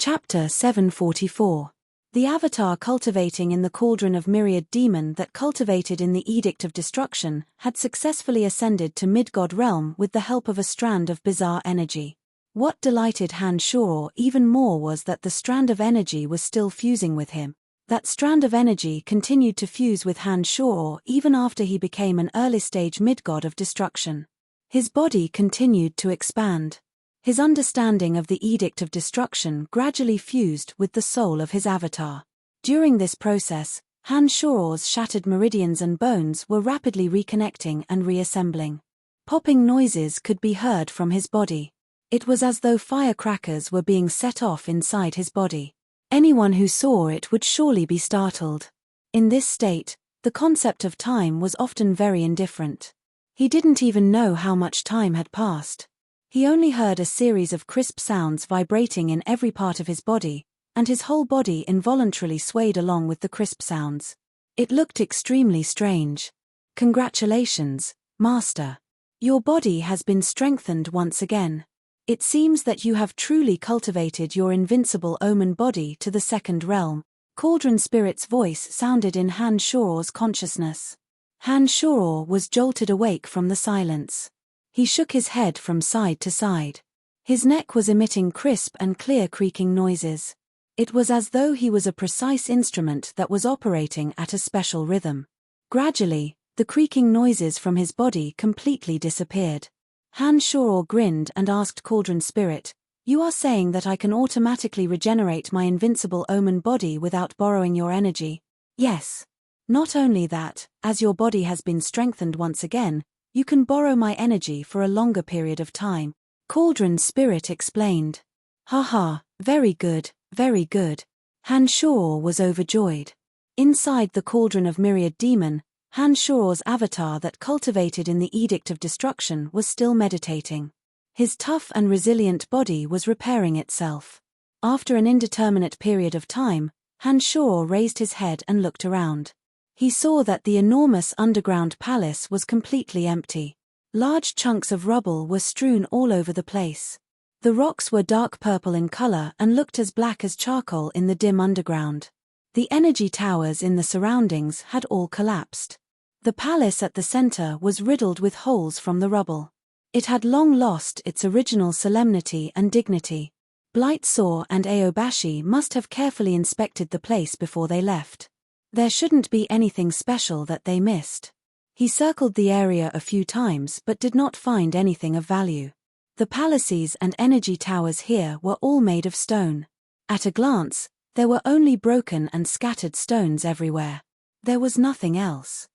Chapter 744. The Avatar cultivating in the cauldron of myriad demon that cultivated in the Edict of Destruction had successfully ascended to mid-god realm with the help of a strand of bizarre energy. What delighted Han Shuro even more was that the strand of energy was still fusing with him. That strand of energy continued to fuse with Han Shuro even after he became an early-stage mid-god of destruction. His body continued to expand. His understanding of the Edict of Destruction gradually fused with the soul of his avatar. During this process, Han Shuro's shattered meridians and bones were rapidly reconnecting and reassembling. Popping noises could be heard from his body. It was as though firecrackers were being set off inside his body. Anyone who saw it would surely be startled. In this state, the concept of time was often very indifferent. He didn't even know how much time had passed. He only heard a series of crisp sounds vibrating in every part of his body, and his whole body involuntarily swayed along with the crisp sounds. It looked extremely strange. Congratulations, Master. Your body has been strengthened once again. It seems that you have truly cultivated your invincible omen body to the second realm. Cauldron Spirit's voice sounded in Han Shuro's consciousness. Han Shuro was jolted awake from the silence. He shook his head from side to side. His neck was emitting crisp and clear creaking noises. It was as though he was a precise instrument that was operating at a special rhythm. Gradually, the creaking noises from his body completely disappeared. Han Shuro grinned and asked Cauldron Spirit, "You are saying that I can automatically regenerate my invincible omen body without borrowing your energy?" "Yes. Not only that, as your body has been strengthened once again, you can borrow my energy for a longer period of time," Cauldron Spirit explained. "Haha, very good, very good." Han Shuro was overjoyed. Inside the cauldron of myriad demon, Han Shuro's avatar that cultivated in the Edict of Destruction was still meditating. His tough and resilient body was repairing itself. After an indeterminate period of time, Han Shuro raised his head and looked around. He saw that the enormous underground palace was completely empty. Large chunks of rubble were strewn all over the place. The rocks were dark purple in color and looked as black as charcoal in the dim underground. The energy towers in the surroundings had all collapsed. The palace at the center was riddled with holes from the rubble. It had long lost its original solemnity and dignity. Blight Saw and Aobashi must have carefully inspected the place before they left. There shouldn't be anything special that they missed. He circled the area a few times but did not find anything of value. The palaces and energy towers here were all made of stone. At a glance, there were only broken and scattered stones everywhere. There was nothing else.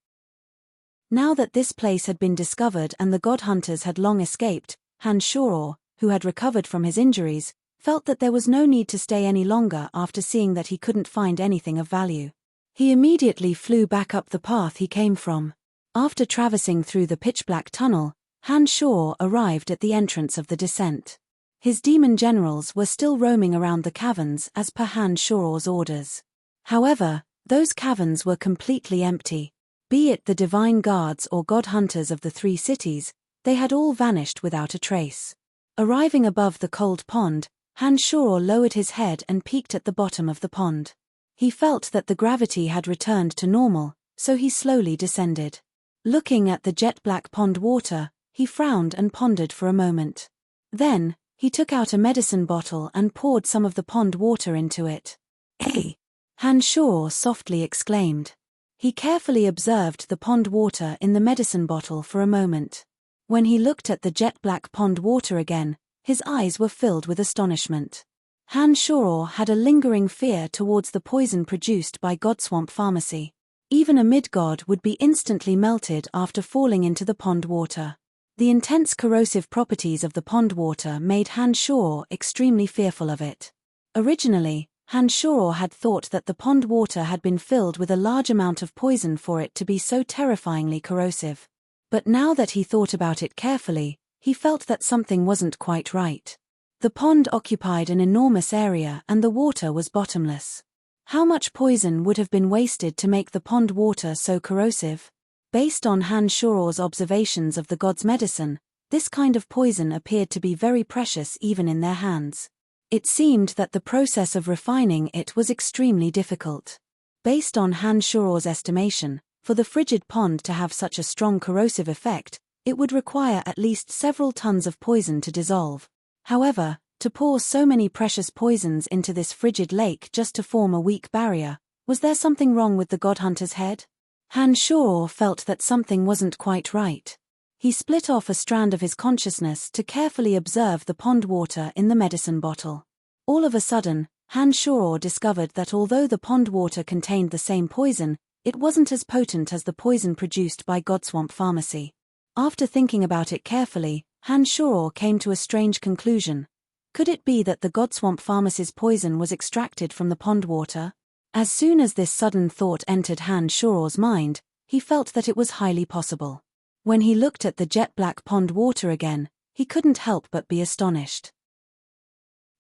Now that this place had been discovered and the god hunters had long escaped, Han Shuro, who had recovered from his injuries, felt that there was no need to stay any longer after seeing that he couldn't find anything of value. He immediately flew back up the path he came from. After traversing through the pitch-black tunnel, Han Shuro arrived at the entrance of the descent. His demon generals were still roaming around the caverns as per Han Shuro's orders. However, those caverns were completely empty. Be it the divine guards or god hunters of the three cities, they had all vanished without a trace. Arriving above the cold pond, Han Shuro lowered his head and peeked at the bottom of the pond. He felt that the gravity had returned to normal, so he slowly descended. Looking at the jet-black pond water, he frowned and pondered for a moment. Then, he took out a medicine bottle and poured some of the pond water into it. "Hey!" Han Shuro softly exclaimed. He carefully observed the pond water in the medicine bottle for a moment. When he looked at the jet-black pond water again, his eyes were filled with astonishment. Han Shuro had a lingering fear towards the poison produced by Godswamp Pharmacy. Even a mid-god would be instantly melted after falling into the pond water. The intense corrosive properties of the pond water made Han Shuro extremely fearful of it. Originally, Han Shuro had thought that the pond water had been filled with a large amount of poison for it to be so terrifyingly corrosive. But now that he thought about it carefully, he felt that something wasn't quite right. The pond occupied an enormous area and the water was bottomless. How much poison would have been wasted to make the pond water so corrosive? Based on Han Shuro's observations of the god's medicine, this kind of poison appeared to be very precious even in their hands. It seemed that the process of refining it was extremely difficult. Based on Han Shuor's estimation, for the frigid pond to have such a strong corrosive effect, it would require at least several tons of poison to dissolve. However, to pour so many precious poisons into this frigid lake just to form a weak barrier, was there something wrong with the godhunter's head? Han Shuor felt that something wasn't quite right. He split off a strand of his consciousness to carefully observe the pond water in the medicine bottle. All of a sudden, Han Shuor discovered that although the pond water contained the same poison, it wasn't as potent as the poison produced by Godswamp Pharmacy. After thinking about it carefully, Han Shuor came to a strange conclusion. Could it be that the Godswamp Pharmacy's poison was extracted from the pond water? As soon as this sudden thought entered Han Shuor's mind, he felt that it was highly possible. When he looked at the jet-black pond water again, he couldn't help but be astonished.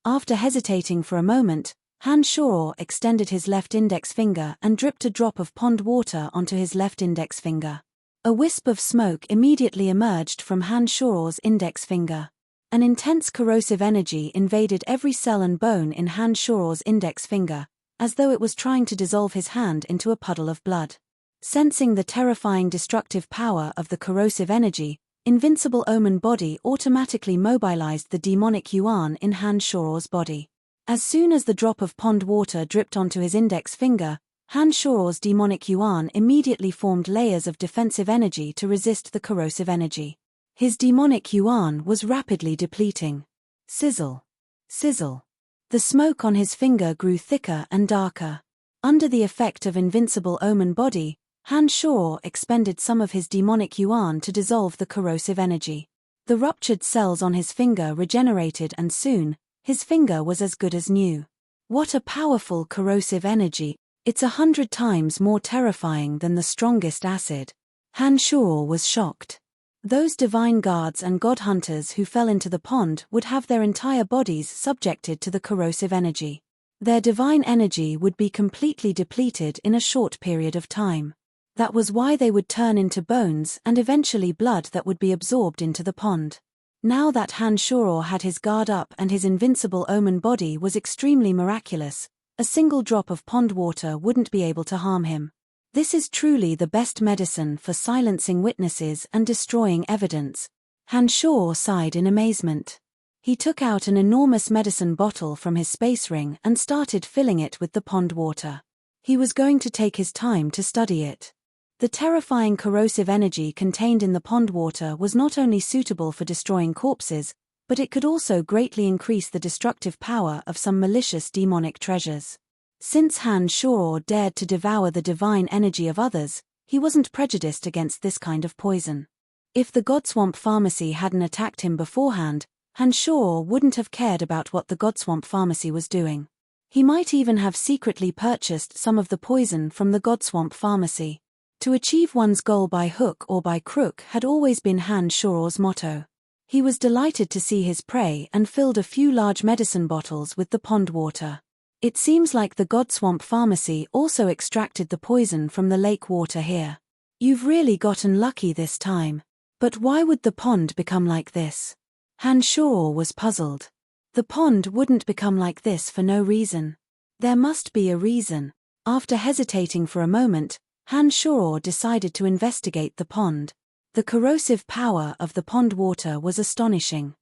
After hesitating for a moment, Han Shuor extended his left index finger and dripped a drop of pond water onto his left index finger. A wisp of smoke immediately emerged from Han Shuor's index finger. An intense corrosive energy invaded every cell and bone in Han Shuor's index finger, as though it was trying to dissolve his hand into a puddle of blood. Sensing the terrifying destructive power of the corrosive energy, Invincible Omen Body automatically mobilized the demonic yuan in Han Shuor's body. As soon as the drop of pond water dripped onto his index finger, Han Shuor's demonic yuan immediately formed layers of defensive energy to resist the corrosive energy. His demonic yuan was rapidly depleting. Sizzle. Sizzle. The smoke on his finger grew thicker and darker. Under the effect of Invincible Omen Body, Han Shuor expended some of his demonic yuan to dissolve the corrosive energy. The ruptured cells on his finger regenerated and soon, his finger was as good as new. What a powerful corrosive energy! It's 100 times more terrifying than the strongest acid. Han Shuor was shocked. Those divine guards and god hunters who fell into the pond would have their entire bodies subjected to the corrosive energy. Their divine energy would be completely depleted in a short period of time. That was why they would turn into bones and eventually blood that would be absorbed into the pond. Now that Han Shuor had his guard up and his Invincible Omen Body was extremely miraculous, a single drop of pond water wouldn't be able to harm him. This is truly the best medicine for silencing witnesses and destroying evidence. Han Shuor sighed in amazement. He took out an enormous medicine bottle from his space ring and started filling it with the pond water. He was going to take his time to study it. The terrifying corrosive energy contained in the pond water was not only suitable for destroying corpses, but it could also greatly increase the destructive power of some malicious demonic treasures. Since Han Shuor dared to devour the divine energy of others, he wasn't prejudiced against this kind of poison. If the Godswamp Pharmacy hadn't attacked him beforehand, Han Shuor wouldn't have cared about what the Godswamp Pharmacy was doing. He might even have secretly purchased some of the poison from the Godswamp Pharmacy. To achieve one's goal by hook or by crook had always been Han Shuor's motto. He was delighted to see his prey and filled a few large medicine bottles with the pond water. It seems like the Godswamp Pharmacy also extracted the poison from the lake water here. You've really gotten lucky this time. But why would the pond become like this? Han Shuor was puzzled. The pond wouldn't become like this for no reason. There must be a reason. After hesitating for a moment, Han Shuor decided to investigate the pond. The corrosive power of the pond water was astonishing.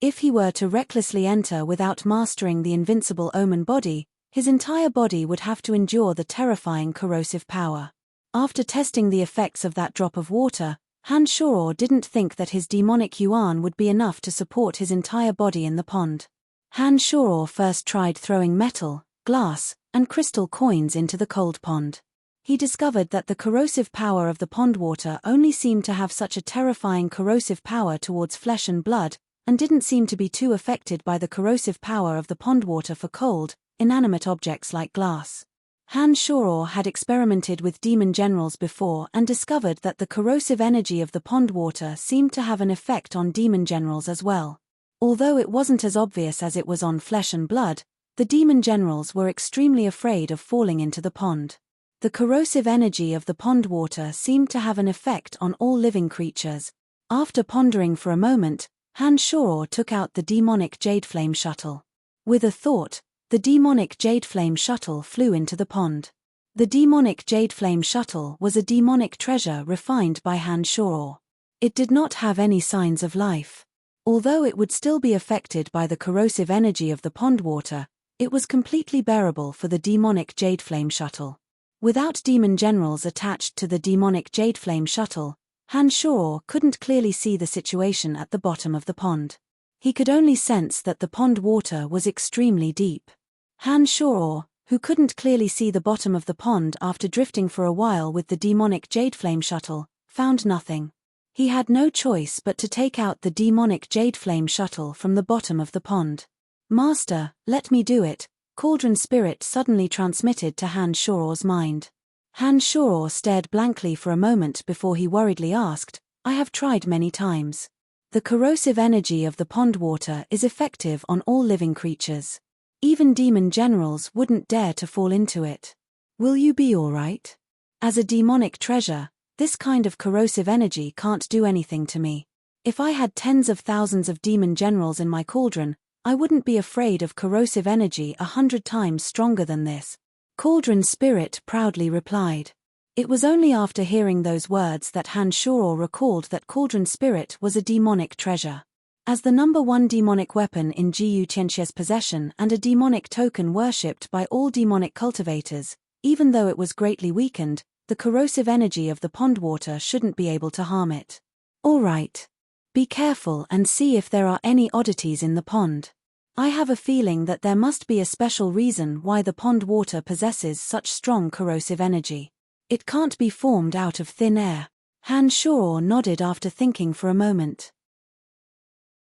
If he were to recklessly enter without mastering the Invincible Omen Body, his entire body would have to endure the terrifying corrosive power. After testing the effects of that drop of water, Han Shuor didn't think that his demonic yuan would be enough to support his entire body in the pond. Han Shuor first tried throwing metal, glass, and crystal coins into the cold pond. He discovered that the corrosive power of the pond water only seemed to have such a terrifying corrosive power towards flesh and blood, and didn't seem to be too affected by the corrosive power of the pond water for cold, inanimate objects like glass. Han Shuor had experimented with demon generals before and discovered that the corrosive energy of the pond water seemed to have an effect on demon generals as well. Although it wasn't as obvious as it was on flesh and blood, the demon generals were extremely afraid of falling into the pond. The corrosive energy of the pond water seemed to have an effect on all living creatures. After pondering for a moment, Han Shoro took out the demonic jade flame shuttle. With a thought, the demonic jade flame shuttle flew into the pond. The demonic jade flame shuttle was a demonic treasure refined by Han Shoro. It did not have any signs of life. Although it would still be affected by the corrosive energy of the pond water, it was completely bearable for the demonic jade flame shuttle. Without demon generals attached to the demonic jade flame shuttle, Han Shoro couldn't clearly see the situation at the bottom of the pond. He could only sense that the pond water was extremely deep. Han Shoro, who couldn't clearly see the bottom of the pond after drifting for a while with the demonic jade flame shuttle, found nothing. He had no choice but to take out the demonic jade flame shuttle from the bottom of the pond. "Master, let me do it," Cauldron Spirit suddenly transmitted to Han Shoro's mind. Han Shoro stared blankly for a moment before he worriedly asked, "I have tried many times. The corrosive energy of the pond water is effective on all living creatures. Even demon generals wouldn't dare to fall into it. Will you be all right? As a demonic treasure, this kind of corrosive energy can't do anything to me. If I had tens of thousands of demon generals in my cauldron, I wouldn't be afraid of corrosive energy 100 times stronger than this," Cauldron Spirit proudly replied. It was only after hearing those words that Han Shoro recalled that Cauldron Spirit was a demonic treasure. As the #1 demonic weapon in Jiyu Tianxia's possession and a demonic token worshipped by all demonic cultivators, even though it was greatly weakened, the corrosive energy of the pond water shouldn't be able to harm it. "All right. Be careful and see if there are any oddities in the pond. I have a feeling that there must be a special reason why the pond water possesses such strong corrosive energy. It can't be formed out of thin air." Han Shoro nodded after thinking for a moment.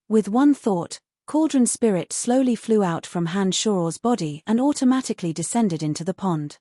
With one thought, Cauldron Spirit slowly flew out from Han Shoro's body and automatically descended into the pond.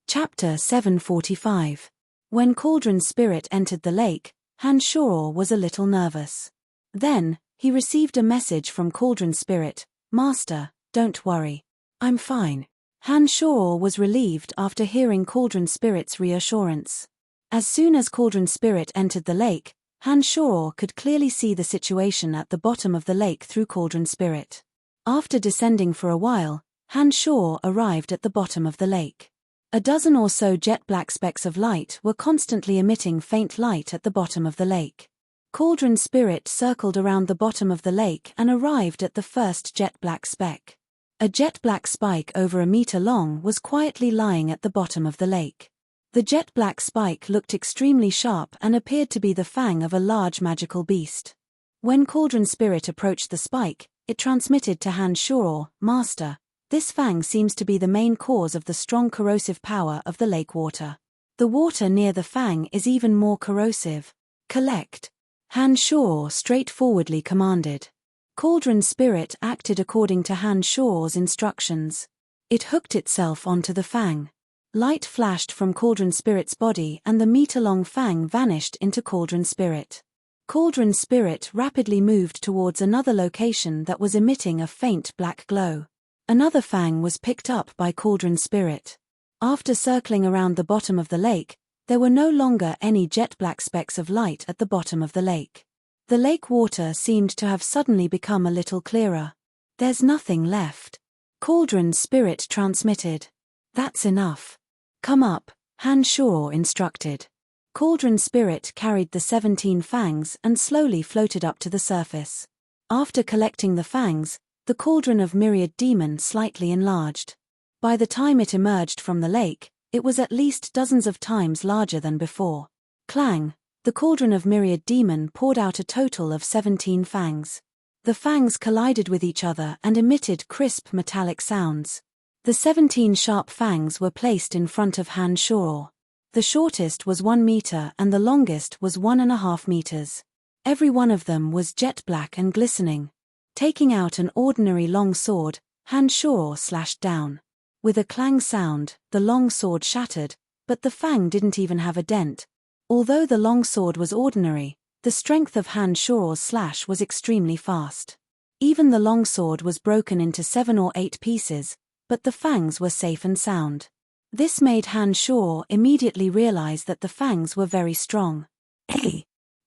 Chapter 745. When Cauldron Spirit entered the lake, Han Shoro was a little nervous. Then, he received a message from Cauldron Spirit, "Master, don't worry. I'm fine." Han Shoro was relieved after hearing Cauldron Spirit's reassurance. As soon as Cauldron Spirit entered the lake, Han Shoro could clearly see the situation at the bottom of the lake through Cauldron Spirit. After descending for a while, Han Shoro arrived at the bottom of the lake. A dozen or so jet-black specks of light were constantly emitting faint light at the bottom of the lake. Cauldron Spirit circled around the bottom of the lake and arrived at the first jet-black speck. A jet-black spike over a meter long was quietly lying at the bottom of the lake. The jet-black spike looked extremely sharp and appeared to be the fang of a large magical beast. When Cauldron Spirit approached the spike, it transmitted to Han Shoro, "Master, this fang seems to be the main cause of the strong corrosive power of the lake water. The water near the fang is even more corrosive. Collect." Han Shoro straightforwardly commanded. Cauldron Spirit acted according to Han Shoro's instructions. It hooked itself onto the fang. Light flashed from Cauldron Spirit's body and the meter-long fang vanished into Cauldron Spirit. Cauldron Spirit rapidly moved towards another location that was emitting a faint black glow. Another fang was picked up by Cauldron Spirit. After circling around the bottom of the lake, there were no longer any jet-black specks of light at the bottom of the lake. The lake water seemed to have suddenly become a little clearer. "There's nothing left," Cauldron Spirit transmitted. "That's enough. Come up," Han Shoro instructed. Cauldron Spirit carried the 17 fangs and slowly floated up to the surface. After collecting the fangs, the cauldron of Myriad Demon slightly enlarged. By the time it emerged from the lake, it was at least dozens of times larger than before. Clang! The cauldron of Myriad Demon poured out a total of 17 fangs. The fangs collided with each other and emitted crisp metallic sounds. The 17 sharp fangs were placed in front of Han Shoro. The shortest was 1 meter and the longest was 1.5 meters. Every one of them was jet black and glistening. Taking out an ordinary long sword, Han Shoro slashed down. With a clang sound, the long sword shattered, but the fang didn't even have a dent. Although the long sword was ordinary, the strength of Han Shoro's slash was extremely fast. Even the long sword was broken into 7 or 8 pieces, but the fangs were safe and sound. This made Han Shoro immediately realize that the fangs were very strong. "Hey!"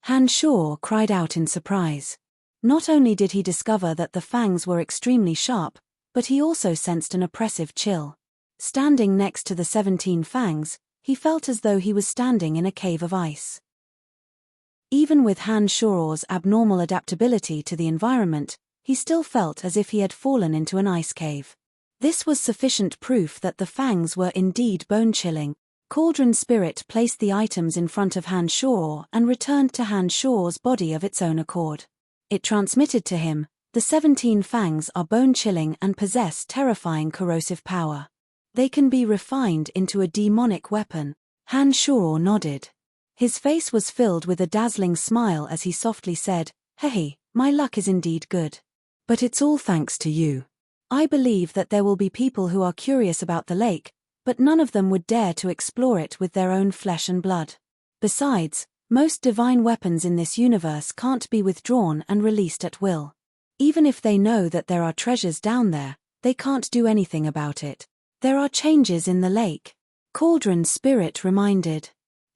Han Shaw cried out in surprise. Not only did he discover that the fangs were extremely sharp, but he also sensed an oppressive chill. Standing next to the 17 fangs, he felt as though he was standing in a cave of ice. Even with Han Shaw's abnormal adaptability to the environment, he still felt as if he had fallen into an ice cave. This was sufficient proof that the fangs were indeed bone-chilling. Cauldron Spirit placed the items in front of Han Shaw and returned to Han Shaw's body of its own accord. It transmitted to him, the 17 fangs are bone-chilling and possess terrifying corrosive power. They can be refined into a demonic weapon. Han Shaw nodded. His face was filled with a dazzling smile as he softly said, "Hey, my luck is indeed good. But it's all thanks to you. I believe that there will be people who are curious about the lake, but none of them would dare to explore it with their own flesh and blood. Besides, most divine weapons in this universe can't be withdrawn and released at will. Even if they know that there are treasures down there, they can't do anything about it. There are changes in the lake," Cauldron Spirit reminded.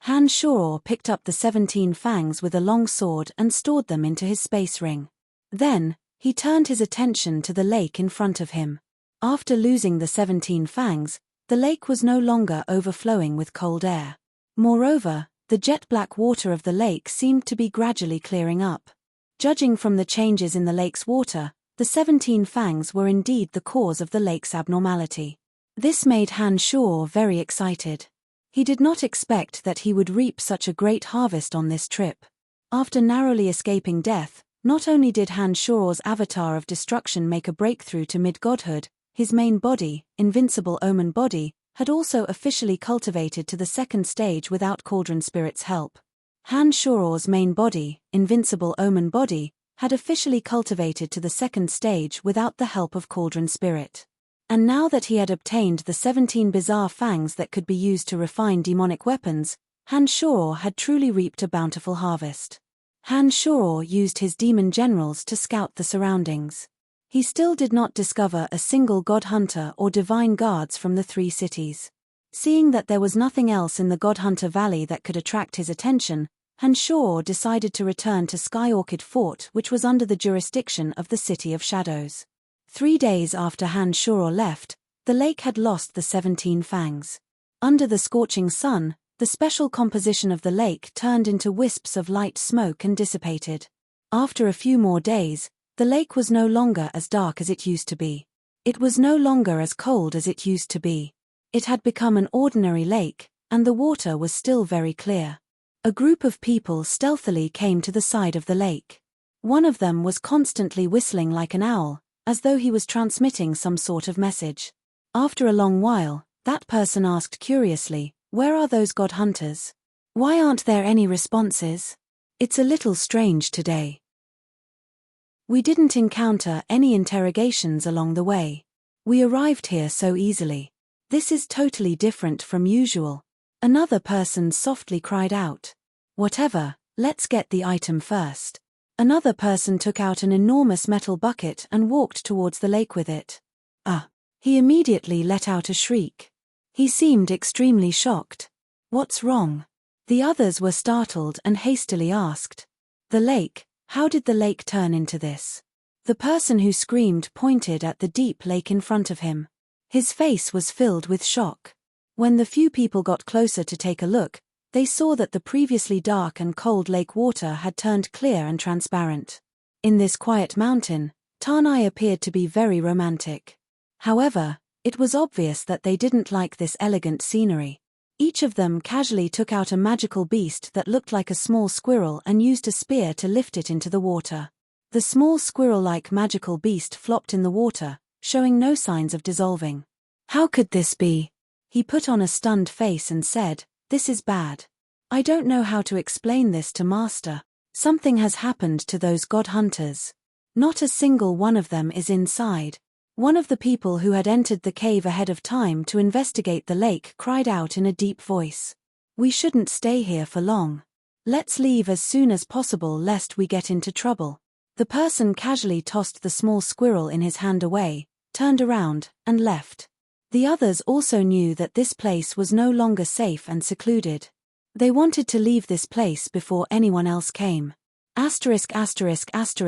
Han Shaw picked up the 17 fangs with a long sword and stored them into his space ring. Then, he turned his attention to the lake in front of him. After losing the 17 fangs, the lake was no longer overflowing with cold air. Moreover, the jet-black water of the lake seemed to be gradually clearing up. Judging from the changes in the lake's water, the 17 fangs were indeed the cause of the lake's abnormality. This made Han Shaw very excited. He did not expect that he would reap such a great harvest on this trip. After narrowly escaping death, not only did Han Shaw's avatar of destruction make a breakthrough to mid-godhood, his main body, Invincible Omen Body, had also officially cultivated to the second stage without Cauldron Spirit's help. Han Shaw's main body, Invincible Omen Body, had officially cultivated to the second stage without the help of Cauldron Spirit. And now that he had obtained the 17 bizarre fangs that could be used to refine demonic weapons, Han Shaw had truly reaped a bountiful harvest. Han Shaw used his demon generals to scout the surroundings. He still did not discover a single god hunter or divine guards from the 3 cities. Seeing that there was nothing else in the God Hunter Valley that could attract his attention, Han Shaw decided to return to Sky Orchid Fort, which was under the jurisdiction of the City of Shadows. 3 days after Han Shaw left, the lake had lost the 17 fangs. Under the scorching sun, the special composition of the lake turned into wisps of light smoke and dissipated. After a few more days, the lake was no longer as dark as it used to be. It was no longer as cold as it used to be. It had become an ordinary lake, and the water was still very clear. A group of people stealthily came to the side of the lake. One of them was constantly whistling like an owl, as though he was transmitting some sort of message. After a long while, that person asked curiously, "Where are those god hunters? Why aren't there any responses? It's a little strange today. We didn't encounter any interrogations along the way. We arrived here so easily. This is totally different from usual," another person softly cried out. "Whatever, let's get the item first." Another person took out an enormous metal bucket and walked towards the lake with it. He immediately let out a shriek. He seemed extremely shocked. "What's wrong?" The others were startled and hastily asked. "The lake, how did the lake turn into this?" The person who screamed pointed at the deep lake in front of him. His face was filled with shock. When the few people got closer to take a look, they saw that the previously dark and cold lake water had turned clear and transparent. In this quiet mountain, Tanai appeared to be very romantic. However, it was obvious that they didn't like this elegant scenery. Each of them casually took out a magical beast that looked like a small squirrel and used a spear to lift it into the water. The small squirrel-like magical beast flopped in the water, showing no signs of dissolving. "How could this be?" He put on a stunned face and said, "This is bad. I don't know how to explain this to Master. Something has happened to those god hunters. Not a single one of them is inside." One of the people who had entered the cave ahead of time to investigate the lake cried out in a deep voice. "We shouldn't stay here for long. Let's leave as soon as possible lest we get into trouble." The person casually tossed the small squirrel in his hand away, turned around, and left. The others also knew that this place was no longer safe and secluded. They wanted to leave this place before anyone else came. Hushvale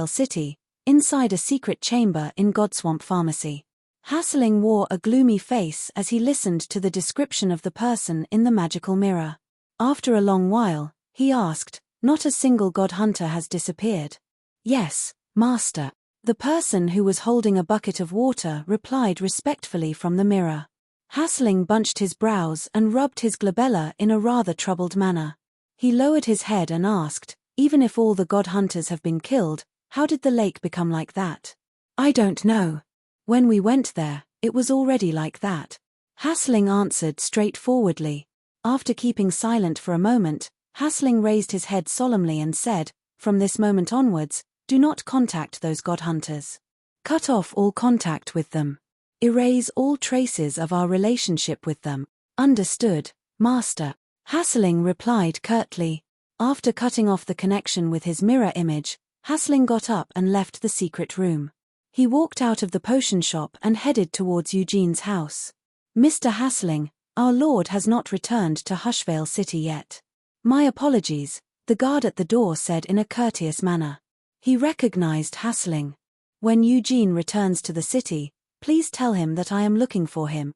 City, inside a secret chamber in Godswamp Pharmacy. Hassling wore a gloomy face as he listened to the description of the person in the magical mirror. After a long while, he asked, "Not a single god hunter has disappeared?" "Yes, Master." The person who was holding a bucket of water replied respectfully from the mirror. Hassling bunched his brows and rubbed his glabella in a rather troubled manner. He lowered his head and asked, "Even if all the god hunters have been killed, how did the lake become like that?" "I don't know. When we went there, it was already like that," Hassling answered straightforwardly. After keeping silent for a moment, Hassling raised his head solemnly and said, "From this moment onwards, do not contact those god hunters. Cut off all contact with them. Erase all traces of our relationship with them." "Understood, Master," Hassling replied curtly. After cutting off the connection with his mirror image, Hassling got up and left the secret room. He walked out of the potion shop and headed towards Eugene's house. "Mr. Hassling, our lord has not returned to Hushvale City yet." "My apologies," the guard at the door said in a courteous manner. He recognized Hassling. "When Eugene returns to the city, please tell him that I am looking for him."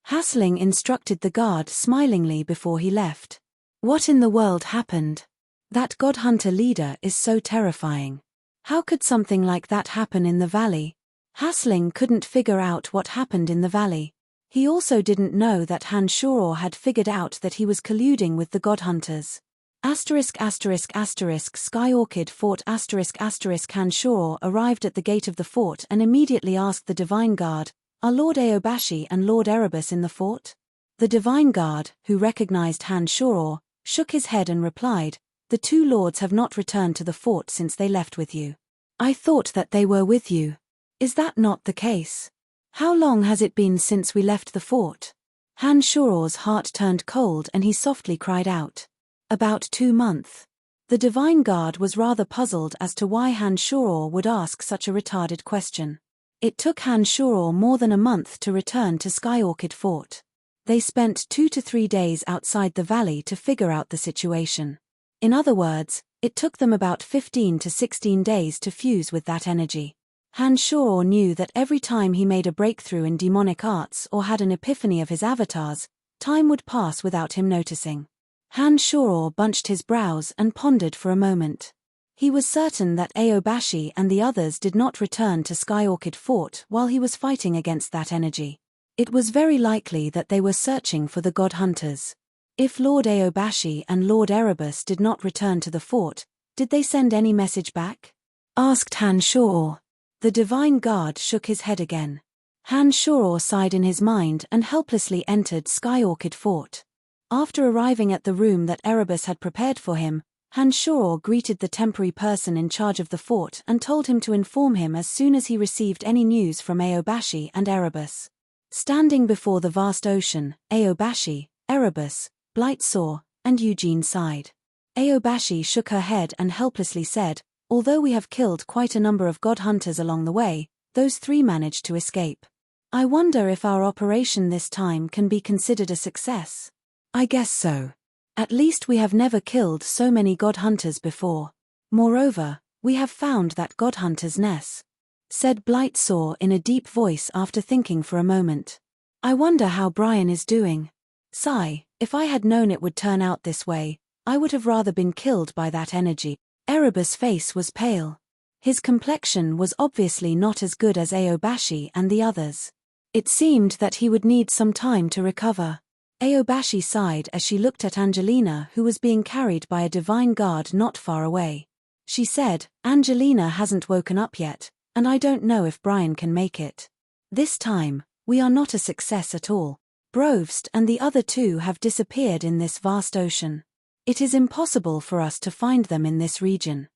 Hassling instructed the guard smilingly before he left. What in the world happened? That god hunter leader is so terrifying. How could something like that happen in the valley? Hassling couldn't figure out what happened in the valley. He also didn't know that Han Shoror had figured out that he was colluding with the god hunters. Sky Orchid Fort Han Shoror arrived at the gate of the fort and immediately asked the Divine Guard, "Are Lord Aobashi and Lord Erebus in the fort?" The Divine Guard, who recognized Han Shoror, shook his head and replied, "The two lords have not returned to the fort since they left with you." "I thought that they were with you. Is that not the case? How long has it been since we left the fort?" Han Shoror's heart turned cold and he softly cried out, "About 2 months. The Divine Guard was rather puzzled as to why Han Shoror would ask such a retarded question. It took Han Shoror more than a month to return to Sky Orchid Fort. They spent 2 to 3 days outside the valley to figure out the situation. In other words, it took them about 15 to 16 days to fuse with that energy. Han Shoror knew that every time he made a breakthrough in demonic arts or had an epiphany of his avatars, time would pass without him noticing. Han Shoror bunched his brows and pondered for a moment. He was certain that Aobashi and the others did not return to Sky Orchid Fort while he was fighting against that energy. It was very likely that they were searching for the god hunters. If Lord Aobashi and Lord Erebus did not return to the fort, did they send any message back? Asked Han Shoror. The Divine Guard shook his head again. Han Shoror sighed in his mind and helplessly entered Sky Orchid Fort. After arriving at the room that Erebus had prepared for him, Han Shoror greeted the temporary person in charge of the fort and told him to inform him as soon as he received any news from Aobashi and Erebus. Standing before the vast ocean, Aobashi, Erebus, Blightsaw, and Eugene sighed. Aobashi shook her head and helplessly said, "Although we have killed quite a number of god hunters along the way, those 3 managed to escape. I wonder if our operation this time can be considered a success." "I guess so. At least we have never killed so many god hunters before. Moreover, we have found that god hunter's nest," said Blightsaw in a deep voice after thinking for a moment. "I wonder how Brian is doing. Sigh, if I had known it would turn out this way, I would have rather been killed by that energy." Erebus' face was pale. His complexion was obviously not as good as Aobashi and the others. It seemed that he would need some time to recover. Aobashi sighed as she looked at Angelina, who was being carried by a Divine Guard not far away. She said, "Angelina hasn't woken up yet, and I don't know if Brian can make it. This time, we are not a success at all. Brovst and the other 2 have disappeared in this vast ocean. It is impossible for us to find them in this region.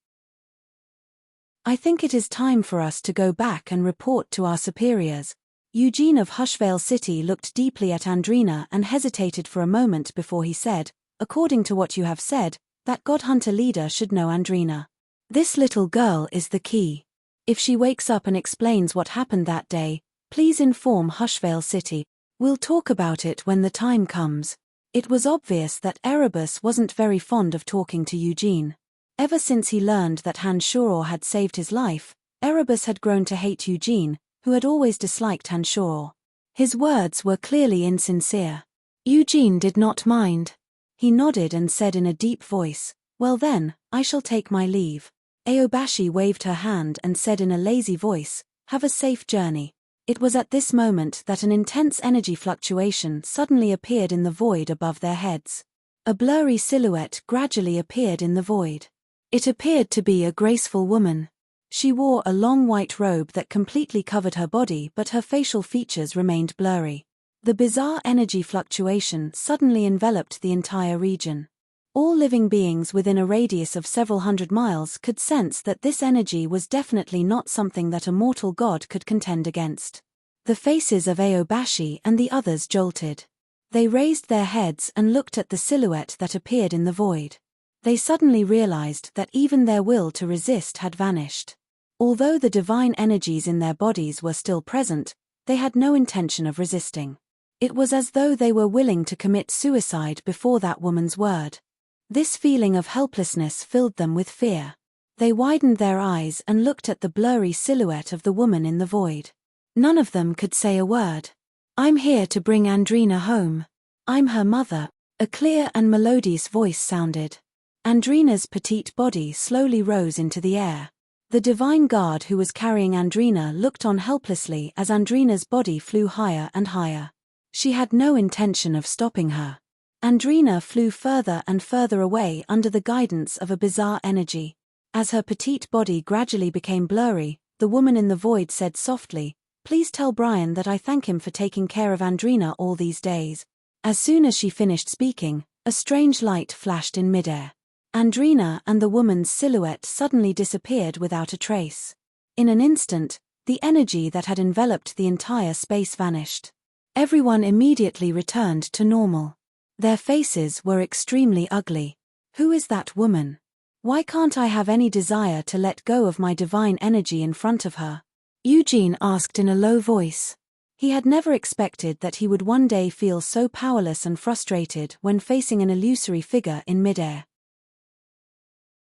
I think it is time for us to go back and report to our superiors." Eugene of Hushvale City looked deeply at Andrina and hesitated for a moment before he said, "According to what you have said, that god hunter leader should know Andrina. This little girl is the key. If she wakes up and explains what happened that day, please inform Hushvale City. We'll talk about it when the time comes. It was obvious that Erebus wasn't very fond of talking to Eugene. Ever since he learned that Hanshuro had saved his life, Erebus had grown to hate Eugene, who had always disliked Hanshuro. His words were clearly insincere. Eugene did not mind. He nodded and said in a deep voice, "Well then, I shall take my leave." Aobashi waved her hand and said in a lazy voice, "Have a safe journey." It was at this moment that an intense energy fluctuation suddenly appeared in the void above their heads. A blurry silhouette gradually appeared in the void. It appeared to be a graceful woman. She wore a long white robe that completely covered her body, but her facial features remained blurry. The bizarre energy fluctuation suddenly enveloped the entire region. All living beings within a radius of several hundred miles could sense that this energy was definitely not something that a mortal god could contend against. The faces of Aobashi and the others jolted. They raised their heads and looked at the silhouette that appeared in the void. They suddenly realized that even their will to resist had vanished. Although the divine energies in their bodies were still present, they had no intention of resisting. It was as though they were willing to commit suicide before that woman's word. This feeling of helplessness filled them with fear. They widened their eyes and looked at the blurry silhouette of the woman in the void. None of them could say a word. "I'm here to bring Andrina home. I'm her mother," a clear and melodious voice sounded. Andrina's petite body slowly rose into the air. The divine guard who was carrying Andrina looked on helplessly as Andrina's body flew higher and higher. She had no intention of stopping her. Andrina flew further and further away under the guidance of a bizarre energy. As her petite body gradually became blurry, the woman in the void said softly, "Please tell Brian that I thank him for taking care of Andrina all these days." As soon as she finished speaking, a strange light flashed in midair. Andrina and the woman's silhouette suddenly disappeared without a trace. In an instant, the energy that had enveloped the entire space vanished. Everyone immediately returned to normal. Their faces were extremely ugly. Who is that woman? Why can't I have any desire to let go of my divine energy in front of her? Eugene asked in a low voice. He had never expected that he would one day feel so powerless and frustrated when facing an illusory figure in midair.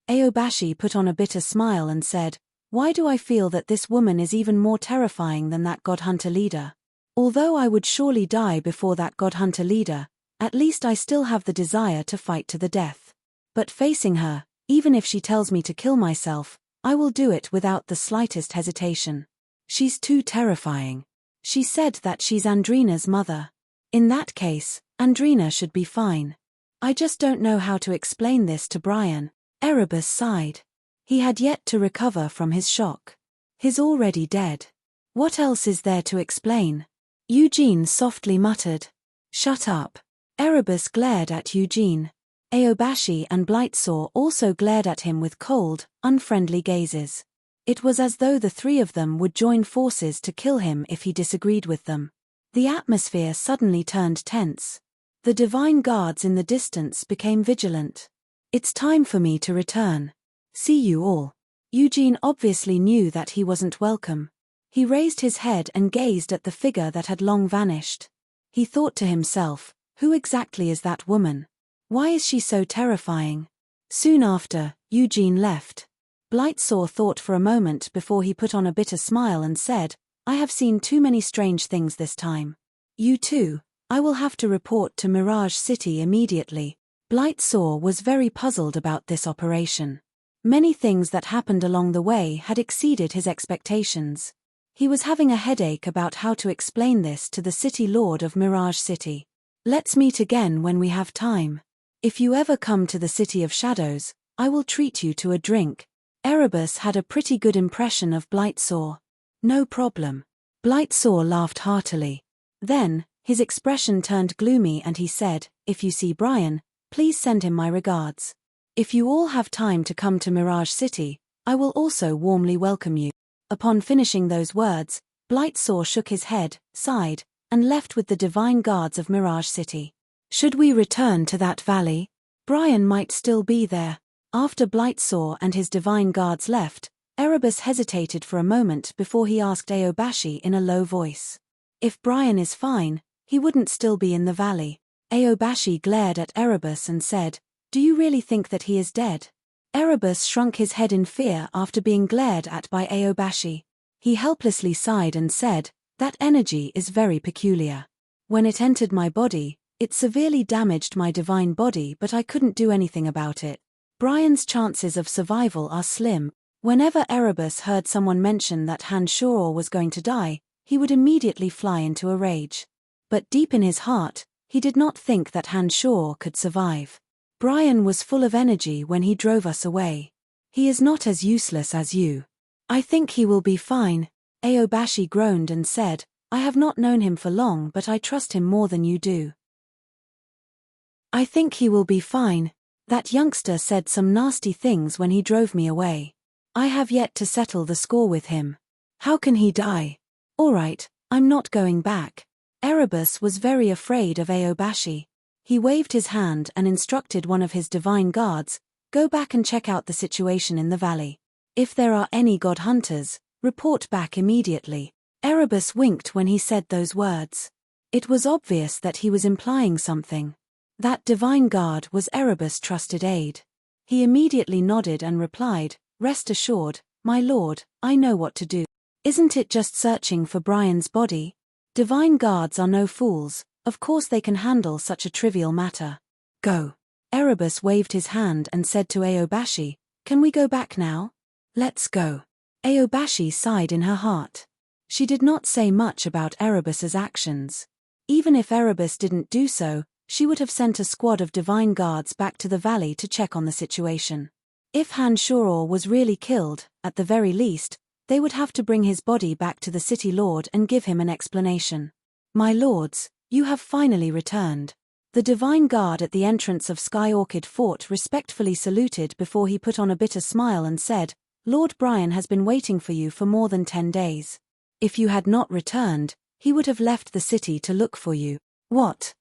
Aobashi put on a bitter smile and said, "Why do I feel that this woman is even more terrifying than that God-hunter leader? Although I would surely die before that God-hunter leader, at least I still have the desire to fight to the death. But facing her, even if she tells me to kill myself, I will do it without the slightest hesitation. She's too terrifying. She said that she's Andrina's mother. In that case, Andrina should be fine. I just don't know how to explain this to Brian." Erebus sighed. He had yet to recover from his shock. He's already dead. What else is there to explain? Eugene softly muttered. "Shut up." Erebus glared at Eugene. Aobashi and Blightsaw also glared at him with cold, unfriendly gazes. It was as though the three of them would join forces to kill him if he disagreed with them. The atmosphere suddenly turned tense. The divine guards in the distance became vigilant. "It's time for me to return. See you all." Eugene obviously knew that he wasn't welcome. He raised his head and gazed at the figure that had long vanished. He thought to himself, who exactly is that woman? Why is she so terrifying? Soon after, Eugene left. Blightsaw thought for a moment before he put on a bitter smile and said, "I have seen too many strange things this time. You too, I will have to report to Mirage City immediately." Blightsaw was very puzzled about this operation. Many things that happened along the way had exceeded his expectations. He was having a headache about how to explain this to the city lord of Mirage City. "Let's meet again when we have time. If you ever come to the City of Shadows, I will treat you to a drink." Erebus had a pretty good impression of Blightsaw. "No problem." Blightsaw laughed heartily. Then, his expression turned gloomy and he said, "If you see Brian, please send him my regards. If you all have time to come to Mirage City, I will also warmly welcome you." Upon finishing those words, Blightsaw shook his head, sighed, and left with the divine guards of Mirage City. Should we return to that valley? Brian might still be there. After Blightsaw and his divine guards left, Erebus hesitated for a moment before he asked Aobashi in a low voice. If Brian is fine, he wouldn't still be in the valley. Aobashi glared at Erebus and said, "Do you really think that he is dead?" Erebus shrunk his head in fear after being glared at by Aobashi. He helplessly sighed and said, "That energy is very peculiar. When it entered my body, it severely damaged my divine body, but I couldn't do anything about it. Brian's chances of survival are slim." Whenever Erebus heard someone mention that Hanshoro was going to die, he would immediately fly into a rage. But deep in his heart, he did not think that Hanshoro could survive. "Brian was full of energy when he drove us away. He is not as useless as you." "I think he will be fine," Aobashi groaned and said, "I have not known him for long, but I trust him more than you do." "I think he will be fine. That youngster said some nasty things when he drove me away. I have yet to settle the score with him. How can he die? All right, I'm not going back." Erebus was very afraid of Aobashi. He waved his hand and instructed one of his divine guards, "Go back and check out the situation in the valley. If there are any god hunters, report back immediately." Erebus winked when he said those words. It was obvious that he was implying something. That divine guard was Erebus' trusted aide. He immediately nodded and replied, "Rest assured, my lord, I know what to do. Isn't it just searching for Brian's body? Divine guards are no fools, of course they can handle such a trivial matter. Go." Erebus waved his hand and said to Aobashi, "Can we go back now?" "Let's go." Aobashi sighed in her heart. She did not say much about Erebus's actions. Even if Erebus didn't do so, she would have sent a squad of divine guards back to the valley to check on the situation. If Hanshoro was really killed, at the very least, they would have to bring his body back to the city lord and give him an explanation. "My lords, you have finally returned." The divine guard at the entrance of Sky Orchid Fort respectfully saluted before he put on a bitter smile and said, "Lord Brian has been waiting for you for more than 10 days. If you had not returned, he would have left the city to look for you." What?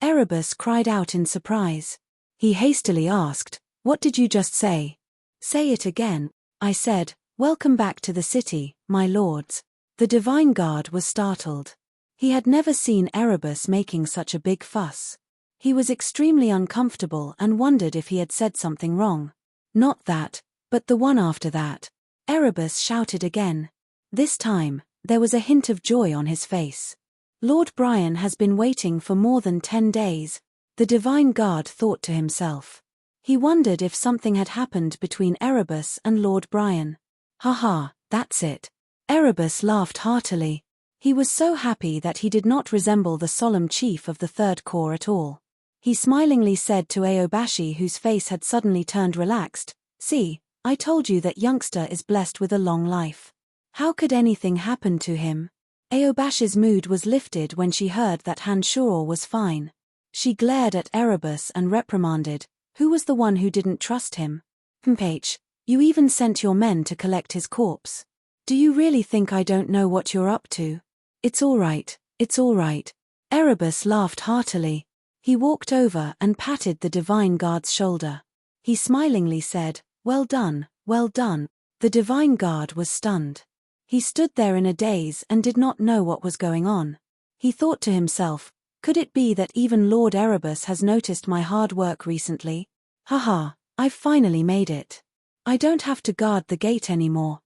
Erebus cried out in surprise. He hastily asked, "What did you just say?" "Say it again." "I said, welcome back to the city, my lords." The divine guard was startled. He had never seen Erebus making such a big fuss. He was extremely uncomfortable and wondered if he had said something wrong. "Not that, but the one after that." Erebus shouted again. This time, there was a hint of joy on his face. "Lord Brian has been waiting for more than 10 days, the divine guard thought to himself. He wondered if something had happened between Erebus and Lord Brian. "Haha, that's it." Erebus laughed heartily. He was so happy that he did not resemble the solemn chief of the Third Corps at all. He smilingly said to Aobashi, whose face had suddenly turned relaxed, "See, I told you that youngster is blessed with a long life. How could anything happen to him?" Aobashi's mood was lifted when she heard that Hanshoro was fine. She glared at Erebus and reprimanded, "Who was the one who didn't trust him? H, you even sent your men to collect his corpse. Do you really think I don't know what you're up to?" It's all right. Erebus laughed heartily. He walked over and patted the divine guard's shoulder. He smilingly said, well done. The divine guard was stunned. He stood there in a daze and did not know what was going on. He thought to himself, could it be that even Lord Erebus has noticed my hard work recently? Haha, I've finally made it. I don't have to guard the gate anymore.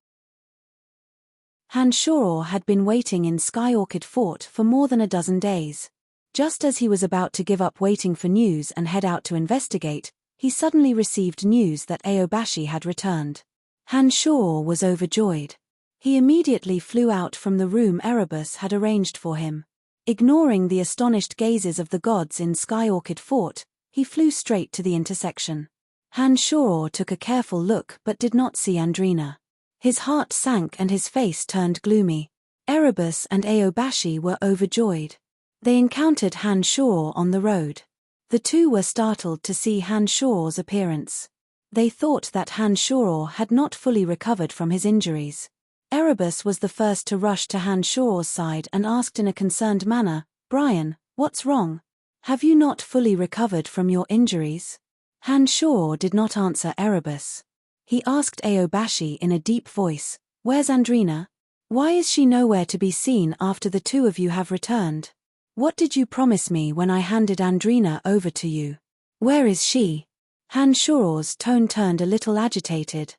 Hanshoro had been waiting in Sky Orchid Fort for more than a dozen days. Just as he was about to give up waiting for news and head out to investigate, he suddenly received news that Aobashi had returned. Hanshoro was overjoyed. He immediately flew out from the room Erebus had arranged for him. Ignoring the astonished gazes of the gods in Sky Orchid Fort, he flew straight to the intersection. Hanshoro took a careful look but did not see Andrina. His heart sank and his face turned gloomy. Erebus and Aobashi were overjoyed. They encountered Hanshoro on the road. The two were startled to see Hanshoro's appearance. They thought that Hanshoro had not fully recovered from his injuries. Erebus was the first to rush to Hanshoro's side and asked in a concerned manner, "Brian, what's wrong? Have you not fully recovered from your injuries?" Hanshoro did not answer Erebus. He asked Aobashi in a deep voice, "Where's Andrina? Why is she nowhere to be seen after the two of you have returned?" What did you promise me when I handed Andrina over to you? Where is she? Hanshuro's tone turned a little agitated.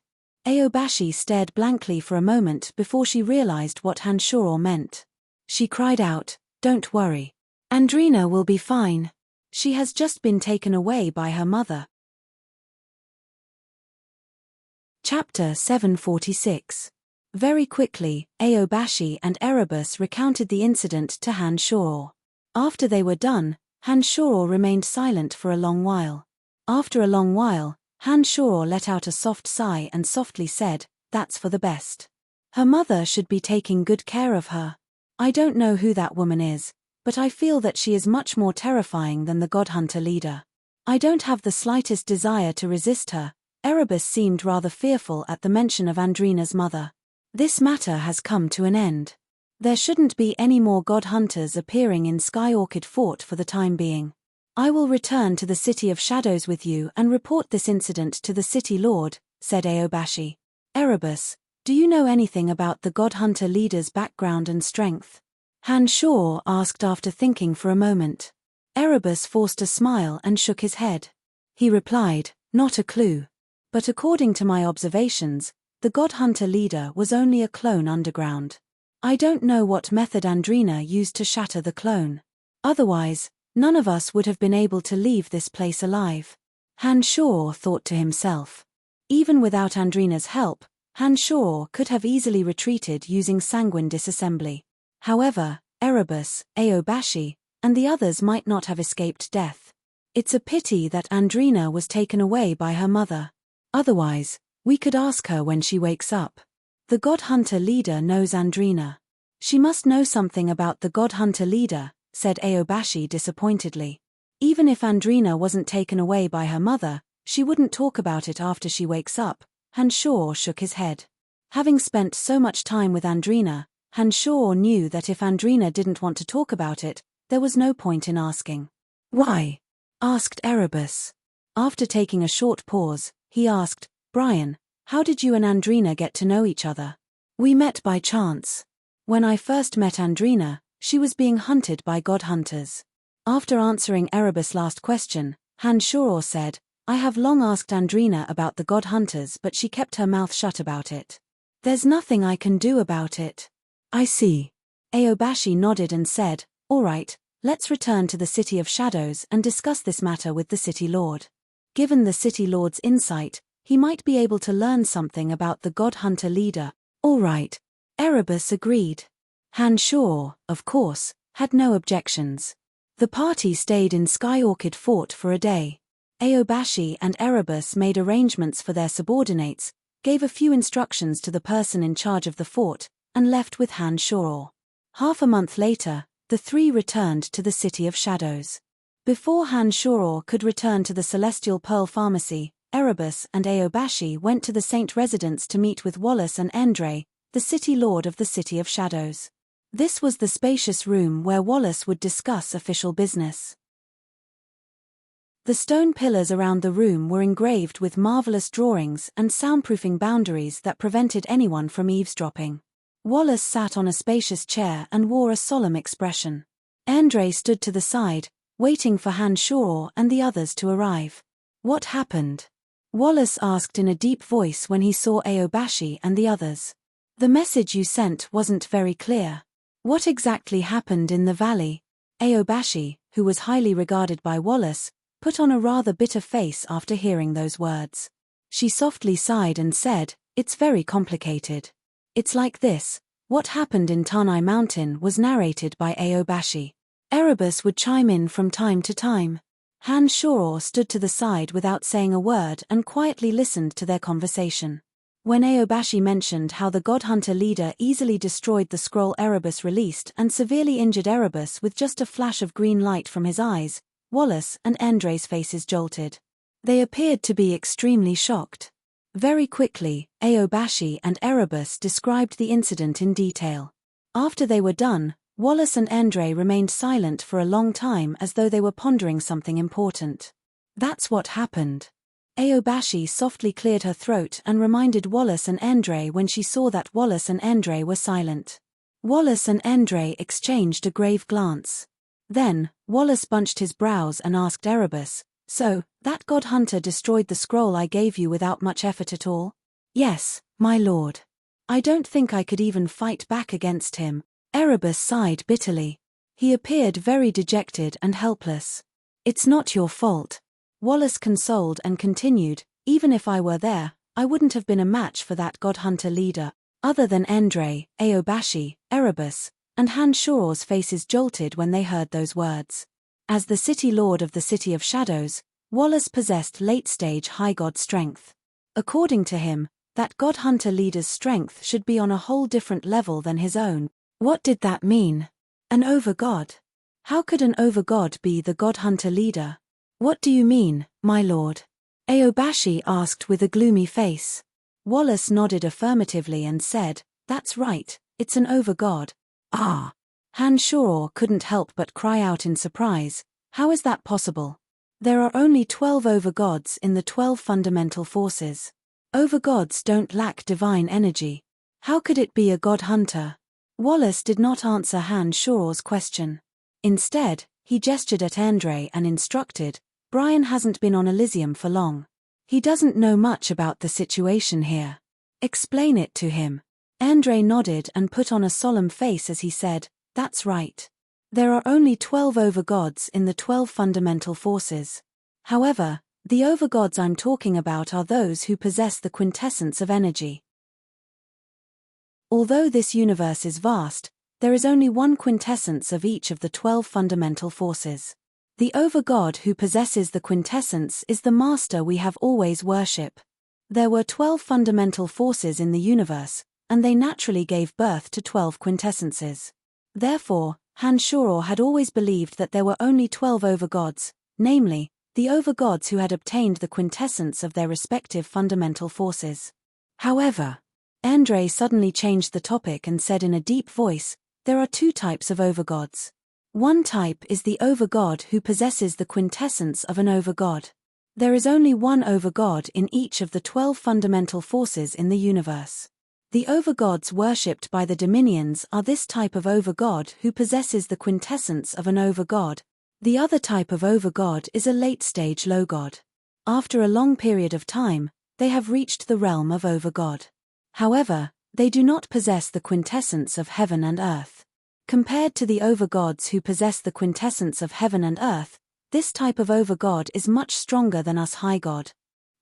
Aobashi stared blankly for a moment before she realized what Hanshuro meant. She cried out, "Don't worry. Andrina will be fine. She has just been taken away by her mother." Chapter 746. Very quickly, Aobashi and Erebus recounted the incident to Hanshuro. After they were done, Hanshuro remained silent for a long while. After a long while, Hanshuro let out a soft sigh and softly said, "That's for the best. Her mother should be taking good care of her. I don't know who that woman is, but I feel that she is much more terrifying than the Godhunter leader. I don't have the slightest desire to resist her." Erebus seemed rather fearful at the mention of Andrina's mother. "This matter has come to an end. There shouldn't be any more God-hunters appearing in Sky Orchid Fort for the time being. I will return to the City of Shadows with you and report this incident to the City Lord," said Aobashi. "Erebus, do you know anything about the God-hunter leader's background and strength?" Hanshuro asked after thinking for a moment. Erebus forced a smile and shook his head. He replied, "Not a clue. But according to my observations, the God-hunter leader was only a clone underground. I don't know what method Andrina used to shatter the clone. Otherwise, none of us would have been able to leave this place alive." Hanshuro thought to himself. Even without Andrina's help, Hanshuro could have easily retreated using sanguine disassembly. However, Erebus, Aobashi, and the others might not have escaped death. It's a pity that Andrina was taken away by her mother. Otherwise, we could ask her when she wakes up. The God-hunter leader knows Andrina. She must know something about the God-hunter leader, said Aobashi disappointedly. Even if Andrina wasn't taken away by her mother, she wouldn't talk about it after she wakes up. Hanshuro shook his head. Having spent so much time with Andrina, Hanshuro knew that if Andrina didn't want to talk about it, there was no point in asking. "Why?" asked Erebus. After taking a short pause, he asked, "Brian, how did you and Andrina get to know each other?" "We met by chance. When I first met Andrina, she was being hunted by God-hunters." After answering Erebus' last question, Hanshuro said, "I have long asked Andrina about the God-hunters, but she kept her mouth shut about it. There's nothing I can do about it." "I see." Aobashi nodded and said, "All right, let's return to the City of Shadows and discuss this matter with the City Lord. Given the City Lord's insight, he might be able to learn something about the God-hunter leader." "All right," Erebus agreed. Hanshuro, of course, had no objections. The party stayed in Sky Orchid Fort for a day. Aobashi and Erebus made arrangements for their subordinates, gave a few instructions to the person in charge of the fort, and left with Hanshuro. Half a month later, the three returned to the City of Shadows. Before Hanshuro could return to the Celestial Pearl Pharmacy, Erebus and Aobashi went to the Saint residence to meet with Wallace and Endre, the City Lord of the City of Shadows. This was the spacious room where Wallace would discuss official business. The stone pillars around the room were engraved with marvelous drawings and soundproofing boundaries that prevented anyone from eavesdropping. Wallace sat on a spacious chair and wore a solemn expression. Endre stood to the side, waiting for Hanshuro and the others to arrive. "What happened?" Wallace asked in a deep voice when he saw Aobashi and the others. "The message you sent wasn't very clear. What exactly happened in the valley?" Aobashi, who was highly regarded by Wallace, put on a rather bitter face after hearing those words. She softly sighed and said, "It's very complicated. It's like this. What happened in Tanai Mountain was narrated by Aobashi. Erebus would chime in from time to time. Hanshuro stood to the side without saying a word and quietly listened to their conversation. When Aobashi mentioned how the God-hunter leader easily destroyed the scroll Erebus released and severely injured Erebus with just a flash of green light from his eyes, Wallace and Endre's faces jolted. They appeared to be extremely shocked. Very quickly, Aobashi and Erebus described the incident in detail. After they were done, Wallace and Endre remained silent for a long time as though they were pondering something important. "That's what happened." Aobashi softly cleared her throat and reminded Wallace and Endre when she saw that Wallace and Endre were silent. Wallace and Endre exchanged a grave glance. Then, Wallace bunched his brows and asked Erebus, "So, that god hunter destroyed the scroll I gave you without much effort at all?" "Yes, my lord. I don't think I could even fight back against him." Erebus sighed bitterly. He appeared very dejected and helpless. "It's not your fault," Wallace consoled and continued, "even if I were there, I wouldn't have been a match for that god hunter leader." Other than Endre, Aobashi, Erebus, and Han Shuro's faces jolted when they heard those words. As the city lord of the City of Shadows, Wallace possessed late-stage high god strength. According to him, that god hunter leader's strength should be on a whole different level than his own. What did that mean? An over-god? How could an over-god be the god hunter leader? "What do you mean, my lord?" Aobashi asked with a gloomy face. Wallace nodded affirmatively and said, "That's right, it's an over-god." "Ah!" Han Shuro couldn't help but cry out in surprise, "How is that possible? There are only 12 over-gods in the 12 fundamental forces. Over-gods don't lack divine energy. How could it be a god hunter?" Wallace did not answer Han Shuro's question. Instead, he gestured at Endre and instructed, "Brian hasn't been on Elysium for long. He doesn't know much about the situation here. Explain it to him." Endre nodded and put on a solemn face as he said, "That's right. There are only 12 over-gods in the 12 fundamental forces. However, the over-gods I'm talking about are those who possess the quintessence of energy. Although this universe is vast, there is only one quintessence of each of the 12 fundamental forces. The over-god who possesses the quintessence is the master we have always worshipped. There were 12 fundamental forces in the universe, and they naturally gave birth to 12 quintessences. Therefore, Han Shuro had always believed that there were only 12 over-gods, namely, the over-gods who had obtained the quintessence of their respective fundamental forces. However, Endre suddenly changed the topic and said in a deep voice, "There are two types of over-gods. One type is the over-god who possesses the quintessence of an over-god. There is only one over-god in each of the 12 fundamental forces in the universe. The over-gods worshipped by the Dominions are this type of over-god who possesses the quintessence of an over-god. The other type of over-god is a late-stage low-god. After a long period of time, they have reached the realm of over-god. However, they do not possess the quintessence of heaven and earth. Compared to the over-gods who possess the quintessence of heaven and earth, this type of over-god is much stronger than us high god."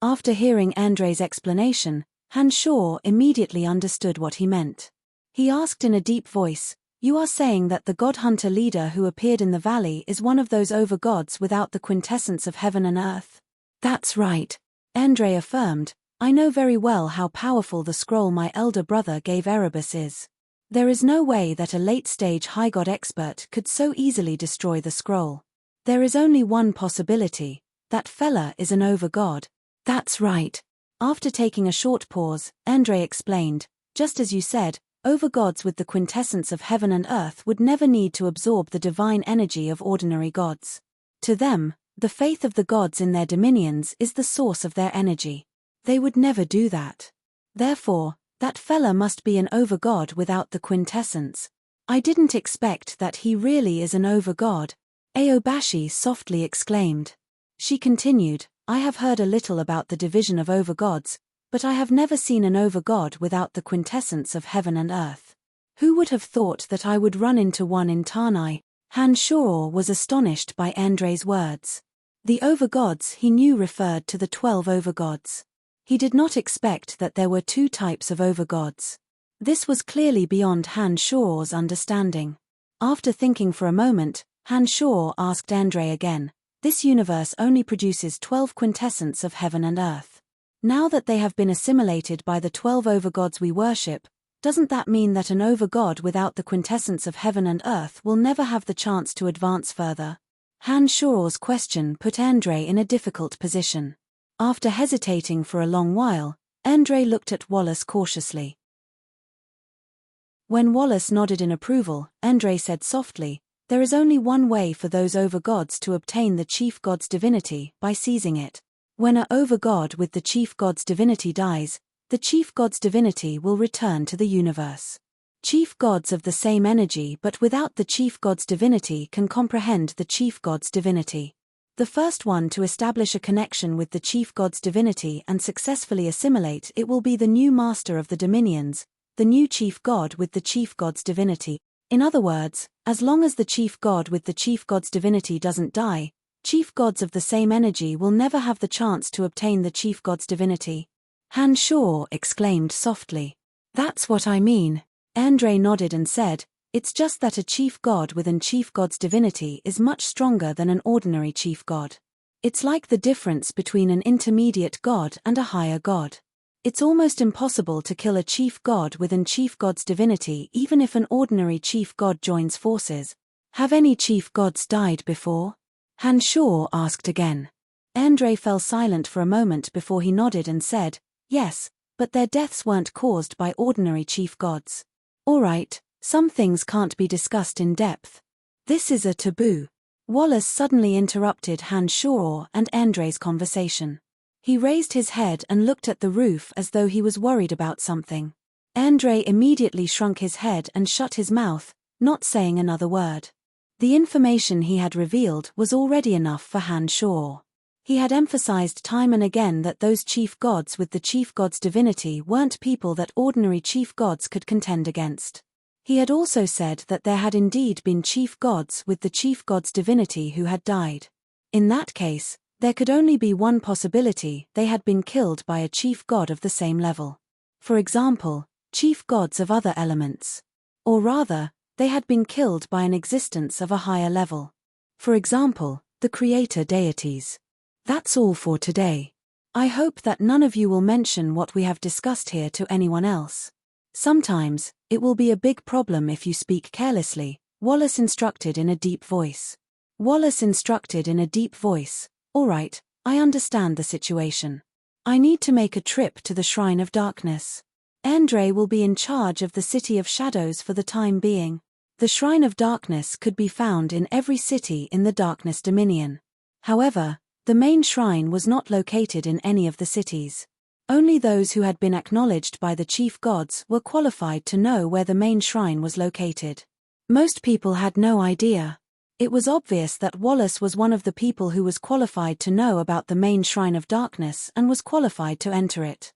After hearing Andre's explanation, Han Shuro immediately understood what he meant. He asked in a deep voice, "You are saying that the god hunter leader who appeared in the valley is one of those over-gods without the quintessence of heaven and earth?" "That's right," Andre affirmed. "I know very well how powerful the scroll my elder brother gave Erebus is. There is no way that a late-stage high god expert could so easily destroy the scroll. There is only one possibility, that fella is an over-god." "That's right." After taking a short pause, Andre explained, "Just as you said, over-gods with the quintessence of heaven and earth would never need to absorb the divine energy of ordinary gods. To them, the faith of the gods in their dominions is the source of their energy. They would never do that. Therefore, that fella must be an over-god without the quintessence. I didn't expect that he really is an over-god," Aobashi softly exclaimed. She continued, "I have heard a little about the division of over-gods, but I have never seen an over-god without the quintessence of heaven and earth. Who would have thought that I would run into one in Tanai?" Han Shuro was astonished by Andre's words. The over-gods he knew referred to the 12 over-gods. He did not expect that there were two types of over-gods. This was clearly beyond Han Shuro's understanding. After thinking for a moment, Han Shuro asked Andre again, "This universe only produces 12 quintessence of heaven and earth. Now that they have been assimilated by the 12 over-gods we worship, doesn't that mean that an over-god without the quintessence of heaven and earth will never have the chance to advance further?" Han Shuro's question put Andre in a difficult position. After hesitating for a long while, Andre looked at Wallace cautiously. When Wallace nodded in approval, Andre said softly, "There is only one way for those over-gods to obtain the chief god's divinity, by seizing it. When a over-god with the chief god's divinity dies, the chief god's divinity will return to the universe. Chief gods of the same energy but without the chief god's divinity can comprehend the chief god's divinity. The first one to establish a connection with the chief god's divinity and successfully assimilate it will be the new master of the dominions, the new chief god with the chief god's divinity. In other words, as long as the chief god with the chief god's divinity doesn't die, chief gods of the same energy will never have the chance to obtain the chief god's divinity. Han Shaw exclaimed softly. That's what I mean. Andre nodded and said, it's just that a chief god with an chief god's divinity is much stronger than an ordinary chief god. It's like the difference between an intermediate god and a higher god. It's almost impossible to kill a chief god with an chief god's divinity even if an ordinary chief god joins forces. Have any chief gods died before? Han Shaw asked again. Andre fell silent for a moment before he nodded and said, yes, but their deaths weren't caused by ordinary chief gods. All right, some things can't be discussed in depth. This is a taboo. Wallace suddenly interrupted Han Shaw and Andre's conversation. He raised his head and looked at the roof as though he was worried about something. Andre immediately shrunk his head and shut his mouth, not saying another word. The information he had revealed was already enough for Han Shaw. He had emphasized time and again that those chief gods with the chief god's divinity weren't people that ordinary chief gods could contend against. He had also said that there had indeed been chief gods with the chief god's divinity who had died. In that case, there could only be one possibility: they had been killed by a chief god of the same level. For example, chief gods of other elements. Or rather, they had been killed by an existence of a higher level. For example, the creator deities. That's all for today. I hope that none of you will mention what we have discussed here to anyone else. Sometimes, it will be a big problem if you speak carelessly, Wallace instructed in a deep voice. Wallace instructed in a deep voice, all right, I understand the situation. I need to make a trip to the Shrine of Darkness. Andre will be in charge of the City of Shadows for the time being. The Shrine of Darkness could be found in every city in the Darkness Dominion. However, the main shrine was not located in any of the cities. Only those who had been acknowledged by the chief gods were qualified to know where the main shrine was located. Most people had no idea. It was obvious that Wallace was one of the people who was qualified to know about the main Shrine of Darkness and was qualified to enter it.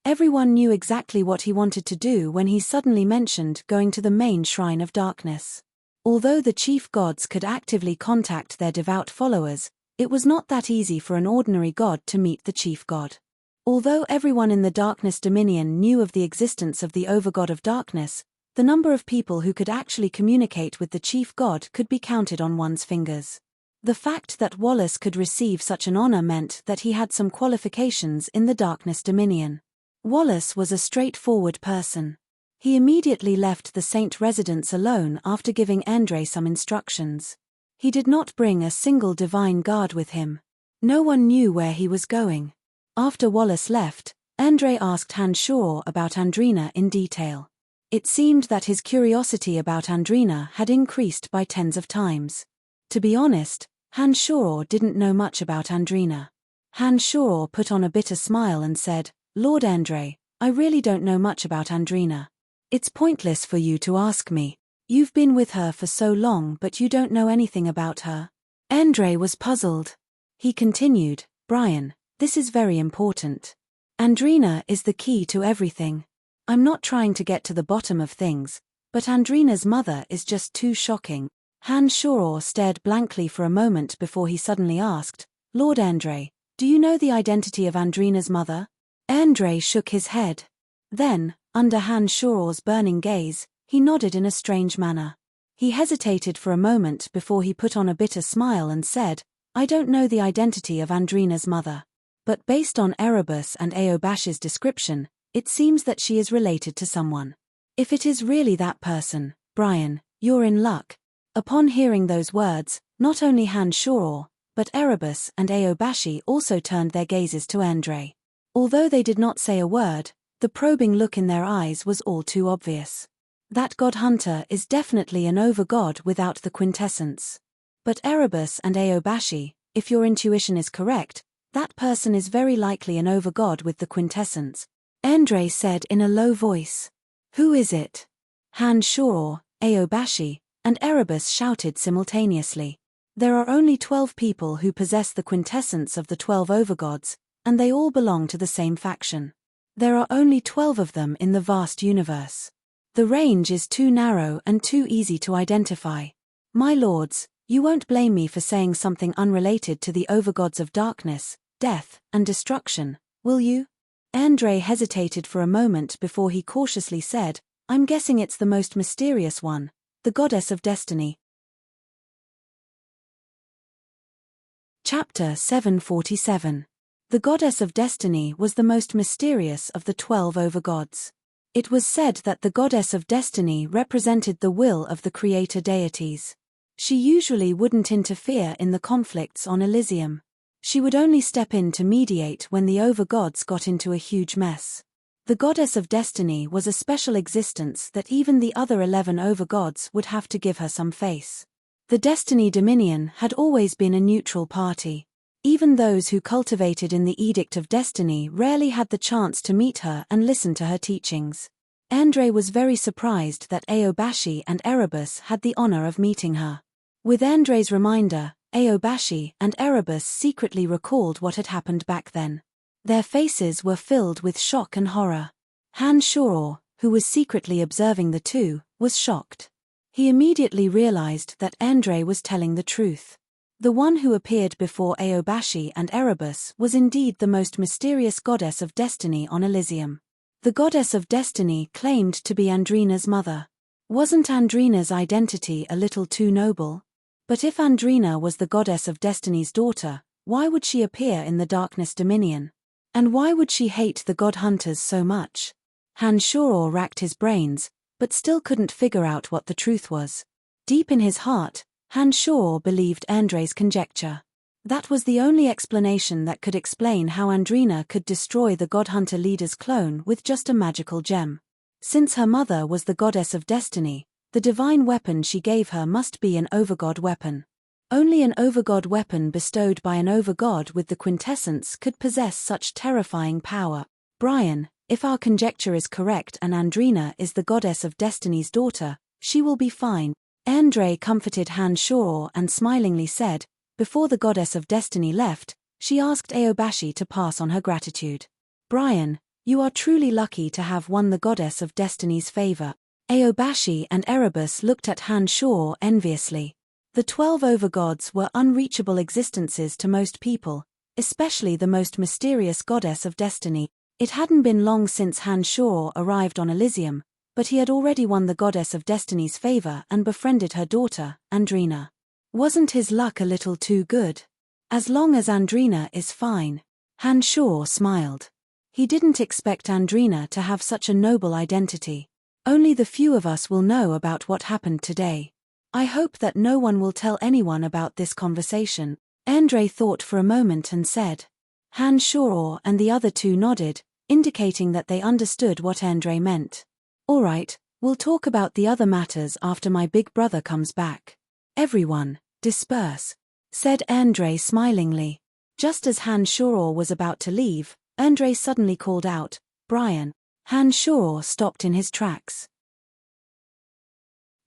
Everyone knew exactly what he wanted to do when he suddenly mentioned going to the main Shrine of Darkness. Although the chief gods could actively contact their devout followers, it was not that easy for an ordinary god to meet the chief god. Although everyone in the Darkness Dominion knew of the existence of the Overgod of Darkness, the number of people who could actually communicate with the chief god could be counted on one's fingers. The fact that Wallace could receive such an honor meant that he had some qualifications in the Darkness Dominion. Wallace was a straightforward person. He immediately left the Saint residence alone after giving Andre some instructions. He did not bring a single divine guard with him. No one knew where he was going. After Wallace left, Andre asked Han Shaw about Andrina in detail. It seemed that his curiosity about Andrina had increased by tens of times. To be honest, Han Shaw didn't know much about Andrina. Han Shaw put on a bitter smile and said, Lord Andre, I really don't know much about Andrina. It's pointless for you to ask me. You've been with her for so long but you don't know anything about her. Andre was puzzled. He continued, Brian, this is very important. Andrina is the key to everything. I'm not trying to get to the bottom of things, but Andrina's mother is just too shocking. Han Shaw stared blankly for a moment before he suddenly asked, Lord Andre, do you know the identity of Andrina's mother? Andre shook his head. Then, under Han Shaw's burning gaze, he nodded in a strange manner. He hesitated for a moment before he put on a bitter smile and said, I don't know the identity of Andrina's mother. But based on Erebus and Aobash's description, it seems that she is related to someone. If it is really that person, Brian, you're in luck. Upon hearing those words, not only Han Shaw, but Erebus and Aobashi also turned their gazes to Andre. Although they did not say a word, the probing look in their eyes was all too obvious. That god hunter is definitely an overgod without the quintessence. But Erebus and Aobashi, if your intuition is correct, that person is very likely an overgod with the quintessence, Andre said in a low voice. Who is it? Han-Shor, Aobashi, and Erebus shouted simultaneously. There are only 12 people who possess the quintessence of the 12 overgods, and they all belong to the same faction. There are only 12 of them in the vast universe. The range is too narrow and too easy to identify. My lords, you won't blame me for saying something unrelated to the overgods of darkness, death, and destruction, will you? Andre hesitated for a moment before he cautiously said, I'm guessing it's the most mysterious one, the goddess of destiny. Chapter 747. The goddess of destiny was the most mysterious of the 12 overgods. It was said that the goddess of destiny represented the will of the creator deities. She usually wouldn't interfere in the conflicts on Elysium. She would only step in to mediate when the overgods got into a huge mess. The goddess of destiny was a special existence that even the other 11 overgods would have to give her some face. The Destiny Dominion had always been a neutral party. Even those who cultivated in the Edict of Destiny rarely had the chance to meet her and listen to her teachings. Andre was very surprised that Aobashi and Erebus had the honor of meeting her. With Andre's reminder, Aobashi and Erebus secretly recalled what had happened back then. Their faces were filled with shock and horror. Han-Shor, who was secretly observing the two, was shocked. He immediately realized that Andre was telling the truth. The one who appeared before Aobashi and Erebus was indeed the most mysterious goddess of destiny on Elysium. The goddess of destiny claimed to be Andrina's mother. Wasn't Andrina's identity a little too noble? But if Andrina was the goddess of destiny's daughter, why would she appear in the Darkness Dominion? And why would she hate the god hunters so much? Han-Shor racked his brains, but still couldn't figure out what the truth was. Deep in his heart, Han-Shor believed Andre's conjecture. That was the only explanation that could explain how Andrina could destroy the god hunter leader's clone with just a magical gem. Since her mother was the goddess of destiny, the divine weapon she gave her must be an overgod weapon. Only an overgod weapon bestowed by an overgod with the quintessence could possess such terrifying power. Brian, if our conjecture is correct and Andrina is the goddess of destiny's daughter, she will be fine. Andre comforted Han-Shor and smilingly said, before the goddess of destiny left, she asked Aobashi to pass on her gratitude. Brian, you are truly lucky to have won the goddess of destiny's favor. Aobashi and Erebus looked at Han-Shor enviously. The 12 overgods were unreachable existences to most people, especially the most mysterious goddess of destiny. It hadn't been long since Han-Shor arrived on Elysium, but he had already won the goddess of destiny's favor and befriended her daughter, Andrina. Wasn't his luck a little too good? As long as Andrina is fine. Han-Shor smiled. He didn't expect Andrina to have such a noble identity. Only the few of us will know about what happened today. I hope that no one will tell anyone about this conversation. Andre thought for a moment and said. Han-Shor and the other two nodded, indicating that they understood what Andre meant. All right, we'll talk about the other matters after my big brother comes back. Everyone, disperse, said Andre smilingly. Just as Han-Shor was about to leave, Andre suddenly called out, Brian. Han-Shor stopped in his tracks.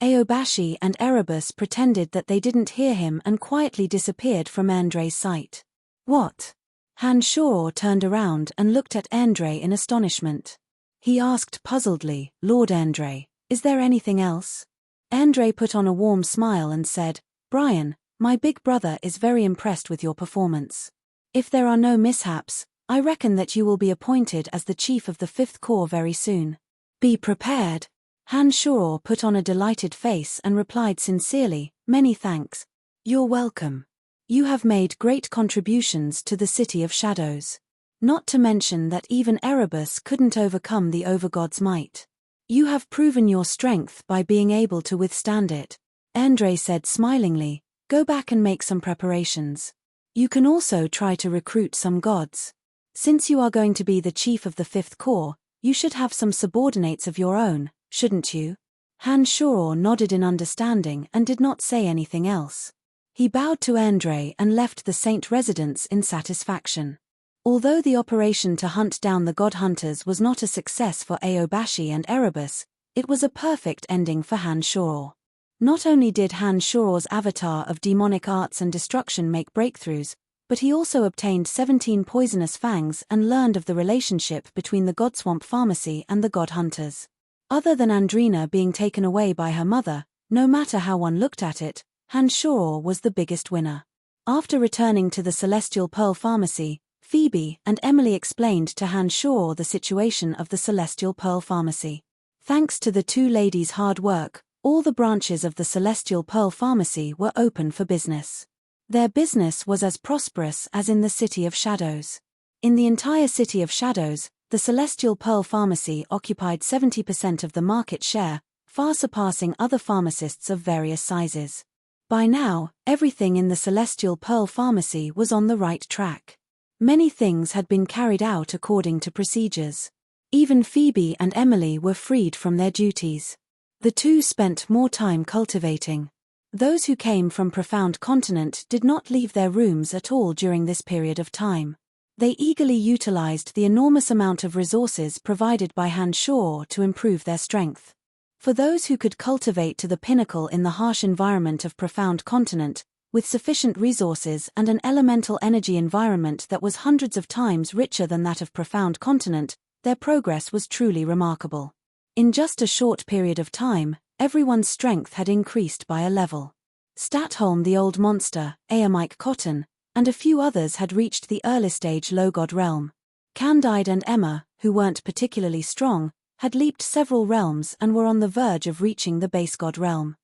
Aobashi and Erebus pretended that they didn't hear him and quietly disappeared from Andre's sight. What? Han-Shor turned around and looked at Andre in astonishment. He asked puzzledly, Lord Andre, is there anything else? Andre put on a warm smile and said, Brian, my big brother is very impressed with your performance. If there are no mishaps, I reckon that you will be appointed as the chief of the 5th Corps very soon. Be prepared. Han-Shor put on a delighted face and replied sincerely, Many thanks. You're welcome. You have made great contributions to the City of Shadows. Not to mention that even Erebus couldn't overcome the overgod's might. You have proven your strength by being able to withstand it. Andre said smilingly, Go back and make some preparations. You can also try to recruit some gods. Since you are going to be the chief of the 5th Corps, you should have some subordinates of your own, shouldn't you? Han-Shor nodded in understanding and did not say anything else. He bowed to Andre and left the Saint residence in satisfaction. Although the operation to hunt down the god hunters was not a success for Aobashi and Erebus, It was a perfect ending for Han Shoror. Not only did Han Shoror's avatar of demonic arts and destruction make breakthroughs, but he also obtained 17 poisonous fangs and learned of the relationship between the Godswamp Pharmacy and the God Hunters. Other than Andrina being taken away by her mother, no matter how one looked at it, Han Shoror was the biggest winner. After returning to the Celestial Pearl Pharmacy, Phoebe and Emily explained to Han Shoror the situation of the Celestial Pearl Pharmacy. Thanks to the two ladies' hard work, all the branches of the Celestial Pearl Pharmacy were open for business. Their business was as prosperous as in the City of Shadows. In the entire City of Shadows, the Celestial Pearl Pharmacy occupied 70% of the market share, far surpassing other pharmacists of various sizes. By now, everything in the Celestial Pearl Pharmacy was on the right track. Many things had been carried out according to procedures. Even Phoebe and Emily were freed from their duties. The two spent more time cultivating. Those who came from Profound Continent did not leave their rooms at all during this period of time. They eagerly utilized the enormous amount of resources provided by Han Shoror to improve their strength. For those who could cultivate to the pinnacle in the harsh environment of Profound Continent, with sufficient resources and an elemental energy environment that was hundreds of times richer than that of Profound Continent, their progress was truly remarkable. In just a short period of time, everyone's strength had increased by a level. Statholm the Old Monster, Mike Cotton, and a few others had reached the early stage low god realm. Candide and Emma, who weren't particularly strong, had leaped several realms and were on the verge of reaching the base god realm.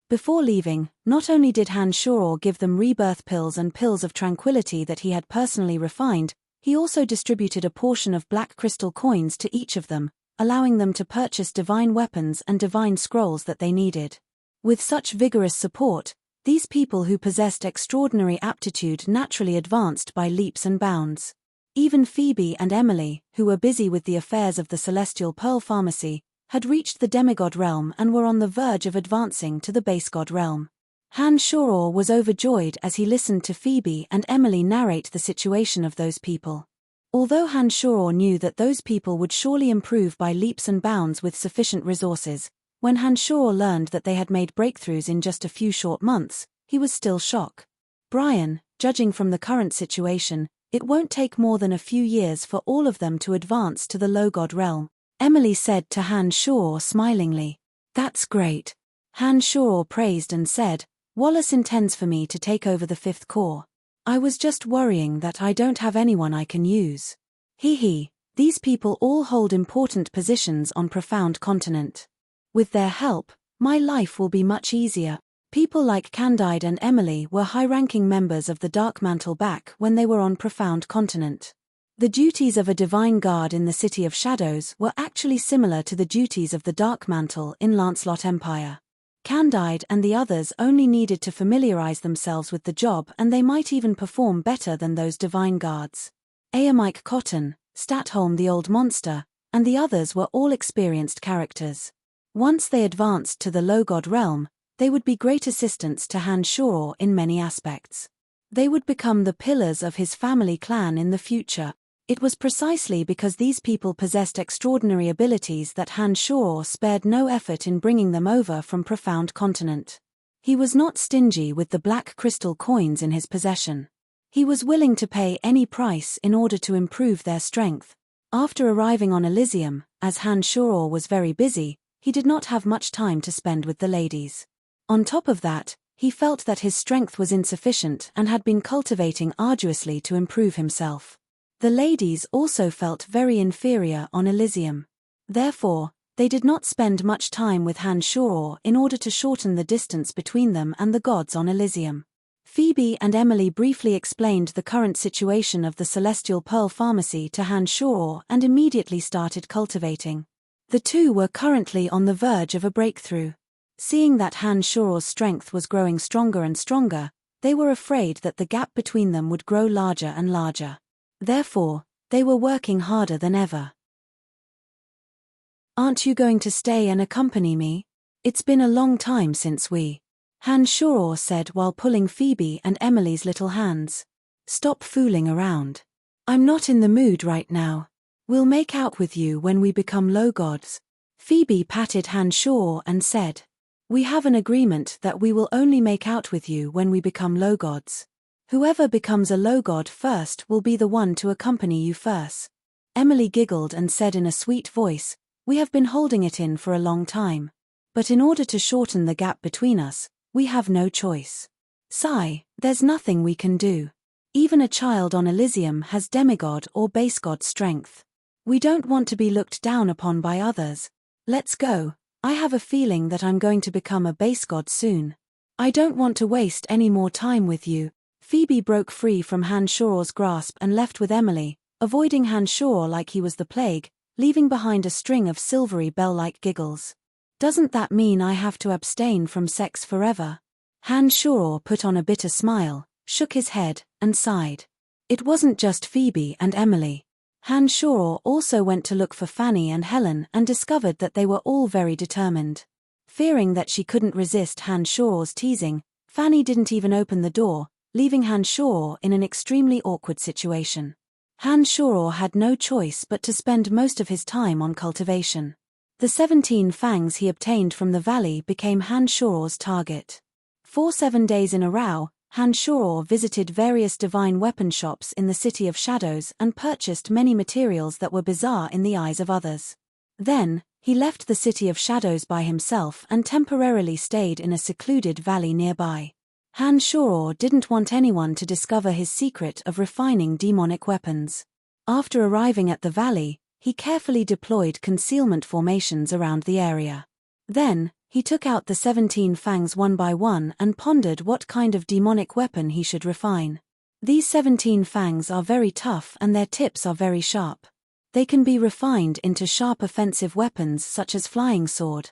Before leaving, not only did Han Shoror give them rebirth pills and pills of tranquility that he had personally refined, he also distributed a portion of black crystal coins to each of them, allowing them to purchase divine weapons and divine scrolls that they needed. With such vigorous support, these people who possessed extraordinary aptitude naturally advanced by leaps and bounds. Even Phoebe and Emily, who were busy with the affairs of the Celestial Pearl Pharmacy, had reached the demigod realm and were on the verge of advancing to the base god realm. Han Shoror was overjoyed as he listened to Phoebe and Emily narrate the situation of those people. Although Han Shoror knew that those people would surely improve by leaps and bounds with sufficient resources, when Han Shoror learned that they had made breakthroughs in just a few short months, he was still shocked. Brian, judging from the current situation, it won't take more than a few years for all of them to advance to the low god realm, Emily said to Han Shoror smilingly. That's great. Han Shoror praised and said, Wallace intends for me to take over the 5th Corps. I was just worrying that I don't have anyone I can use. These people all hold important positions on Profound Continent. With their help, my life will be much easier. People like Candide and Emily were high-ranking members of the Dark Mantle back when they were on Profound Continent. The duties of a divine guard in the City of Shadows were actually similar to the duties of the Dark Mantle in Lancelot Empire. Candide and the others only needed to familiarize themselves with the job, and they might even perform better than those divine guards. Mike Cotton, Statholm the Old Monster, and the others were all experienced characters. Once they advanced to the low god realm, they would be great assistants to Han Shoror in many aspects. They would become the pillars of his family clan in the future. It was precisely because these people possessed extraordinary abilities that Han Shoror spared no effort in bringing them over from Profound Continent. He was not stingy with the black crystal coins in his possession. He was willing to pay any price in order to improve their strength. After arriving on Elysium, as Han Shoror was very busy, he did not have much time to spend with the ladies. On top of that, he felt that his strength was insufficient and had been cultivating arduously to improve himself. The ladies also felt very inferior on Elysium. Therefore, they did not spend much time with Han Shoror in order to shorten the distance between them and the gods on Elysium. Phoebe and Emily briefly explained the current situation of the Celestial Pearl Pharmacy to Han Shoror and immediately started cultivating. The two were currently on the verge of a breakthrough. Seeing that Han Shoror's strength was growing stronger and stronger, they were afraid that the gap between them would grow larger and larger. Therefore, they were working harder than ever. Aren't you going to stay and accompany me? It's been a long time since we... Han Shoror said while pulling Phoebe and Emily's little hands. Stop fooling around. I'm not in the mood right now. We'll make out with you when we become low gods. Phoebe patted Hanshaw and said, We have an agreement that we will only make out with you when we become low gods. Whoever becomes a low god first will be the one to accompany you first. Emily giggled and said in a sweet voice, We have been holding it in for a long time. But in order to shorten the gap between us, we have no choice. Sigh, there's nothing we can do. Even a child on Elysium has demigod or base god strength. We don't want to be looked down upon by others. Let's go. I have a feeling that I'm going to become a base god soon. I don't want to waste any more time with you. Phoebe broke free from Hanshaw's grasp and left with Emily, avoiding Hanshaw like he was the plague, leaving behind a string of silvery bell-like giggles. Doesn't that mean I have to abstain from sex forever? Hanshaw put on a bitter smile, shook his head, and sighed. It wasn't just Phoebe and Emily. Hanshaw also went to look for Fanny and Helen and discovered that they were all very determined. Fearing that she couldn't resist Hanshaw's teasing, Fanny didn't even open the door, leaving Hanshaw in an extremely awkward situation. Hanshaw had no choice but to spend most of his time on cultivation. The 17 fangs he obtained from the valley became Hanshaw's target. For 7 days in a row, Hanshaw visited various divine weapon shops in the City of Shadows and purchased many materials that were bizarre in the eyes of others. Then, he left the City of Shadows by himself and temporarily stayed in a secluded valley nearby. Hanshaw didn't want anyone to discover his secret of refining demonic weapons. After arriving at the valley, he carefully deployed concealment formations around the area. Then, he took out the 17 fangs one by one and pondered what kind of demonic weapon he should refine. These 17 fangs are very tough and their tips are very sharp. They can be refined into sharp offensive weapons such as flying sword.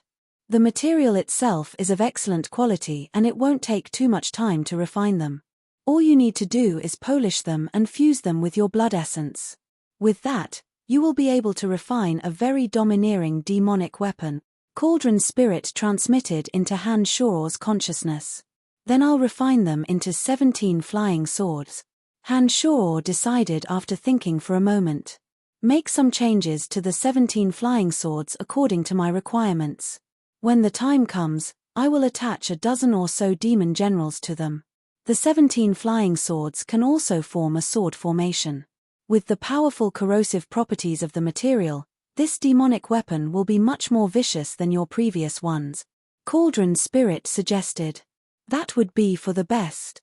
The material itself is of excellent quality and it won't take too much time to refine them. All you need to do is polish them and fuse them with your blood essence. With that, you will be able to refine a very domineering demonic weapon. Cauldron spirit transmitted into Hanshaw's consciousness. Then I'll refine them into 17 flying swords. Hanshaw decided after thinking for a moment. Make some changes to the 17 flying swords according to my requirements. When the time comes, I will attach a dozen or so demon generals to them. The 17 flying swords can also form a sword formation. With the powerful corrosive properties of the material, this demonic weapon will be much more vicious than your previous ones. Cauldron Spirit suggested. That would be for the best.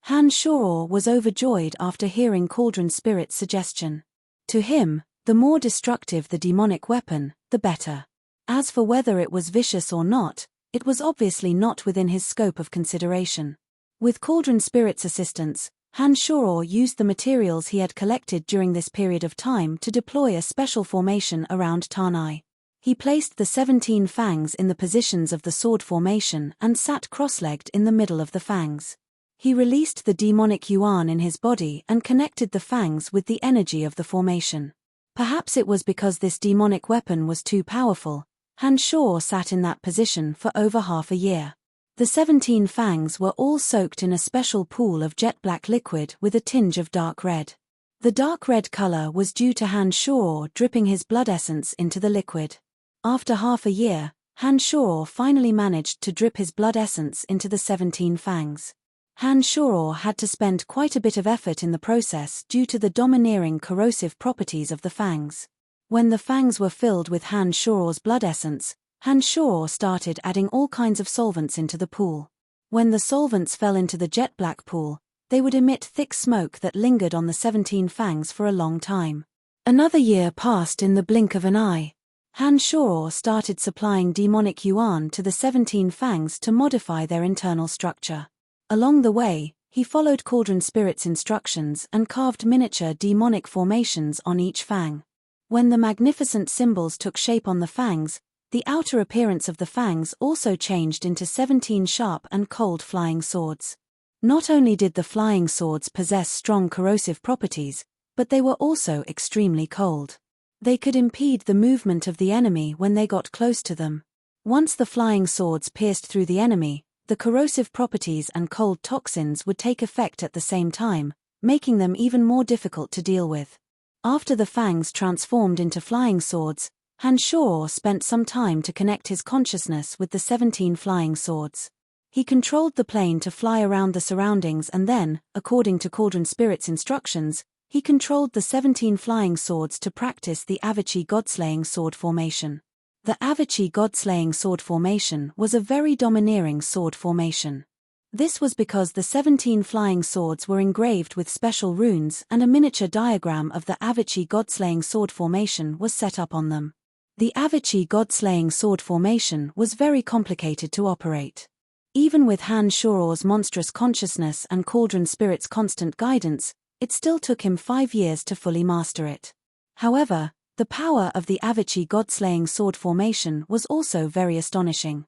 Hanshaw was overjoyed after hearing Cauldron Spirit's suggestion. To him, the more destructive the demonic weapon, the better. As for whether it was vicious or not, it was obviously not within his scope of consideration. With Cauldron Spirit's assistance, Hanshaw used the materials he had collected during this period of time to deploy a special formation around Tanai. He placed the 17 fangs in the positions of the sword formation and sat cross-legged in the middle of the fangs. He released the demonic yuan in his body and connected the fangs with the energy of the formation. Perhaps it was because this demonic weapon was too powerful, Hanshaw sat in that position for over half a year. The 17 fangs were all soaked in a special pool of jet black liquid with a tinge of dark red. The dark red color was due to Hanshaw dripping his blood essence into the liquid. After half a year, Hanshaw finally managed to drip his blood essence into the 17 fangs. Hanshaw had to spend quite a bit of effort in the process due to the domineering corrosive properties of the fangs. When the fangs were filled with Hanshaw's blood essence, Hanshaw started adding all kinds of solvents into the pool. When the solvents fell into the jet black pool, they would emit thick smoke that lingered on the 17 fangs for a long time. Another year passed in the blink of an eye. Hanshaw started supplying demonic yuan to the 17 fangs to modify their internal structure. Along the way, he followed Cauldron Spirit's instructions and carved miniature demonic formations on each fang. When the magnificent symbols took shape on the fangs, the outer appearance of the fangs also changed into 17 sharp and cold flying swords. Not only did the flying swords possess strong corrosive properties, but they were also extremely cold. They could impede the movement of the enemy when they got close to them. Once the flying swords pierced through the enemy, the corrosive properties and cold toxins would take effect at the same time, making them even more difficult to deal with. After the fangs transformed into flying swords, Han-Shor spent some time to connect his consciousness with the 17 flying swords. He controlled the plane to fly around the surroundings and then, according to Cauldron Spirit's instructions, he controlled the 17 flying swords to practice the Avachi God-slaying sword formation. The Avachi God-slaying sword formation was a very domineering sword formation. This was because the 17 flying swords were engraved with special runes and a miniature diagram of the Avachi God-slaying sword formation was set up on them. The Avachi God-slaying sword formation was very complicated to operate. Even with Han-Shor's monstrous consciousness and Cauldron Spirit's constant guidance, it still took him 5 years to fully master it. However, the power of the Avachi God-slaying sword formation was also very astonishing.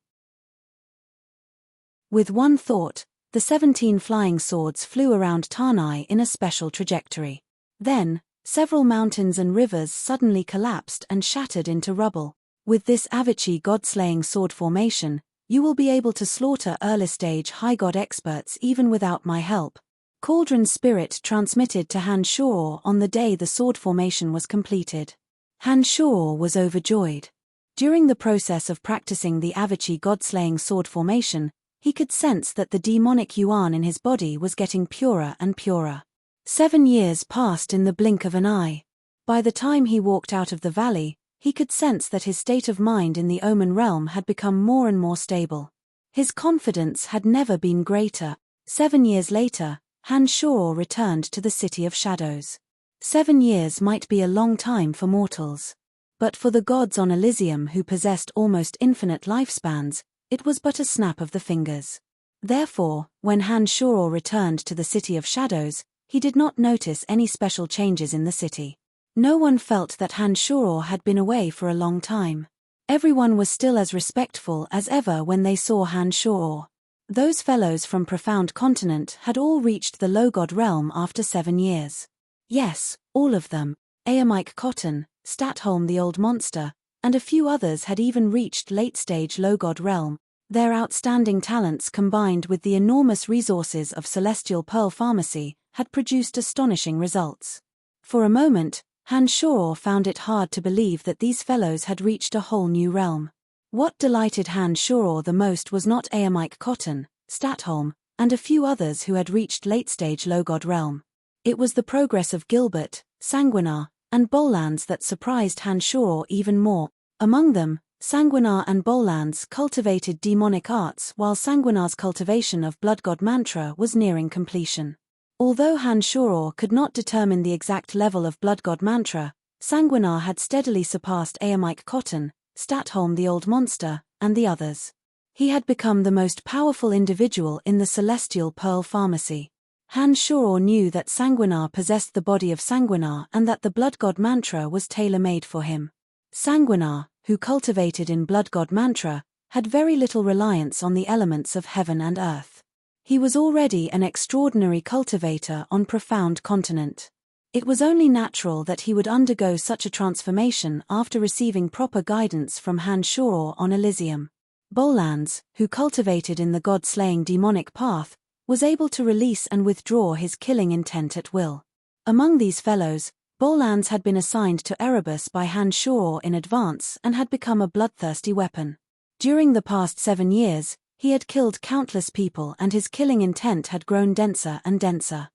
With one thought, the 17 flying swords flew around Tanai in a special trajectory. Then, several mountains and rivers suddenly collapsed and shattered into rubble. With this Avachi God-slaying sword formation, you will be able to slaughter early-stage high god experts even without my help. Cauldron Spirit transmitted to Han-Shor on the day the sword formation was completed. Han-Shor was overjoyed. During the process of practicing the Avachi God-slaying sword formation, he could sense that the demonic yuan in his body was getting purer and purer. 7 years passed in the blink of an eye. By the time he walked out of the valley, he could sense that his state of mind in the Omen realm had become more and more stable. His confidence had never been greater. 7 years later, Han-Shor returned to the City of Shadows. 7 years might be a long time for mortals. But for the gods on Elysium who possessed almost infinite lifespans, it was but a snap of the fingers. Therefore, when Han-Shor returned to the City of Shadows, he did not notice any special changes in the city. No one felt that Han-Shor had been away for a long time. Everyone was still as respectful as ever when they saw Han-Shor. Those fellows from Profound Continent had all reached the Low God realm after 7 years. Yes, all of them. Aemike Cotton, Statholm the Old Monster, and a few others had even reached late-stage Low God realm. Their outstanding talents combined with the enormous resources of Celestial Pearl Pharmacy had produced astonishing results. For a moment, Han-Shor found it hard to believe that these fellows had reached a whole new realm. What delighted Han-Shor the most was not Aemike Cotton, Statholm, and a few others who had reached late-stage Low God realm. It was the progress of Gilbert, Sanguinar, and Bolans that surprised Han-Shor even more. Among them, Sanguinar and Bolans cultivated demonic arts while Sanguinar's cultivation of Blood God Mantra was nearing completion. Although Han-Shor could not determine the exact level of Blood God Mantra, Sanguinar had steadily surpassed Aemike Cotton, Statholm the Old Monster, and the others. He had become the most powerful individual in the Celestial Pearl Pharmacy. Han-Shor knew that Sanguinar possessed the body of Sanguinar and that the Blood God Mantra was tailor-made for him. Sanguinar, who cultivated in Blood God Mantra, had very little reliance on the elements of heaven and earth. He was already an extraordinary cultivator on Profound Continent. It was only natural that he would undergo such a transformation after receiving proper guidance from Han-Shor on Elysium. Bolans, who cultivated in the god-slaying demonic path, was able to release and withdraw his killing intent at will. Among these fellows, Bolans had been assigned to Erebus by Han-Shor in advance and had become a bloodthirsty weapon. During the past 7 years, he had killed countless people and his killing intent had grown denser and denser.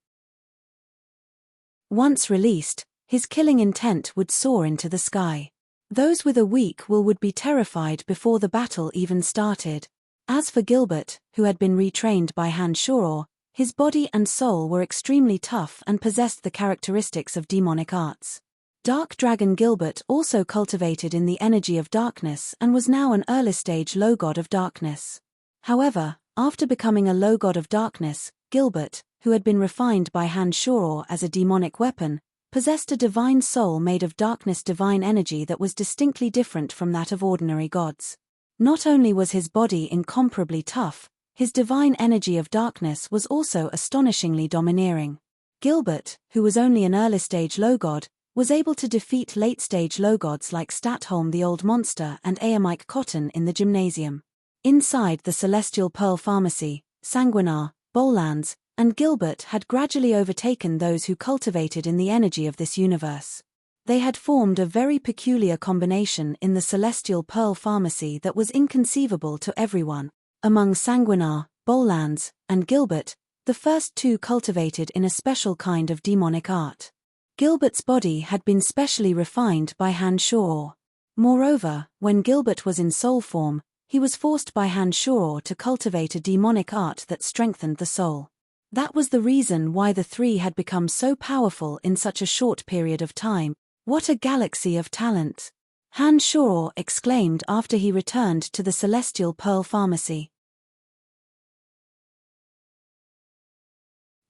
Once released, his killing intent would soar into the sky. Those with a weak will would be terrified before the battle even started. As for Gilbert, who had been retrained by Han-Shor, his body and soul were extremely tough and possessed the characteristics of demonic arts. Dark Dragon Gilbert also cultivated in the energy of darkness and was now an early-stage Low God of Darkness. However, after becoming a Low God of Darkness, Gilbert, who had been refined by Han-Shor as a demonic weapon, possessed a divine soul made of darkness divine energy that was distinctly different from that of ordinary gods. Not only was his body incomparably tough, his divine energy of darkness was also astonishingly domineering. Gilbert, who was only an early-stage Low God, was able to defeat late-stage Low Gods like Statholm the Old Monster and Aemike Cotton in the gymnasium. Inside the Celestial Pearl Pharmacy, Sanguinar, Bolans, and Gilbert had gradually overtaken those who cultivated in the energy of this universe. They had formed a very peculiar combination in the Celestial Pearl Pharmacy that was inconceivable to everyone. Among Sanguinar, Bolans, and Gilbert, the first two cultivated in a special kind of demonic art. Gilbert's body had been specially refined by Han Shor. Moreover, when Gilbert was in soul form, he was forced by Han Shor to cultivate a demonic art that strengthened the soul. That was the reason why the three had become so powerful in such a short period of time. What a galaxy of talent! Han Shor exclaimed after he returned to the Celestial Pearl Pharmacy.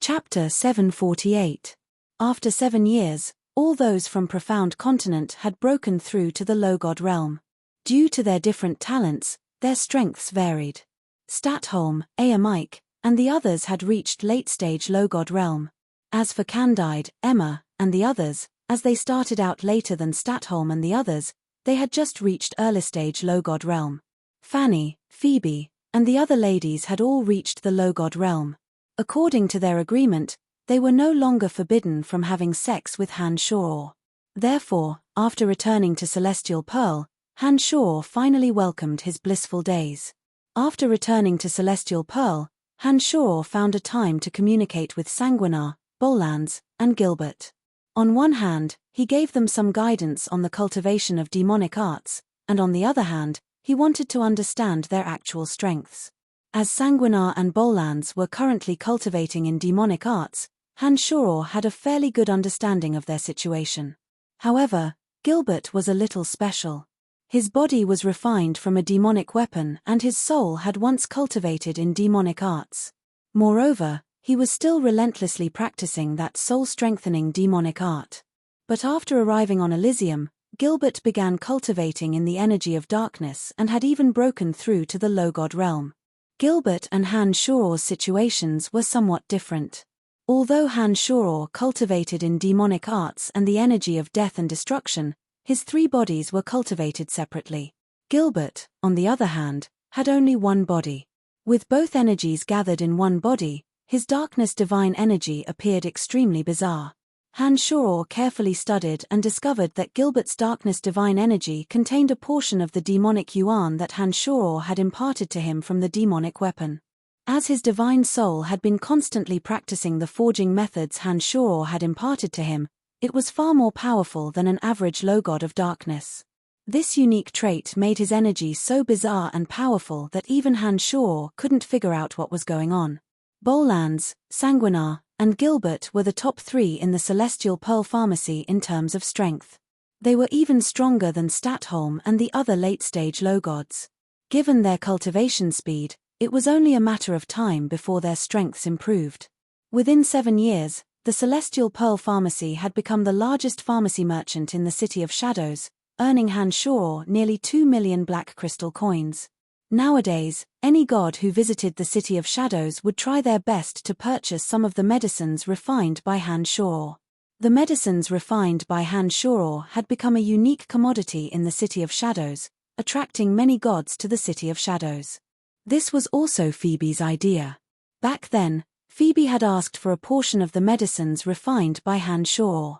Chapter 748. After 7 years, all those from Profound Continent had broken through to the Low God realm. Due to their different talents, their strengths varied. Statholm, Mike, and the others had reached late-stage Low God realm. As for Candide, Emma, and the others, as they started out later than Statholm and the others, they had just reached early-stage Low God realm. Fanny, Phoebe, and the other ladies had all reached the Low God realm. According to their agreement, they were no longer forbidden from having sex with Han Shor. Therefore, after returning to Celestial Pearl, Han Shor finally welcomed his blissful days. After returning to Celestial Pearl, Han Shor found a time to communicate with Sanguinar, Bolans, and Gilbert. On one hand, he gave them some guidance on the cultivation of demonic arts, and on the other hand, he wanted to understand their actual strengths. As Sanguinar and Bolans were currently cultivating in demonic arts, Han Shor had a fairly good understanding of their situation. However, Gilbert was a little special. His body was refined from a demonic weapon and his soul had once cultivated in demonic arts. Moreover, he was still relentlessly practicing that soul-strengthening demonic art. But after arriving on Elysium, Gilbert began cultivating in the energy of darkness and had even broken through to the Low God realm. Gilbert and Han Shor's situations were somewhat different. Although Han Shor cultivated in demonic arts and the energy of death and destruction, his three bodies were cultivated separately. Gilbert, on the other hand, had only one body. With both energies gathered in one body, his darkness divine energy appeared extremely bizarre. Han Shor carefully studied and discovered that Gilbert's darkness divine energy contained a portion of the demonic yuan that Han Shor had imparted to him from the demonic weapon. As his divine soul had been constantly practicing the forging methods Han Shor had imparted to him, it was far more powerful than an average low god of darkness. This unique trait made his energy so bizarre and powerful that even Han Shor couldn't figure out what was going on. Bolans, Sanguinar, and Gilbert were the top three in the Celestial Pearl Pharmacy in terms of strength. They were even stronger than Statholm and the other late-stage low gods. Given their cultivation speed, it was only a matter of time before their strengths improved. Within 7 years, the Celestial Pearl Pharmacy had become the largest pharmacy merchant in the City of Shadows, earning Han Shor nearly 2 million black crystal coins. Nowadays, any god who visited the City of Shadows would try their best to purchase some of the medicines refined by Han Shor. The medicines refined by Han Shor had become a unique commodity in the City of Shadows, attracting many gods to the City of Shadows. This was also Phoebe's idea. Back then, Phoebe had asked for a portion of the medicines refined by Han Shor.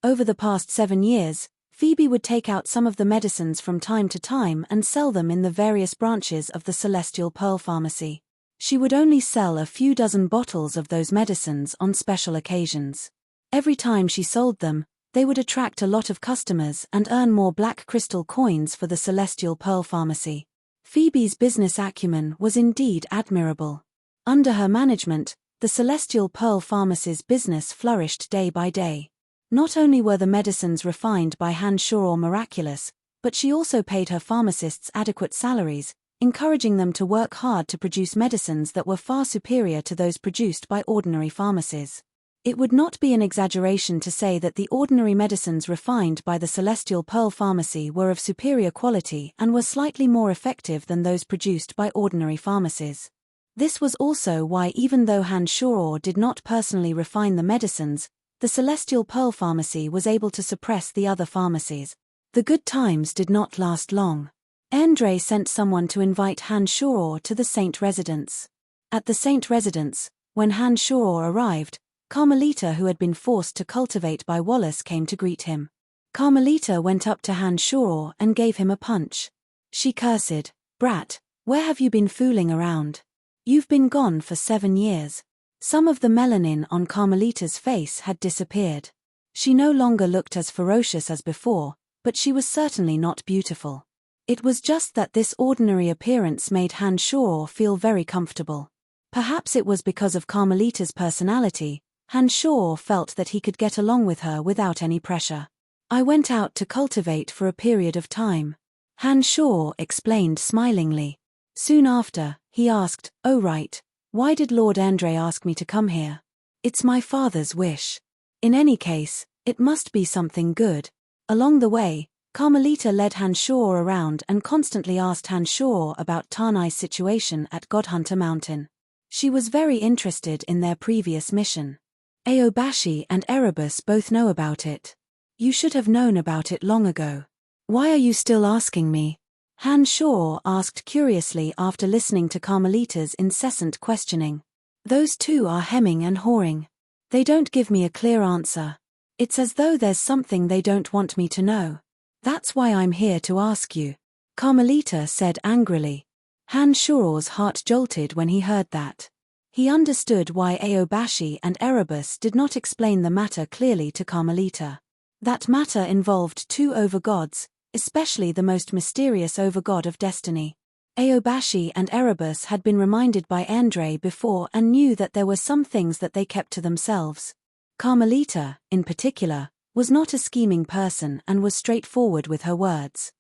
Over the past 7 years, Phoebe would take out some of the medicines from time to time and sell them in the various branches of the Celestial Pearl Pharmacy. She would only sell a few dozen bottles of those medicines on special occasions. Every time she sold them, they would attract a lot of customers and earn more black crystal coins for the Celestial Pearl Pharmacy. Phoebe's business acumen was indeed admirable. Under her management, the Celestial Pearl Pharmacy's business flourished day by day. Not only were the medicines refined by Han Shor miraculous, but she also paid her pharmacists adequate salaries, encouraging them to work hard to produce medicines that were far superior to those produced by ordinary pharmacies. It would not be an exaggeration to say that the ordinary medicines refined by the Celestial Pearl Pharmacy were of superior quality and were slightly more effective than those produced by ordinary pharmacies. This was also why, even though Han Shor did not personally refine the medicines, the Celestial Pearl Pharmacy was able to suppress the other pharmacies. The good times did not last long. Andre sent someone to invite Han Shor to the Saint residence. At the Saint residence, when Han Shor arrived, Carmelita, who had been forced to cultivate by Wallace, came to greet him. Carmelita went up to Hanshaw and gave him a punch. She cursed, "Brat, where have you been fooling around? You've been gone for 7 years." Some of the melanin on Carmelita's face had disappeared. She no longer looked as ferocious as before, but she was certainly not beautiful. It was just that this ordinary appearance made Hanshaw feel very comfortable. Perhaps it was because of Carmelita's personality. Hanshaw felt that he could get along with her without any pressure. "I went out to cultivate for a period of time," Hanshaw explained smilingly. Soon after, he asked, "Oh right, why did Lord Andre ask me to come here?" "It's my father's wish. In any case, it must be something good." Along the way, Carmelita led Hanshaw around and constantly asked Hanshaw about Tanai's situation at Godhunter Mountain. She was very interested in their previous mission. "Aobashi and Erebus both know about it. You should have known about it long ago. Why are you still asking me?" Hanshaw asked curiously after listening to Carmelita's incessant questioning. "Those two are hemming and hawing. They don't give me a clear answer. It's as though there's something they don't want me to know. That's why I'm here to ask you," Carmelita said angrily. Hanshaw's heart jolted when he heard that. He understood why Aobashi and Erebus did not explain the matter clearly to Carmelita. That matter involved 2 overgods, especially the most mysterious overgod of destiny. Aobashi and Erebus had been reminded by Andre before and knew that there were some things that they kept to themselves. Carmelita, in particular, was not a scheming person and was straightforward with her words.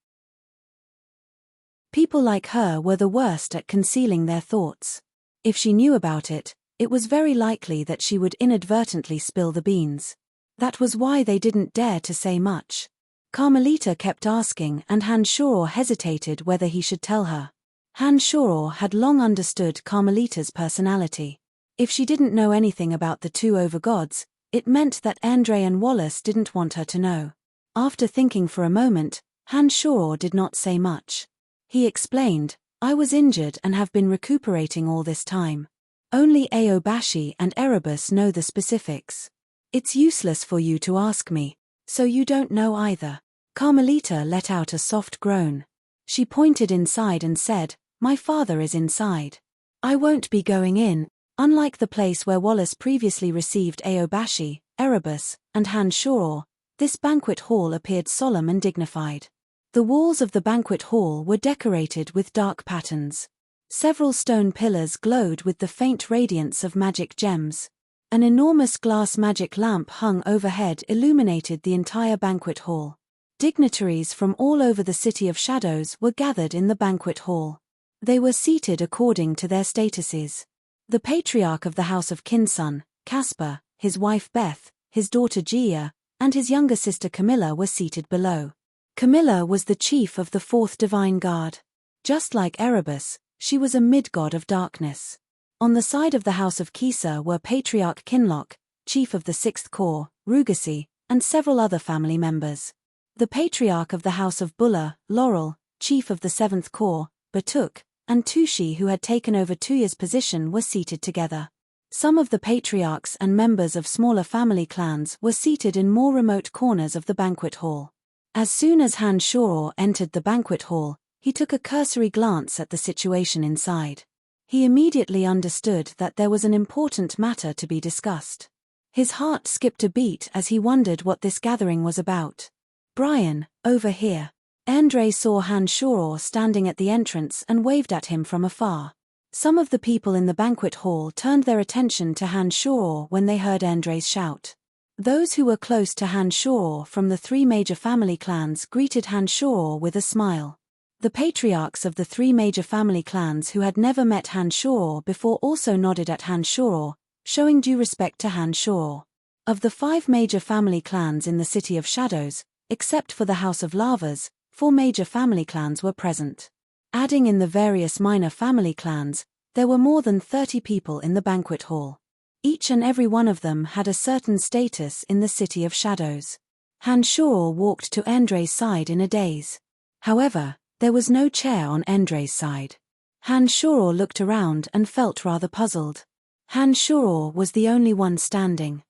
People like her were the worst at concealing their thoughts. If she knew about it, it was very likely that she would inadvertently spill the beans. That was why they didn't dare to say much. Carmelita kept asking and Hanshaw hesitated whether he should tell her. Hanshaw had long understood Carmelita's personality. If she didn't know anything about the 2 overgods, it meant that Andre and Wallace didn't want her to know. After thinking for a moment, Hanshaw did not say much. He explained, "I was injured and have been recuperating all this time. Only Aobashi and Erebus know the specifics. It's useless for you to ask me, so you don't know either." Carmelita let out a soft groan. She pointed inside and said, "My father is inside. I won't be going in." Unlike the place where Wallace previously received Aobashi, Erebus, and Hanshaw, this banquet hall appeared solemn and dignified. The walls of the banquet hall were decorated with dark patterns. Several stone pillars glowed with the faint radiance of magic gems. An enormous glass magic lamp hung overhead illuminated the entire banquet hall. Dignitaries from all over the City of Shadows were gathered in the banquet hall. They were seated according to their statuses. The patriarch of the House of Kinsun, Caspar, his wife Beth, his daughter Gia, and his younger sister Camilla were seated below. Camilla was the chief of the 4th Divine Guard. Just like Erebus, she was a mid-god of darkness. On the side of the House of Kisa were Patriarch Kinloch, chief of the 6th Corps, Rugasi, and several other family members. The Patriarch of the House of Bulla, Laurel, chief of the 7th Corps, Batuk, and Tushi, who had taken over Tuya's position, were seated together. Some of the patriarchs and members of smaller family clans were seated in more remote corners of the banquet hall. As soon as Hanshaw entered the banquet hall, he took a cursory glance at the situation inside. He immediately understood that there was an important matter to be discussed. His heart skipped a beat as he wondered what this gathering was about. "Brian, over here." Andre saw Hanshaw standing at the entrance and waved at him from afar. Some of the people in the banquet hall turned their attention to Hanshaw when they heard Andre's shout. Those who were close to Hanshaw from the 3 major family clans greeted Hanshaw with a smile. The patriarchs of the 3 major family clans who had never met Hanshaw before also nodded at Hanshaw, showing due respect to Hanshaw. Of the 5 major family clans in the City of Shadows, except for the House of Lavas, 4 major family clans were present. Adding in the various minor family clans, there were more than 30 people in the banquet hall. Each and every one of them had a certain status in the City of Shadows. Hanshaw walked to Andre's side in a daze. However, there was no chair on Andre's side. Hanshaw looked around and felt rather puzzled. Han Shuror was the only one standing.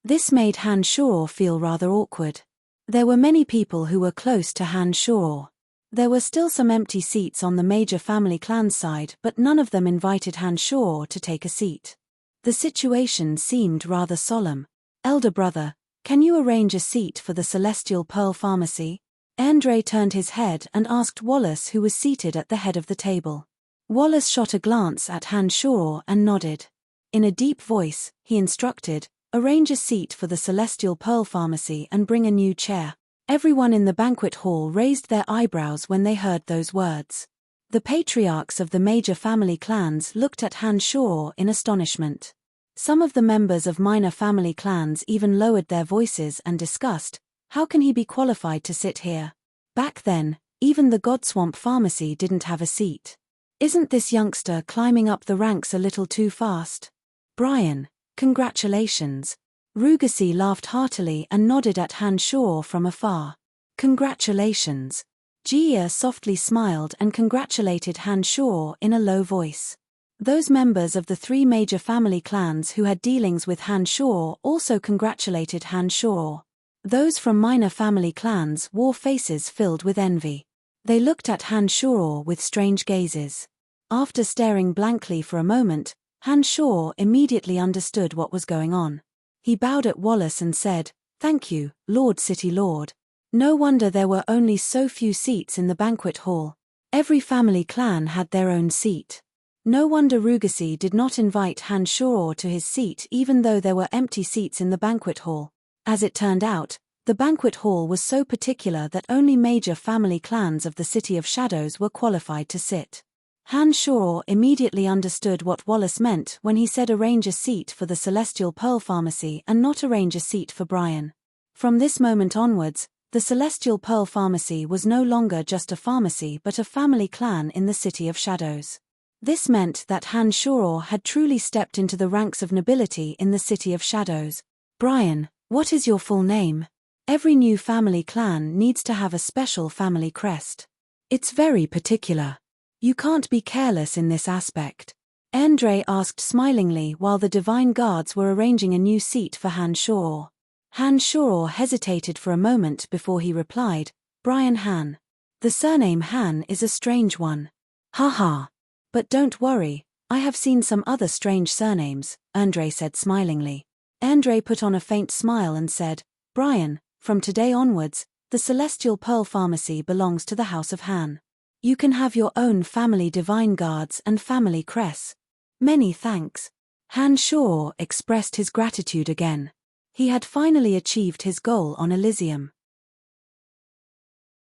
This made Han Shuror feel rather awkward. There were many people who were close to Han Shuror. There were still some empty seats on the major family clan's side, but none of them invited Han Shuror to take a seat. The situation seemed rather solemn. Elder brother, can you arrange a seat for the Celestial Pearl Pharmacy? Andre turned his head and asked Wallace, who was seated at the head of the table. Wallace shot a glance at Han Shuror and nodded. In a deep voice, he instructed, arrange a seat for the Celestial Pearl Pharmacy and bring a new chair. Everyone in the banquet hall raised their eyebrows when they heard those words. The patriarchs of the major family clans looked at Han Shuror in astonishment. Some of the members of minor family clans even lowered their voices and discussed, how can he be qualified to sit here? Back then, even the Godswamp Pharmacy didn't have a seat. Isn't this youngster climbing up the ranks a little too fast? Brian, congratulations. Rugasi laughed heartily and nodded at Han Shuror from afar. Congratulations. Jia softly smiled and congratulated Han Shuror in a low voice. Those members of the three major family clans who had dealings with Han Shuror also congratulated Han Shuror. Those from minor family clans wore faces filled with envy. They looked at Han Shuror with strange gazes. After staring blankly for a moment, Han Shuror immediately understood what was going on. He bowed at Wallace and said, "Thank you, Lord City Lord." No wonder there were only so few seats in the banquet hall. Every family clan had their own seat. No wonder Rugasi did not invite Han Shuror to his seat even though there were empty seats in the banquet hall. As it turned out, the banquet hall was so particular that only major family clans of the City of Shadows were qualified to sit. Han Shuror immediately understood what Wallace meant when he said arrange a seat for the Celestial Pearl Pharmacy and not arrange a seat for Brian. From this moment onwards, the Celestial Pearl Pharmacy was no longer just a pharmacy but a family clan in the City of Shadows. This meant that Han Shuror had truly stepped into the ranks of nobility in the City of Shadows. Brian, what is your full name? Every new family clan needs to have a special family crest. It's very particular. You can't be careless in this aspect. Andre asked smilingly while the Divine Guards were arranging a new seat for Han Shuror. Han Shuror hesitated for a moment before he replied, Brian Han. The surname Han is a strange one. Haha. But don't worry, I have seen some other strange surnames, Andre said smilingly. Andre put on a faint smile and said, Brian, from today onwards, the Celestial Pearl Pharmacy belongs to the House of Han. You can have your own family Divine Guards and family crest. Many thanks. Han Shuror expressed his gratitude again. He had finally achieved his goal on Elysium.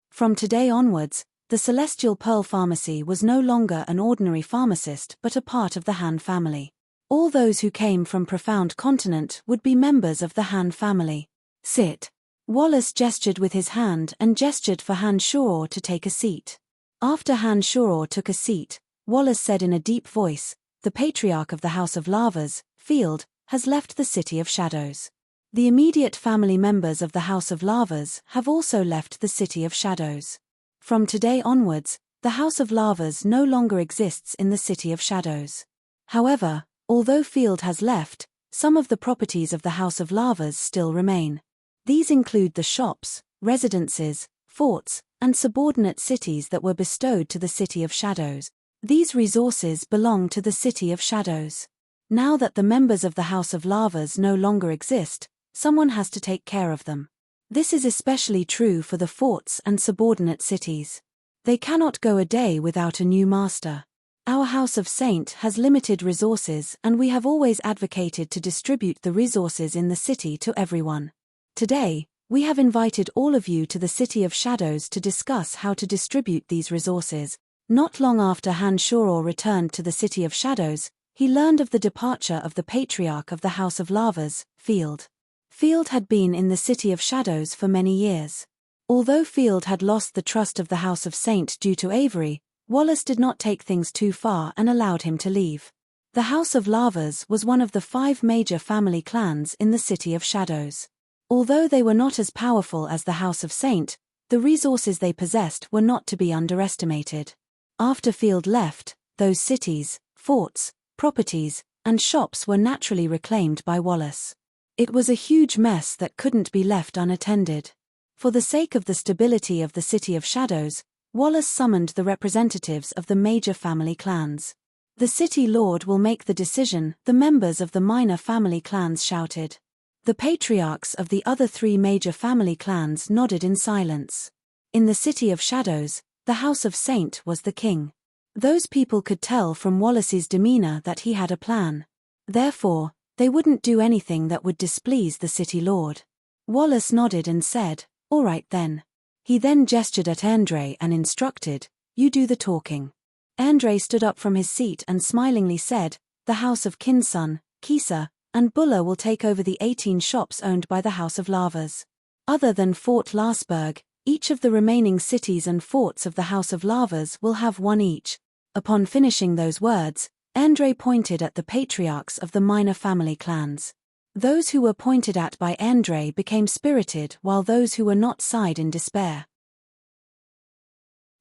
From today onwards, the Celestial Pearl Pharmacy was no longer an ordinary pharmacist but a part of the Han family. All those who came from Profound Continent would be members of the Han family. Sit. Wallace gestured with his hand and gestured for Han Shuror to take a seat. After Han Shuror took a seat, Wallace said in a deep voice, the Patriarch of the House of Lavas, Field, has left the City of Shadows. The immediate family members of the House of Lavas have also left the City of Shadows. From today onwards, the House of Lavas no longer exists in the City of Shadows. However, although Field has left, some of the properties of the House of Lavas still remain. These include the shops, residences, forts, and subordinate cities that were bestowed to the City of Shadows. These resources belong to the City of Shadows. Now that the members of the House of Lavas no longer exist, someone has to take care of them. This is especially true for the forts and subordinate cities. They cannot go a day without a new master. Our House of Saint has limited resources and we have always advocated to distribute the resources in the city to everyone. Today, we have invited all of you to the City of Shadows to discuss how to distribute these resources. Not long after Han Shuror returned to the City of Shadows, he learned of the departure of the Patriarch of the House of Lavas, Field. Field had been in the City of Shadows for many years. Although Field had lost the trust of the House of Saint due to Avery, Wallace did not take things too far and allowed him to leave. The House of Lavas was one of the 5 major family clans in the City of Shadows. Although they were not as powerful as the House of Saint, the resources they possessed were not to be underestimated. After Field left, those cities, forts, properties, and shops were naturally reclaimed by Wallace. It was a huge mess that couldn't be left unattended. For the sake of the stability of the City of Shadows, Wallace summoned the representatives of the major family clans. "The city lord will make the decision," the members of the minor family clans shouted. The patriarchs of the other three major family clans nodded in silence. In the City of Shadows, the House of Saint was the king. Those people could tell from Wallace's demeanor that he had a plan. Therefore, they wouldn't do anything that would displease the city lord. Wallace nodded and said, "All right then." He then gestured at Andre and instructed, "You do the talking." Andre stood up from his seat and smilingly said, "The House of Kinsun, Kisa, and Bulla will take over the 18 shops owned by the House of Lavas. Other than Fort Lasberg, each of the remaining cities and forts of the House of Lavas will have one each." Upon finishing those words, Andre pointed at the patriarchs of the minor family clans. Those who were pointed at by Andre became spirited while those who were not sighed in despair.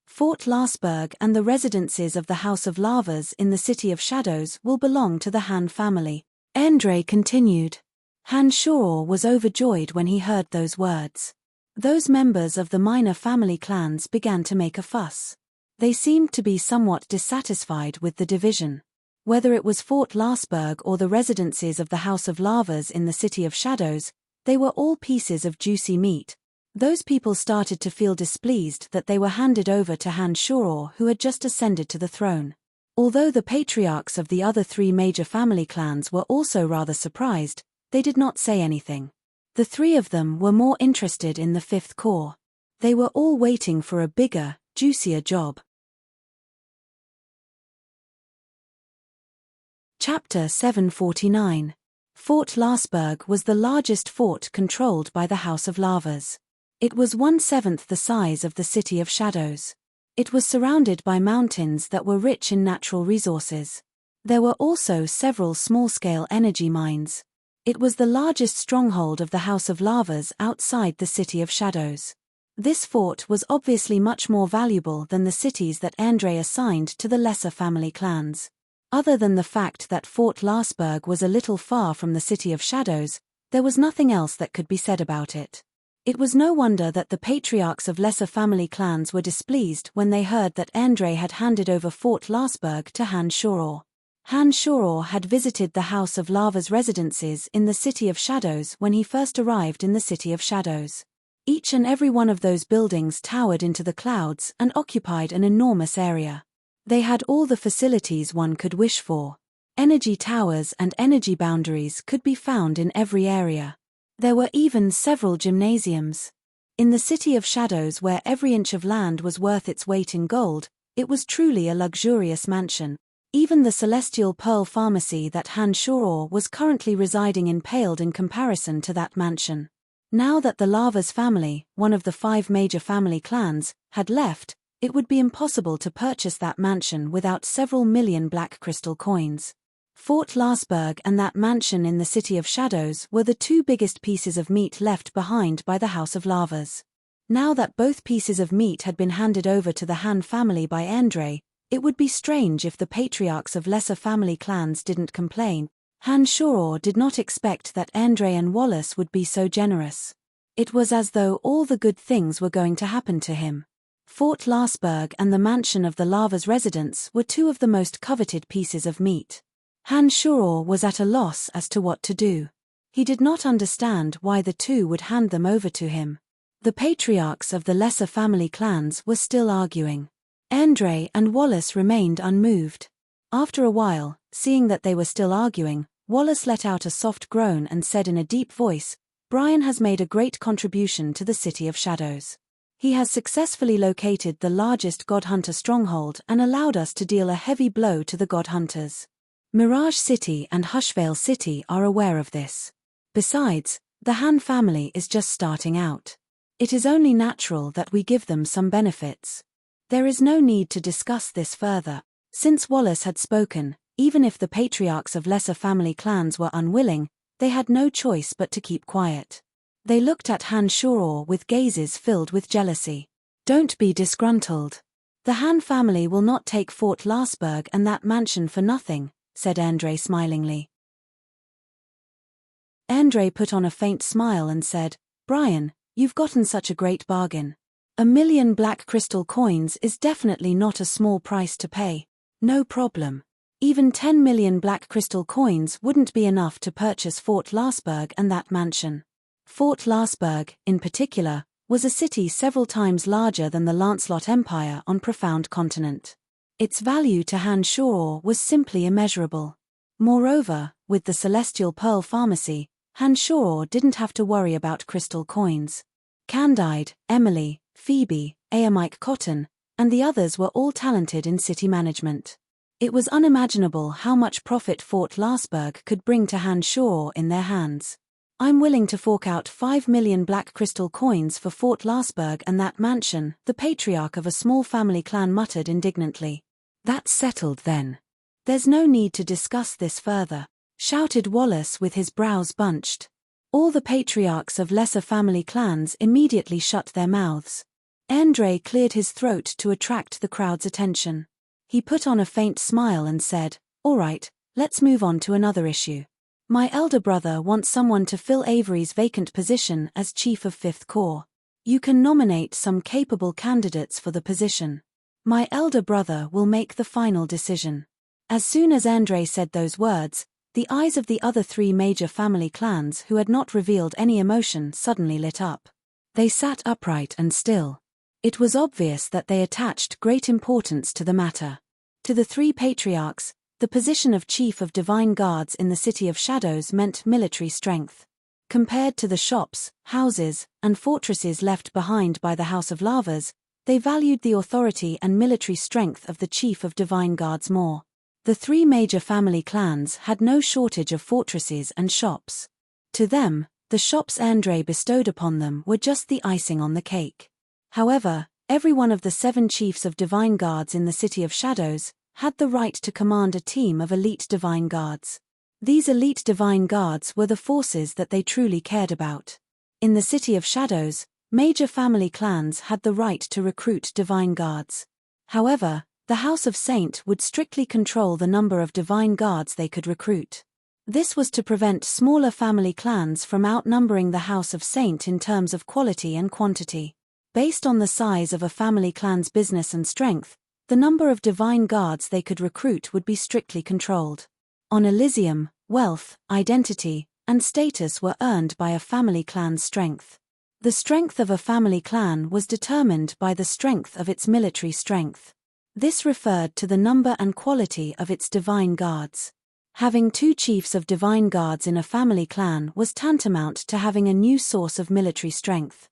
Fort Lasberg and the residences of the House of Lavas in the City of Shadows will belong to the Han family. Andre continued. Han Shoror was overjoyed when he heard those words. Those members of the minor family clans began to make a fuss. They seemed to be somewhat dissatisfied with the division. Whether it was Fort Lasberg or the residences of the House of Lavas in the City of Shadows, they were all pieces of juicy meat. Those people started to feel displeased that they were handed over to Han Shoror, who had just ascended to the throne. Although the patriarchs of the other three major family clans were also rather surprised, they did not say anything. The three of them were more interested in the fifth core. They were all waiting for a bigger, juicier job. Chapter 749. Fort Lasberg was the largest fort controlled by the House of Lavas. It was 1/7 the size of the City of Shadows. It was surrounded by mountains that were rich in natural resources. There were also several small-scale energy mines. It was the largest stronghold of the House of Lavas outside the City of Shadows. This fort was obviously much more valuable than the cities that Andre assigned to the lesser family clans. Other than the fact that Fort Lasberg was a little far from the City of Shadows, there was nothing else that could be said about it. It was no wonder that the patriarchs of lesser family clans were displeased when they heard that Andre had handed over Fort Lasberg to Han Shoror. Han Shoror had visited the House of Lava's residences in the City of Shadows when he first arrived in the City of Shadows. Each and every one of those buildings towered into the clouds and occupied an enormous area. They had all the facilities one could wish for. Energy towers and energy boundaries could be found in every area. There were even several gymnasiums. In the City of Shadows, where every inch of land was worth its weight in gold, it was truly a luxurious mansion. Even the Celestial Pearl Pharmacy that Han Shoror was currently residing in paled in comparison to that mansion. Now that the Lavas family, one of the 5 major family clans, had left, it would be impossible to purchase that mansion without several million black crystal coins. Fort Lasberg and that mansion in the City of Shadows were the 2 biggest pieces of meat left behind by the House of Lavas. Now that both pieces of meat had been handed over to the Han family by Andre, it would be strange if the patriarchs of lesser family clans didn't complain. Han Shoror did not expect that Andre and Wallace would be so generous. It was as though all the good things were going to happen to him. Fort Lasberg and the mansion of the Lavas residents were 2 of the most coveted pieces of meat. Han Shoror was at a loss as to what to do. He did not understand why the 2 would hand them over to him. The patriarchs of the lesser family clans were still arguing. Andre and Wallace remained unmoved. After a while, seeing that they were still arguing, Wallace let out a soft groan and said in a deep voice, "Brian has made a great contribution to the City of Shadows. He has successfully located the largest God Hunter stronghold and allowed us to deal a heavy blow to the God Hunters. Mirage City and Hushvale City are aware of this. Besides, the Han family is just starting out. It is only natural that we give them some benefits." There is no need to discuss this further. Since Wallace had spoken, even if the patriarchs of lesser family clans were unwilling, they had no choice but to keep quiet. They looked at Han Shoror with gazes filled with jealousy. "Don't be disgruntled. The Han family will not take Fort Lasberg and that mansion for nothing," said Andre smilingly. Andre put on a faint smile and said, Brian, you've gotten such a great bargain. 1,000,000 black crystal coins is definitely not a small price to pay. No problem. Even 10 million black crystal coins wouldn't be enough to purchase Fort Larsberg and that mansion. Fort Larsberg, in particular, was a city several times larger than the Lancelot Empire on Profound Continent. Its value to Han Shoror was simply immeasurable. Moreover, with the Celestial Pearl Pharmacy, Han Shoror didn't have to worry about crystal coins. Candide, Emily, Phoebe, Mike Cotton, and the others were all talented in city management. It was unimaginable how much profit Fort Larsberg could bring to Han Shoror in their hands. I'm willing to fork out 5 million black crystal coins for Fort Larsberg and that mansion, the patriarch of a small family clan muttered indignantly. That's settled then. There's no need to discuss this further, shouted Wallace with his brows bunched. All the patriarchs of lesser family clans immediately shut their mouths. Andre cleared his throat to attract the crowd's attention. He put on a faint smile and said, All right, let's move on to another issue. My elder brother wants someone to fill Avery's vacant position as Chief of Fifth Corps. You can nominate some capable candidates for the position. My elder brother will make the final decision. As soon as Andre said those words, the eyes of the other three major family clans who had not revealed any emotion suddenly lit up. They sat upright and still. It was obvious that they attached great importance to the matter. To the three patriarchs, the position of Chief of Divine Guards in the City of Shadows meant military strength. Compared to the shops, houses, and fortresses left behind by the House of Lavas, they valued the authority and military strength of the Chief of Divine Guards more. The three major family clans had no shortage of fortresses and shops. To them, the shops Andre bestowed upon them were just the icing on the cake. However, every one of the 7 chiefs of Divine Guards in the City of Shadows had the right to command a team of elite Divine Guards. These elite Divine Guards were the forces that they truly cared about. In the City of Shadows, major family clans had the right to recruit Divine Guards. However, the House of Saint would strictly control the number of Divine Guards they could recruit. This was to prevent smaller family clans from outnumbering the House of Saint in terms of quality and quantity. Based on the size of a family clan's business and strength, the number of Divine Guards they could recruit would be strictly controlled. On Elysium, wealth, identity, and status were earned by a family clan's strength. The strength of a family clan was determined by the strength of its military strength. This referred to the number and quality of its Divine Guards. Having 2 chiefs of Divine Guards in a family clan was tantamount to having a new source of military strength.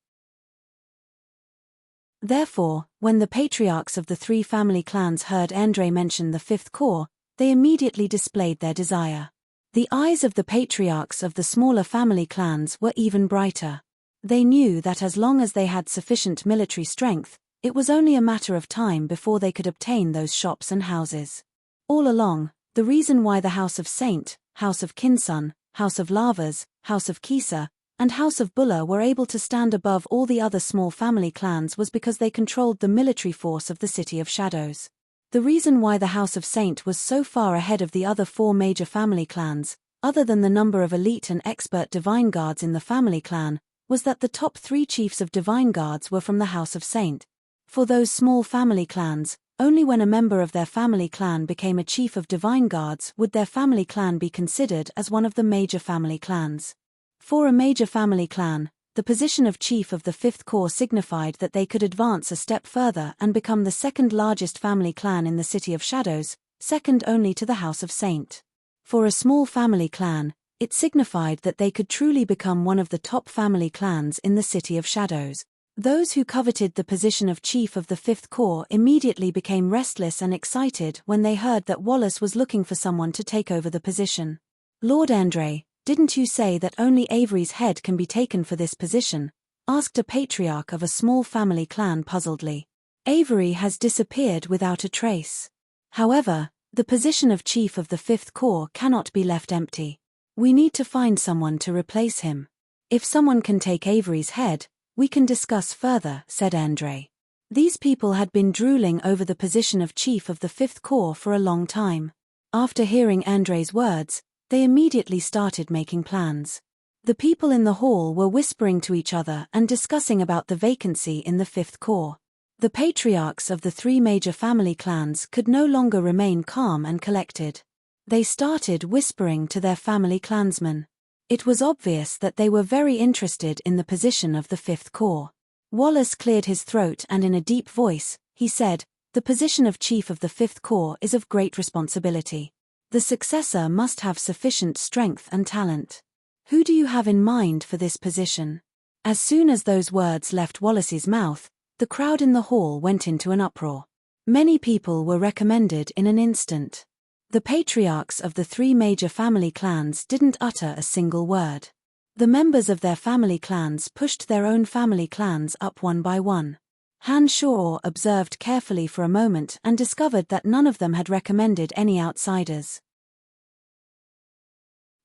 Therefore, when the patriarchs of the 3 family clans heard Andre mention the Fifth Corps, they immediately displayed their desire. The eyes of the patriarchs of the smaller family clans were even brighter. They knew that as long as they had sufficient military strength, it was only a matter of time before they could obtain those shops and houses. All along, the reason why the House of Saint, House of Kinsun, House of Lavas, House of Kisa, and House of Bulla were able to stand above all the other small family clans was because they controlled the military force of the City of Shadows. The reason why the House of Saint was so far ahead of the other 4 major family clans, other than the number of elite and expert Divine Guards in the family clan, was that the top 3 chiefs of Divine Guards were from the House of Saint. For those small family clans, only when a member of their family clan became a chief of Divine Guards would their family clan be considered as one of the major family clans. For a major family clan, the position of Chief of the Fifth Corps signified that they could advance a step further and become the second largest family clan in the City of Shadows, second only to the House of Saint. For a small family clan, it signified that they could truly become one of the top family clans in the City of Shadows. Those who coveted the position of Chief of the Fifth Corps immediately became restless and excited when they heard that Wallace was looking for someone to take over the position. Lord Andre, didn't you say that only Avery's head can be taken for this position? Asked a patriarch of a small family clan puzzledly. Avery has disappeared without a trace. However, the position of Chief of the Fifth Corps cannot be left empty. We need to find someone to replace him. If someone can take Avery's head, we can discuss further, said Andre. These people had been drooling over the position of Chief of the Fifth Corps for a long time. After hearing Andre's words, they immediately started making plans. The people in the hall were whispering to each other and discussing about the vacancy in the fifth corps. The patriarchs of the three major family clans could no longer remain calm and collected. They started whispering to their family clansmen. It was obvious that they were very interested in the position of the fifth corps. Wallace cleared his throat and in a deep voice, he said, "The position of chief of the fifth corps is of great responsibility. The successor must have sufficient strength and talent. Who do you have in mind for this position?" As soon as those words left Wallace's mouth, the crowd in the hall went into an uproar. Many people were recommended in an instant. The patriarchs of the three major family clans didn't utter a single word. The members of their family clans pushed their own family clans up one by one. Han Shaw observed carefully for a moment and discovered that none of them had recommended any outsiders.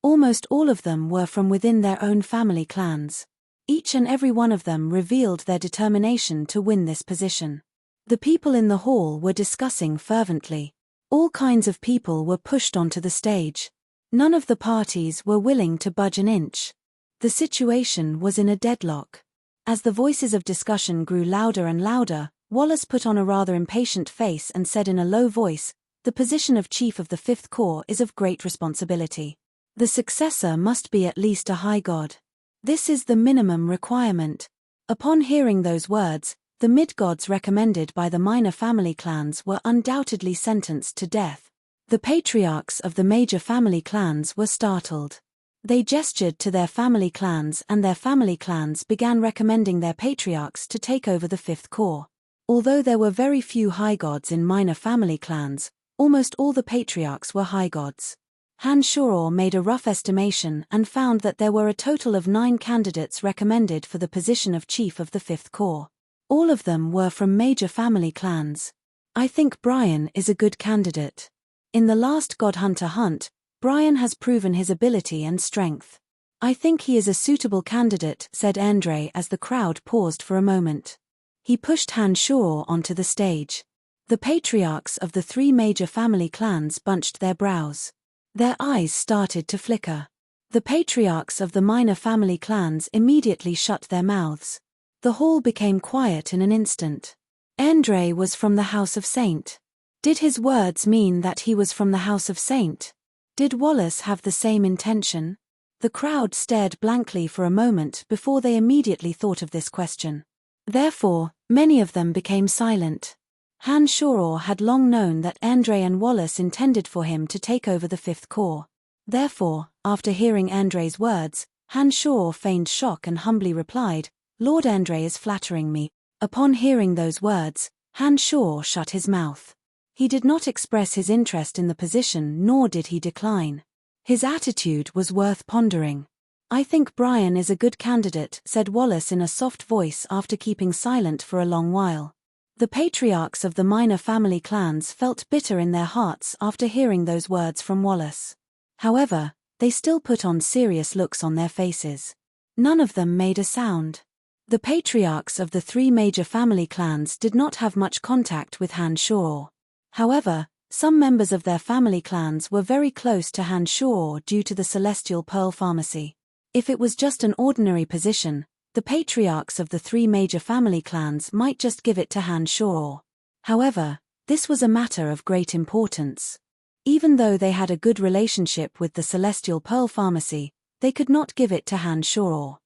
Almost all of them were from within their own family clans. Each and every one of them revealed their determination to win this position. The people in the hall were discussing fervently. All kinds of people were pushed onto the stage. None of the parties were willing to budge an inch. The situation was in a deadlock. As the voices of discussion grew louder and louder, Wallace put on a rather impatient face and said in a low voice, "The position of chief of the fifth corps is of great responsibility. The successor must be at least a high god. This is the minimum requirement." Upon hearing those words, the mid-gods recommended by the minor family clans were undoubtedly sentenced to death. The patriarchs of the major family clans were startled. They gestured to their family clans and their family clans began recommending their patriarchs to take over the fifth corps. Although there were very few high gods in minor family clans, almost all the patriarchs were high gods. Han Shaw made a rough estimation and found that there were a total of 9 candidates recommended for the position of chief of the fifth corps. All of them were from major family clans. "I think Brian is a good candidate. In the last God Hunter hunt, Brian has proven his ability and strength. I think he is a suitable candidate," said Andre as the crowd paused for a moment. He pushed Han Shaw onto the stage. The patriarchs of the three major family clans bunched their brows. Their eyes started to flicker. The patriarchs of the minor family clans immediately shut their mouths. The hall became quiet in an instant. Andre was from the House of Saint. Did his words mean that he was from the House of Saint? Did Wallace have the same intention? The crowd stared blankly for a moment before they immediately thought of this question. Therefore, many of them became silent. Han Shaw had long known that Andre and Wallace intended for him to take over the fifth corps. Therefore, after hearing Andre's words, Han Shaw feigned shock and humbly replied, "Lord Andre is flattering me." Upon hearing those words, Han Shaw shut his mouth. He did not express his interest in the position nor did he decline. His attitude was worth pondering. "I think Brian is a good candidate," said Wallace in a soft voice after keeping silent for a long while. The patriarchs of the minor family clans felt bitter in their hearts after hearing those words from Wallace. However, they still put on serious looks on their faces. None of them made a sound. The patriarchs of the three major family clans did not have much contact with Han Shaw. However, some members of their family clans were very close to Han Shaw due to the Celestial Pearl Pharmacy. If it was just an ordinary position, the patriarchs of the three major family clans might just give it to Han Shaw. However, this was a matter of great importance. Even though they had a good relationship with the Celestial Pearl Pharmacy, they could not give it to Han Shaw.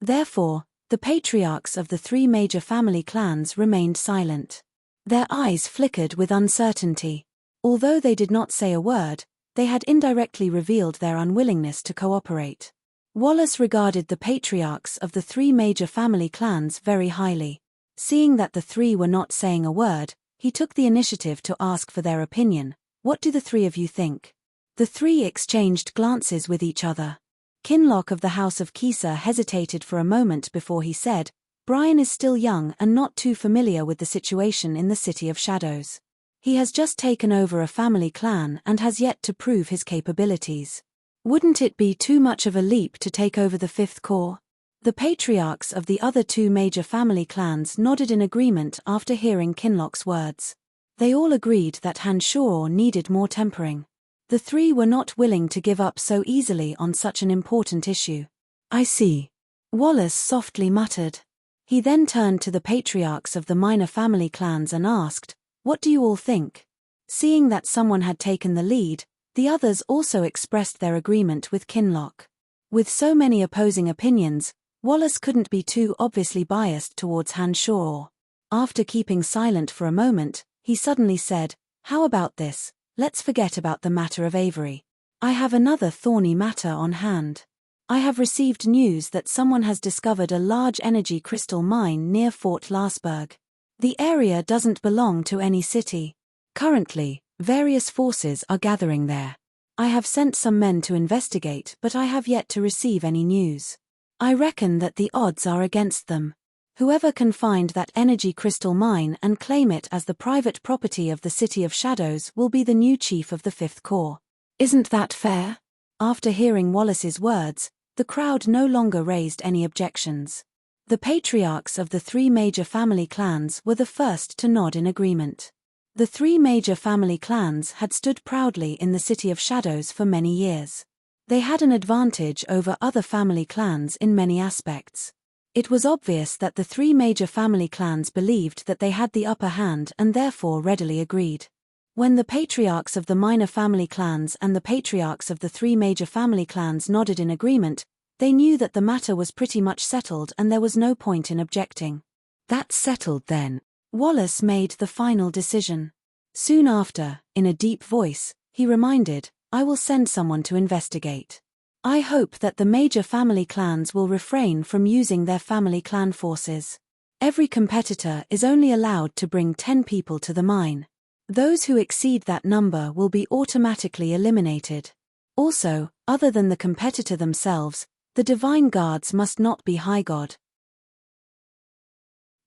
Therefore, the patriarchs of the three major family clans remained silent. Their eyes flickered with uncertainty. Although they did not say a word, they had indirectly revealed their unwillingness to cooperate. Wallace regarded the patriarchs of the three major family clans very highly. Seeing that the three were not saying a word, he took the initiative to ask for their opinion. "What do the three of you think?" The three exchanged glances with each other. Kinloch of the House of Kisa hesitated for a moment before he said, "Brian is still young and not too familiar with the situation in the City of Shadows. He has just taken over a family clan and has yet to prove his capabilities. Wouldn't it be too much of a leap to take over the fifth corps?" The patriarchs of the other two major family clans nodded in agreement after hearing Kinloch's words. They all agreed that Han needed more tempering. The three were not willing to give up so easily on such an important issue. "I see," Wallace softly muttered. He then turned to the patriarchs of the minor family clans and asked, "What do you all think?" Seeing that someone had taken the lead, the others also expressed their agreement with Kinloch. With so many opposing opinions, Wallace couldn't be too obviously biased towards Han. After keeping silent for a moment, he suddenly said, "How about this? Let's forget about the matter of Avery. I have another thorny matter on hand. I have received news that someone has discovered a large energy crystal mine near Fort Lasberg. The area doesn't belong to any city. Currently, various forces are gathering there. I have sent some men to investigate, but I have yet to receive any news. I reckon that the odds are against them. Whoever can find that energy crystal mine and claim it as the private property of the City of Shadows will be the new chief of the Fifth Corps. Isn't that fair?" After hearing Wallace's words, the crowd no longer raised any objections. The patriarchs of the three major family clans were the first to nod in agreement. The three major family clans had stood proudly in the City of Shadows for many years. They had an advantage over other family clans in many aspects. It was obvious that the three major family clans believed that they had the upper hand and therefore readily agreed. When the patriarchs of the minor family clans and the patriarchs of the three major family clans nodded in agreement, they knew that the matter was pretty much settled and there was no point in objecting. "That's settled then." Wallace made the final decision. Soon after, in a deep voice, he reminded, "I will send someone to investigate. I hope that the major family clans will refrain from using their family clan forces. Every competitor is only allowed to bring 10 people to the mine. Those who exceed that number will be automatically eliminated. Also, other than the competitor themselves, the divine guards must not be high god."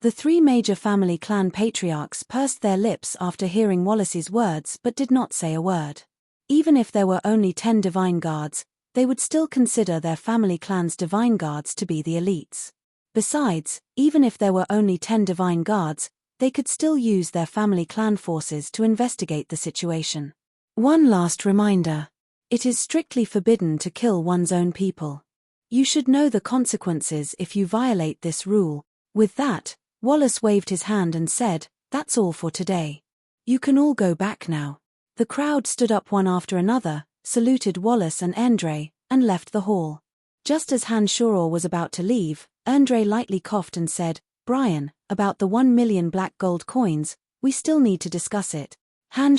The three major family clan patriarchs pursed their lips after hearing Wallace's words but did not say a word. Even if there were only 10 divine guards, they would still consider their family clan's divine guards to be the elites. Besides, even if there were only 10 divine guards, they could still use their family clan forces to investigate the situation. One last reminder. It is strictly forbidden to kill one's own people. You should know the consequences if you violate this rule. With that, Wallace waved his hand and said, "That's all for today. You can all go back now." The crowd stood up one after another, saluted Wallace and Andre, and left the hall. Just as Han was about to leave, Andre lightly coughed and said, "Brian, about the 1 million black gold coins, we still need to discuss it." Han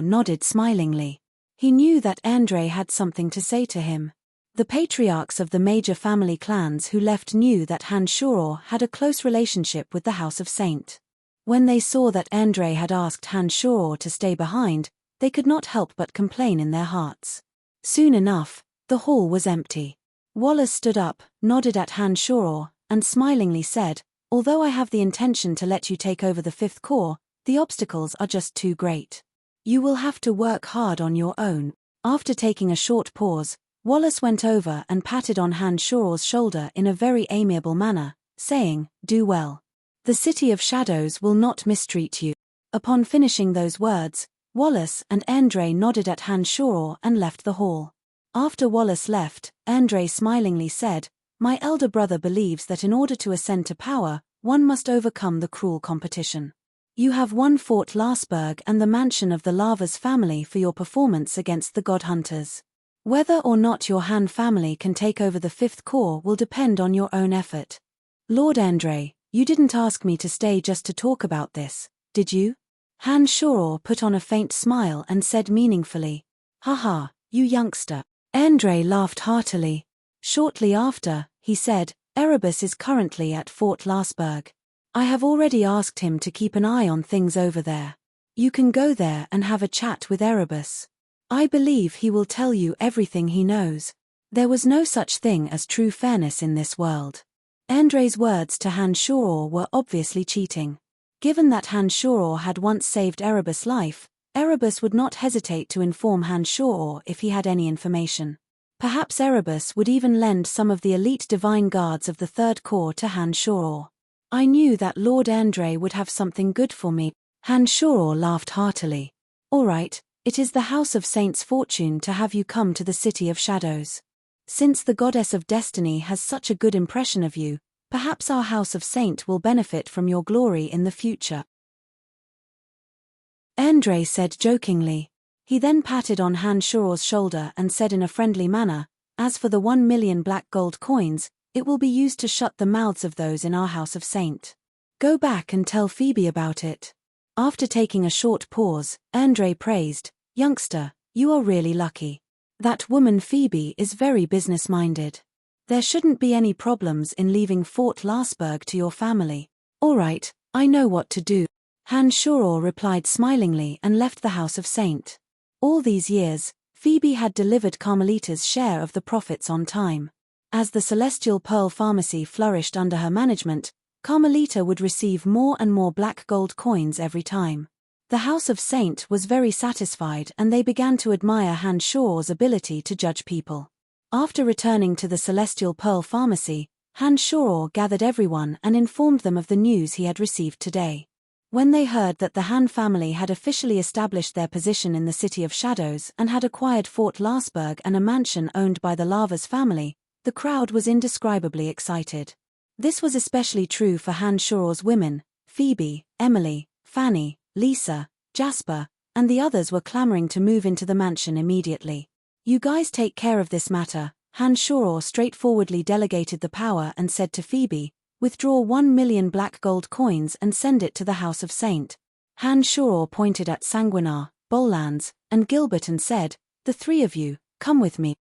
nodded smilingly. He knew that Andre had something to say to him. The patriarchs of the major family clans who left knew that Han had a close relationship with the House of Saint. When they saw that Andre had asked Han to stay behind, they could not help but complain in their hearts. Soon enough, the hall was empty. Wallace stood up, nodded at Han and smilingly said, "Although I have the intention to let you take over the Fifth Corps, the obstacles are just too great. You will have to work hard on your own." After taking a short pause, Wallace went over and patted on Han shoulder in a very amiable manner, saying, "Do well. The City of Shadows will not mistreat you." Upon finishing those words, Wallace and Andre nodded at Han and left the hall. After Wallace left, Andre smilingly said, "My elder brother believes that in order to ascend to power, one must overcome the cruel competition. You have won Fort Lasberg and the mansion of the Lava's family for your performance against the God Hunters. Whether or not your Han family can take over the Fifth Corps will depend on your own effort. Lord Andre, you didn't ask me to stay just to talk about this, did you?" Han put on a faint smile and said meaningfully, "Haha, you youngster." Andre laughed heartily. Shortly after, he said, "Erebus is currently at Fort Lasberg. I have already asked him to keep an eye on things over there. You can go there and have a chat with Erebus. I believe he will tell you everything he knows. There was no such thing as true fairness in this world." Andre's words to Han were obviously cheating. Given that Han had once saved Erebus' life, Erebus would not hesitate to inform Han if he had any information. Perhaps Erebus would even lend some of the elite divine guards of the Third Corps to Han. I knew that Lord Andre would have something good for me. Han-shoror laughed heartily. All right, it is the House of Saints' fortune to have you come to the City of Shadows. Since the Goddess of Destiny has such a good impression of you, perhaps our House of Saint will benefit from your glory in the future. Endre said jokingly. He then patted on Han-shoror's shoulder and said in a friendly manner, as for the 1 million black gold coins, it will be used to shut the mouths of those in our House of Saint. Go back and tell Phoebe about it. After taking a short pause, Endre praised, Youngster, you are really lucky. That woman Phoebe is very business-minded. There shouldn't be any problems in leaving Fort Lasberg to your family. All right, I know what to do. Han-shoror replied smilingly and left the House of Saint. All these years, Phoebe had delivered Carmelita's share of the profits on time. As the Celestial Pearl Pharmacy flourished under her management, Carmelita would receive more and more black gold coins every time. The House of Saint was very satisfied and they began to admire Han-shoror's ability to judge people. After returning to the Celestial Pearl Pharmacy, Han-shoror gathered everyone and informed them of the news he had received today. When they heard that the Han family had officially established their position in the City of Shadows and had acquired Fort Lasberg and a mansion owned by the Lavas family, the crowd was indescribably excited. This was especially true for Han-shoror's women. Phoebe, Emily, Fanny, Lisa, Jasper, and the others were clamoring to move into the mansion immediately. You guys take care of this matter. Han-shoror straightforwardly delegated the power and said to Phoebe, withdraw 1 million black gold coins and send it to the House of Saint. Han-shoror pointed at Sanguinar, Bollands, and Gilbert and said, the three of you, come with me.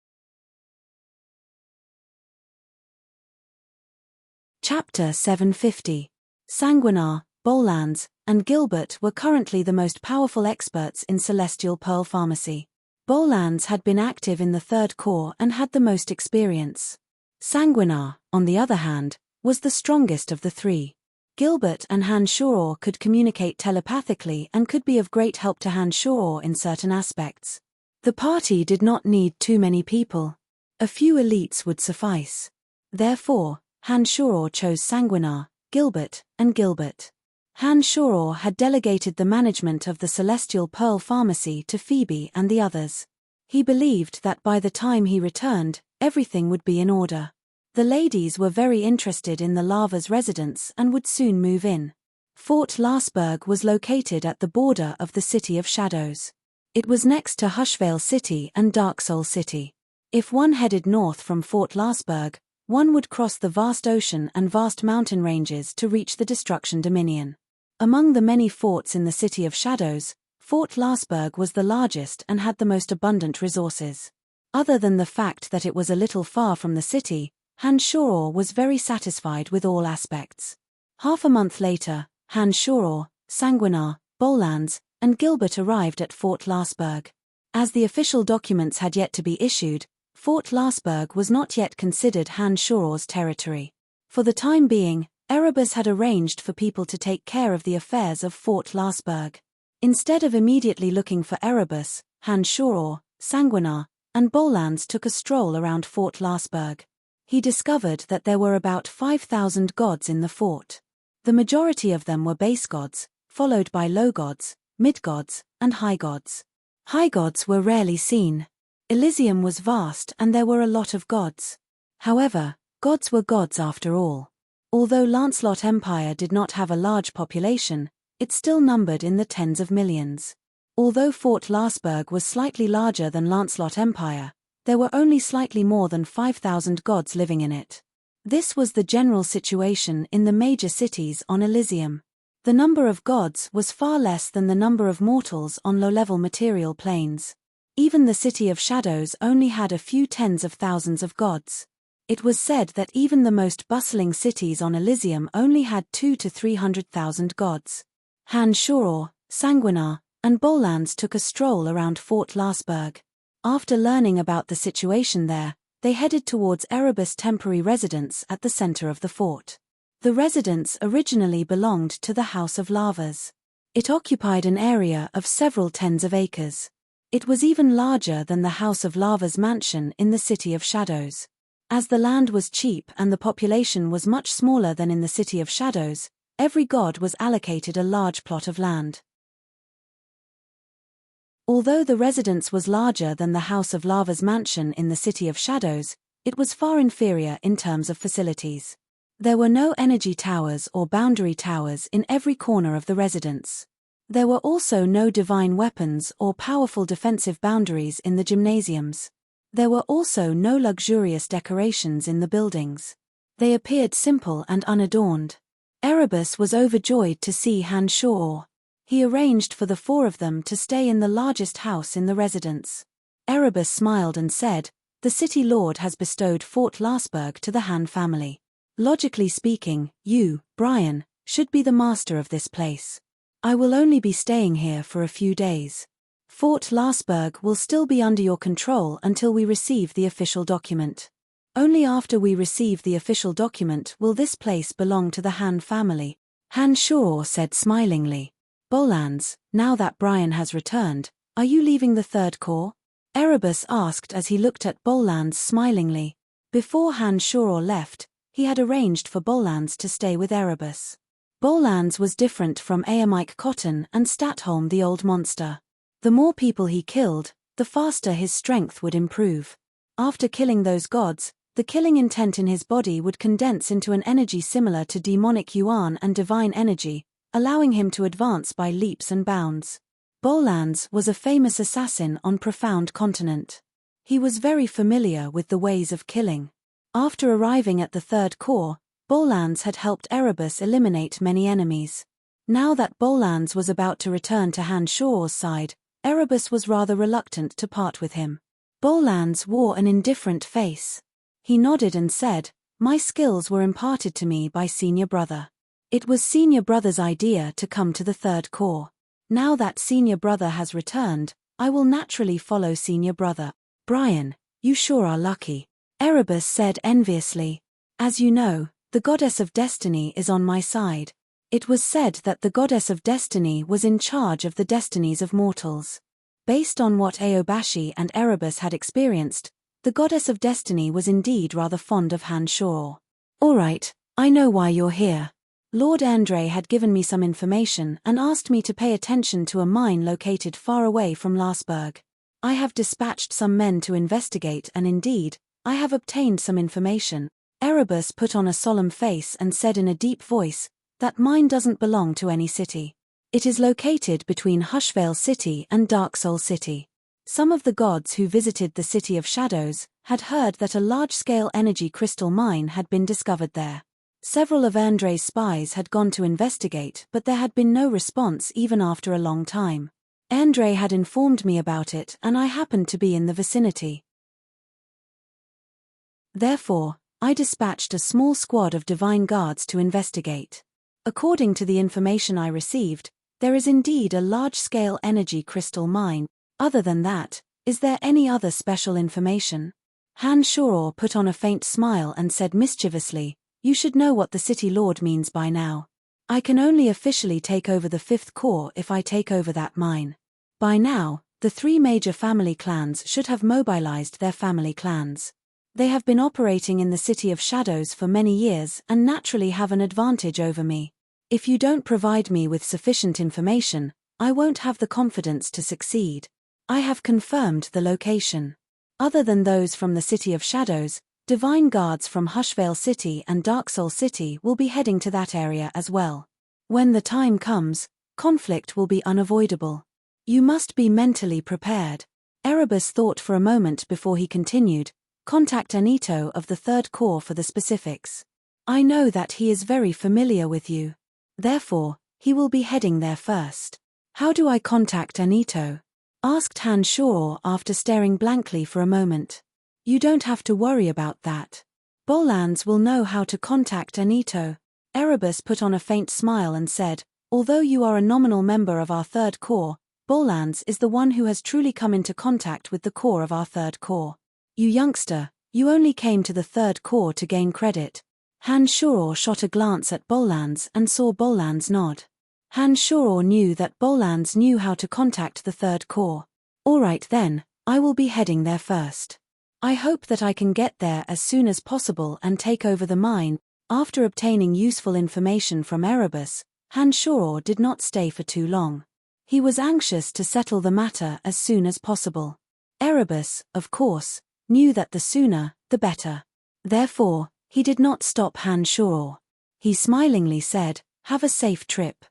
Chapter 750. Sanguinar, Bollands, and Gilbert were currently the most powerful experts in Celestial Pearl Pharmacy. Bollands had been active in the Third Corps and had the most experience. Sanguinar, on the other hand, was the strongest of the three. Gilbert and Han-shoror could communicate telepathically and could be of great help to Han-shoror in certain aspects. The party did not need too many people. A few elites would suffice. Therefore, Han-shoror chose Sanguinar, Gilbert, and Gilbert. Han-shoror had delegated the management of the Celestial Pearl Pharmacy to Phoebe and the others. He believed that by the time he returned, everything would be in order. The ladies were very interested in the Lava's residence and would soon move in. Fort Lasberg was located at the border of the City of Shadows. It was next to Hushvale City and Dark Soul City. If one headed north from Fort Lasberg, one would cross the vast ocean and vast mountain ranges to reach the Destruction Dominion. Among the many forts in the City of Shadows, Fort Lasberg was the largest and had the most abundant resources. Other than the fact that it was a little far from the city, Han-shoror was very satisfied with all aspects. Half a month later, Han-shoror, Sanguinar, Bollands, and Gilbert arrived at Fort Lasberg. As the official documents had yet to be issued, Fort Lasberg was not yet considered Han-shoror's territory. For the time being, Erebus had arranged for people to take care of the affairs of Fort Lasberg. Instead of immediately looking for Erebus, Han-shoror, Sanguinar, and Bollands took a stroll around Fort Lasberg. He discovered that there were about 5,000 gods in the fort. The majority of them were base gods, followed by low gods, mid gods, and high gods. High gods were rarely seen. Elysium was vast and there were a lot of gods. However, gods were gods after all. Although Lancelot Empire did not have a large population, it still numbered in the tens of millions. Although Fort Lasberg was slightly larger than Lancelot Empire, there were only slightly more than 5,000 gods living in it. This was the general situation in the major cities on Elysium. The number of gods was far less than the number of mortals on low-level material planes. Even the City of Shadows only had a few tens of thousands of gods. It was said that even the most bustling cities on Elysium only had 200,000 to 300,000 gods. Han-shoror, Sanguinar, and Bollands took a stroll around Fort Lasberg. After learning about the situation there, they headed towards Erebus' temporary residence at the center of the fort. The residence originally belonged to the House of Lavas. It occupied an area of several tens of acres. It was even larger than the House of Lavas mansion in the City of Shadows. As the land was cheap and the population was much smaller than in the City of Shadows, every god was allocated a large plot of land. Although the residence was larger than the House of Lava's mansion in the City of Shadows, it was far inferior in terms of facilities. There were no energy towers or boundary towers in every corner of the residence. There were also no divine weapons or powerful defensive boundaries in the gymnasiums. There were also no luxurious decorations in the buildings. They appeared simple and unadorned. Erebus was overjoyed to see Han Shor. He arranged for the four of them to stay in the largest house in the residence. Erebus smiled and said, "The city lord has bestowed Fort Lasberg to the Han family. Logically speaking, you, Brian, should be the master of this place. I will only be staying here for a few days. Fort Lasberg will still be under your control until we receive the official document. Only after we receive the official document will this place belong to the Han family," Han Shor said smilingly. "Bolans, now that Brian has returned, are you leaving the Third Corps?" Erebus asked as he looked at Bolans smilingly. Before Han Shor left, he had arranged for Bolans to stay with Erebus. Bolans was different from Aamike Cotton and Statholm the Old Monster. The more people he killed, the faster his strength would improve. After killing those gods, the killing intent in his body would condense into an energy similar to demonic yuan and divine energy, allowing him to advance by leaps and bounds. Bolans was a famous assassin on Profound Continent. He was very familiar with the ways of killing. After arriving at the Third Corps, Bolans had helped Erebus eliminate many enemies. Now that Bolans was about to return to Han Shor's side, Erebus was rather reluctant to part with him. Bolans wore an indifferent face. He nodded and said, "My skills were imparted to me by Senior Brother. It was Senior Brother's idea to come to the Third Corps. Now that Senior Brother has returned, I will naturally follow Senior Brother." "Brian, you sure are lucky," Erebus said enviously. "As you know, the Goddess of Destiny is on my side." It was said that the Goddess of Destiny was in charge of the destinies of mortals. Based on what Aobashi and Erebus had experienced, the Goddess of Destiny was indeed rather fond of Han Shor. "All right, I know why you're here. Lord Andre had given me some information and asked me to pay attention to a mine located far away from Lasberg. I have dispatched some men to investigate and indeed, I have obtained some information." Erebus put on a solemn face and said in a deep voice, "That mine doesn't belong to any city. It is located between Hushvale City and Dark Soul City. Some of the gods who visited the City of Shadows had heard that a large-scale energy crystal mine had been discovered there. Several of Andre's spies had gone to investigate, but there had been no response even after a long time. Andre had informed me about it and I happened to be in the vicinity. Therefore, I dispatched a small squad of divine guards to investigate. According to the information I received, there is indeed a large-scale energy crystal mine. Other than that, is there any other special information?" Han Shor put on a faint smile and said mischievously, "You should know what the City Lord means by now. I can only officially take over the Fifth Corps if I take over that mine. By now, the three major family clans should have mobilized their family clans. They have been operating in the City of Shadows for many years and naturally have an advantage over me. If you don't provide me with sufficient information, I won't have the confidence to succeed. I have confirmed the location. Other than those from the City of Shadows, divine guards from Hushvale City and Dark Soul City will be heading to that area as well. When the time comes, conflict will be unavoidable. You must be mentally prepared." Erebus thought for a moment before he continued, "Contact Anito of the Third Corps for the specifics. I know that he is very familiar with you. Therefore, he will be heading there first." "How do I contact Anito?" asked Han Shor after staring blankly for a moment. "You don't have to worry about that. Bolans will know how to contact Anito." Erebus put on a faint smile and said, "Although you are a nominal member of our Third Corps, Bolans is the one who has truly come into contact with the core of our Third Corps. You youngster, you only came to the Third Corps to gain credit." Han Shor shot a glance at Bolans and saw Bolans nod. Han Shor knew that Bolans knew how to contact the Third Corps. "All right then, I will be heading there first. I hope that I can get there as soon as possible and take over the mine." After obtaining useful information from Erebus, Han Shor did not stay for too long. He was anxious to settle the matter as soon as possible. Erebus, of course, knew that the sooner, the better. Therefore, he did not stop Han-Shoror. He smilingly said, "Have a safe trip.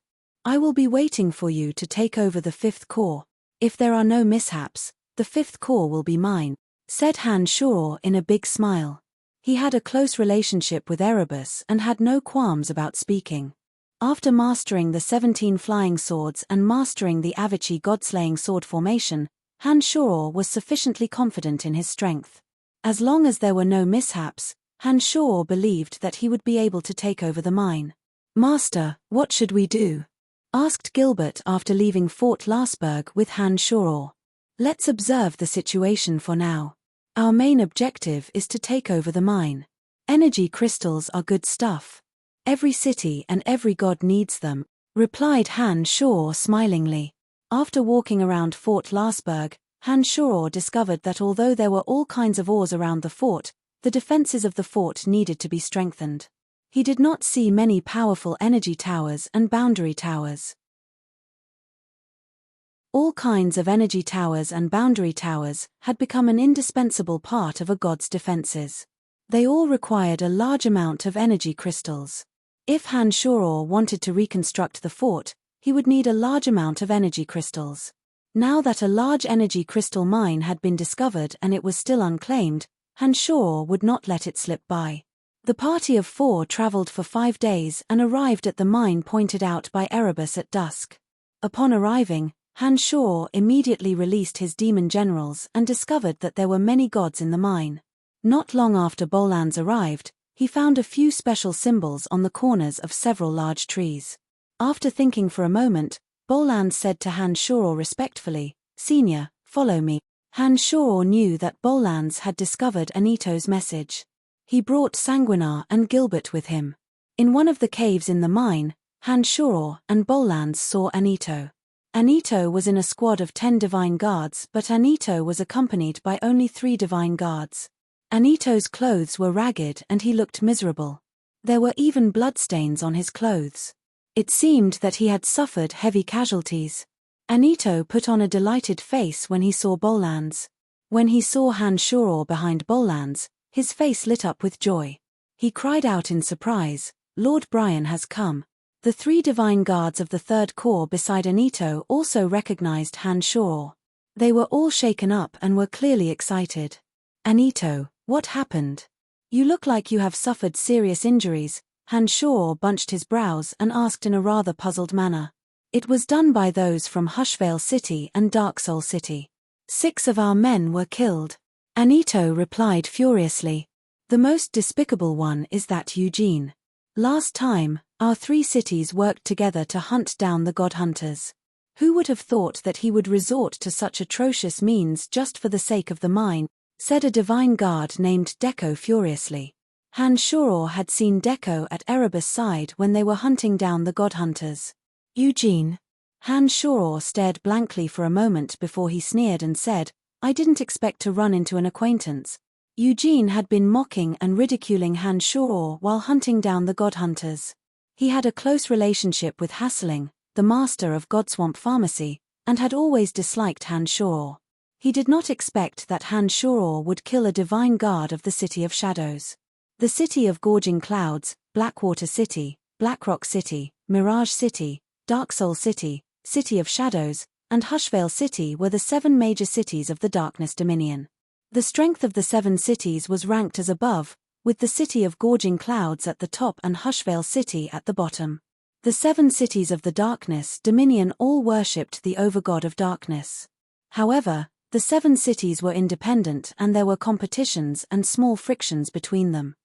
I will be waiting for you to take over the fifth core. If there are no mishaps, the fifth core will be mine," said Han-Shoror in a big smile. He had a close relationship with Erebus and had no qualms about speaking. After mastering the 17 flying swords and mastering the Avicii god-slaying sword formation, Han-Shoror was sufficiently confident in his strength. As long as there were no mishaps, Han-Shoror believed that he would be able to take over the mine. "Master, what should we do?" asked Gilbert after leaving Fort Lasberg with Han-Shoror. "Let's observe the situation for now. Our main objective is to take over the mine. Energy crystals are good stuff. Every city and every god needs them," replied Han-Shoror smilingly. After walking around Fort Lasberg, Han-Shoror discovered that although there were all kinds of ores around the fort, the defenses of the fort needed to be strengthened. He did not see many powerful energy towers and boundary towers. All kinds of energy towers and boundary towers had become an indispensable part of a god's defenses. They all required a large amount of energy crystals. If Han-Shoror wanted to reconstruct the fort, he would need a large amount of energy crystals. Now that a large energy crystal mine had been discovered and it was still unclaimed, Han-Shoror would not let it slip by. The party of 4 traveled for 5 days and arrived at the mine pointed out by Erebus at dusk. Upon arriving, Han-Shoror immediately released his demon generals and discovered that there were many gods in the mine. Not long after Bolans arrived, he found a few special symbols on the corners of several large trees. After thinking for a moment, Bolans said to Han-Shoror respectfully, "Senior, follow me." Han-Shoror knew that Bolans had discovered Anito's message. He brought Sanguinar and Gilbert with him. In one of the caves in the mine, Han-Shoror and Bolans saw Anito. Anito was in a squad of 10 divine guards, but Anito was accompanied by only 3 divine guards. Anito's clothes were ragged and he looked miserable. There were even bloodstains on his clothes. It seemed that he had suffered heavy casualties. Anito put on a delighted face when he saw Bolans. When he saw Han-Shoror behind Bolans, his face lit up with joy. He cried out in surprise, "Lord Brian has come." The 3 divine guards of the 3rd Corps beside Anito also recognized Han-Shoror. They were all shaken up and were clearly excited. "Anito, what happened? You look like you have suffered serious injuries." Han-Shoror bunched his brows and asked in a rather puzzled manner. "It was done by those from Hushvale City and Dark Soul City. 6 of our men were killed." Anito replied furiously. "The most despicable one is that Eugene. Last time, our 3 cities worked together to hunt down the god hunters. Who would have thought that he would resort to such atrocious means just for the sake of the mine," said a divine guard named Deco furiously. Han-Shoror had seen Deco at Erebus' side when they were hunting down the god hunters. "Eugene?" Han-Shoror stared blankly for a moment before he sneered and said, "I didn't expect to run into an acquaintance." Eugene had been mocking and ridiculing Han-Shoror while hunting down the god hunters. He had a close relationship with Hassling, the master of Godswamp Pharmacy, and had always disliked Han-Shoror. He did not expect that Han-Shoror would kill a divine guard of the City of Shadows. The City of Gorging Clouds, Blackwater City, Blackrock City, Mirage City, Dark Soul City, City of Shadows, and Hushvale City were the 7 major cities of the Darkness Dominion. The strength of the 7 cities was ranked as above, with the City of Gorging Clouds at the top and Hushvale City at the bottom. The 7 cities of the Darkness Dominion all worshipped the overgod of darkness. However, the 7 cities were independent and there were competitions and small frictions between them.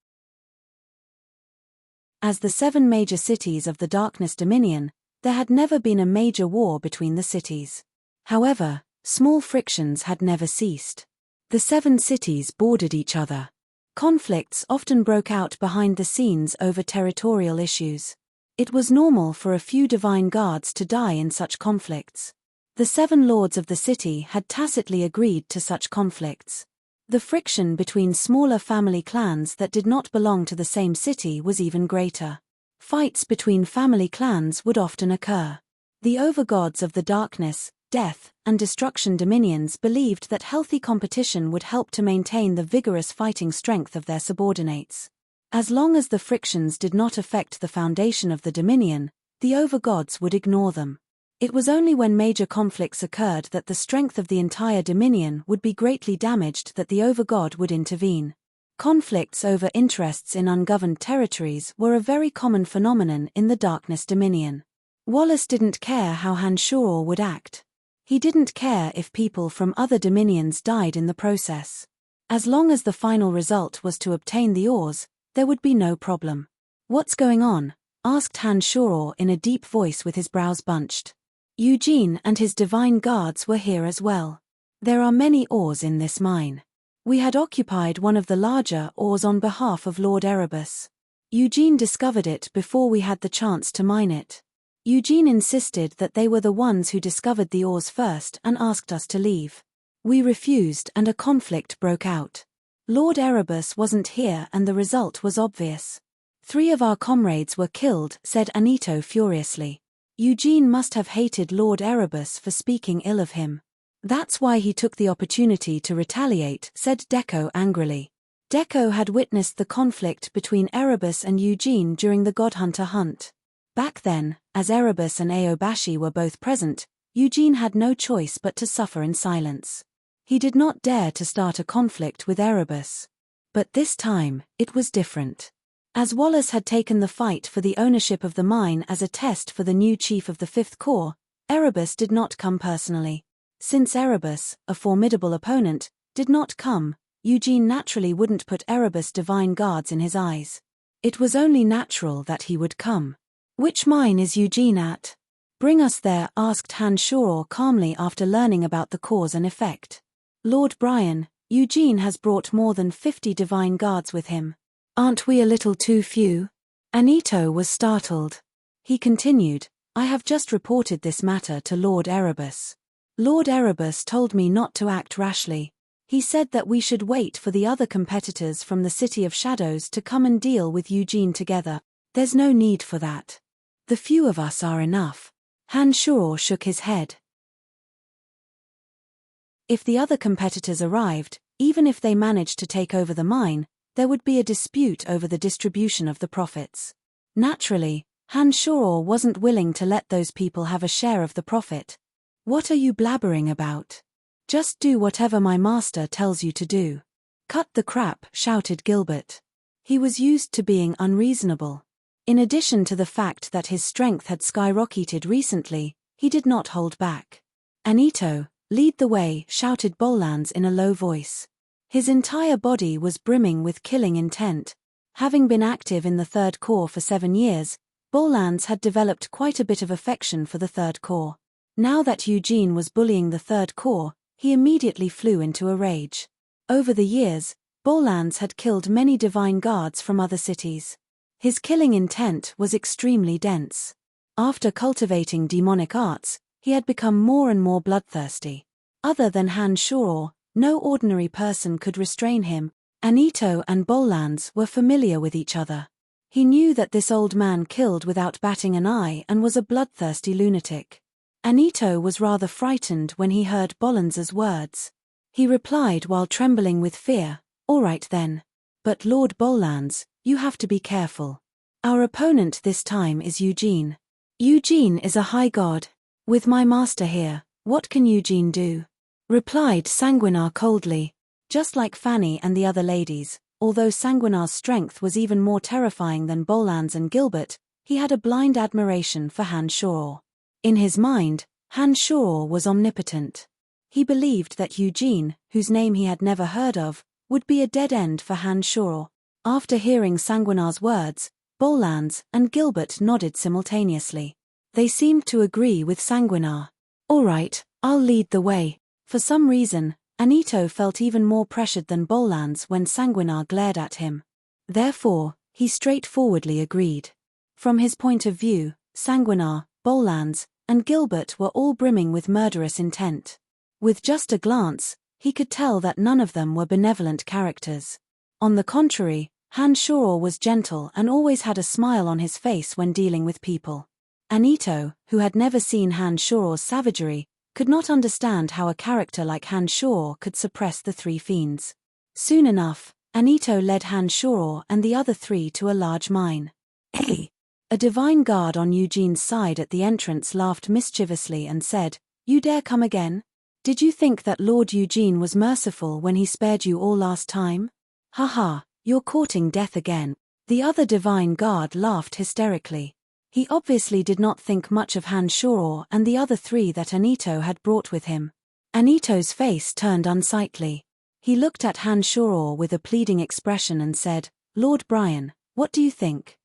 As the 7 major cities of the Darkness Dominion, there had never been a major war between the cities. However, small frictions had never ceased. The 7 cities bordered each other. Conflicts often broke out behind the scenes over territorial issues. It was normal for a few divine guards to die in such conflicts. The 7 lords of the city had tacitly agreed to such conflicts. The friction between smaller family clans that did not belong to the same city was even greater. Fights between family clans would often occur. The overgods of the darkness, death, and destruction dominions believed that healthy competition would help to maintain the vigorous fighting strength of their subordinates. As long as the frictions did not affect the foundation of the dominion, the overgods would ignore them. It was only when major conflicts occurred that the strength of the entire dominion would be greatly damaged that the overgod would intervene. Conflicts over interests in ungoverned territories were a very common phenomenon in the Darkness Dominion. Wallace didn't care how Hanshor would act. He didn't care if people from other dominions died in the process. As long as the final result was to obtain the ores, there would be no problem. "What's going on?" asked Hanshor in a deep voice with his brows bunched. Eugene and his divine guards were here as well. "There are many ores in this mine. We had occupied one of the larger ores on behalf of Lord Erebus. Eugene discovered it before we had the chance to mine it. Eugene insisted that they were the ones who discovered the ores first and asked us to leave. We refused and a conflict broke out. Lord Erebus wasn't here and the result was obvious. 3 of our comrades were killed," said Anito furiously. Eugene must have hated Lord Erebus for speaking ill of him. "That's why he took the opportunity to retaliate," said Deco angrily. Deco had witnessed the conflict between Erebus and Eugene during the Godhunter hunt. Back then, as Erebus and Aobashi were both present, Eugene had no choice but to suffer in silence. He did not dare to start a conflict with Erebus. But this time, it was different. As Wallace had taken the fight for the ownership of the mine as a test for the new chief of the Fifth Corps, Erebus did not come personally. Since Erebus, a formidable opponent, did not come, Eugene naturally wouldn't put Erebus' divine guards in his eyes. It was only natural that he would come. "Which mine is Eugene at?" "Bring us there," asked Hanshor calmly after learning about the cause and effect. "Lord Brian, Eugene has brought more than 50 divine guards with him. Aren't we a little too few?" Anito was startled. He continued, "I have just reported this matter to Lord Erebus. Lord Erebus told me not to act rashly. He said that we should wait for the other competitors from the City of Shadows to come and deal with Eugene together. There's no need for that. The few of us are enough." Hanshor shook his head. If the other competitors arrived, even if they managed to take over the mine, there would be a dispute over the distribution of the profits. Naturally, Hanshor wasn't willing to let those people have a share of the profit. "What are you blabbering about? Just do whatever my master tells you to do." "Cut the crap," shouted Gilbert. He was used to being unreasonable. In addition to the fact that his strength had skyrocketed recently, he did not hold back. "Anito, lead the way," shouted Bolans in a low voice. His entire body was brimming with killing intent. Having been active in the Third Corps for 7 years, Bolans had developed quite a bit of affection for the Third Corps. Now that Eugene was bullying the Third Corps, he immediately flew into a rage. Over the years, Bolans had killed many divine guards from other cities. His killing intent was extremely dense. After cultivating demonic arts, he had become more and more bloodthirsty. Other than Hanshor, no ordinary person could restrain him. Anito and Bolans were familiar with each other. He knew that this old man killed without batting an eye and was a bloodthirsty lunatic. Anito was rather frightened when he heard Bolans's words. He replied while trembling with fear, "All right then. But Lord Bolans, you have to be careful. Our opponent this time is Eugene. Eugene is a high god. With my master here, what can Eugene do?" replied Sanguinar coldly. Just like Fanny and the other ladies, although Sanguinar's strength was even more terrifying than Bolans and Gilbert, he had a blind admiration for Hanshor. In his mind, Hanshor was omnipotent. He believed that Eugene, whose name he had never heard of, would be a dead end for Hanshor. After hearing Sanguinar's words, Bolans and Gilbert nodded simultaneously. They seemed to agree with Sanguinar. "All right, I'll lead the way." For some reason, Anito felt even more pressured than Bolans when Sanguinar glared at him. Therefore, he straightforwardly agreed. From his point of view, Sanguinar, Bolans, and Gilbert were all brimming with murderous intent. With just a glance, he could tell that none of them were benevolent characters. On the contrary, Hanshor was gentle and always had a smile on his face when dealing with people. Anito, who had never seen Han Shuo's savagery, could not understand how a character like Han Shuo could suppress the three fiends. Soon enough, Anito led Han Shuo and the other three to a large mine. Hey! A divine guard on Eugene's side at the entrance laughed mischievously and said, "You dare come again? Did you think that Lord Eugene was merciful when he spared you all last time? Haha, you're courting death again." The other divine guard laughed hysterically. He obviously did not think much of Han Shuo and the other three that Anito had brought with him. Anito's face turned unsightly. He looked at Han Shuo with a pleading expression and said, "Lord Brian, what do you think?"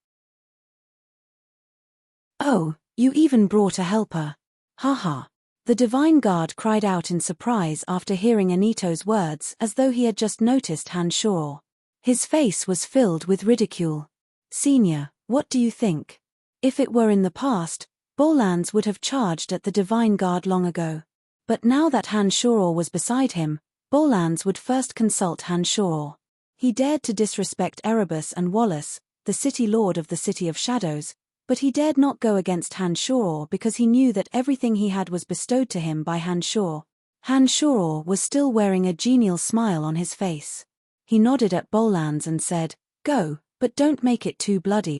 "Oh, you even brought a helper. Haha." The divine guard cried out in surprise after hearing Anito's words, as though he had just noticed Han Shuo. His face was filled with ridicule. "Senior, what do you think? If it were in the past, Bolans would have charged at the divine guard long ago. But now that Han Shuo was beside him, Bolans would first consult Han Shuo. He dared to disrespect Erebus and Wallace, the city lord of the City of Shadows, but he dared not go against Han Shuo because he knew that everything he had was bestowed to him by Han Shuo. Han Shuo was still wearing a genial smile on his face. He nodded at Bolans and said, "Go, but don't make it too bloody."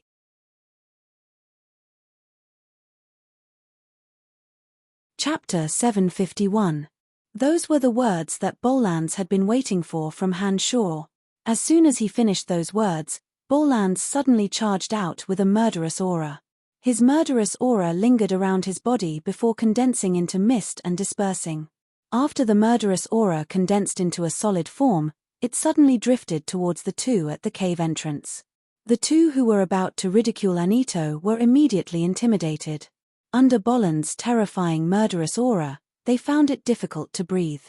Chapter 751. Those were the words that Bolans had been waiting for from Han Shuo. As soon as he finished those words, Bolans suddenly charged out with a murderous aura. His murderous aura lingered around his body before condensing into mist and dispersing. After the murderous aura condensed into a solid form, it suddenly drifted towards the two at the cave entrance. The two who were about to ridicule Anito were immediately intimidated. Under Bolans' terrifying murderous aura, they found it difficult to breathe.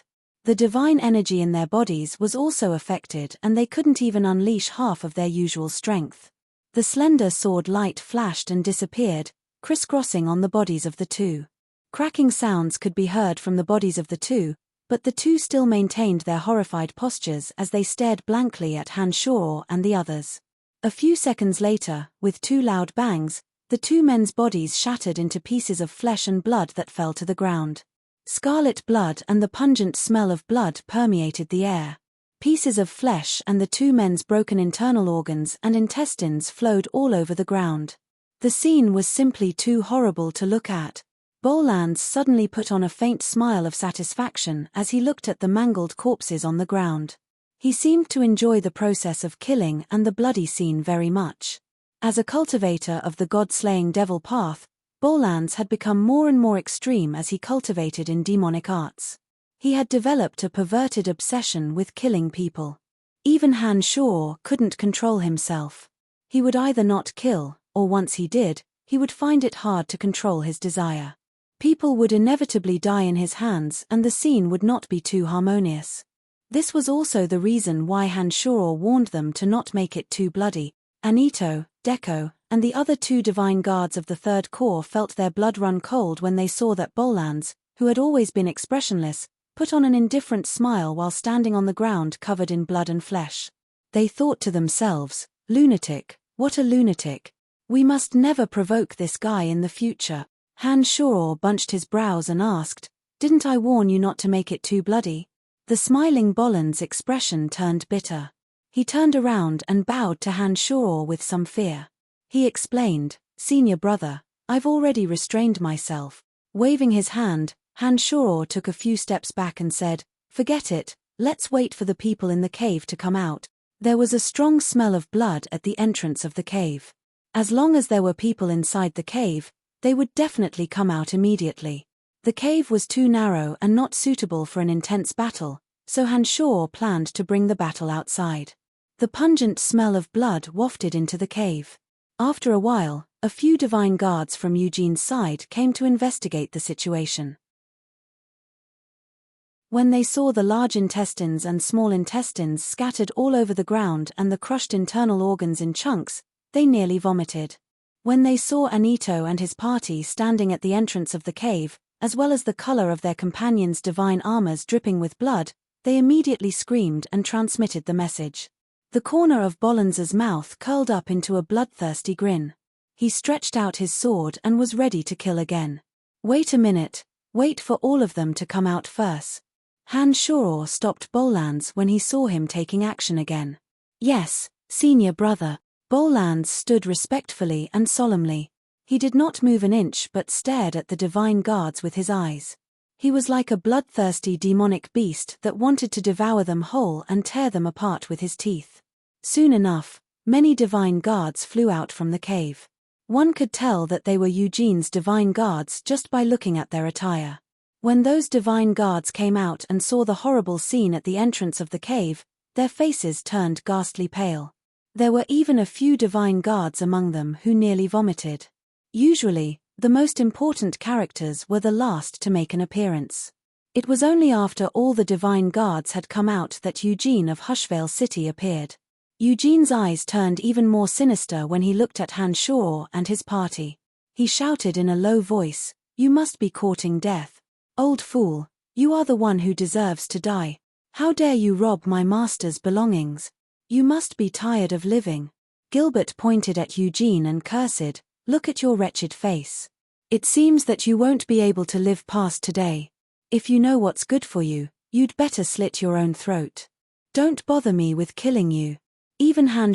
The divine energy in their bodies was also affected and they couldn't even unleash half of their usual strength. The slender sword light flashed and disappeared, crisscrossing on the bodies of the two. Cracking sounds could be heard from the bodies of the two, but the two still maintained their horrified postures as they stared blankly at Han Shuo and the others. A few seconds later, with two loud bangs, the two men's bodies shattered into pieces of flesh and blood that fell to the ground. Scarlet blood and the pungent smell of blood permeated the air. Pieces of flesh and the two men's broken internal organs and intestines flowed all over the ground. The scene was simply too horrible to look at. Bolans suddenly put on a faint smile of satisfaction as he looked at the mangled corpses on the ground. He seemed to enjoy the process of killing and the bloody scene very much. As a cultivator of the god-slaying devil path, Bolans had become more and more extreme as he cultivated in demonic arts. He had developed a perverted obsession with killing people. Even Han Shuo couldn't control himself. He would either not kill, or once he did, he would find it hard to control his desire. People would inevitably die in his hands and the scene would not be too harmonious. This was also the reason why Han Shuo warned them to not make it too bloody. Anito, Deco, and the other two divine guards of the Third Corps felt their blood run cold when they saw that Bolans, who had always been expressionless, put on an indifferent smile while standing on the ground covered in blood and flesh. They thought to themselves, "Lunatic, what a lunatic. We must never provoke this guy in the future." Han Shuo bunched his brows and asked, "Didn't I warn you not to make it too bloody?" The smiling Bolans' expression turned bitter. He turned around and bowed to Han Shuo with some fear. He explained, "Senior brother, I've already restrained myself." Waving his hand, Han Shuo took a few steps back and said, "Forget it, let's wait for the people in the cave to come out." There was a strong smell of blood at the entrance of the cave. As long as there were people inside the cave, they would definitely come out immediately. The cave was too narrow and not suitable for an intense battle, so Han Shuo planned to bring the battle outside. The pungent smell of blood wafted into the cave. After a while, a few divine guards from Eugene's side came to investigate the situation. When they saw the large intestines and small intestines scattered all over the ground and the crushed internal organs in chunks, they nearly vomited. When they saw Anito and his party standing at the entrance of the cave, as well as the color of their companions' divine armors dripping with blood, they immediately screamed and transmitted the message. The corner of Bolans' mouth curled up into a bloodthirsty grin. He stretched out his sword and was ready to kill again. Wait a minute, wait for all of them to come out first. Han stopped Bolans when he saw him taking action again. Yes, senior brother. Bolans stood respectfully and solemnly. He did not move an inch but stared at the divine guards with his eyes. He was like a bloodthirsty demonic beast that wanted to devour them whole and tear them apart with his teeth. Soon enough, many divine guards flew out from the cave. One could tell that they were Eugene's divine guards just by looking at their attire. When those divine guards came out and saw the horrible scene at the entrance of the cave, their faces turned ghastly pale. There were even a few divine guards among them who nearly vomited. Usually, the most important characters were the last to make an appearance. It was only after all the divine guards had come out that Eugene of Hushvale City appeared. Eugene's eyes turned even more sinister when he looked at Han and his party. He shouted in a low voice, "You must be courting death. Old fool, you are the one who deserves to die. How dare you rob my master's belongings? You must be tired of living." Gilbert pointed at Eugene and cursed, "Look at your wretched face. It seems that you won't be able to live past today. If you know what's good for you, you'd better slit your own throat. Don't bother me with killing you." Even Han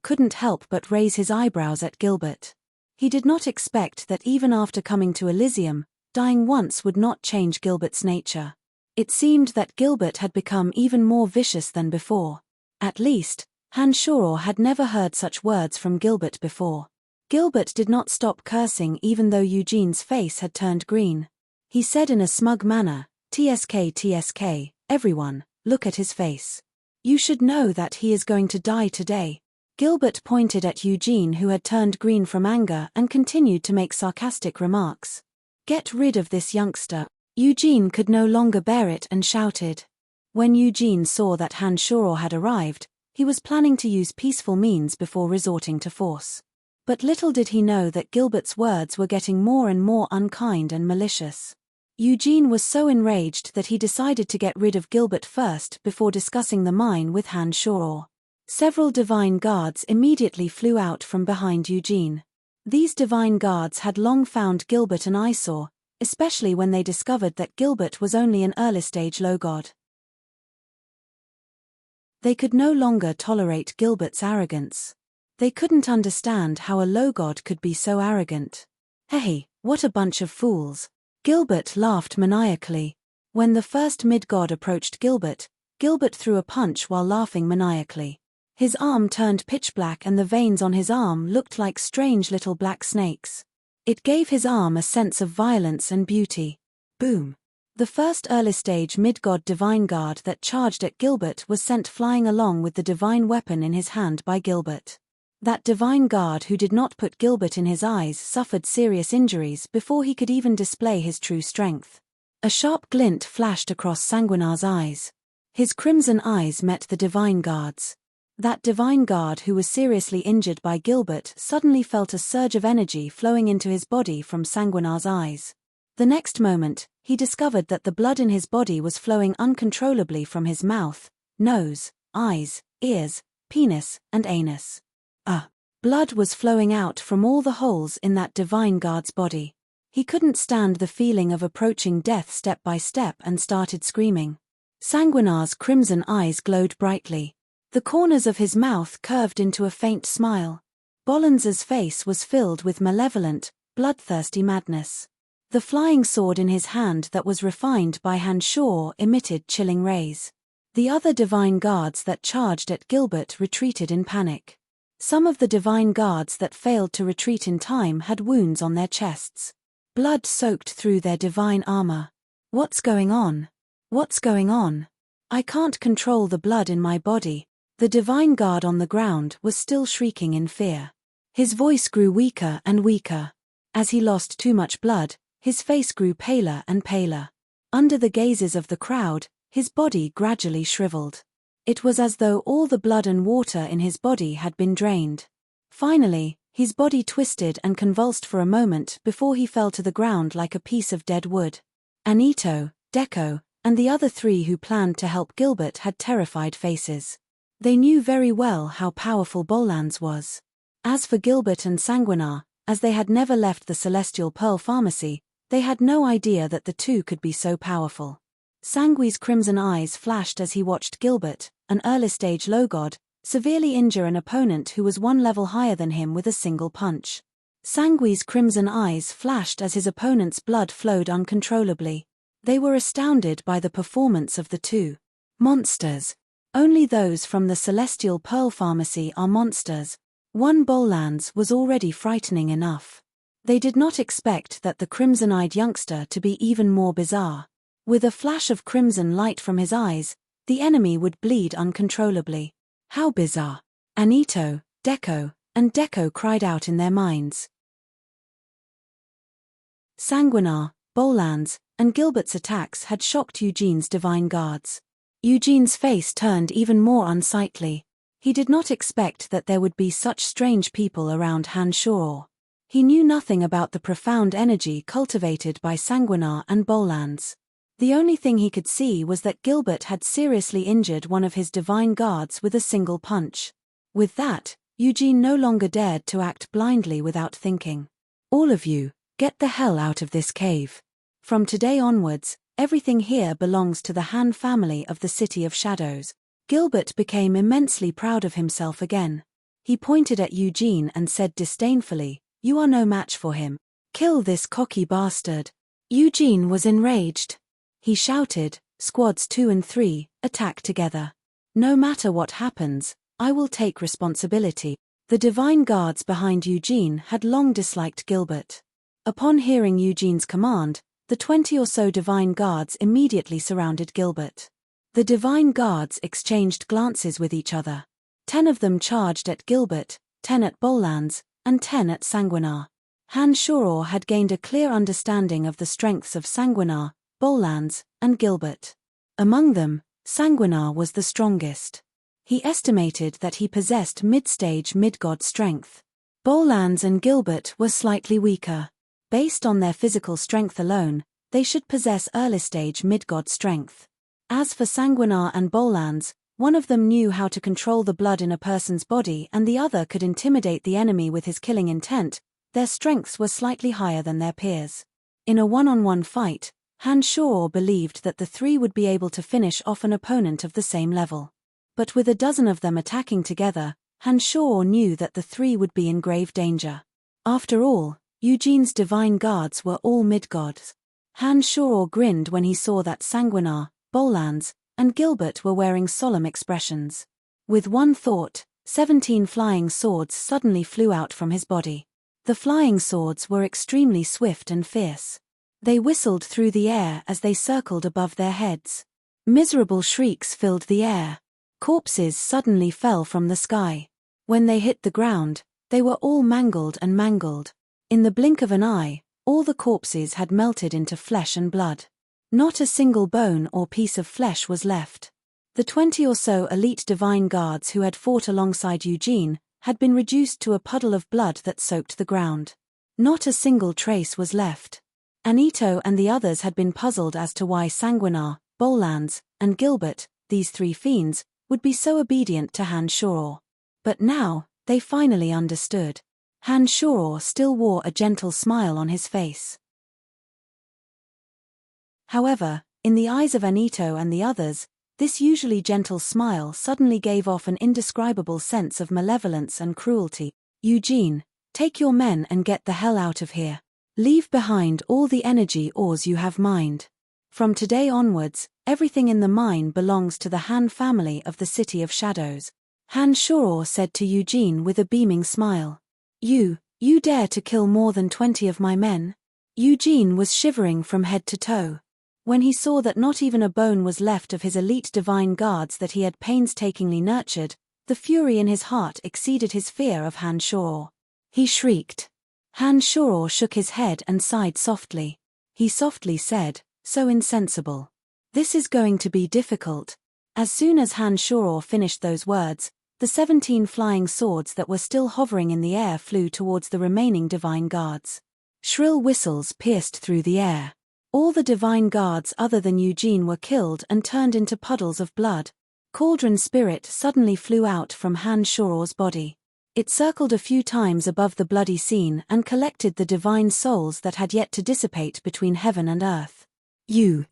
couldn't help but raise his eyebrows at Gilbert. He did not expect that even after coming to Elysium, dying once would not change Gilbert's nature. It seemed that Gilbert had become even more vicious than before. At least, Han had never heard such words from Gilbert before. Gilbert did not stop cursing even though Eugene's face had turned green. He said in a smug manner, TSK, everyone, look at his face. You should know that he is going to die today." Gilbert pointed at Eugene, who had turned green from anger, and continued to make sarcastic remarks. "Get rid of this youngster." Eugene could no longer bear it and shouted. When Eugene saw that Han had arrived, he was planning to use peaceful means before resorting to force. But little did he know that Gilbert's words were getting more and more unkind and malicious. Eugene was so enraged that he decided to get rid of Gilbert first before discussing the mine with Han. Several divine guards immediately flew out from behind Eugene. These divine guards had long found Gilbert an eyesore, especially when they discovered that Gilbert was only an early-stage low god. They could no longer tolerate Gilbert's arrogance. They couldn't understand how a low god could be so arrogant. "Hey, what a bunch of fools." Gilbert laughed maniacally. When the first mid-god approached Gilbert, Gilbert threw a punch while laughing maniacally. His arm turned pitch black and the veins on his arm looked like strange little black snakes. It gave his arm a sense of violence and beauty. Boom! The first early-stage mid-god divine guard that charged at Gilbert was sent flying along with the divine weapon in his hand by Gilbert. That divine guard who did not put Gilbert in his eyes suffered serious injuries before he could even display his true strength. A sharp glint flashed across Sanguinar's eyes. His crimson eyes met the divine guard's. That divine guard who was seriously injured by Gilbert suddenly felt a surge of energy flowing into his body from Sanguinar's eyes. The next moment, he discovered that the blood in his body was flowing uncontrollably from his mouth, nose, eyes, ears, penis, and anus. Blood was flowing out from all the holes in that divine guard's body. He couldn't stand the feeling of approaching death step by step and started screaming. Sanguinar's crimson eyes glowed brightly. The corners of his mouth curved into a faint smile. Bolans's face was filled with malevolent, bloodthirsty madness. The flying sword in his hand that was refined by Han emitted chilling rays. The other divine guards that charged at Gilbert retreated in panic. Some of the divine guards that failed to retreat in time had wounds on their chests. Blood soaked through their divine armor. "What's going on? What's going on? I can't control the blood in my body." The divine guard on the ground was still shrieking in fear. His voice grew weaker and weaker. As he lost too much blood, his face grew paler and paler. Under the gazes of the crowd, his body gradually shriveled. It was as though all the blood and water in his body had been drained. Finally, his body twisted and convulsed for a moment before he fell to the ground like a piece of dead wood. Anito, Deco, and the other three who planned to help Gilbert had terrified faces. They knew very well how powerful Bolans was. As for Gilbert and Sanguinar, As they had never left the Celestial Pearl Pharmacy, they had no idea that the two could be so powerful. Sangui's crimson eyes flashed as he watched Gilbert, an early-stage low god, severely injure an opponent who was one level higher than him with a single punch. Sangui's crimson eyes flashed as his opponent's blood flowed uncontrollably. They were astounded by the performance of the two. Monsters. Only those from the Celestial Pearl Pharmacy are monsters. One Bollands was already frightening enough. They did not expect that the crimson-eyed youngster to be even more bizarre. With a flash of crimson light from his eyes, the enemy would bleed uncontrollably. How bizarre! Anito, Deco, and Deco cried out in their minds. Sanguinar, Bollands, and Gilbert's attacks had shocked Eugene's divine guards. Eugene's face turned even more unsightly. He did not expect that there would be such strange people around Hanshoro. He knew nothing about the profound energy cultivated by Sanguinar and Bollands. The only thing he could see was that Gilbert had seriously injured one of his divine guards with a single punch. With that, Eugene no longer dared to act blindly without thinking. All of you, get the hell out of this cave. From today onwards, everything here belongs to the Han family of the City of Shadows. Gilbert became immensely proud of himself again. He pointed at Eugene and said disdainfully, "You are no match for him. Kill this cocky bastard." Eugene was enraged. He shouted, "Squads 2 and 3, attack together. No matter what happens, I will take responsibility." The divine guards behind Eugene had long disliked Gilbert. Upon hearing Eugene's command, the 20 or so divine guards immediately surrounded Gilbert. The divine guards exchanged glances with each other. 10 of them charged at Gilbert, 10 at Bollands, and 10 at Sanguinar. Hanshoro had gained a clear understanding of the strengths of Sanguinar, Bollands, and Gilbert. Among them, Sanguinar was the strongest. He estimated that he possessed mid-stage mid-god strength. Bollands and Gilbert were slightly weaker. Based on their physical strength alone, they should possess early-stage mid-god strength. As for Sanguinar and Bollands, one of them knew how to control the blood in a person's body and the other could intimidate the enemy with his killing intent. Their strengths were slightly higher than their peers. In a one-on-one fight, Hanshoro believed that the three would be able to finish off an opponent of the same level. But with a dozen of them attacking together, Hanshoro knew that the three would be in grave danger. After all, Eugene's divine guards were all mid-gods. Hanshoro grinned when he saw that Sanguinar, Bollands, and Gilbert were wearing solemn expressions. With one thought, 17 flying swords suddenly flew out from his body. The flying swords were extremely swift and fierce. They whistled through the air as they circled above their heads. Miserable shrieks filled the air. Corpses suddenly fell from the sky. When they hit the ground, they were all mangled and mangled. In the blink of an eye, all the corpses had melted into flesh and blood. Not a single bone or piece of flesh was left. The 20 or so elite divine guards who had fought alongside Eugene had been reduced to a puddle of blood that soaked the ground. Not a single trace was left. Anito and the others had been puzzled as to why Sanguinar, Bollands, and Gilbert, these three fiends, would be so obedient to Hanshoro. But now, they finally understood. Hanshoro still wore a gentle smile on his face. However, in the eyes of Anito and the others, this usually gentle smile suddenly gave off an indescribable sense of malevolence and cruelty. "Eugene, take your men and get the hell out of here. Leave behind all the energy ores you have mined. From today onwards, everything in the mine belongs to the Han family of the City of Shadows." Hanshoro said to Eugene with a beaming smile. You dare to kill more than 20 of my men?" Eugene was shivering from head to toe. When he saw that not even a bone was left of his elite divine guards that he had painstakingly nurtured, the fury in his heart exceeded his fear of Hanshoro. He shrieked. Hanshoro shook his head and sighed softly. He softly said, "So insensible. This is going to be difficult." As soon as Hanshoro finished those words, the 17 flying swords that were still hovering in the air flew towards the remaining divine guards. Shrill whistles pierced through the air. All the divine guards other than Eugene were killed and turned into puddles of blood. Cauldron spirit suddenly flew out from Hanshoro's body. It circled a few times above the bloody scene and collected the divine souls that had yet to dissipate between heaven and earth. You?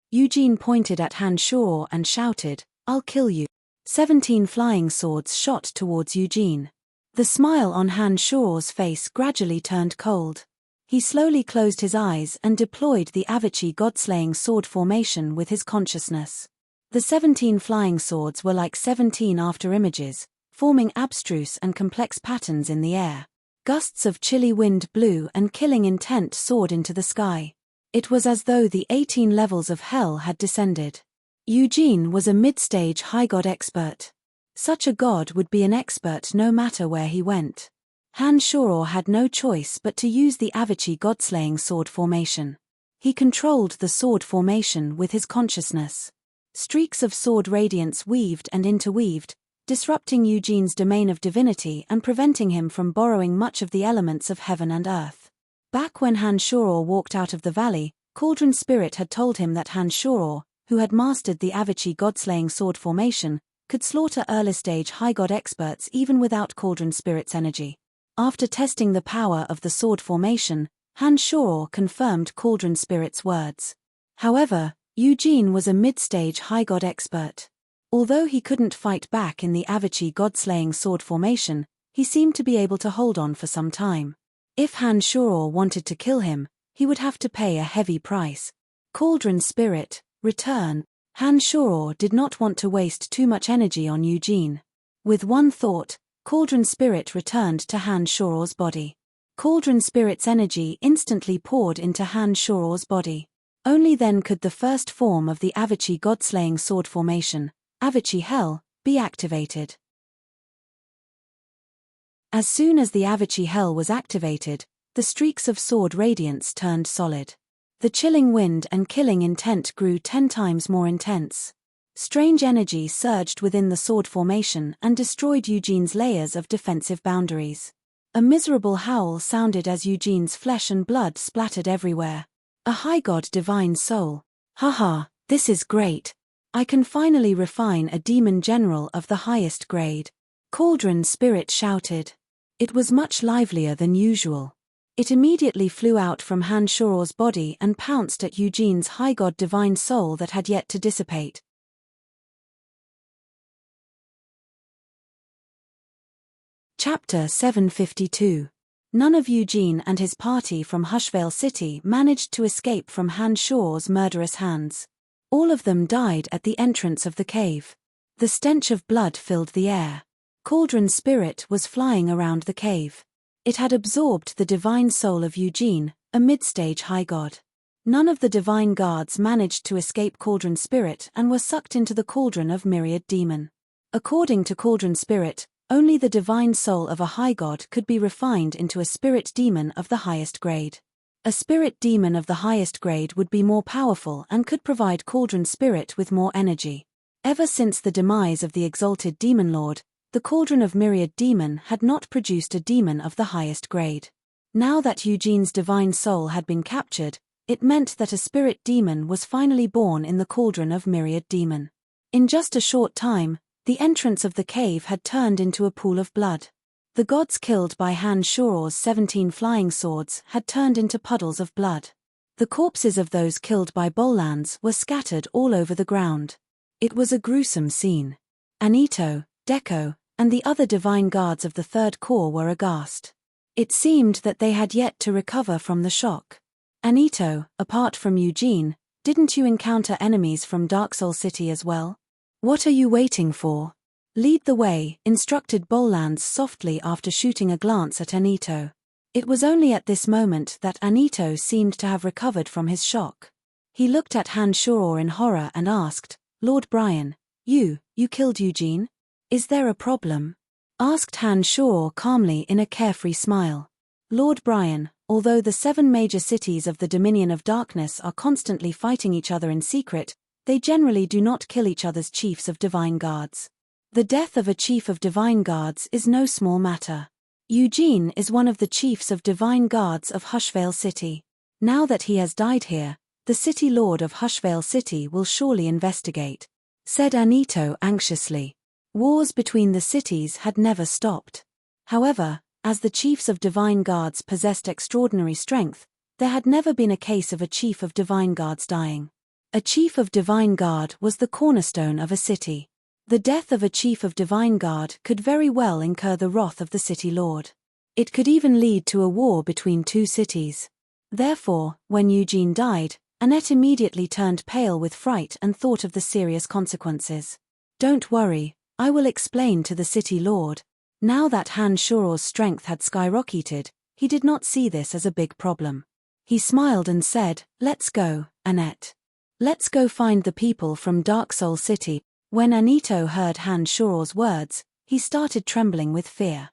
Eugene pointed at Han Shuro and shouted, "I'll kill you." 17 flying swords shot towards Eugene. The smile on Han Shuro's face gradually turned cold. He slowly closed his eyes and deployed the Avachi god-slaying sword formation with his consciousness. The 17 flying swords were like 17 afterimages, forming abstruse and complex patterns in the air. Gusts of chilly wind blew and killing intent soared into the sky. It was as though the 18 levels of hell had descended. Eugene was a mid-stage high god expert. Such a god would be an expert no matter where he went. Han Shuro had no choice but to use the Avachi god-slaying sword formation. He controlled the sword formation with his consciousness. Streaks of sword radiance weaved and interweaved, disrupting Eugene's domain of divinity and preventing him from borrowing much of the elements of heaven and earth. Back when Han Shuro walked out of the valley, Cauldron Spirit had told him that Han Shuro, who had mastered the Avachi god-slaying sword formation, could slaughter early-stage high god experts even without Cauldron Spirit's energy. After testing the power of the sword formation, Han Shuro confirmed Cauldron Spirit's words. However, Eugene was a mid-stage high god expert. Although he couldn't fight back in the Avachi god-slaying sword formation, he seemed to be able to hold on for some time. If Han Shuro wanted to kill him, he would have to pay a heavy price. Cauldron Spirit, return. Han Shuro did not want to waste too much energy on Eugene. With one thought, Cauldron Spirit returned to Han Shuro's body. Cauldron Spirit's energy instantly poured into Han Shuro's body. Only then could the first form of the Avachi god-slaying sword formation, Avachi Hell, be activated. As soon as the Avachi Hell was activated, the streaks of sword radiance turned solid. The chilling wind and killing intent grew 10 times more intense. Strange energy surged within the sword formation and destroyed Eugene's layers of defensive boundaries. A miserable howl sounded as Eugene's flesh and blood splattered everywhere. A high god divine soul. Haha, this is great. I can finally refine a demon general of the highest grade. Cauldron Spirit shouted. It was much livelier than usual. It immediately flew out from Han Shuro's body and pounced at Eugene's high god divine soul that had yet to dissipate. Chapter 752. None of Eugene and his party from Hushvale City managed to escape from Han Shuro's murderous hands. All of them died at the entrance of the cave. The stench of blood filled the air. Cauldron Spirit was flying around the cave. It had absorbed the divine soul of Eugene, a mid-stage high god. None of the divine guards managed to escape Cauldron Spirit and were sucked into the cauldron of Myriad Demon. According to Cauldron Spirit, only the divine soul of a high god could be refined into a spirit demon of the highest grade. A spirit demon of the highest grade would be more powerful and could provide Cauldron Spirit with more energy. Ever since the demise of the exalted demon lord, the cauldron of Myriad Demon had not produced a demon of the highest grade. Now that Eugene's divine soul had been captured, it meant that a spirit demon was finally born in the cauldron of Myriad Demon. In just a short time, the entrance of the cave had turned into a pool of blood. The gods killed by Han Shuro's 17 flying swords had turned into puddles of blood. The corpses of those killed by Bollands were scattered all over the ground. It was a gruesome scene. Anito, Deco, and the other divine guards of the Third Corps were aghast. It seemed that they had yet to recover from the shock. Anito, apart from Eugene, didn't you encounter enemies from Dark Soul City as well? What are you waiting for? Lead the way, instructed Bollands softly after shooting a glance at Anito. It was only at this moment that Anito seemed to have recovered from his shock. He looked at Han Shuro in horror and asked, Lord Brian, you killed Eugene? Is there a problem? Asked Han Shuro calmly in a carefree smile. Lord Brian, although the 7 major cities of the Dominion of Darkness are constantly fighting each other in secret, they generally do not kill each other's chiefs of divine guards. The death of a chief of divine guards is no small matter. Eugene is one of the chiefs of divine guards of Hushvale City. Now that he has died here, the city lord of Hushvale City will surely investigate, said Anito anxiously. Wars between the cities had never stopped. However, as the chiefs of divine guards possessed extraordinary strength, there had never been a case of a chief of divine guards dying. A chief of divine guard was the cornerstone of a city. The death of a chief of divine guard could very well incur the wrath of the city lord. It could even lead to a war between two cities. Therefore, when Eugene died, Annette immediately turned pale with fright and thought of the serious consequences. "Don't worry, I will explain to the city lord." Now that Han Shuro's strength had skyrocketed, he did not see this as a big problem. He smiled and said, "Let's go, Annette. Let's go find the people from Dark Soul City." When Anito heard Han Shuro's words, he started trembling with fear.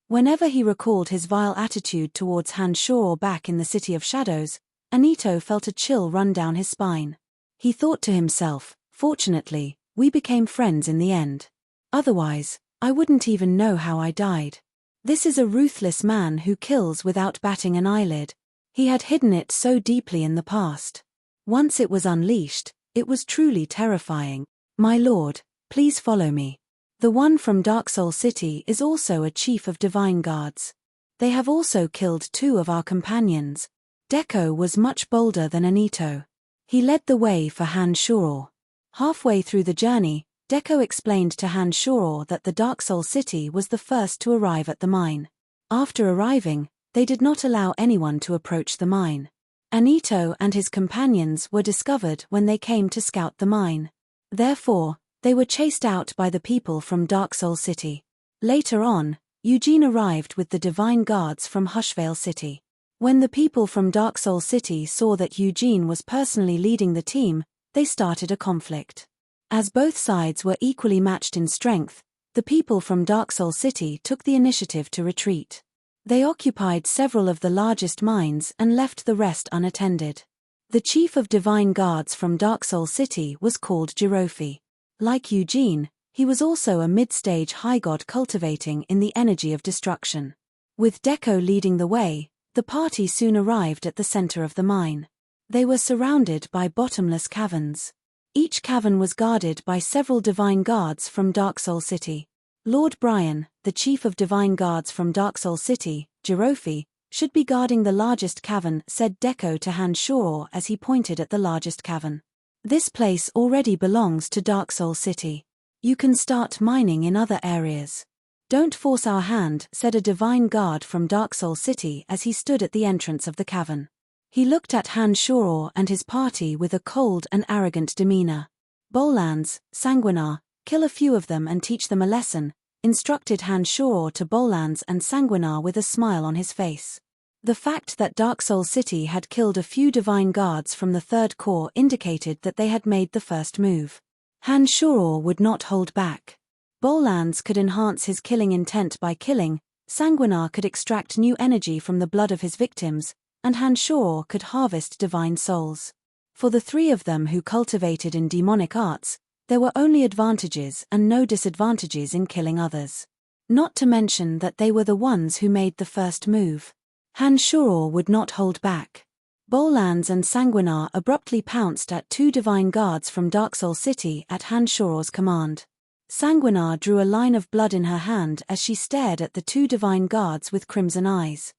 Whenever he recalled his vile attitude towards Han Shuro back in the City of Shadows, Anito felt a chill run down his spine. He thought to himself, "Fortunately, we became friends in the end. Otherwise, I wouldn't even know how I died. This is a ruthless man who kills without batting an eyelid." He had hidden it so deeply in the past. Once it was unleashed, it was truly terrifying. "My lord, please follow me. The one from Dark Soul City is also a chief of divine guards. They have also killed 2 of our companions." Deco was much bolder than Anito. He led the way for Han Shuro. Halfway through the journey, Deco explained to Han Shuro that the Dark Soul City was the first to arrive at the mine. After arriving, they did not allow anyone to approach the mine. Anito and his companions were discovered when they came to scout the mine. Therefore, they were chased out by the people from Dark Soul City. Later on, Eugene arrived with the divine guards from Hushvale City. When the people from Dark Soul City saw that Eugene was personally leading the team, they started a conflict. As both sides were equally matched in strength, the people from Dark Soul City took the initiative to retreat. They occupied several of the largest mines and left the rest unattended. The chief of divine guards from Dark Soul City was called Jirofi. Like Eugene, he was also a mid-stage high god cultivating in the energy of destruction. With Deco leading the way, the party soon arrived at the center of the mine. They were surrounded by bottomless caverns. Each cavern was guarded by several divine guards from Dark Soul City. Lord Brian, the chief of divine guards from Dark Soul City, Jirofi, should be guarding the largest cavern, said Deco to Han Shuro as he pointed at the largest cavern. "This place already belongs to Dark Soul City. You can start mining in other areas. Don't force our hand," said a divine guard from Dark Soul City as he stood at the entrance of the cavern. He looked at Han Shuro and his party with a cold and arrogant demeanor. "Bolans, Sanguinar, kill a few of them and teach them a lesson," instructed Han Shuro to Bolans and Sanguinar with a smile on his face. The fact that Dark Soul City had killed a few divine guards from the Third Corps indicated that they had made the first move. Han Shuro would not hold back. Bolans could enhance his killing intent by killing, Sanguinar could extract new energy from the blood of his victims, and Han Shuro could harvest divine souls. For the 3 of them who cultivated in demonic arts, there were only advantages and no disadvantages in killing others. Not to mention that they were the ones who made the first move. Han Shuro would not hold back. Bolans and Sanguinar abruptly pounced at 2 divine guards from Dark Soul City at Han Shuro's command. Sanguinar drew a line of blood in her hand as she stared at the 2 divine guards with crimson eyes.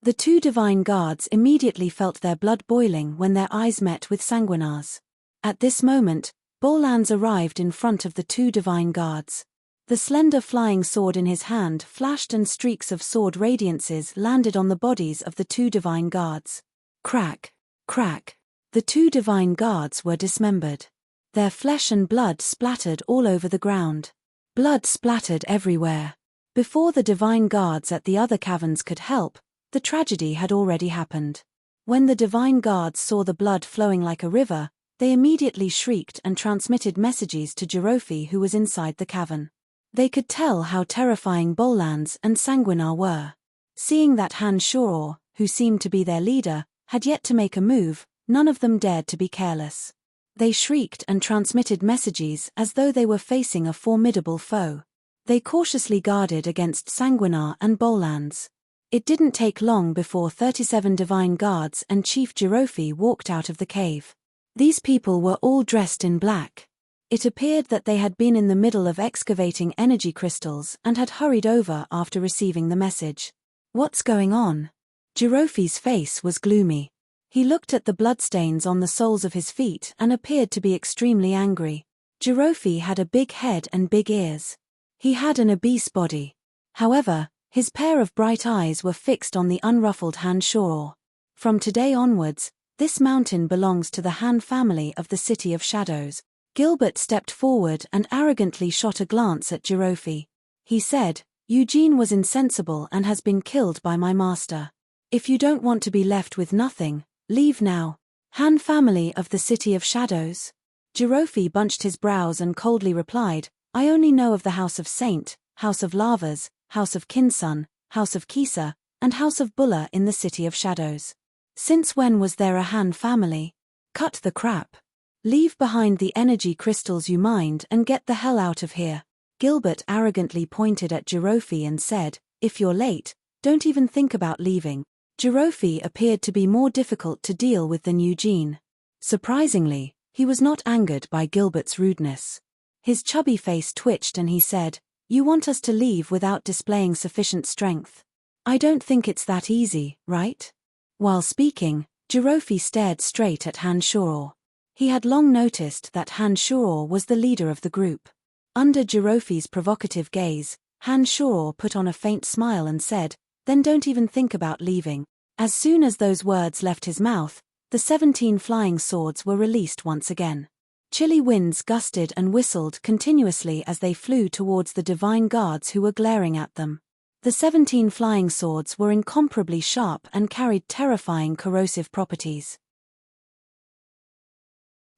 The 2 divine guards immediately felt their blood boiling when their eyes met with Sanguinar's. At this moment, Bolans arrived in front of the 2 divine guards. The slender flying sword in his hand flashed and streaks of sword radiances landed on the bodies of the 2 divine guards. Crack, crack. The 2 divine guards were dismembered. Their flesh and blood splattered all over the ground. Blood splattered everywhere. Before the divine guards at the other caverns could help, the tragedy had already happened. When the divine guards saw the blood flowing like a river, they immediately shrieked and transmitted messages to Jirofi, who was inside the cavern. They could tell how terrifying Bolans and Sanguinar were. Seeing that Han Shuro, who seemed to be their leader, had yet to make a move, none of them dared to be careless. They shrieked and transmitted messages as though they were facing a formidable foe. They cautiously guarded against Sanguinar and Bolans. It didn't take long before 37 divine guards and Chief Jirofi walked out of the cave. These people were all dressed in black. It appeared that they had been in the middle of excavating energy crystals and had hurried over after receiving the message. What's going on? Jirofi's face was gloomy. He looked at the bloodstains on the soles of his feet and appeared to be extremely angry. Jirofi had a big head and big ears. He had an obese body. However, his pair of bright eyes were fixed on the unruffled Han Shoror. From today onwards, this mountain belongs to the Han family of the City of Shadows. Gilbert stepped forward and arrogantly shot a glance at Jirofi. He said, Eugene was insensible and has been killed by my master. If you don't want to be left with nothing, leave now. Han family of the City of Shadows? Jirofi bunched his brows and coldly replied, I only know of the House of Saint, House of Lavas, House of Kinsun, House of Kisa, and House of Bulla in the City of Shadows. Since when was there a Han family? Cut the crap. Leave behind the energy crystals you mined and get the hell out of here. Gilbert arrogantly pointed at Jirofi and said, if you're late, don't even think about leaving. Jirofi appeared to be more difficult to deal with than Eugene. Surprisingly, he was not angered by Gilbert's rudeness. His chubby face twitched and he said, you want us to leave without displaying sufficient strength? I don't think it's that easy, right? While speaking, Jirofi stared straight at Han Shoror. He had long noticed that Han Shoror was the leader of the group. Under Jirofi's provocative gaze, Han Shoror put on a faint smile and said, then don't even think about leaving. As soon as those words left his mouth, the 17 flying swords were released once again. Chilly winds gusted and whistled continuously as they flew towards the divine guards who were glaring at them. The 17 flying swords were incomparably sharp and carried terrifying corrosive properties.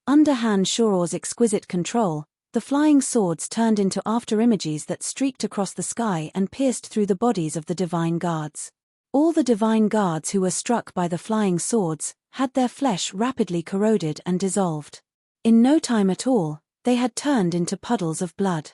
Under Han Shoror's exquisite control, the flying swords turned into afterimages that streaked across the sky and pierced through the bodies of the divine guards. All the divine guards who were struck by the flying swords had their flesh rapidly corroded and dissolved. In no time at all, they had turned into puddles of blood.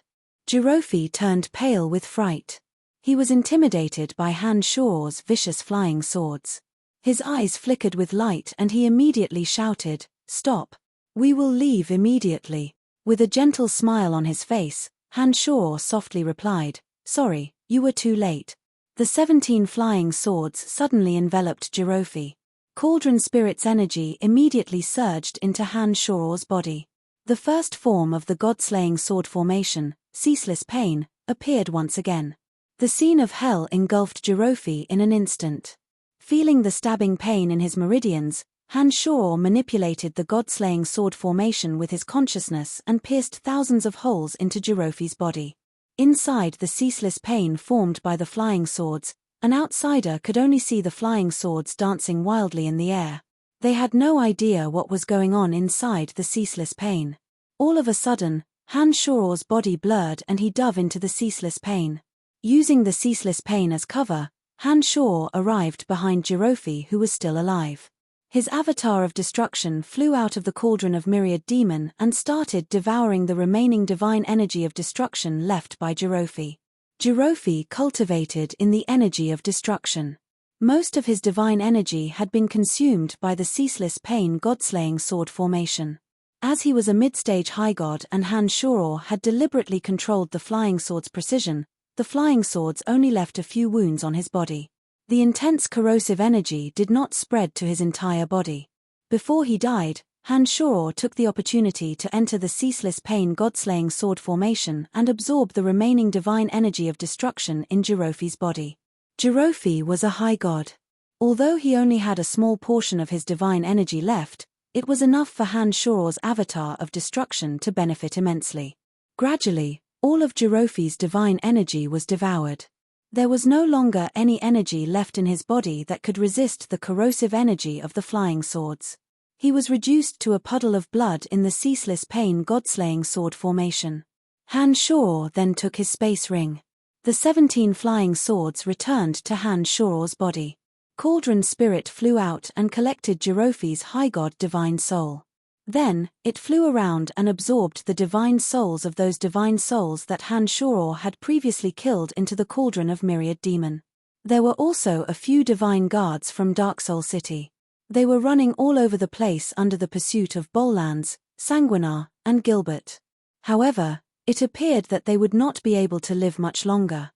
Jirofi turned pale with fright. He was intimidated by Han Shoror's vicious flying swords. His eyes flickered with light and he immediately shouted, stop. We will leave immediately. With a gentle smile on his face, Han Shoror softly replied, sorry, you were too late. The 17 flying swords suddenly enveloped Jirofi. Cauldron Spirit's energy immediately surged into Han Shoror's body. The first form of the god-slaying sword formation, Ceaseless Pain, appeared once again. The scene of hell engulfed Jirofi in an instant. Feeling the stabbing pain in his meridians, Han Shoror manipulated the god-slaying sword formation with his consciousness and pierced thousands of holes into Jirofi's body. Inside the ceaseless pain formed by the flying swords, an outsider could only see the flying swords dancing wildly in the air. They had no idea what was going on inside the ceaseless pain. All of a sudden, Han Shoror's body blurred and he dove into the ceaseless pain. Using the ceaseless pain as cover, Han Shoror arrived behind Jirofi, who was still alive. His avatar of destruction flew out of the cauldron of myriad demon and started devouring the remaining divine energy of destruction left by Jirofi. Jirofi cultivated in the energy of destruction. Most of his divine energy had been consumed by the ceaseless pain god-slaying sword formation. As he was a mid-stage high god and Han Shoror had deliberately controlled the flying sword's precision, the flying swords only left a few wounds on his body. The intense corrosive energy did not spread to his entire body. Before he died, Han Shoror took the opportunity to enter the ceaseless pain god-slaying sword formation and absorb the remaining divine energy of destruction in Jirofi's body. Jirofi was a high god. Although he only had a small portion of his divine energy left, it was enough for Han Shoror's avatar of destruction to benefit immensely. Gradually, all of Jirofi's divine energy was devoured. There was no longer any energy left in his body that could resist the corrosive energy of the flying swords. He was reduced to a puddle of blood in the ceaseless pain god-slaying sword formation. Han Shoror then took his space ring. The 17 flying swords returned to Han Shoror's body. Cauldron Spirit flew out and collected Jirofi's high god divine soul. Then, it flew around and absorbed the divine souls of those divine souls that Han Shoror had previously killed into the cauldron of myriad demon. There were also a few divine guards from Dark Soul City. They were running all over the place under the pursuit of Bollands, Sanguinar, and Gilbert. However, it appeared that they would not be able to live much longer.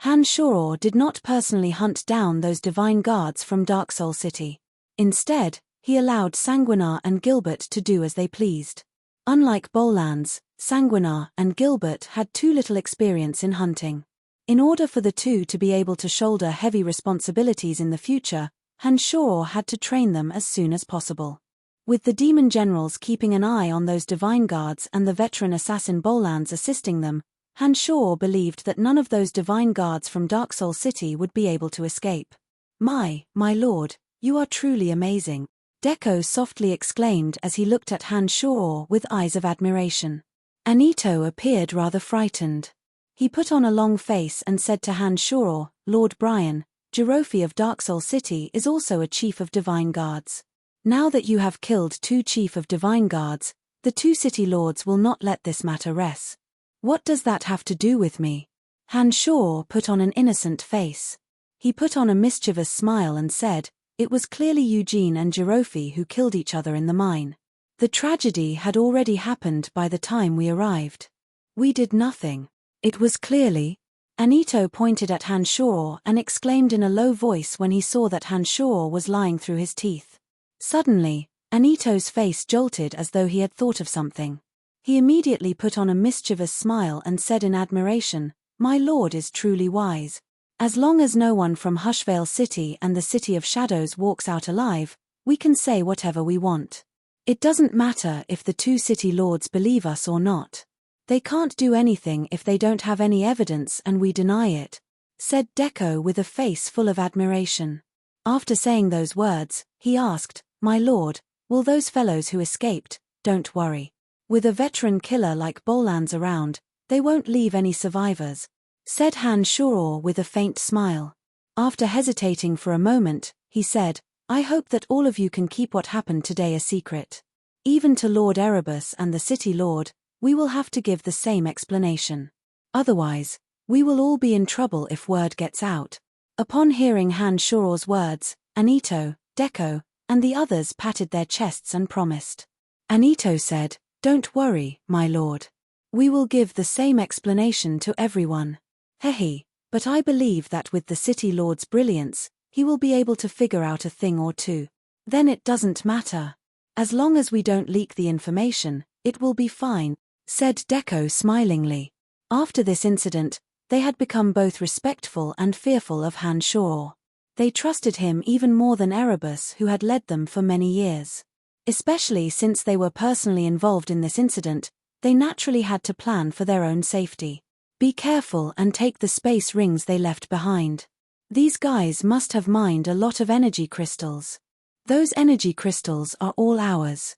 Han Shoror did not personally hunt down those divine guards from Dark Soul City. Instead, he allowed Sanguinar and Gilbert to do as they pleased. Unlike Bolans, Sanguinar and Gilbert had too little experience in hunting. In order for the two to be able to shoulder heavy responsibilities in the future, Han Shoror had to train them as soon as possible. With the demon generals keeping an eye on those divine guards and the veteran assassin Bolans assisting them, Han Shoror believed that none of those divine guards from Dark Soul City would be able to escape. My lord, you are truly amazing," Deco softly exclaimed as he looked at Han Shoror with eyes of admiration. Anito appeared rather frightened. He put on a long face and said to Han Shoror, "Lord Brian, Jirofi of Dark Soul City is also a chief of divine guards. Now that you have killed 2 chief of divine guards, the 2 city lords will not let this matter rest." "What does that have to do with me?" Han Shoror put on an innocent face. He put on a mischievous smile and said, "It was clearly Eugene and Jirofi who killed each other in the mine. The tragedy had already happened by the time we arrived. We did nothing. It was clearly—" Anito pointed at Han Shoror and exclaimed in a low voice when he saw that Han Shoror was lying through his teeth. Suddenly, Anito's face jolted as though he had thought of something. He immediately put on a mischievous smile and said in admiration, "My lord is truly wise. As long as no one from Hushvale City and the City of Shadows walks out alive, we can say whatever we want. It doesn't matter if the 2 city lords believe us or not. They can't do anything if they don't have any evidence and we deny it," said Deco with a face full of admiration. After saying those words, he asked, "My lord, will those fellows who escaped—" "Don't worry. With a veteran killer like Bolans around, they won't leave any survivors," said Han Shoror with a faint smile. After hesitating for a moment, he said, "I hope that all of you can keep what happened today a secret. Even to Lord Erebus and the City Lord, we will have to give the same explanation. Otherwise, we will all be in trouble if word gets out." Upon hearing Han Shoror's words, Anito, Deco, and the others patted their chests and promised. Anito said, "Don't worry, my lord. We will give the same explanation to everyone. Hehe, but I believe that with the City Lord's brilliance, he will be able to figure out a thing or two. Then it doesn't matter. As long as we don't leak the information, it will be fine," said Deco smilingly. After this incident, they had become both respectful and fearful of Han Shoror. They trusted him even more than Erebus, who had led them for many years. Especially since they were personally involved in this incident, they naturally had to plan for their own safety. Be careful and take the space rings they left behind. These guys must have mined a lot of energy crystals. Those energy crystals are all ours.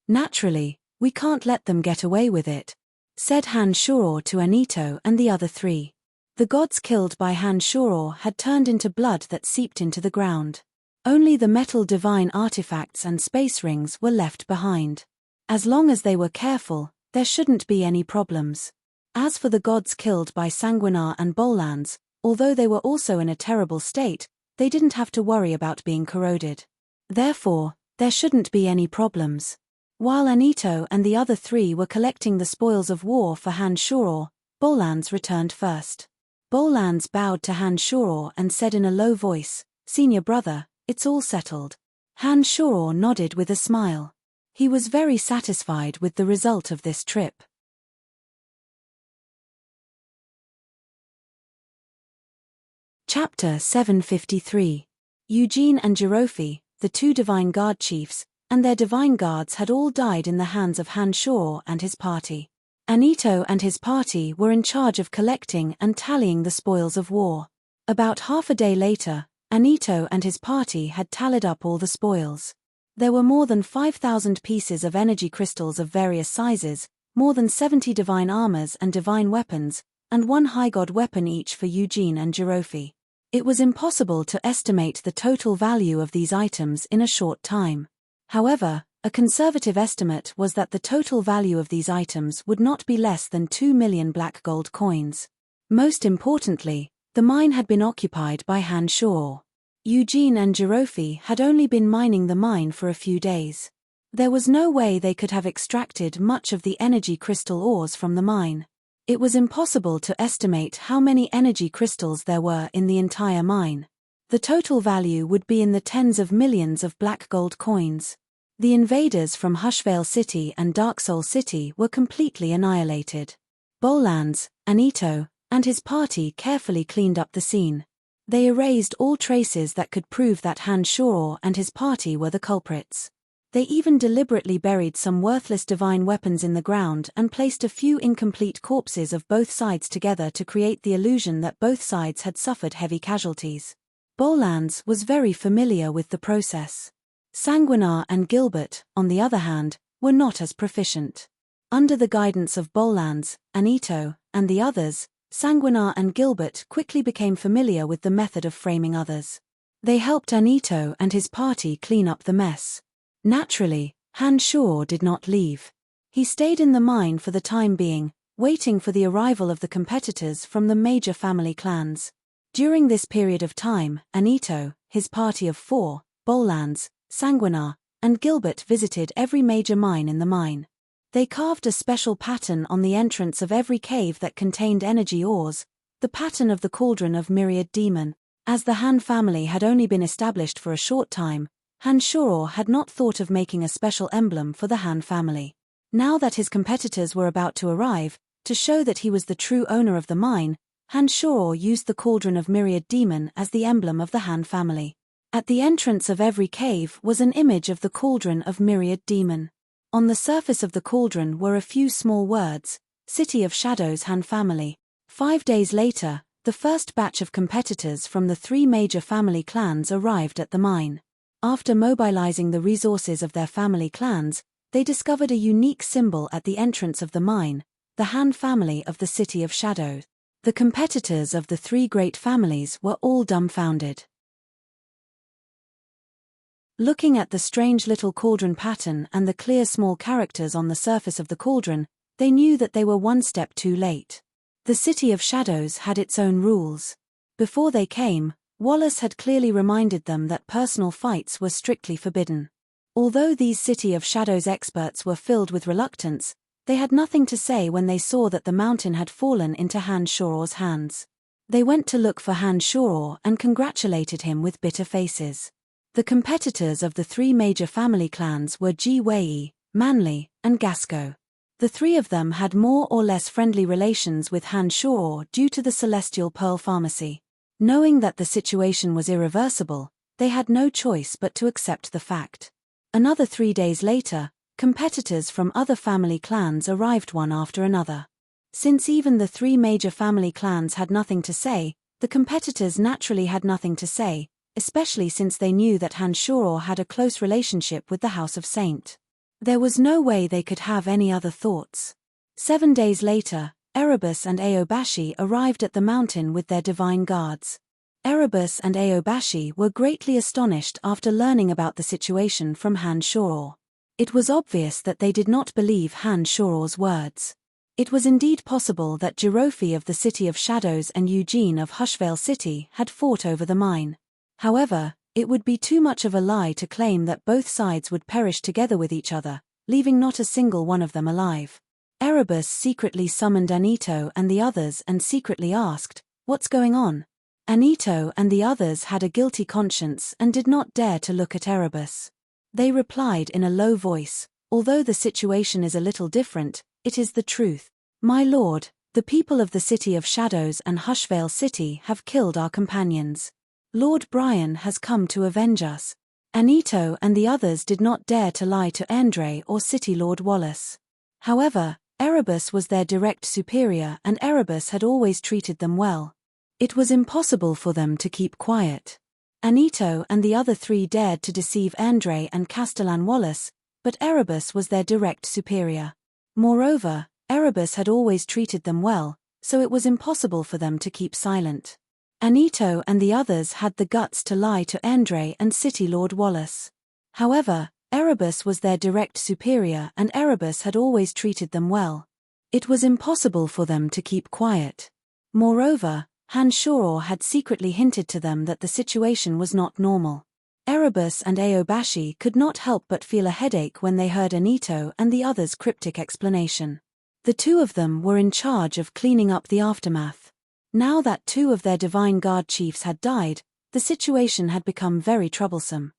Naturally, we can't let them get away with it," said Han Shoror to Anito and the other 3. The gods killed by Han Shoror had turned into blood that seeped into the ground. Only the metal divine artifacts and space rings were left behind. As long as they were careful, there shouldn't be any problems. As for the gods killed by Sanguinar and Bolans, although they were also in a terrible state, they didn't have to worry about being corroded. Therefore, there shouldn't be any problems. While Anito and the other 3 were collecting the spoils of war for Han Shoror, Bolans returned first. Bolans bowed to Han Shoror and said in a low voice, "Senior brother, it's all settled." Han Shoror nodded with a smile. He was very satisfied with the result of this trip. Chapter 753. Eugene and Jirofi, the 2 divine guard chiefs, and their divine guards had all died in the hands of Han Shoror and his party. Anito and his party were in charge of collecting and tallying the spoils of war. About half a day later, Anito and his party had tallied up all the spoils. There were more than 5,000 pieces of energy crystals of various sizes, more than 70 divine armors and divine weapons, and 1 high god weapon each for Eugene and Jirofi. It was impossible to estimate the total value of these items in a short time. However, a conservative estimate was that the total value of these items would not be less than 2 million black gold coins. Most importantly, the mine had been occupied by Han Shoror. Eugene and Jirofi had only been mining the mine for a few days. There was no way they could have extracted much of the energy crystal ores from the mine. It was impossible to estimate how many energy crystals there were in the entire mine. The total value would be in the tens of millions of black gold coins. The invaders from Hushvale City and Dark Soul City were completely annihilated. Bolans, Anito, and his party carefully cleaned up the scene. They erased all traces that could prove that Han Shoror and his party were the culprits. They even deliberately buried some worthless divine weapons in the ground and placed a few incomplete corpses of both sides together to create the illusion that both sides had suffered heavy casualties. Bolans was very familiar with the process. Sanguinar and Gilbert, on the other hand, were not as proficient. Under the guidance of Bolans, Anito, and the others, Sanguinar and Gilbert quickly became familiar with the method of framing others. They helped Anito and his party clean up the mess. Naturally, Han Shoror did not leave. He stayed in the mine for the time being, waiting for the arrival of the competitors from the major family clans. During this period of time, Anito, his party of 4, Bolans, Sanguinar, and Gilbert visited every major mine in the mine. They carved a special pattern on the entrance of every cave that contained energy ores, the pattern of the cauldron of myriad demon. As the Han family had only been established for a short time, Han Shoror had not thought of making a special emblem for the Han family. Now that his competitors were about to arrive, to show that he was the true owner of the mine, Han Shoror used the cauldron of myriad demon as the emblem of the Han family. At the entrance of every cave was an image of the cauldron of myriad demon. On the surface of the cauldron were a few small words, City of Shadows Han family. 5 days later, the first batch of competitors from the 3 major family clans arrived at the mine. After mobilizing the resources of their family clans, they discovered a unique symbol at the entrance of the mine, the Han family of the City of Shadows. The competitors of the 3 great families were all dumbfounded. Looking at the strange little cauldron pattern and the clear small characters on the surface of the cauldron, they knew that they were one step too late. The City of Shadows had its own rules. Before they came, Wallace had clearly reminded them that personal fights were strictly forbidden. Although these City of Shadows experts were filled with reluctance, they had nothing to say when they saw that the mountain had fallen into Han Shoror's hands. They went to look for Han Shoror and congratulated him with bitter faces. The competitors of the 3 major family clans were Ji Wei, Manly, and Gasco. The 3 of them had more or less friendly relations with Han Shoror due to the Celestial Pearl Pharmacy. Knowing that the situation was irreversible, they had no choice but to accept the fact. Another 3 days later, competitors from other family clans arrived one after another. Since even the 3 major family clans had nothing to say, the competitors naturally had nothing to say, especially since they knew that Han Shoror had a close relationship with the House of Saint. There was no way they could have any other thoughts. 7 days later, Erebus and Aobashi arrived at the mountain with their divine guards. Erebus and Aobashi were greatly astonished after learning about the situation from Han Shoror. It was obvious that they did not believe Han Shoror's words. It was indeed possible that Jirofi of the City of Shadows and Eugene of Hushvale City had fought over the mine. However, it would be too much of a lie to claim that both sides would perish together with each other, leaving not a single one of them alive. Erebus secretly summoned Anito and the others and secretly asked, "What's going on?" Anito and the others had a guilty conscience and did not dare to look at Erebus. They replied in a low voice, "Although the situation is a little different, it is the truth. My lord, the people of the City of Shadows and Hushvale City have killed our companions. Lord Brian has come to avenge us." Anito and the others did not dare to lie to Andre or City Lord Wallace. However, Erebus was their direct superior and Erebus had always treated them well. It was impossible for them to keep quiet. Anito and the other 3 dared to deceive Andre and Castellan Wallace, but Erebus was their direct superior. Moreover, Erebus had always treated them well, so it was impossible for them to keep silent. Anito and the others had the guts to lie to Andre and City Lord Wallace. However, Erebus was their direct superior and Erebus had always treated them well. It was impossible for them to keep quiet. Moreover, Han Shoror had secretly hinted to them that the situation was not normal. Erebus and Aobashi could not help but feel a headache when they heard Anito and the others' cryptic explanation. The two of them were in charge of cleaning up the aftermath. Now that two of their Divine Guard chiefs had died, the situation had become very troublesome.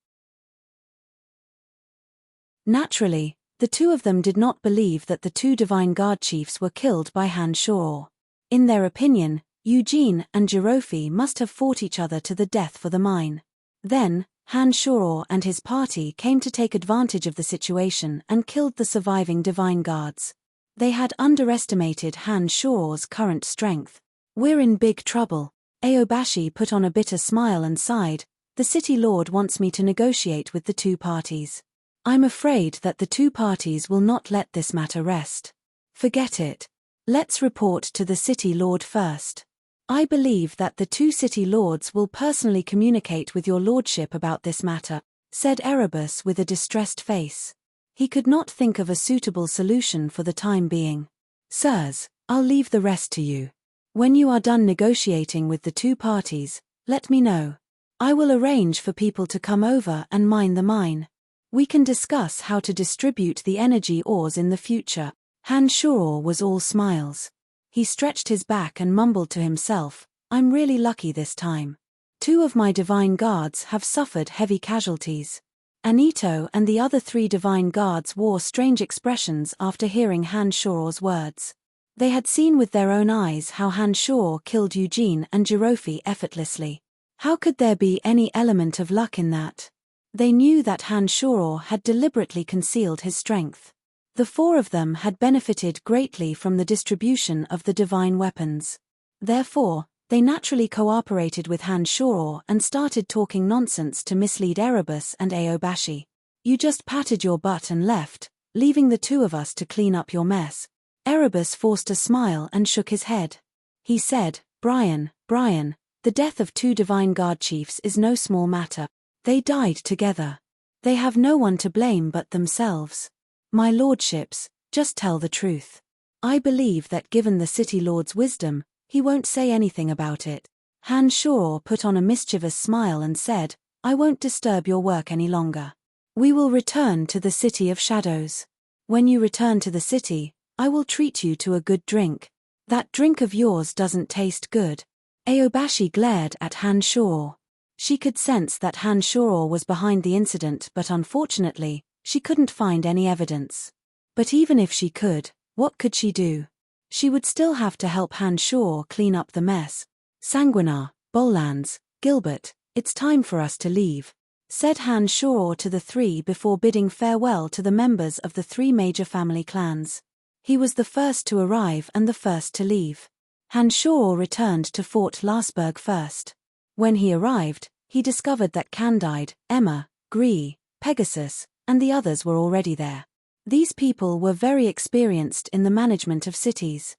Naturally, the two of them did not believe that the two Divine Guard chiefs were killed by Han Shoro. In their opinion, Eugene and Jirofi must have fought each other to the death for the mine. Then, Han Shoro and his party came to take advantage of the situation and killed the surviving Divine Guards. They had underestimated Han Shoro's current strength. "We're in big trouble." Aobashi put on a bitter smile and sighed. "The city lord wants me to negotiate with the two parties. I'm afraid that the two parties will not let this matter rest." "Forget it. Let's report to the city lord first. I believe that the two city lords will personally communicate with your lordship about this matter," said Erebus with a distressed face. He could not think of a suitable solution for the time being. "Sirs, I'll leave the rest to you. When you are done negotiating with the two parties, let me know. I will arrange for people to come over and mine the mine. We can discuss how to distribute the energy ores in the future." Han Shoro was all smiles. He stretched his back and mumbled to himself, "I'm really lucky this time. Two of my Divine Guards have suffered heavy casualties." Anito and the other three Divine Guards wore strange expressions after hearing Han Shoro's words. They had seen with their own eyes how Han Shoro killed Eugene and Jirofi effortlessly. How could there be any element of luck in that? They knew that Han Shoro had deliberately concealed his strength. The four of them had benefited greatly from the distribution of the divine weapons. Therefore, they naturally cooperated with Han Shoro and started talking nonsense to mislead Erebus and Aobashi. "You just patted your butt and left, leaving the two of us to clean up your mess." Erebus forced a smile and shook his head. He said, Brian, the death of two Divine Guard chiefs is no small matter. They died together. They have no one to blame but themselves. My lordships, just tell the truth. I believe that given the city lord's wisdom, he won't say anything about it." Han Shoro put on a mischievous smile and said, "I won't disturb your work any longer. We will return to the City of Shadows. When you return to the city, I will treat you to a good drink. That drink of yours doesn't taste good." Aobashi glared at Han Shoro. She could sense that Han Shoro was behind the incident, but unfortunately, she couldn't find any evidence. But even if she could, what could she do? She would still have to help Han Shoro clean up the mess. "Sanguinar, Bolans, Gilbert, it's time for us to leave," said Han Shoro to the three before bidding farewell to the members of the three major family clans. He was the first to arrive and the first to leave. Han Shoro returned to Fort Lasberg first. When he arrived, he discovered that Candide, Emma, Gree, Pegasus, and the others were already there. These people were very experienced in the management of cities.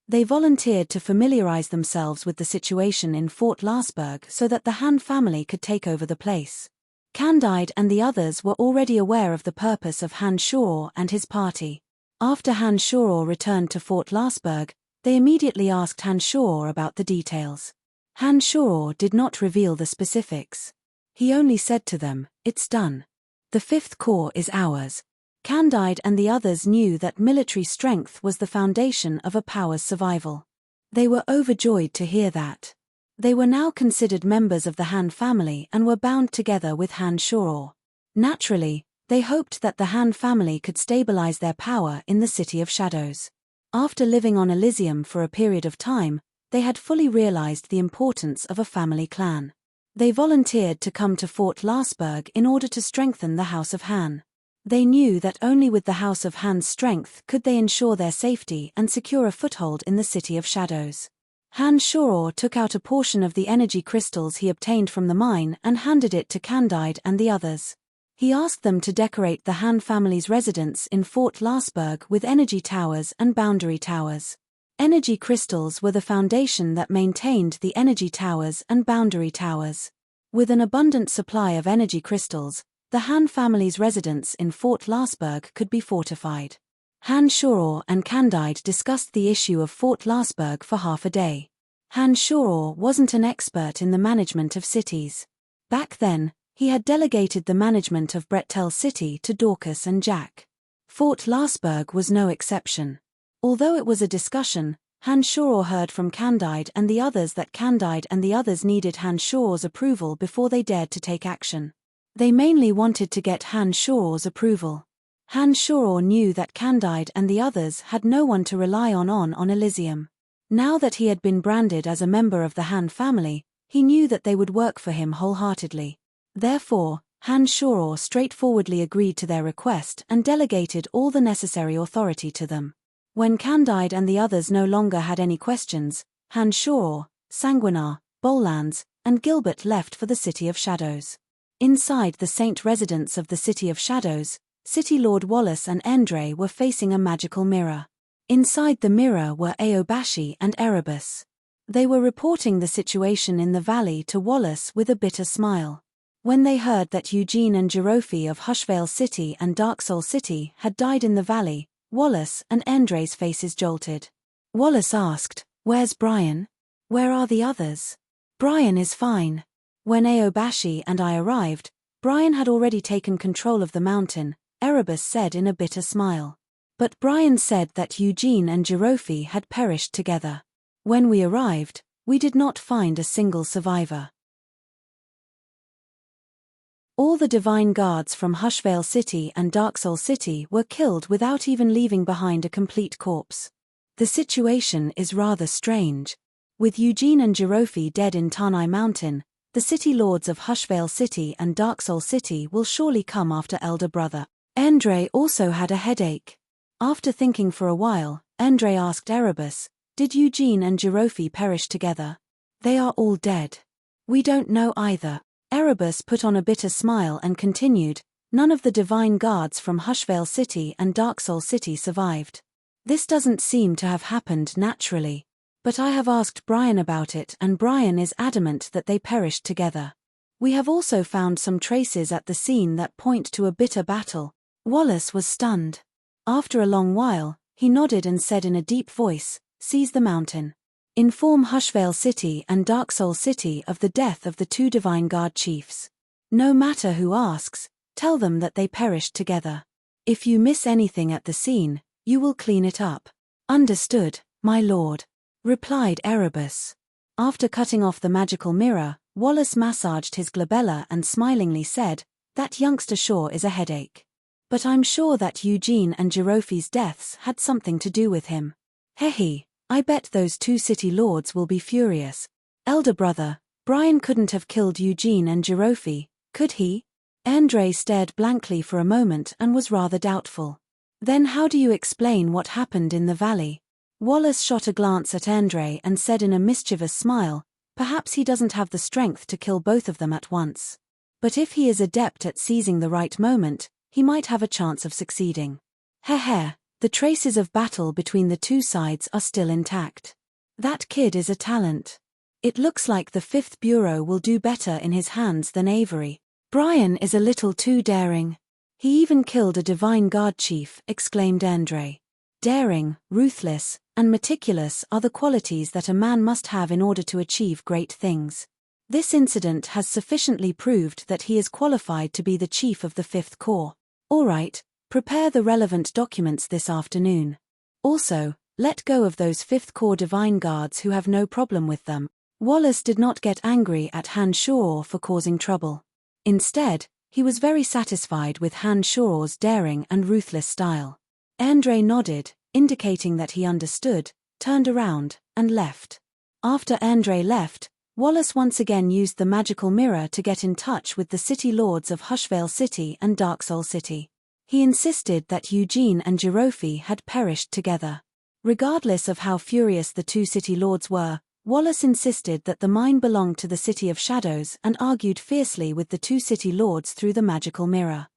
They volunteered to familiarize themselves with the situation in Fort Lasberg so that the Han family could take over the place. Candide and the others were already aware of the purpose of Han Shoro and his party. After Han Shoro returned to Fort Lasberg, they immediately asked Han Shoro about the details. Han Shoro did not reveal the specifics. He only said to them, "It's done. The Fifth Corps is ours." Candide and the others knew that military strength was the foundation of a power's survival. They were overjoyed to hear that. They were now considered members of the Han family and were bound together with Han Shoro. Naturally, they hoped that the Han family could stabilize their power in the City of Shadows. After living on Elysium for a period of time, they had fully realized the importance of a family clan. They volunteered to come to Fort Lasberg in order to strengthen the House of Han. They knew that only with the House of Han's strength could they ensure their safety and secure a foothold in the City of Shadows. Han Shoro took out a portion of the energy crystals he obtained from the mine and handed it to Candide and the others. He asked them to decorate the Han family's residence in Fort Lasberg with energy towers and boundary towers. Energy crystals were the foundation that maintained the energy towers and boundary towers. With an abundant supply of energy crystals, the Han family's residence in Fort Lasberg could be fortified. Han Shoro and Candide discussed the issue of Fort Lasberg for half a day. Han Shoror wasn't an expert in the management of cities. Back then, he had delegated the management of Brettel City to Dorcas and Jack. Fort Lasberg was no exception. Although it was a discussion, Han Shoror heard from Candide and the others that Candide and the others needed Han Shoror's approval before they dared to take action. They mainly wanted to get Han Shoror's approval. Han Shoror knew that Candide and the others had no one to rely on Elysium. Now that he had been branded as a member of the Han family, he knew that they would work for him wholeheartedly. Therefore, Han Shoror straightforwardly agreed to their request and delegated all the necessary authority to them. When Candide and the others no longer had any questions, Han Shoror, Sanguinar, Bollands, and Gilbert left for the City of Shadows. Inside the saint residence of the City of Shadows, City Lord Wallace and Endre were facing a magical mirror. Inside the mirror were Aobashi and Erebus. They were reporting the situation in the valley to Wallace with a bitter smile. When they heard that Eugene and Jirofi of Hushvale City and Darksoul City had died in the valley, Wallace and Endre's faces jolted. Wallace asked, "Where's Brian? Where are the others?" "Brian is fine." When Aobashi and I arrived, Brian had already taken control of the mountain, Erebus said in a bitter smile. But Brian said that Eugene and Jirofi had perished together. When we arrived, we did not find a single survivor. All the divine guards from Hushvale City and Darksoul City were killed without even leaving behind a complete corpse. The situation is rather strange. With Eugene and Jirofi dead in Tanai Mountain, the city lords of Hushvale City and Darksoul City will surely come after elder brother. Endre also had a headache. After thinking for a while, Endre asked Erebus, "Did Eugene and Jirofi perish together?" "They are all dead. We don't know either." Erebus put on a bitter smile and continued, "None of the divine guards from Hushvale City and Darksoul City survived. This doesn't seem to have happened naturally. But I have asked Brian about it and Brian is adamant that they perished together. We have also found some traces at the scene that point to a bitter battle." Wallace was stunned. After a long while, he nodded and said in a deep voice, "Seize the mountain. Inform Hushvale City and Darksoul City of the death of the two Divine Guard chiefs. No matter who asks, tell them that they perished together. If you miss anything at the scene, you will clean it up." "Understood, my lord," replied Erebus. After cutting off the magical mirror, Wallace massaged his glabella and smilingly said, "That youngster sure is a headache. But I'm sure that Eugene and Jirofi's deaths had something to do with him. Hehe, I bet those two city lords will be furious. Elder brother, Brian couldn't have killed Eugene and Jirofi, could he?" Endre stared blankly for a moment and was rather doubtful. "Then how do you explain what happened in the valley?" Wallace shot a glance at Endre and said in a mischievous smile, "Perhaps he doesn't have the strength to kill both of them at once. But if he is adept at seizing the right moment, he might have a chance of succeeding. Heh, the traces of battle between the two sides are still intact. That kid is a talent. It looks like the Fifth Bureau will do better in his hands than Avery. Brian is a little too daring. He even killed a Divine Guard chief," exclaimed Endre. "Daring, ruthless, and meticulous are the qualities that a man must have in order to achieve great things. This incident has sufficiently proved that he is qualified to be the chief of the Fifth Corps. All right, prepare the relevant documents this afternoon. Also, let go of those Fifth Corps Divine Guards who have no problem with them." Wallace did not get angry at Han Shoror for causing trouble. Instead, he was very satisfied with Han Shoror's daring and ruthless style. Endre nodded, indicating that he understood, turned around, and left. After Endre left, Wallace once again used the magical mirror to get in touch with the city lords of Hushvale City and Darksoul City. He insisted that Eugene and Jirofi had perished together. Regardless of how furious the two city lords were, Wallace insisted that the mine belonged to the City of Shadows and argued fiercely with the two city lords through the magical mirror.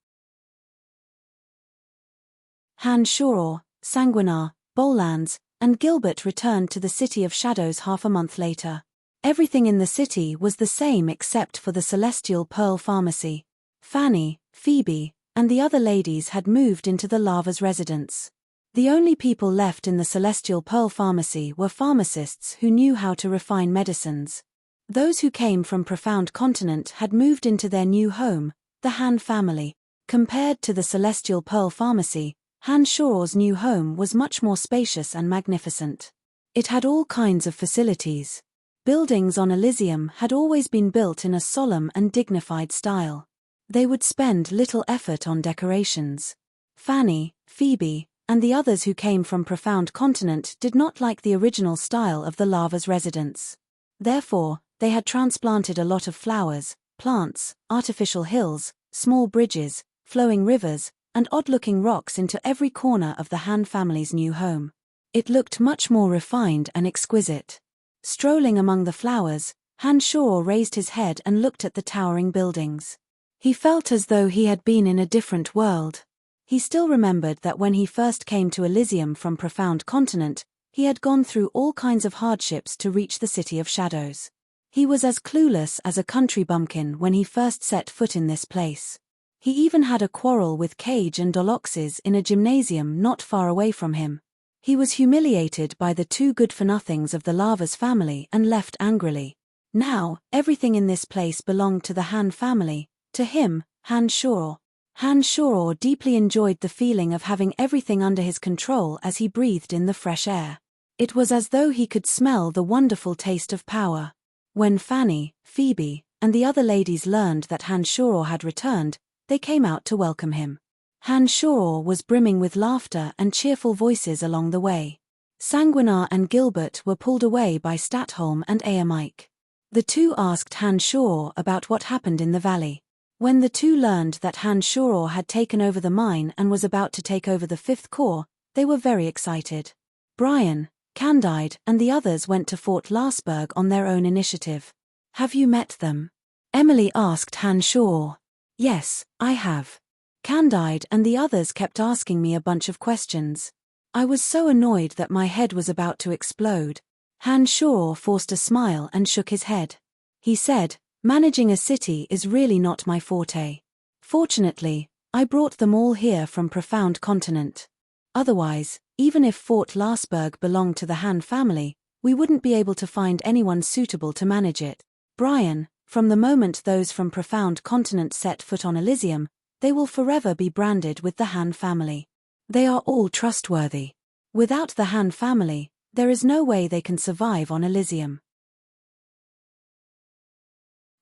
Han Shoror, Sanguinar, Bollands, and Gilbert returned to the City of Shadows half a month later. Everything in the city was the same except for the Celestial Pearl Pharmacy. Fanny, Phoebe, and the other ladies had moved into the Lava's residence. The only people left in the Celestial Pearl Pharmacy were pharmacists who knew how to refine medicines. Those who came from Profound Continent had moved into their new home, the Han family. Compared to the Celestial Pearl Pharmacy, Han Shoror's new home was much more spacious and magnificent. It had all kinds of facilities. Buildings on Elysium had always been built in a solemn and dignified style. They would spend little effort on decorations. Fanny, Phoebe, and the others who came from Profound Continent did not like the original style of the Lava's residence. Therefore, they had transplanted a lot of flowers, plants, artificial hills, small bridges, flowing rivers, and odd-looking rocks into every corner of the Han family's new home. It looked much more refined and exquisite. Strolling among the flowers, Han Shoror raised his head and looked at the towering buildings. He felt as though he had been in a different world. He still remembered that when he first came to Elysium from Profound Continent, he had gone through all kinds of hardships to reach the City of Shadows. He was as clueless as a country bumpkin when he first set foot in this place. He even had a quarrel with Cage and Doloxes in a gymnasium not far away from him. He was humiliated by the two good-for-nothings of the Lava's family and left angrily. Now, everything in this place belonged to the Han family, to him, Han Shoror. Han Shoror deeply enjoyed the feeling of having everything under his control as he breathed in the fresh air. It was as though he could smell the wonderful taste of power. When Fanny, Phoebe, and the other ladies learned that Han Shoror had returned, they came out to welcome him. Han Shoror was brimming with laughter and cheerful voices along the way. Sanguinar and Gilbert were pulled away by Statholm and Aemike. The two asked Han Shoror about what happened in the valley. When the two learned that Han Shoror had taken over the mine and was about to take over the Fifth Corps, they were very excited. Brian, Candide, and the others went to Fort Larsberg on their own initiative. Have you met them? Emily asked Han Shoror. Yes, I have. Candide and the others kept asking me a bunch of questions. I was so annoyed that my head was about to explode. Han Shoror forced a smile and shook his head. He said, managing a city is really not my forte. Fortunately, I brought them all here from Profound Continent. Otherwise, even if Fort Larsberg belonged to the Han family, we wouldn't be able to find anyone suitable to manage it. Brian, from the moment those from Profound Continent set foot on Elysium, they will forever be branded with the Han family. They are all trustworthy. Without the Han family, there is no way they can survive on Elysium.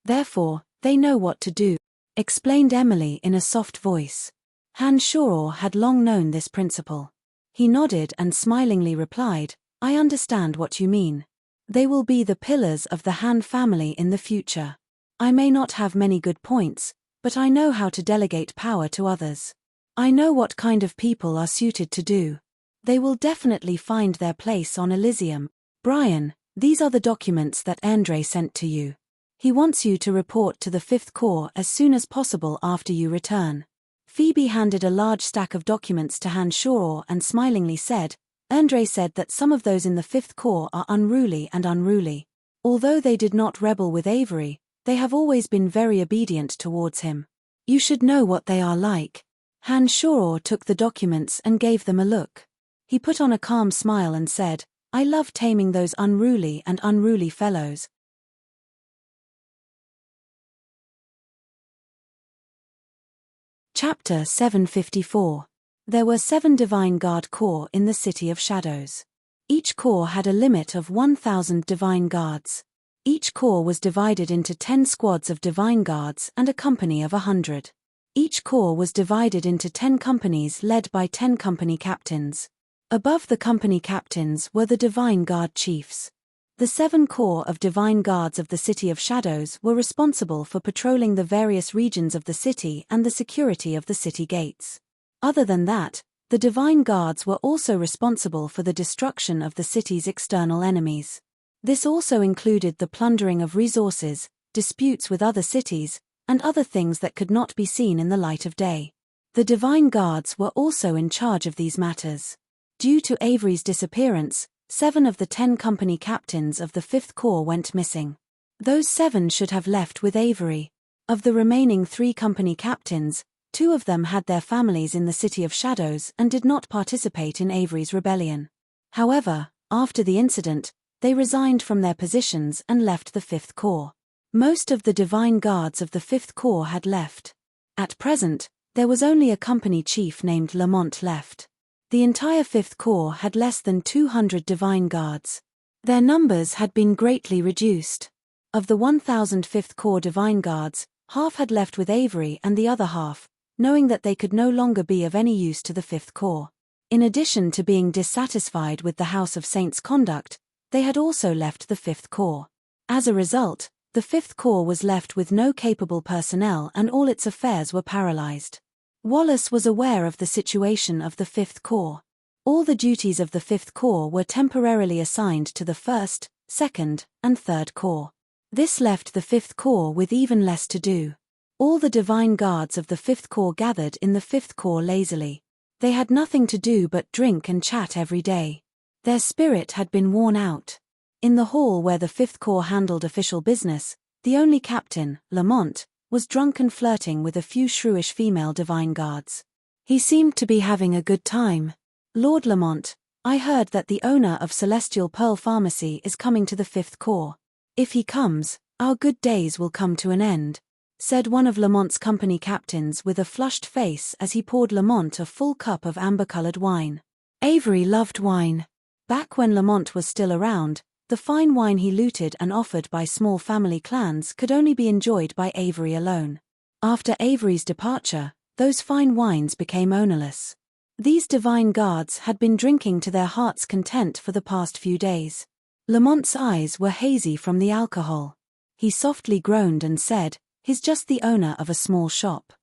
Therefore, they know what to do, explained Emily in a soft voice. Han Shoror had long known this principle. He nodded and smilingly replied, I understand what you mean. They will be the pillars of the Han family in the future. I may not have many good points, but I know how to delegate power to others. I know what kind of people are suited to do. They will definitely find their place on Elysium. Brian, these are the documents that Andre sent to you. He wants you to report to the Fifth Corps as soon as possible after you return. Phoebe handed a large stack of documents to Han Shoror and smilingly said, Andre said that some of those in the Fifth Corps are unruly. Although they did not rebel with Avery, they have always been very obedient towards him. You should know what they are like. Han Shoror took the documents and gave them a look. He put on a calm smile and said, I love taming those unruly fellows. Chapter 754. There were 7 Divine Guard Corps in the City of Shadows. Each corps had a limit of 1,000 Divine Guards. Each corps was divided into 10 squads of Divine Guards and a company of 100. Each corps was divided into 10 companies led by 10 company captains. Above the company captains were the Divine Guard chiefs. The 7 corps of Divine Guards of the City of Shadows were responsible for patrolling the various regions of the city and the security of the city gates. Other than that, the Divine Guards were also responsible for the destruction of the city's external enemies. This also included the plundering of resources, disputes with other cities, and other things that could not be seen in the light of day. The Divine Guards were also in charge of these matters. Due to Avery's disappearance, 7 of the 10 company captains of the 5th Corps went missing. Those 7 should have left with Avery. Of the remaining 3 company captains, 2 of them had their families in the City of Shadows and did not participate in Avery's rebellion. However, after the incident, they resigned from their positions and left the 5th Corps. Most of the divine guards of the 5th Corps had left. At present, there was only a company chief named Lamont left. The entire 5th Corps had less than 200 divine guards. Their numbers had been greatly reduced. Of the 1,000 5th Corps divine guards, half had left with Avery and the other half, knowing that they could no longer be of any use to the 5th Corps. In addition to being dissatisfied with the House of Saints' conduct, they had also left the 5th Corps. As a result, the 5th Corps was left with no capable personnel and all its affairs were paralyzed. Wallace was aware of the situation of the 5th Corps. All the duties of the 5th Corps were temporarily assigned to the 1st, 2nd, and 3rd Corps. This left the 5th Corps with even less to do. All the divine guards of the 5th Corps gathered in the 5th Corps lazily. They had nothing to do but drink and chat every day. Their spirit had been worn out. In the hall where the 5th Corps handled official business, the only captain, Lamont, was drunk and flirting with a few shrewish female divine guards. He seemed to be having a good time. "Lord Lamont, I heard that the owner of Celestial Pearl Pharmacy is coming to the 5th Corps. If he comes, our good days will come to an end," said one of Lamont's company captains with a flushed face as he poured Lamont a full cup of amber-colored wine. Avery loved wine. Back when Lamont was still around, the fine wine he looted and offered by small family clans could only be enjoyed by Avery alone. After Avery's departure, those fine wines became ownerless. These divine guards had been drinking to their heart's content for the past few days. Lamont's eyes were hazy from the alcohol. He softly groaned and said, "He's just the owner of a small shop.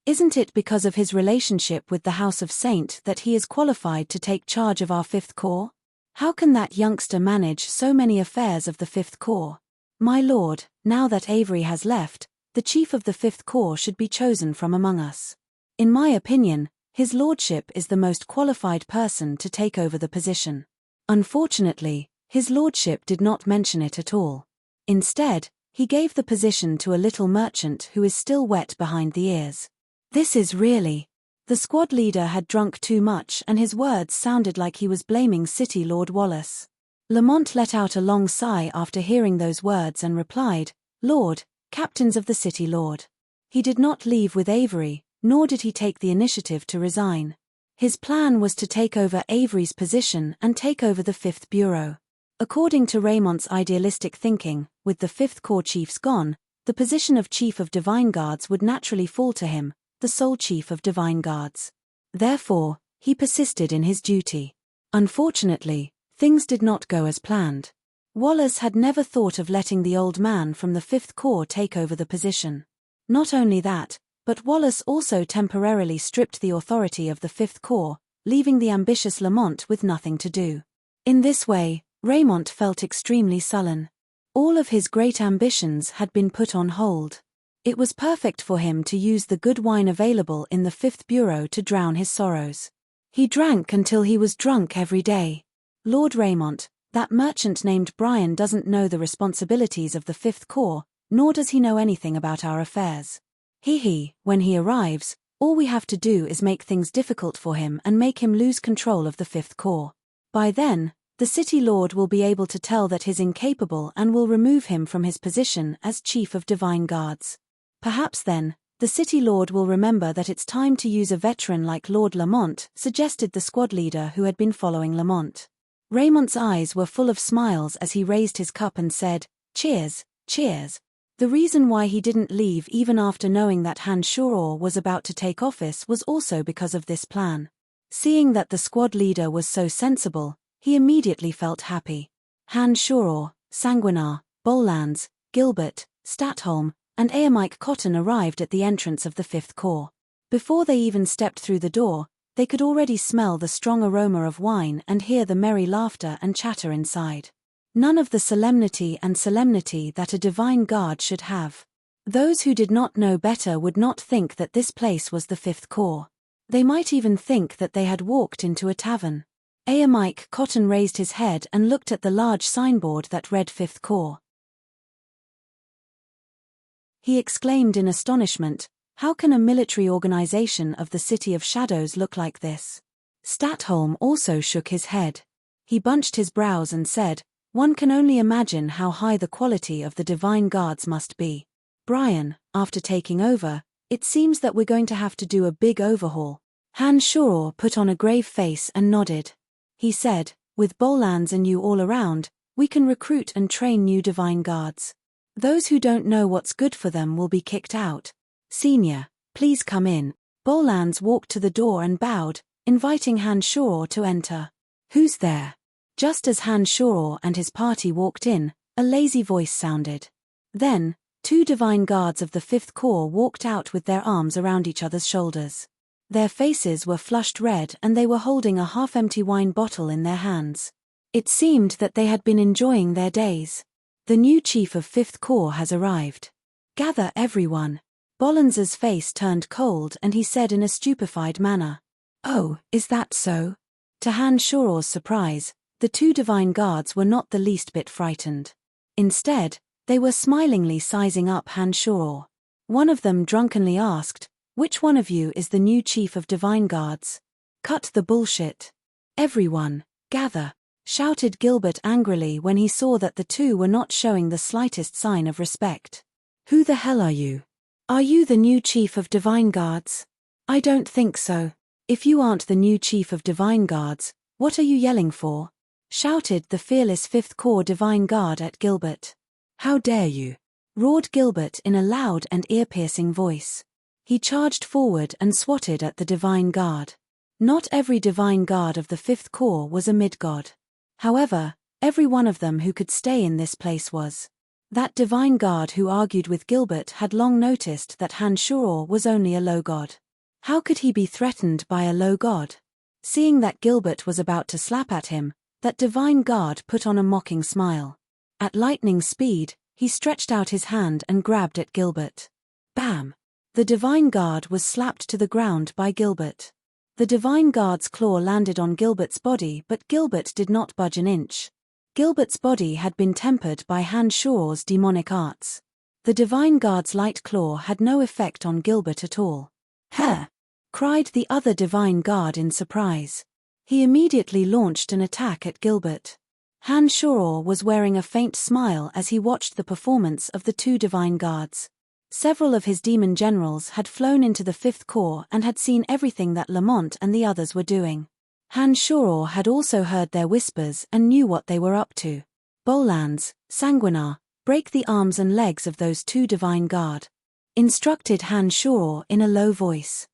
Isn't it because of his relationship with the House of Saint that he is qualified to take charge of our 5th Corps? How can that youngster manage so many affairs of the 5th Corps? My lord, now that Avery has left, the chief of the 5th Corps should be chosen from among us. In my opinion, his lordship is the most qualified person to take over the position." Unfortunately, his lordship did not mention it at all. Instead, he gave the position to a little merchant who is still wet behind the ears. This is really... The squad leader had drunk too much and his words sounded like he was blaming City Lord Wallace. Lamont let out a long sigh after hearing those words and replied, "Lord, captains of the City Lord." He did not leave with Avery, nor did he take the initiative to resign. His plan was to take over Avery's position and take over the 5th Bureau. According to Raymont's idealistic thinking, with the 5th Corps chiefs gone, the position of Chief of Divine Guards would naturally fall to him, the sole Chief of Divine Guards. Therefore, he persisted in his duty. Unfortunately, things did not go as planned. Wallace had never thought of letting the old man from the 5th Corps take over the position. Not only that, but Wallace also temporarily stripped the authority of the 5th Corps, leaving the ambitious Lamont with nothing to do. In this way, Raymont felt extremely sullen. All of his great ambitions had been put on hold. It was perfect for him to use the good wine available in the 5th Bureau to drown his sorrows. He drank until he was drunk every day. "Lord Raymont, that merchant named Brian doesn't know the responsibilities of the 5th Corps, nor does he know anything about our affairs. When he arrives, all we have to do is make things difficult for him and make him lose control of the 5th Corps. By then, the City Lord will be able to tell that he's incapable and will remove him from his position as Chief of Divine Guards. Perhaps then, the City Lord will remember that it's time to use a veteran like Lord Lamont," suggested the squad leader who had been following Lamont. Raymont's eyes were full of smiles as he raised his cup and said, "Cheers, cheers." The reason why he didn't leave even after knowing that Han Shuror was about to take office was also because of this plan. Seeing that the squad leader was so sensible, he immediately felt happy. Han Shuror, Sanguinar, Bollands, Gilbert, Statholm, and Aemike Cotton arrived at the entrance of the 5th Corps. Before they even stepped through the door, they could already smell the strong aroma of wine and hear the merry laughter and chatter inside. None of the solemnity that a divine guard should have. Those who did not know better would not think that this place was the 5th Corps. They might even think that they had walked into a tavern. Aemike Cotton raised his head and looked at the large signboard that read 5th Corps. He exclaimed in astonishment, "How can a military organization of the City of Shadows look like this?" Statholm also shook his head. He bunched his brows and said, "One can only imagine how high the quality of the Divine Guards must be. Brian, after taking over, it seems that we're going to have to do a big overhaul." Han Shoror put on a grave face and nodded. He said, "With Bolans and you all around, we can recruit and train new Divine Guards. Those who don't know what's good for them will be kicked out. Senior, please come in." Bolans walked to the door and bowed, inviting Han Shoror to enter. "Who's there?" Just as Han Shoror and his party walked in, a lazy voice sounded. Then, 2 Divine Guards of the 5th Corps walked out with their arms around each other's shoulders. Their faces were flushed red and they were holding a half-empty wine bottle in their hands. It seemed that they had been enjoying their days. "The new chief of 5th Corps has arrived. Gather everyone." Bolans's face turned cold and he said in a stupefied manner, "Oh, is that so?" To Han Shoror's surprise, the 2 Divine Guards were not the least bit frightened. Instead, they were smilingly sizing up Han Shoror. One of them drunkenly asked, "Which one of you is the new chief of Divine Guards?" "Cut the bullshit. Everyone, gather," shouted Gilbert angrily when he saw that the 2 were not showing the slightest sign of respect. "Who the hell are you? Are you the new chief of Divine Guards?" "I don't think so. If you aren't the new chief of Divine Guards, what are you yelling for?" shouted the fearless 5th Corps Divine Guard at Gilbert. "How dare you?" roared Gilbert in a loud and ear-piercing voice. He charged forward and swatted at the Divine Guard. Not every Divine Guard of the 5th Corps was a mid-god. However, every one of them who could stay in this place was. That Divine Guard who argued with Gilbert had long noticed that Han Shoror was only a low god. How could he be threatened by a low god? Seeing that Gilbert was about to slap at him, that Divine Guard put on a mocking smile. At lightning speed, he stretched out his hand and grabbed at Gilbert. Bam! The Divine Guard was slapped to the ground by Gilbert. The Divine Guard's claw landed on Gilbert's body, but Gilbert did not budge an inch. Gilbert's body had been tempered by Han Shoror's demonic arts. The Divine Guard's light claw had no effect on Gilbert at all. "Huh!" cried the other Divine Guard in surprise. He immediately launched an attack at Gilbert. Han Shoror was wearing a faint smile as he watched the performance of the 2 Divine Guards. Several of his demon generals had flown into the 5th Corps and had seen everything that Lamont and the others were doing. Han Shoror had also heard their whispers and knew what they were up to. "Bolans, Sanguinar, break the arms and legs of those 2 Divine Guard," instructed Han Shoror in a low voice.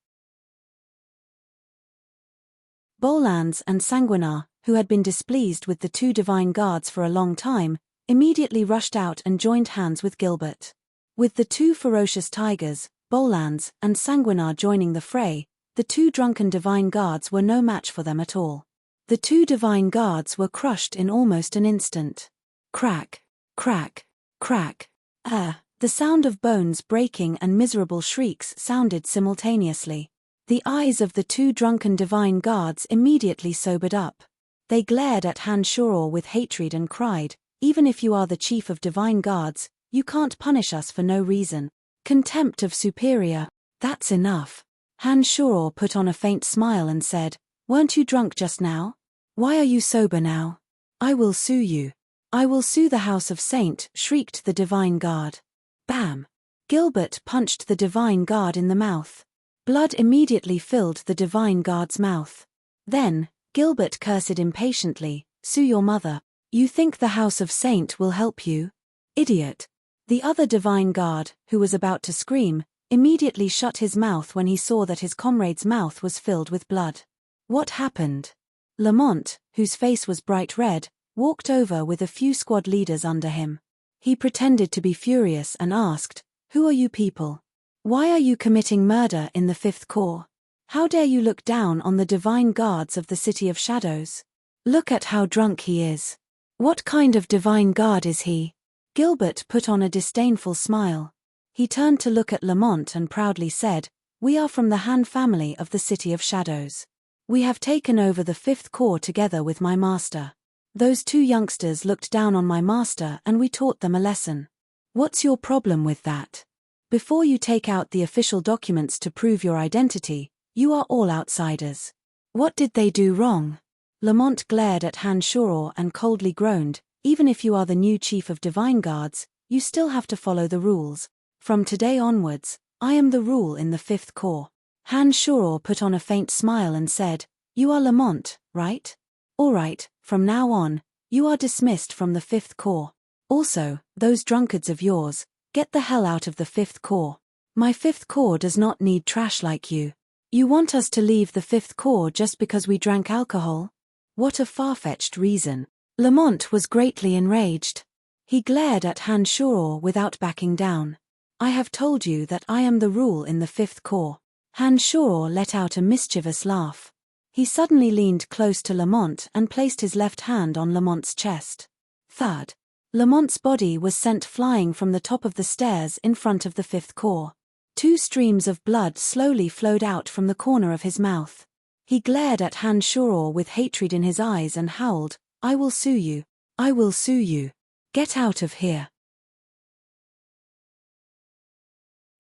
Bolans and Sanguinar, who had been displeased with the 2 Divine Guards for a long time, immediately rushed out and joined hands with Gilbert. With the 2 ferocious tigers, Bolans and Sanguinar joining the fray, the 2 drunken Divine Guards were no match for them at all. The 2 Divine Guards were crushed in almost an instant. Crack, crack, crack. The sound of bones breaking and miserable shrieks sounded simultaneously. The eyes of the 2 drunken Divine Guards immediately sobered up. They glared at Han Shoror with hatred and cried, "Even if you are the chief of Divine Guards, you can't punish us for no reason. Contempt of superior, that's enough." Han Shoror put on a faint smile and said, "Weren't you drunk just now? Why are you sober now? I will sue you. I will sue the House of Saint," shrieked the Divine Guard. Bam! Gilbert punched the Divine Guard in the mouth. Blood immediately filled the Divine Guard's mouth. Then, Gilbert cursed impatiently, "Sue your mother. You think the House of Saint will help you? Idiot." The other Divine Guard, who was about to scream, immediately shut his mouth when he saw that his comrade's mouth was filled with blood. What happened? Lamont, whose face was bright red, walked over with a few squad leaders under him. He pretended to be furious and asked, "Who are you people? Why are you committing murder in the 5th Corps? How dare you look down on the Divine Guards of the City of Shadows? Look at how drunk he is. What kind of Divine Guard is he?" Gilbert put on a disdainful smile. He turned to look at Lamont and proudly said, "We are from the Han family of the City of Shadows. We have taken over the 5th Corps together with my master. Those 2 youngsters looked down on my master and we taught them a lesson. What's your problem with that?" Before you take out the official documents to prove your identity, you are all outsiders. What did they do wrong? Lamont glared at Han Shoror and coldly groaned, even if you are the new chief of Divine Guards, you still have to follow the rules. From today onwards, I am the rule in the Fifth Corps. Han Shoror put on a faint smile and said, You are Lamont, right? All right, from now on, you are dismissed from the Fifth Corps. Also, those drunkards of yours, get the hell out of the Fifth Corps. My Fifth Corps does not need trash like you. You want us to leave the Fifth Corps just because we drank alcohol? What a far-fetched reason. Lamont was greatly enraged. He glared at Han Shoror without backing down. I have told you that I am the rule in the Fifth Corps. Han Shoror let out a mischievous laugh. He suddenly leaned close to Lamont and placed his left hand on Lamont's chest. Thud. Lamont's body was sent flying from the top of the stairs in front of the Fifth Corps. 2 streams of blood slowly flowed out from the corner of his mouth. He glared at Han Shoror with hatred in his eyes and howled, I will sue you. I will sue you. Get out of here.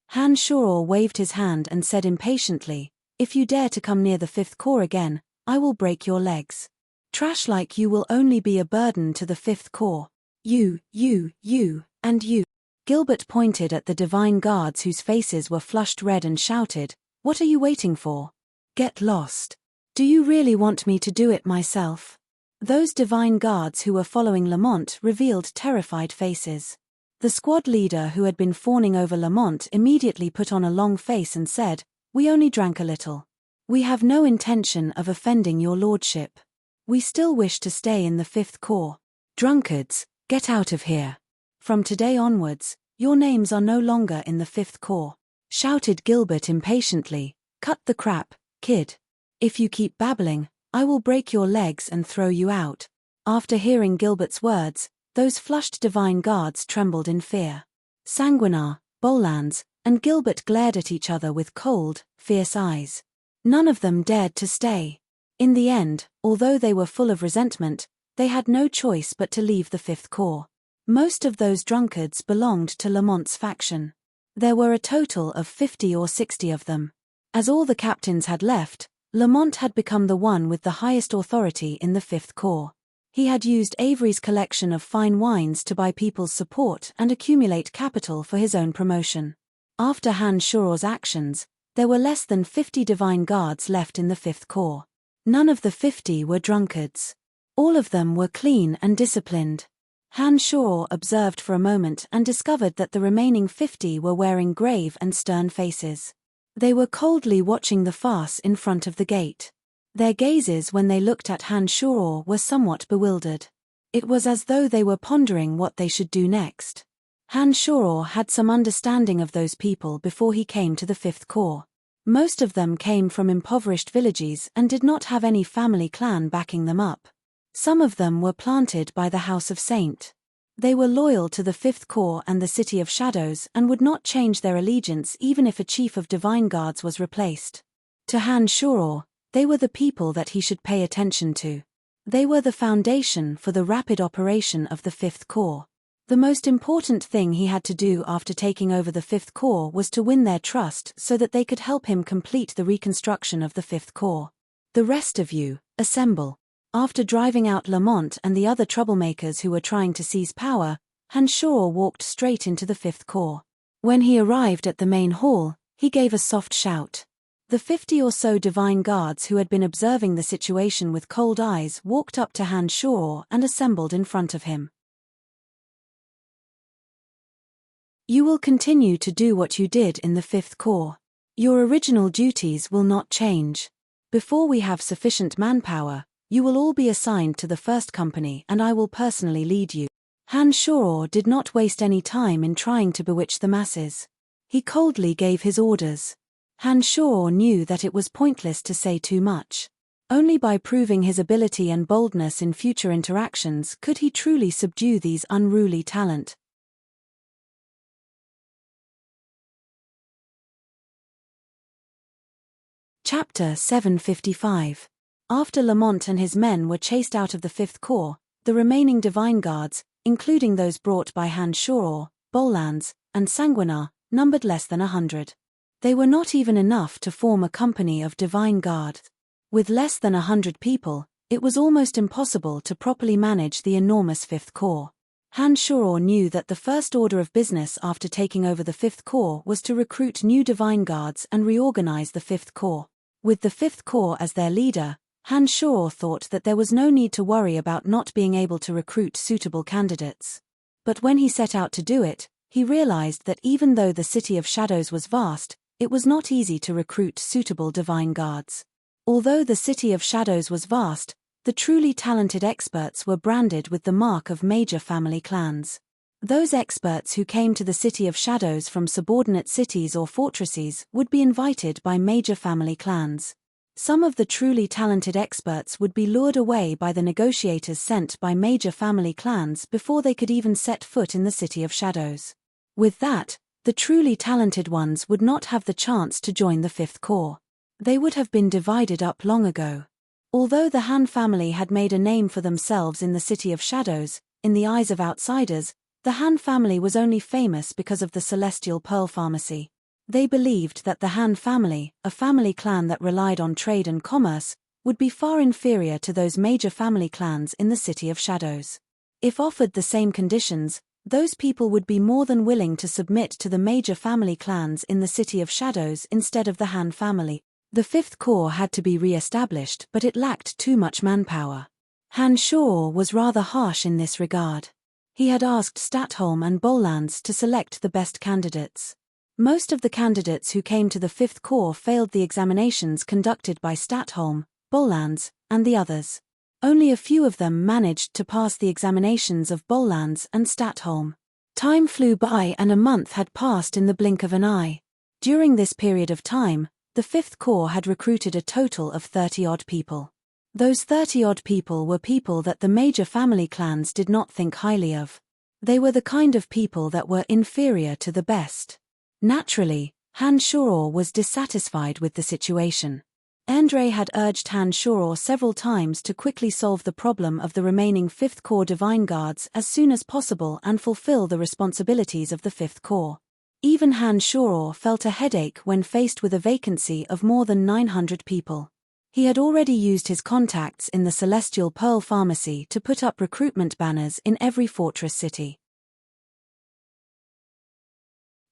Han Shoror waved his hand and said impatiently, If you dare to come near the Fifth Corps again, I will break your legs. Trash like you will only be a burden to the Fifth Corps. You, and you. Gilbert pointed at the Divine Guards whose faces were flushed red and shouted, What are you waiting for? Get lost. Do you really want me to do it myself? Those Divine Guards who were following Lamont revealed terrified faces. The squad leader who had been fawning over Lamont immediately put on a long face and said, We only drank a little. We have no intention of offending your lordship. We still wish to stay in the Fifth Corps. Drunkards, get out of here. From today onwards, your names are no longer in the Fifth Corps. Shouted Gilbert impatiently, Cut the crap, kid. If you keep babbling, I will break your legs and throw you out. After hearing Gilbert's words, those flushed Divine Guards trembled in fear. Sanguinar, Bolans, and Gilbert glared at each other with cold, fierce eyes. None of them dared to stay. In the end, although they were full of resentment, they had no choice but to leave the Fifth Corps. Most of those drunkards belonged to Lamont's faction. There were a total of 50 or 60 of them. As all the captains had left, Lamont had become the one with the highest authority in the Fifth Corps. He had used Avery's collection of fine wines to buy people's support and accumulate capital for his own promotion. After Han Shoror's actions, there were less than 50 Divine Guards left in the Fifth Corps. None of the 50 were drunkards. All of them were clean and disciplined. Han Shoror observed for a moment and discovered that the remaining 50 were wearing grave and stern faces. They were coldly watching the farce in front of the gate. Their gazes when they looked at Han Shoror were somewhat bewildered. It was as though they were pondering what they should do next. Han Shoror had some understanding of those people before he came to the Fifth Corps. Most of them came from impoverished villages and did not have any family clan backing them up. Some of them were planted by the House of Saint. They were loyal to the Fifth Corps and the City of Shadows and would not change their allegiance even if a chief of Divine Guards was replaced. To Han Shoror, they were the people that he should pay attention to. They were the foundation for the rapid operation of the Fifth Corps. The most important thing he had to do after taking over the Fifth Corps was to win their trust so that they could help him complete the reconstruction of the Fifth Corps. The rest of you, assemble. After driving out Lamont and the other troublemakers who were trying to seize power, Han Shoror walked straight into the Fifth Corps. When he arrived at the main hall, he gave a soft shout. The 50 or so Divine Guards who had been observing the situation with cold eyes walked up to Han Shoror and assembled in front of him. You will continue to do what you did in the Fifth Corps. Your original duties will not change. Before we have sufficient manpower, you will all be assigned to the first company and I will personally lead you. Han Shoror did not waste any time in trying to bewitch the masses. He coldly gave his orders. Han Shoror knew that it was pointless to say too much. Only by proving his ability and boldness in future interactions could he truly subdue these unruly talent. Chapter 755. After Lamont and his men were chased out of the Fifth Corps, the remaining Divine Guards, including those brought by Han Shoror, Bolans, and Sanguinar, numbered less than 100. They were not even enough to form a company of divine guards. With less than 100 people, it was almost impossible to properly manage the enormous Fifth Corps. Han Shuro knew that the first order of business after taking over the Fifth Corps was to recruit new divine guards and reorganize the Fifth Corps. With the Fifth Corps as their leader, Han Shuro thought that there was no need to worry about not being able to recruit suitable candidates. But when he set out to do it, he realized that even though the City of Shadows was vast, it was not easy to recruit suitable divine guards. Although the City of Shadows was vast, the truly talented experts were branded with the mark of major family clans. Those experts who came to the City of Shadows from subordinate cities or fortresses would be invited by major family clans. Some of the truly talented experts would be lured away by the negotiators sent by major family clans before they could even set foot in the City of Shadows. With that, the truly talented ones would not have the chance to join the Fifth Corps. They would have been divided up long ago. Although the Han family had made a name for themselves in the City of Shadows, in the eyes of outsiders, the Han family was only famous because of the Celestial Pearl Pharmacy. They believed that the Han family, a family clan that relied on trade and commerce, would be far inferior to those major family clans in the City of Shadows. If offered the same conditions, those people would be more than willing to submit to the major family clans in the City of Shadows instead of the Han family. The Fifth Corps had to be re-established, but it lacked too much manpower. Han Shuro was rather harsh in this regard. He had asked Statholm and Bollands to select the best candidates. Most of the candidates who came to the Fifth Corps failed the examinations conducted by Statholm, Bollands, and the others. Only a few of them managed to pass the examinations of Bollands and Statholm. Time flew by and a month had passed in the blink of an eye. During this period of time, the Fifth Corps had recruited a total of 30-odd people. Those 30-odd people were people that the major family clans did not think highly of. They were the kind of people that were inferior to the best. Naturally, Han Shuro was dissatisfied with the situation. Endre had urged Han Shuro several times to quickly solve the problem of the remaining Fifth Corps Divine Guards as soon as possible and fulfill the responsibilities of the Fifth Corps. Even Han Shuro felt a headache when faced with a vacancy of more than 900 people. He had already used his contacts in the Celestial Pearl Pharmacy to put up recruitment banners in every fortress city.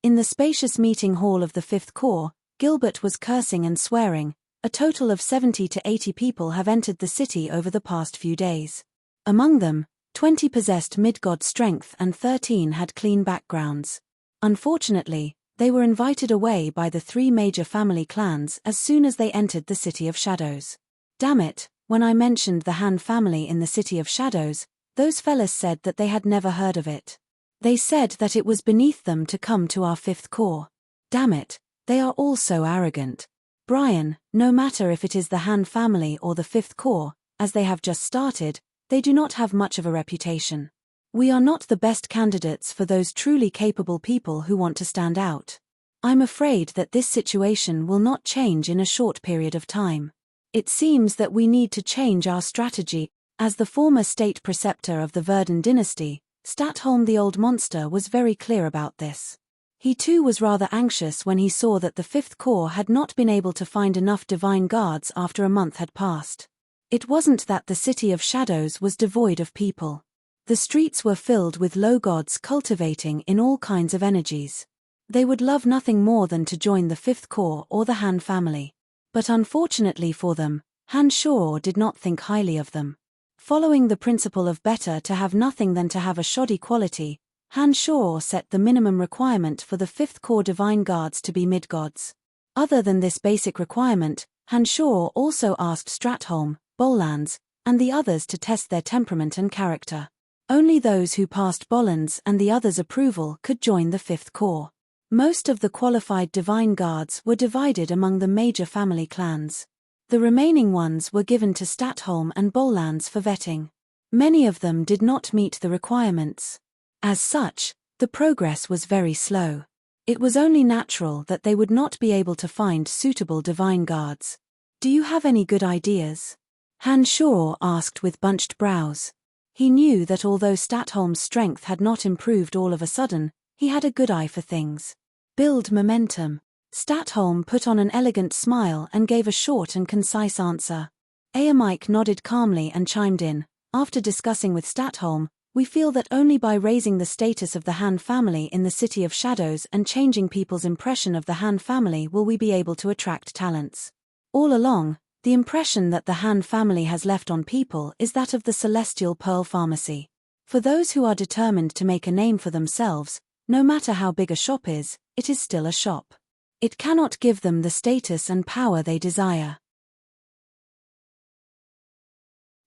In the spacious meeting hall of the Fifth Corps, Gilbert was cursing and swearing. A total of 70 to 80 people have entered the city over the past few days. Among them, 20 possessed mid-god strength and 13 had clean backgrounds. Unfortunately, they were invited away by the 3 major family clans as soon as they entered the City of Shadows. Damn it, when I mentioned the Han family in the City of Shadows, those fellas said that they had never heard of it. They said that it was beneath them to come to our Fifth Corps. Damn it, they are all so arrogant. Brian, no matter if it is the Han family or the Fifth Corps, as they have just started, they do not have much of a reputation. We are not the best candidates for those truly capable people who want to stand out. I'm afraid that this situation will not change in a short period of time. It seems that we need to change our strategy. As the former state preceptor of the Verdun dynasty, Statholm the Old Monster was very clear about this. He too was rather anxious when he saw that the Fifth Corps had not been able to find enough divine guards after a month had passed. It wasn't that the City of Shadows was devoid of people. The streets were filled with low gods cultivating in all kinds of energies. They would love nothing more than to join the Fifth Corps or the Han family. But unfortunately for them, Han Shuro did not think highly of them. Following the principle of better to have nothing than to have a shoddy quality, Han Shuro set the minimum requirement for the Fifth Corps Divine Guards to be mid-gods. Other than this basic requirement, Han Shuro also asked Stratholm, Bollands, and the others to test their temperament and character. Only those who passed Bollands and the others' approval could join the Fifth Corps. Most of the qualified Divine Guards were divided among the major family clans. The remaining ones were given to Statholm and Bollands for vetting. Many of them did not meet the requirements. As such, the progress was very slow. It was only natural that they would not be able to find suitable Divine Guards. Do you have any good ideas? Han Shuro asked with bunched brows. He knew that although Statholm's strength had not improved all of a sudden, he had a good eye for things. Build momentum. Statholm put on an elegant smile and gave a short and concise answer. Mike nodded calmly and chimed in. After discussing with Statholm, we feel that only by raising the status of the Han family in the City of Shadows and changing people's impression of the Han family will we be able to attract talents. All along, the impression that the Han family has left on people is that of the Celestial Pearl Pharmacy. For those who are determined to make a name for themselves, no matter how big a shop is, it is still a shop. It cannot give them the status and power they desire.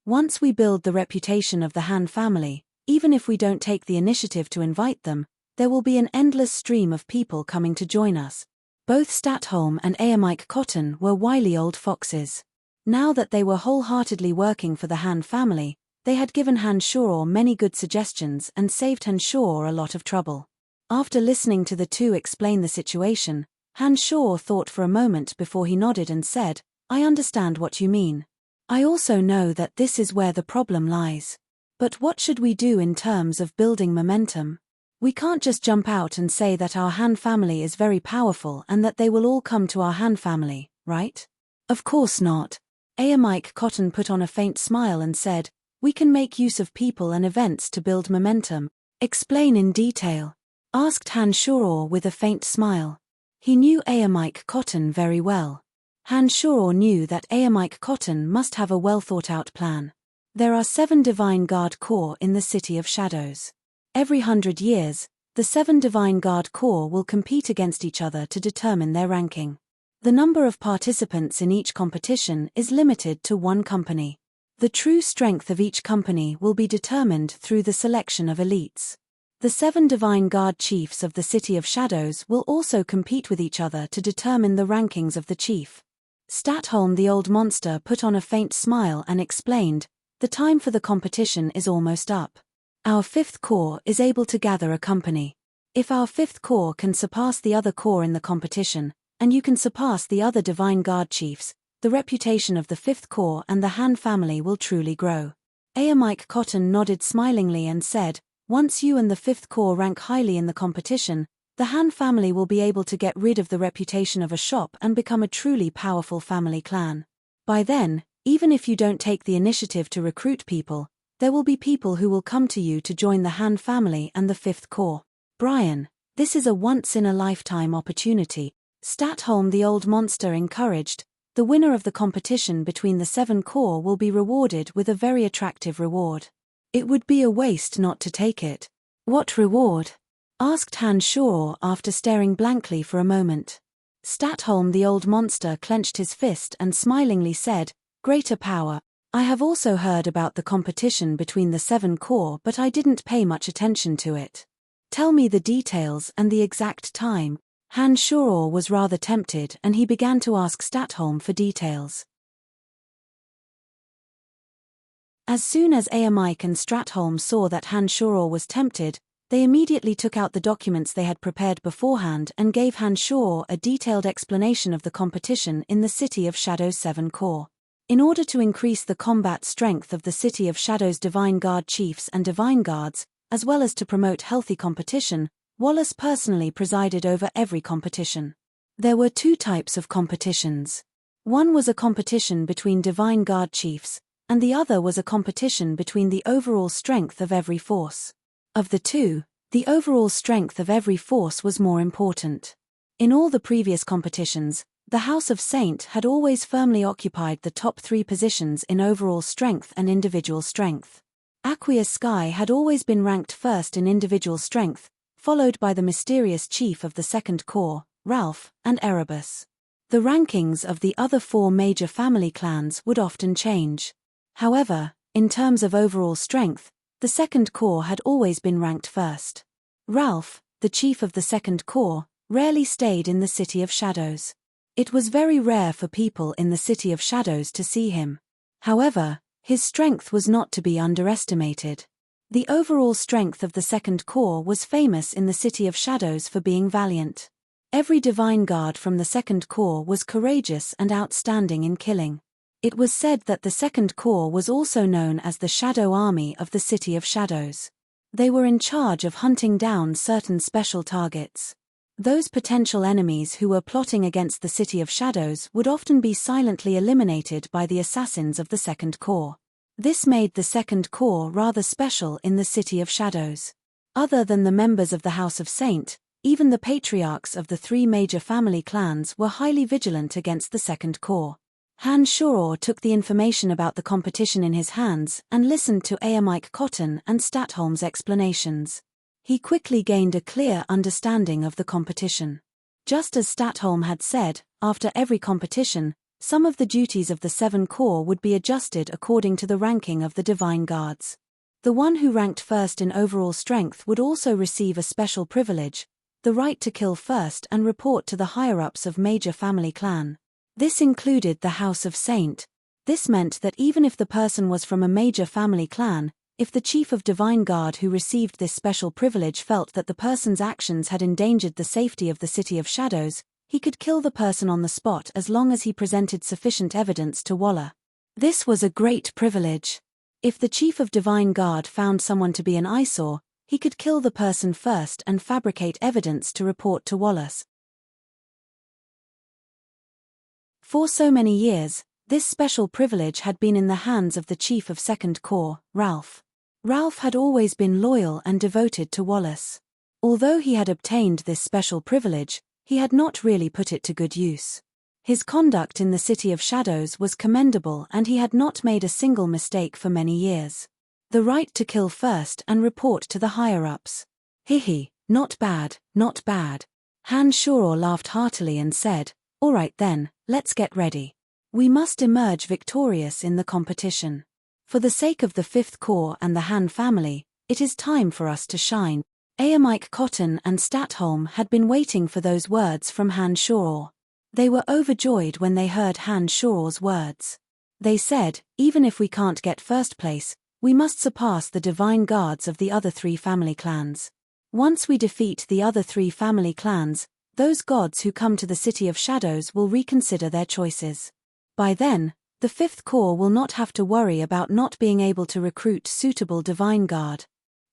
Once we build the reputation of the Han family, even if we don't take the initiative to invite them, there will be an endless stream of people coming to join us. Both Statholm and Mike Cotton were wily old foxes. Now that they were wholeheartedly working for the Han family, they had given Han Shoror many good suggestions and saved Han Shoror a lot of trouble. After listening to the two explain the situation, Han Shoror thought for a moment before he nodded and said, "I understand what you mean. I also know that this is where the problem lies. But what should we do in terms of building momentum? We can't just jump out and say that our Han family is very powerful and that they will all come to our Han family, right? Of course not." Mike Cotton put on a faint smile and said, "We can make use of people and events to build momentum." "Explain in detail," asked Han Shoror with a faint smile. He knew Mike Cotton very well. Han Shoror knew that Mike Cotton must have a well-thought-out plan. There are 7 Divine Guard Corps in the City of Shadows. Every 100 years, the 7 Divine Guard Corps will compete against each other to determine their ranking. The number of participants in each competition is limited to 1 company. The true strength of each company will be determined through the selection of elites. The 7 Divine Guard Chiefs of the City of Shadows will also compete with each other to determine the rankings of the chief. Statholm the old monster put on a faint smile and explained, "The time for the competition is almost up. Our 5th Corps is able to gather a company. If our 5th Corps can surpass the other corps in the competition, and you can surpass the other Divine Guard Chiefs, the reputation of the 5th Corps and the Han family will truly grow." Mike Cotton nodded smilingly and said, "Once you and the 5th Corps rank highly in the competition, the Han family will be able to get rid of the reputation of a shop and become a truly powerful family clan. By then, even if you don't take the initiative to recruit people, there will be people who will come to you to join the Han family and the 5th Corps. Brian, this is a once-in-a-lifetime opportunity," Statholm the old monster encouraged. "The winner of the competition between the 7 Corps will be rewarded with a very attractive reward. It would be a waste not to take it." "What reward?" asked Han Shoror after staring blankly for a moment. Statholm the old monster clenched his fist and smilingly said, "Greater power. I have also heard about the competition between the 7 Corps, but I didn't pay much attention to it. Tell me the details and the exact time." Han Shoror was rather tempted and he began to ask Statholm for details. As soon as Mike and Statholm saw that Han Shoror was tempted, they immediately took out the documents they had prepared beforehand and gave Han Shoror a detailed explanation of the competition in the City of Shadows 7 Corps. In order to increase the combat strength of the City of Shadows Divine Guard Chiefs and Divine Guards, as well as to promote healthy competition, Wallace personally presided over every competition. There were 2 types of competitions. One was a competition between Divine Guard Chiefs, and the other was a competition between the overall strength of every force. Of the 2, the overall strength of every force was more important. In all the previous competitions, the House of Saint had always firmly occupied the top 3 positions in overall strength and individual strength. Aqueous Sky had always been ranked first in individual strength, followed by the mysterious chief of the 2nd Corps, Ralph, and Erebus. The rankings of the other 4 major family clans would often change. However, in terms of overall strength, the 2nd Corps had always been ranked first. Ralph, the chief of the 2nd Corps, rarely stayed in the City of Shadows. It was very rare for people in the City of Shadows to see him. However, his strength was not to be underestimated. The overall strength of the 2nd Corps was famous in the City of Shadows for being valiant. Every Divine Guard from the 2nd Corps was courageous and outstanding in killing. It was said that the 2nd Corps was also known as the Shadow Army of the City of Shadows. They were in charge of hunting down certain special targets. Those potential enemies who were plotting against the City of Shadows would often be silently eliminated by the assassins of the Second Corps. This made the Second Corps rather special in the City of Shadows. Other than the members of the House of Saint, even the patriarchs of the three major family clans were highly vigilant against the Second Corps. Han Shoror took the information about the competition in his hands and listened to Embark and Statholm's explanations. He quickly gained a clear understanding of the competition. Just as Statholm had said, after every competition, some of the duties of the Seven Corps would be adjusted according to the ranking of the Divine Guards. The one who ranked first in overall strength would also receive a special privilege, the right to kill first and report to the higher-ups of major family clan. This included the House of Saint. This meant that even if the person was from a major family clan, if the chief of Divine Guard who received this special privilege felt that the person's actions had endangered the safety of the City of Shadows, he could kill the person on the spot as long as he presented sufficient evidence to Waller. This was a great privilege. If the chief of Divine Guard found someone to be an eyesore, he could kill the person first and fabricate evidence to report to Wallace. For so many years, this special privilege had been in the hands of the Chief of Second Corps, Ralph. Ralph had always been loyal and devoted to Wallace. Although he had obtained this special privilege, he had not really put it to good use. His conduct in the City of Shadows was commendable and he had not made a single mistake for many years. The right to kill first and report to the higher-ups. Not bad, not bad. Han Shoror laughed heartily and said, "All right then, let's get ready. We must emerge victorious in the competition. For the sake of the Fifth Corps and the Han family, it is time for us to shine." Embark and Statholm had been waiting for those words from Han Shoror. They were overjoyed when they heard Han Shoror's words. They said, "Even if we can't get first place, we must surpass the Divine Guards of the other three family clans. Once we defeat the other three family clans, those gods who come to the City of Shadows will reconsider their choices. By then, the Fifth Corps will not have to worry about not being able to recruit suitable Divine Guard."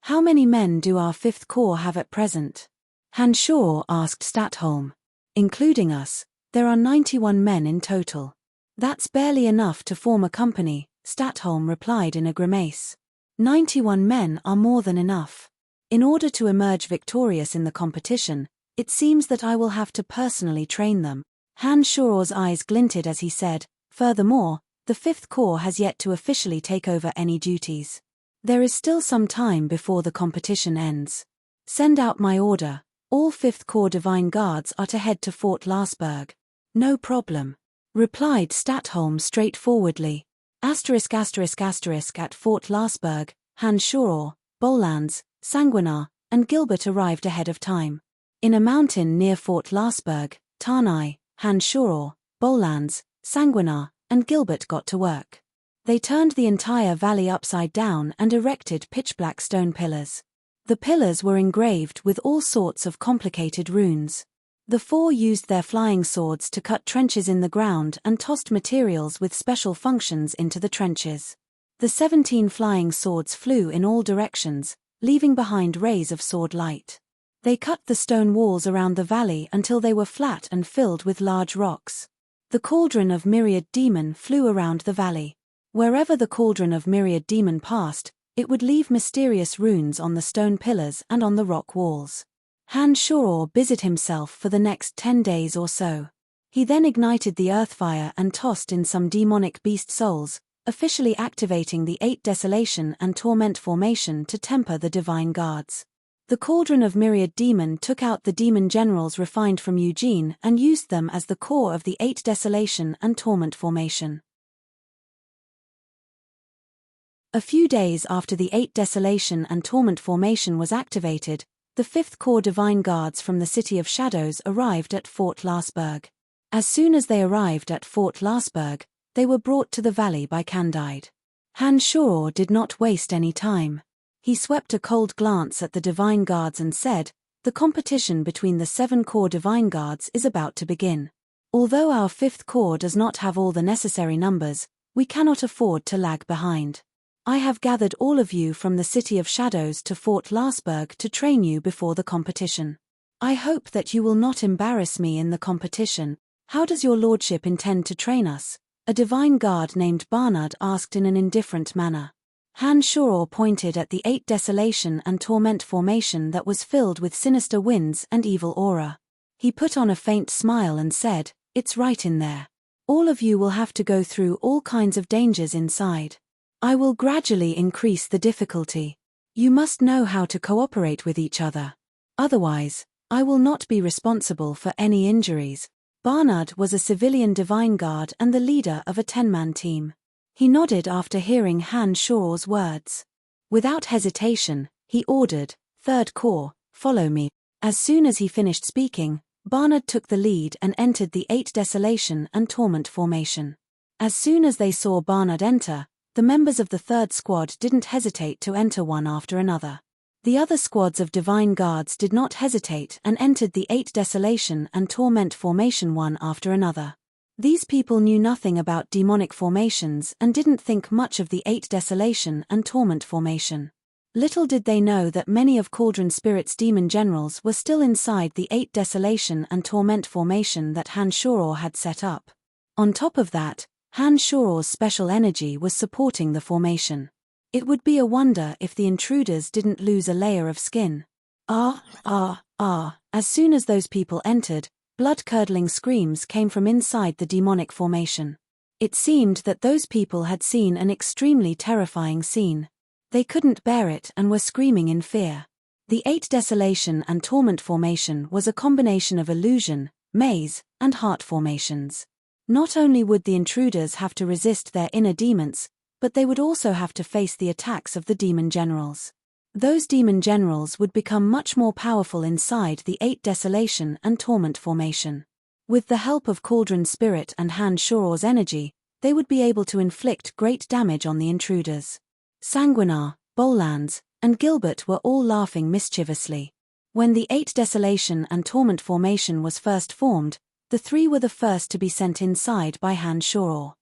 "How many men do our Fifth Corps have at present?" Han Shoror asked Statholm. "Including us, there are 91 men in total." "That's barely enough to form a company," Statholm replied in a grimace. 91 men are more than enough. In order to emerge victorious in the competition, it seems that I will have to personally train them. Han Shoror's eyes glinted as he said, "Furthermore, the Fifth Corps has yet to officially take over any duties. There is still some time before the competition ends. Send out my order. All Fifth Corps Divine Guards are to head to Fort Lasberg." "No problem," replied Statholm straightforwardly. ****** At Fort Lasberg, Han Shoror, Bolans, Sanguinar, and Gilbert arrived ahead of time. In a mountain near Fort Lasberg, Tarnai, Han Shoror, Bolans, Sanguinar, and Gilbert got to work. They turned the entire valley upside down and erected pitch-black stone pillars. The pillars were engraved with all sorts of complicated runes. The four used their flying swords to cut trenches in the ground and tossed materials with special functions into the trenches. The 17 flying swords flew in all directions, leaving behind rays of sword light. They cut the stone walls around the valley until they were flat and filled with large rocks. The cauldron of Myriad Demon flew around the valley. Wherever the cauldron of Myriad Demon passed, it would leave mysterious runes on the stone pillars and on the rock walls. Han Shoror busied himself for the next 10 days or so. He then ignited the earthfire and tossed in some demonic beast souls, officially activating the 8 Desolation and Torment formation to temper the Divine Guards. The cauldron of Myriad Demon took out the demon generals refined from Eugene and used them as the core of the 8 Desolation and Torment formation. A few days after the 8 Desolation and Torment formation was activated, the Fifth Corps Divine Guards from the City of Shadows arrived at Fort Lasberg. As soon as they arrived at Fort Lasberg, they were brought to the valley by Candide. Han Shoror did not waste any time. He swept a cold glance at the Divine Guards and said, "The competition between the 7 Corps Divine Guards is about to begin. Although our 5th Corps does not have all the necessary numbers, we cannot afford to lag behind. I have gathered all of you from the City of Shadows to Fort Lasberg to train you before the competition. I hope that you will not embarrass me in the competition. How does your lordship intend to train us? A divine guard named Barnard asked in an indifferent manner. Han Shoror pointed at the 8 desolation and torment formation that was filled with sinister winds and evil aura. He put on a faint smile and said, "It's right in there. All of you will have to go through all kinds of dangers inside. I will gradually increase the difficulty. You must know how to cooperate with each other. Otherwise, I will not be responsible for any injuries." Barnard was a civilian divine guard and the leader of a 10-man team. He nodded after hearing Han Shoror's words. Without hesitation, he ordered, "Third Corps, follow me." As soon as he finished speaking, Barnard took the lead and entered the 8 desolation and torment formation. As soon as they saw Barnard enter, the members of the 3rd squad didn't hesitate to enter one after another. The other squads of divine guards did not hesitate and entered the 8 desolation and torment formation one after another. These people knew nothing about demonic formations and didn't think much of the 8 desolation and torment formation. Little did they know that many of Cauldron Spirit's demon generals were still inside the 8 desolation and torment formation that Han Shoror had set up. On top of that, Han Shoror's special energy was supporting the formation. It would be a wonder if the intruders didn't lose a layer of skin. As soon as those people entered, blood-curdling screams came from inside the demonic formation. It seemed that those people had seen an extremely terrifying scene. They couldn't bear it and were screaming in fear. The 8 desolation and torment formation was a combination of illusion, maze, and heart formations. Not only would the intruders have to resist their inner demons, but they would also have to face the attacks of the demon generals. Those demon generals would become much more powerful inside the 8 desolation and torment formation. With the help of Cauldron Spirit and Han Shoror's energy, they would be able to inflict great damage on the intruders. Sanguinar, Bolans, and Gilbert were all laughing mischievously. When the 8 desolation and torment formation was first formed, the 3 were the first to be sent inside by Han Shoror.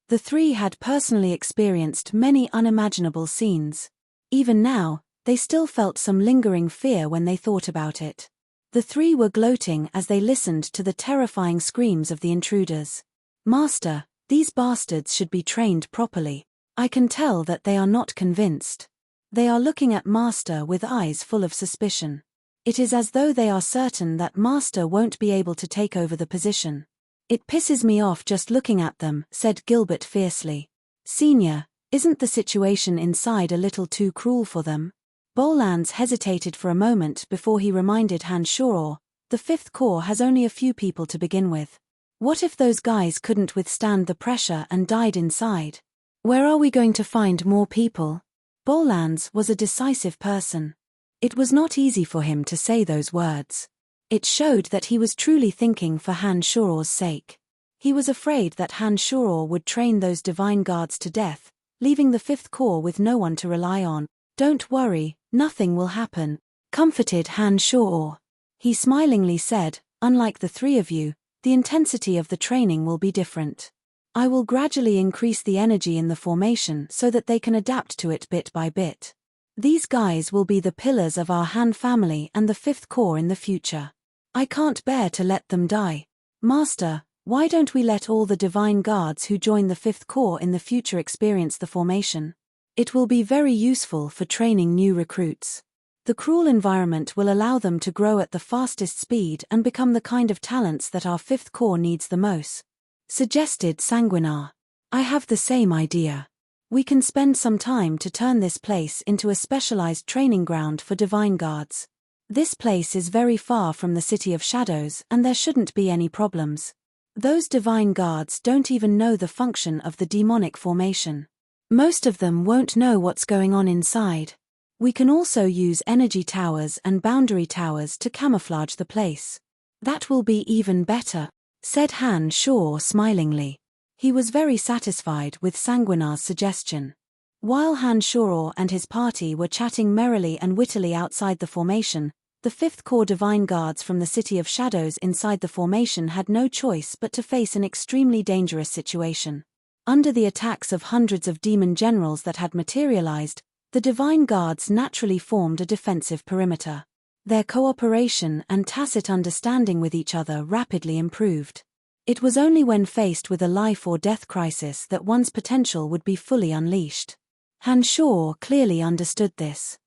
The 3 had personally experienced many unimaginable scenes. Even now, they still felt some lingering fear when they thought about it. The 3 were gloating as they listened to the terrifying screams of the intruders. "Master, these bastards should be trained properly. I can tell that they are not convinced. They are looking at Master with eyes full of suspicion. It is as though they are certain that Master won't be able to take over the position. It pisses me off just looking at them," said Gilbert fiercely. "Senior, isn't the situation inside a little too cruel for them?" Bolans hesitated for a moment before he reminded Han Shoror, "The 5th Corps has only a few people to begin with. What if those guys couldn't withstand the pressure and died inside? Where are we going to find more people?" Bolans was a decisive person. It was not easy for him to say those words. It showed that he was truly thinking for Han Shoror's sake. He was afraid that Han Shoror would train those divine guards to death, leaving the 5th Corps with no one to rely on. "Don't worry, nothing will happen," comforted Han Shoror. He smilingly said, "Unlike the 3 of you, the intensity of the training will be different. I will gradually increase the energy in the formation so that they can adapt to it bit by bit. These guys will be the pillars of our Han family and the 5th Corps in the future. I can't bear to let them die. Master, why don't we let all the divine guards who join the 5th Corps in the future experience the formation? It will be very useful for training new recruits. The cruel environment will allow them to grow at the fastest speed and become the kind of talents that our 5th Corps needs the most," suggested Sanguinar. "I have the same idea. We can spend some time to turn this place into a specialized training ground for divine guards. This place is very far from the City of Shadows and there shouldn't be any problems. Those divine guards don't even know the function of the demonic formation. Most of them won't know what's going on inside. We can also use energy towers and boundary towers to camouflage the place. That will be even better," said Han Shoror smilingly. He was very satisfied with Sanguinar's suggestion. While Han Shoror and his party were chatting merrily and wittily outside the formation, the 5th Corps Divine Guards from the City of Shadows inside the formation had no choice but to face an extremely dangerous situation. Under the attacks of hundreds of demon generals that had materialized, the divine guards naturally formed a defensive perimeter. Their cooperation and tacit understanding with each other rapidly improved. It was only when faced with a life or death crisis that one's potential would be fully unleashed. Han Shaw clearly understood this.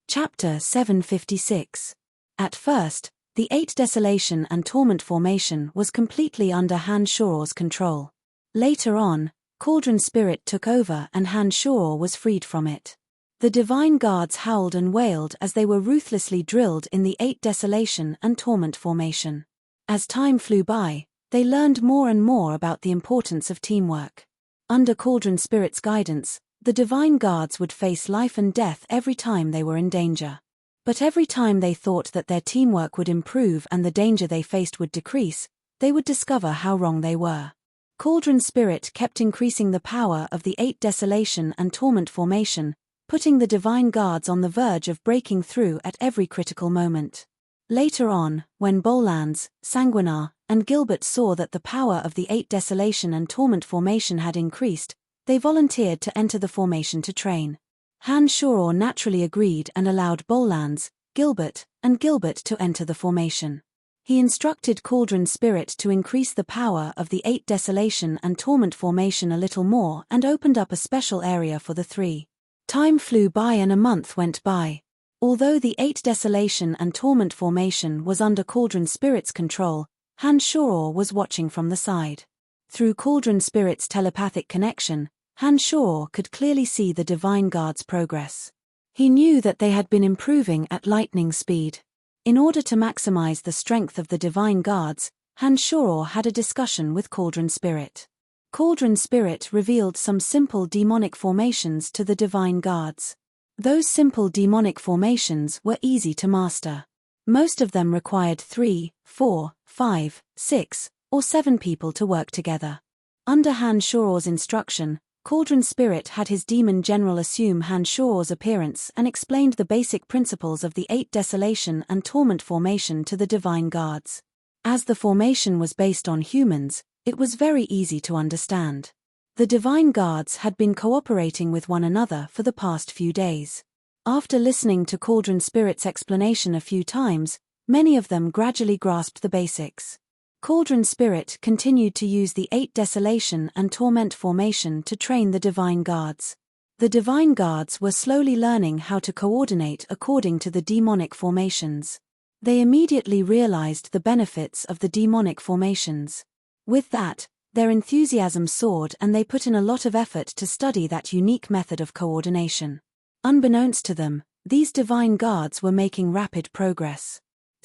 Chapter 756. At first, the 8 Desolation and Torment formation was completely under Han Shaw's control. Later on, Cauldron Spirit took over and Han Shaw was freed from it. The divine guards howled and wailed as they were ruthlessly drilled in the 8 Desolation and Torment formation. As time flew by, they learned more and more about the importance of teamwork. Under Cauldron Spirit's guidance, the divine guards would face life and death every time they were in danger. But every time they thought that their teamwork would improve and the danger they faced would decrease, they would discover how wrong they were. Cauldron Spirit kept increasing the power of the 8 Desolation and Torment formation, putting the divine guards on the verge of breaking through at every critical moment. Later on, when Bolans, Sanguinar, and Gilbert saw that the power of the 8 Desolation and Torment formation had increased, they volunteered to enter the formation to train. Han Shaw naturally agreed and allowed Bolans, Gilbert, and Gilbert to enter the formation. He instructed Cauldron Spirit to increase the power of the 8 Desolation and Torment formation a little more and opened up a special area for the three. Time flew by and a month went by. Although the 8 Desolation and Torment formation was under Cauldron Spirit's control, Han Shaw was watching from the side. Through Cauldron Spirit's telepathic connection, Han Shaw could clearly see the divine guards' progress. He knew that they had been improving at lightning speed. In order to maximize the strength of the divine guards, Han Shaw had a discussion with Cauldron Spirit. Cauldron Spirit revealed some simple demonic formations to the divine guards. Those simple demonic formations were easy to master. Most of them required 3, 4, 5, 6, or 7 people to work together. Under Han Shaw's instruction, Cauldron Spirit had his demon general assume Han Shaw's appearance and explained the basic principles of the 8 Desolation and Torment formation to the divine guards. As the formation was based on humans, it was very easy to understand. The divine guards had been cooperating with one another for the past few days. After listening to Cauldron Spirit's explanation a few times, many of them gradually grasped the basics. Cauldron Spirit continued to use the 8 Desolation and Torment formation to train the divine guards. The divine guards were slowly learning how to coordinate according to the demonic formations. They immediately realized the benefits of the demonic formations. With that, their enthusiasm soared and they put in a lot of effort to study that unique method of coordination. Unbeknownst to them, these divine guards were making rapid progress.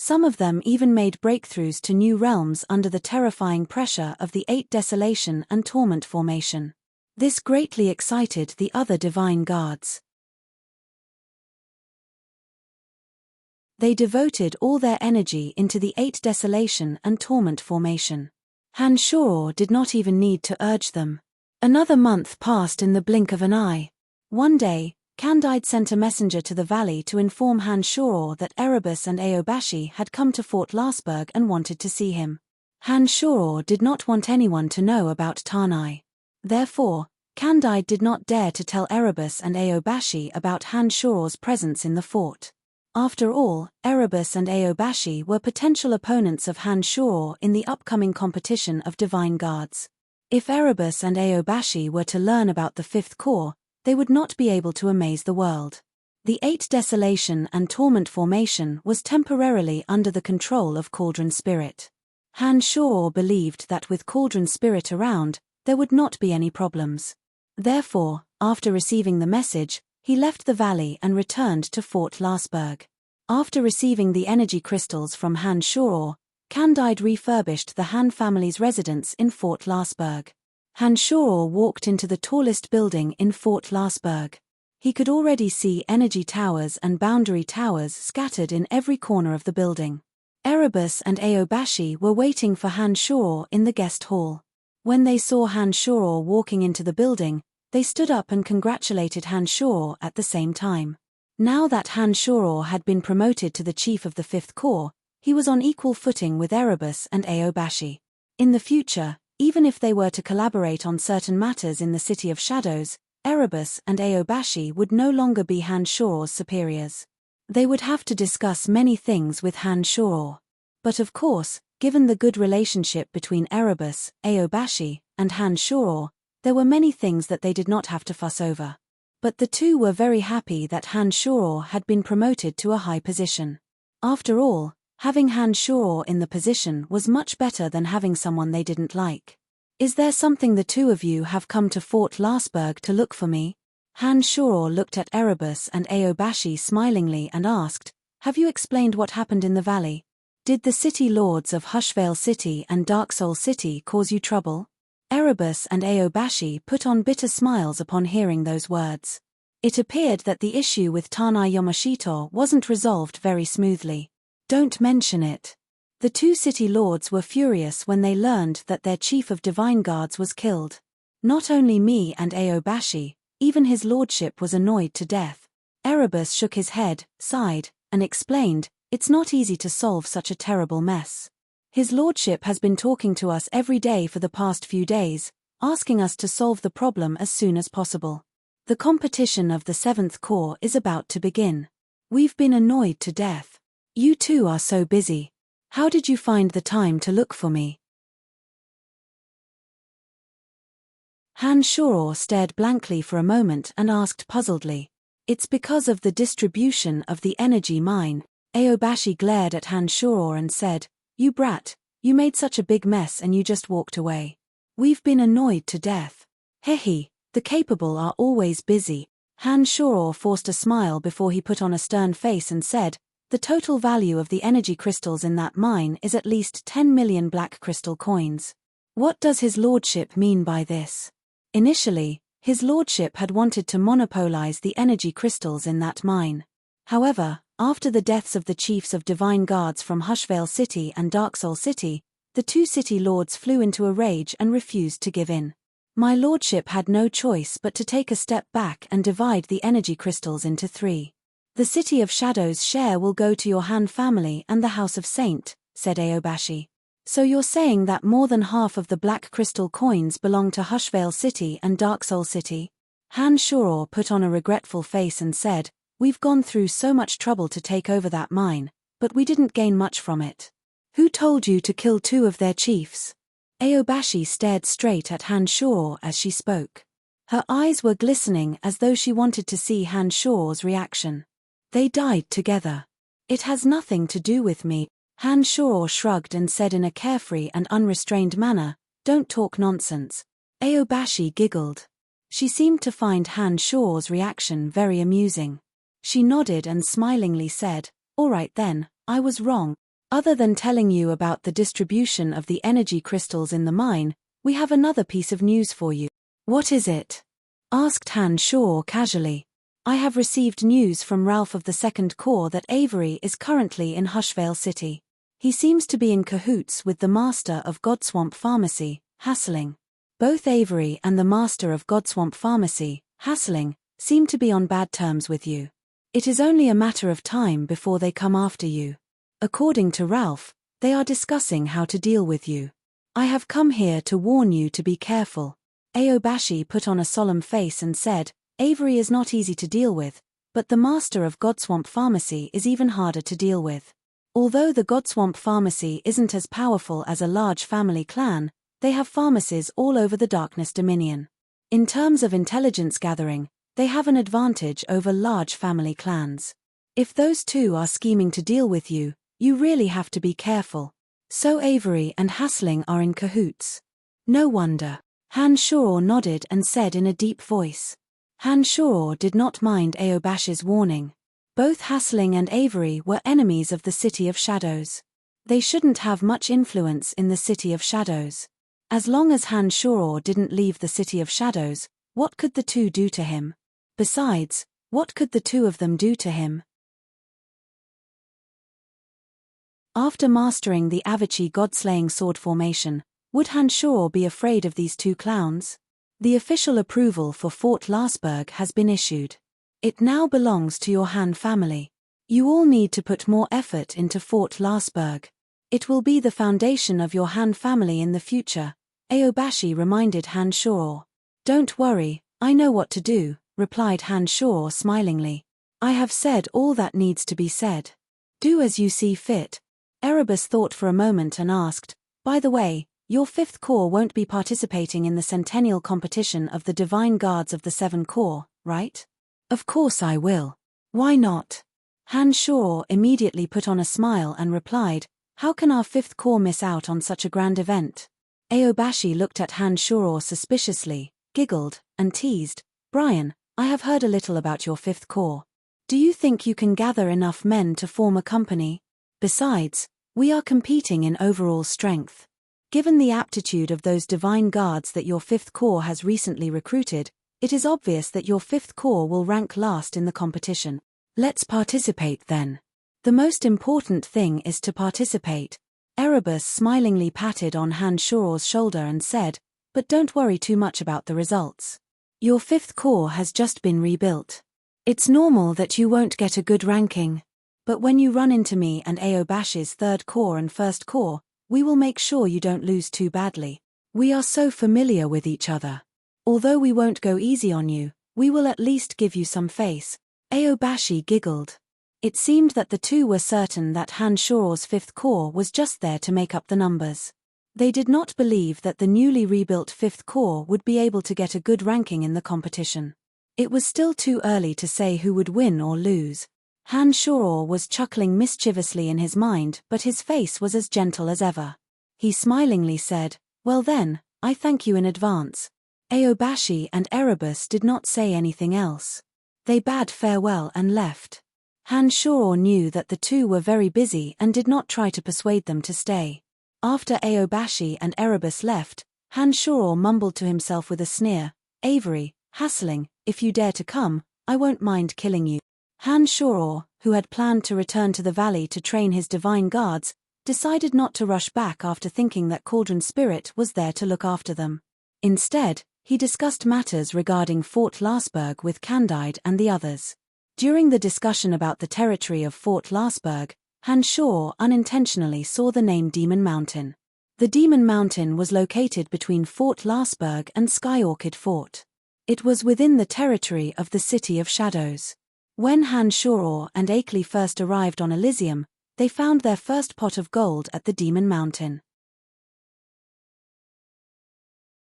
Some of them even made breakthroughs to new realms under the terrifying pressure of the 8 Desolation and Torment formation. This greatly excited the other divine guards. They devoted all their energy into the 8 Desolation and Torment formation. Han Shaw did not even need to urge them. Another month passed in the blink of an eye. One day, Candide sent a messenger to the valley to inform Han Shaw that Erebus and Aobashi had come to Fort Lasberg and wanted to see him. Han Shaw did not want anyone to know about Tanai. Therefore, Candide did not dare to tell Erebus and Aobashi about Han Shaw's presence in the fort. After all, Erebus and Aobashi were potential opponents of Han Shaw in the upcoming competition of divine guards. If Erebus and Aobashi were to learn about the 5th Corps, they would not be able to amaze the world. The 8 Desolation and Torment formation was temporarily under the control of Cauldron Spirit. Han Shaw believed that with Cauldron Spirit around, there would not be any problems. Therefore, after receiving the message, he left the valley and returned to Fort Lasberg. After receiving the energy crystals from Han Shaw, Candide refurbished the Han family's residence in Fort Lasberg. Han Shaw walked into the tallest building in Fort Lasberg. He could already see energy towers and boundary towers scattered in every corner of the building. Erebus and Aobashi were waiting for Han Shaw in the guest hall. When they saw Han Shaw walking into the building, they stood up and congratulated Han Shaw at the same time. Now that Han Shaw had been promoted to the chief of the 5th Corps, he was on equal footing with Erebus and Aobashi. In the future, Even if they were to collaborate on certain matters in the City of Shadows, Erebus and Aobashi would no longer be Hanshoro's superiors. They would have to discuss many things with Hanshoro. But of course, given the good relationship between Erebus, Aobashi, and Hanshoro, there were many things that they did not have to fuss over. But the two were very happy that Hanshoro had been promoted to a high position. After all, having Hanshoro in the position was much better than having someone they didn't like. Is there something the two of you have come to Fort Lasberg to look for me? Hanshoro looked at Erebus and Aobashi smilingly and asked, have you explained what happened in the valley? Did the city lords of Hushvale City and Dark Soul City cause you trouble? Erebus and Aobashi put on bitter smiles upon hearing those words. It appeared that the issue with Tanai Yamashito wasn't resolved very smoothly. Don't mention it. The two city lords were furious when they learned that their chief of divine guards was killed. Not only me and Aobashi, even his lordship was annoyed to death. Erebus shook his head, sighed, and explained, it's not easy to solve such a terrible mess. His lordship has been talking to us every day for the past few days, asking us to solve the problem as soon as possible. The competition of the 7th Corps is about to begin. We've been annoyed to death. You two are so busy. How did you find the time to look for me? Hanshoro stared blankly for a moment and asked puzzledly. It's because of the distribution of the energy mine. Aobashi glared at Hanshoro and said, you brat, you made such a big mess and you just walked away. We've been annoyed to death. Hehe, the capable are always busy. Hanshoro forced a smile before he put on a stern face and said, the total value of the energy crystals in that mine is at least 10 million black crystal coins. What does his lordship mean by this? Initially, his lordship had wanted to monopolize the energy crystals in that mine. However, after the deaths of the chiefs of divine guards from Hushvale City and Dark Soul City, the two city lords flew into a rage and refused to give in. My lordship had no choice but to take a step back and divide the energy crystals into 3. The City of Shadows' share will go to your Han family and the House of Saint, said Aobashi. So you're saying that more than half of the black crystal coins belong to Hushvale City and Dark Soul City? Hanshoro put on a regretful face and said, we've gone through so much trouble to take over that mine, but we didn't gain much from it. Who told you to kill 2 of their chiefs? Aobashi stared straight at Hanshoro as she spoke. Her eyes were glistening as though she wanted to see Hanshoro's reaction. They died together. It has nothing to do with me. Hanshoro shrugged and said in a carefree and unrestrained manner, don't talk nonsense. Aobashi giggled. She seemed to find Hanshoro's reaction very amusing. She nodded and smilingly said, all right then, I was wrong. Other than telling you about the distribution of the energy crystals in the mine, we have another piece of news for you. What is it? Asked Hanshoro casually. I have received news from Ralph of the 2nd Corps that Avery is currently in Hushvale City. He seems to be in cahoots with the master of Godswamp Pharmacy, Hassling. Both Avery and the master of Godswamp Pharmacy, Hassling, seem to be on bad terms with you. It is only a matter of time before they come after you. According to Ralph, they are discussing how to deal with you. I have come here to warn you to be careful. Aobashi put on a solemn face and said, Avery is not easy to deal with, but the master of Godswamp Pharmacy is even harder to deal with. Although the Godswamp Pharmacy isn't as powerful as a large family clan, they have pharmacies all over the Darkness Dominion. In terms of intelligence gathering, they have an advantage over large family clans. If those two are scheming to deal with you, you really have to be careful. So Avery and Hassling are in cahoots. No wonder. Hanshoro nodded and said in a deep voice. Hanshoro did not mind Aobashi's warning. Both Hassling and Avery were enemies of the City of Shadows. They shouldn't have much influence in the City of Shadows. As long as Hanshoro didn't leave the City of Shadows, what could the two do to him? Besides, what could the two of them do to him? After mastering the Avicii god-slaying sword formation, would Hanshoro be afraid of these two clowns? The official approval for Fort Lasberg has been issued. It now belongs to your Han family. You all need to put more effort into Fort Lasberg. It will be the foundation of your Han family in the future. Aobashi reminded Hanshoro. Don't worry, I know what to do, replied Hanshoro smilingly. I have said all that needs to be said. Do as you see fit. Erebus thought for a moment and asked, by the way, your 5th Corps won't be participating in the centennial competition of the Divine Guards of the 7 Corps, right? Of course I will. Why not? Hanshoro immediately put on a smile and replied, how can our 5th Corps miss out on such a grand event? Aobashi looked at Hanshoro suspiciously, giggled, and teased, Brian, I have heard a little about your 5th Corps. Do you think you can gather enough men to form a company? Besides, we are competing in overall strength. Given the aptitude of those divine guards that your 5th Corps has recently recruited, it is obvious that your 5th Corps will rank last in the competition. Let's participate then. The most important thing is to participate. Erebus smilingly patted on Hanshoro's shoulder and said, but don't worry too much about the results. Your 5th Corps has just been rebuilt. It's normal that you won't get a good ranking. But when you run into me and Aobashi's 3rd Corps and 1st Corps, we will make sure you don't lose too badly. We are so familiar with each other. Although we won't go easy on you, we will at least give you some face. Aobashi giggled. It seemed that the two were certain that Hanshoro's 5th Corps was just there to make up the numbers. They did not believe that the newly rebuilt 5th Corps would be able to get a good ranking in the competition. It was still too early to say who would win or lose. Hanshoro was chuckling mischievously in his mind, but his face was as gentle as ever. He smilingly said, well then, I thank you in advance. Aobashi and Erebus did not say anything else. They bade farewell and left. Hanshoro knew that the two were very busy and did not try to persuade them to stay. After Aobashi and Erebus left, Hanshoro mumbled to himself with a sneer, Avery, hassling, if you dare to come, I won't mind killing you. Hanshoro, who had planned to return to the valley to train his divine guards, decided not to rush back after thinking that Cauldron Spirit was there to look after them. Instead, he discussed matters regarding Fort Lasberg with Candide and the others. During the discussion about the territory of Fort Lasberg, Hanshoro unintentionally saw the name Demon Mountain. The Demon Mountain was located between Fort Lasberg and Sky Orchid Fort. It was within the territory of the City of Shadows. When Hanshoro and Akeley first arrived on Elysium, they found their first pot of gold at the Demon Mountain.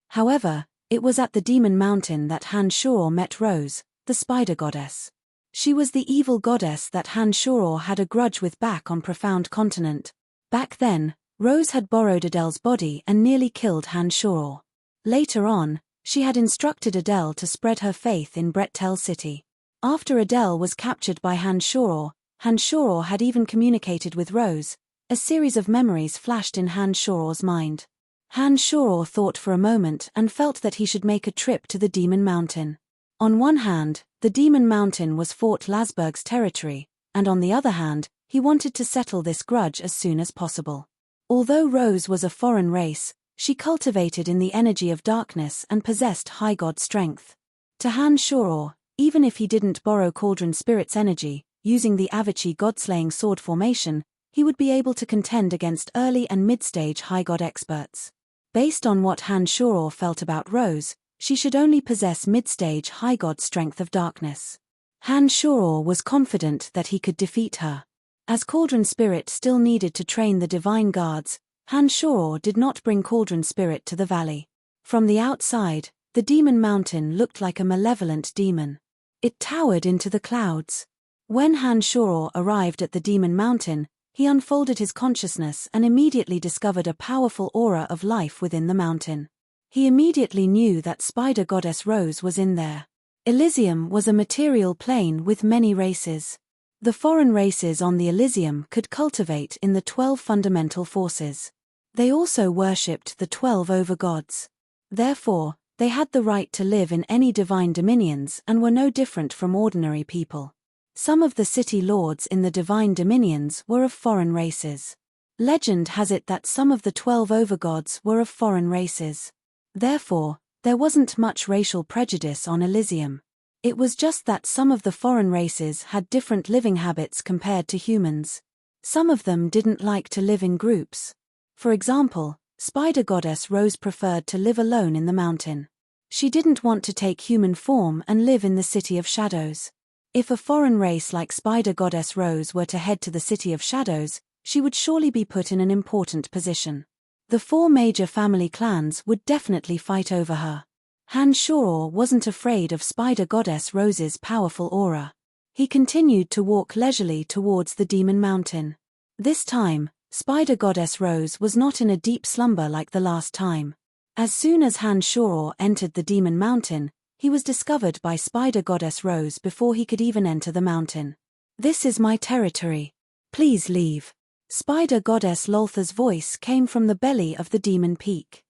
However, it was at the Demon Mountain that Hanshoro met Rose, the spider goddess. She was the evil goddess that Hanshoro had a grudge with back on Profound Continent. Back then, Rose had borrowed Adele's body and nearly killed Hanshoro. Later on, she had instructed Adele to spread her faith in Brettel City. After Adele was captured by Hanshoro, Hanshoro had even communicated with Rose. A series of memories flashed in Hanshoro's mind. Hanshoro thought for a moment and felt that he should make a trip to the Demon Mountain. On one hand, the Demon Mountain was Fort Lasberg's territory, and on the other hand, he wanted to settle this grudge as soon as possible. Although Rose was a foreign race, she cultivated in the energy of darkness and possessed high god strength. To Hanshoro, even if he didn't borrow Cauldron Spirit's energy, using the Avicii god-slaying sword formation, he would be able to contend against early and mid-stage high god experts. Based on what Hanshoro felt about Rose, she should only possess mid-stage high god strength of darkness. Hanshoro was confident that he could defeat her. As Cauldron Spirit still needed to train the divine guards, Hanshoro did not bring Cauldron Spirit to the valley. From the outside, the Demon Mountain looked like a malevolent demon. It towered into the clouds. When Hanshoro arrived at the Demon Mountain, he unfolded his consciousness and immediately discovered a powerful aura of life within the mountain. He immediately knew that Spider Goddess Rose was in there. Elysium was a material plane with many races. The foreign races on the Elysium could cultivate in the 12 fundamental forces. They also worshipped the 12 overgods. Therefore, they had the right to live in any divine dominions and were no different from ordinary people. Some of the city lords in the divine dominions were of foreign races. Legend has it that some of the 12 overgods were of foreign races. Therefore, there wasn't much racial prejudice on Elysium. It was just that some of the foreign races had different living habits compared to humans. Some of them didn't like to live in groups. For example, Spider Goddess Rose preferred to live alone in the mountain. She didn't want to take human form and live in the City of Shadows. If a foreign race like Spider Goddess Rose were to head to the City of Shadows, she would surely be put in an important position. The 4 major family clans would definitely fight over her. Han Shoror wasn't afraid of Spider Goddess Rose's powerful aura. He continued to walk leisurely towards the Demon Mountain. This time, Spider Goddess Rose was not in a deep slumber like the last time. As soon as Han Shoror entered the Demon Mountain, he was discovered by Spider Goddess Rose before he could even enter the mountain. "This is my territory. Please leave." Spider Goddess Loltha's voice came from the belly of the Demon Peak.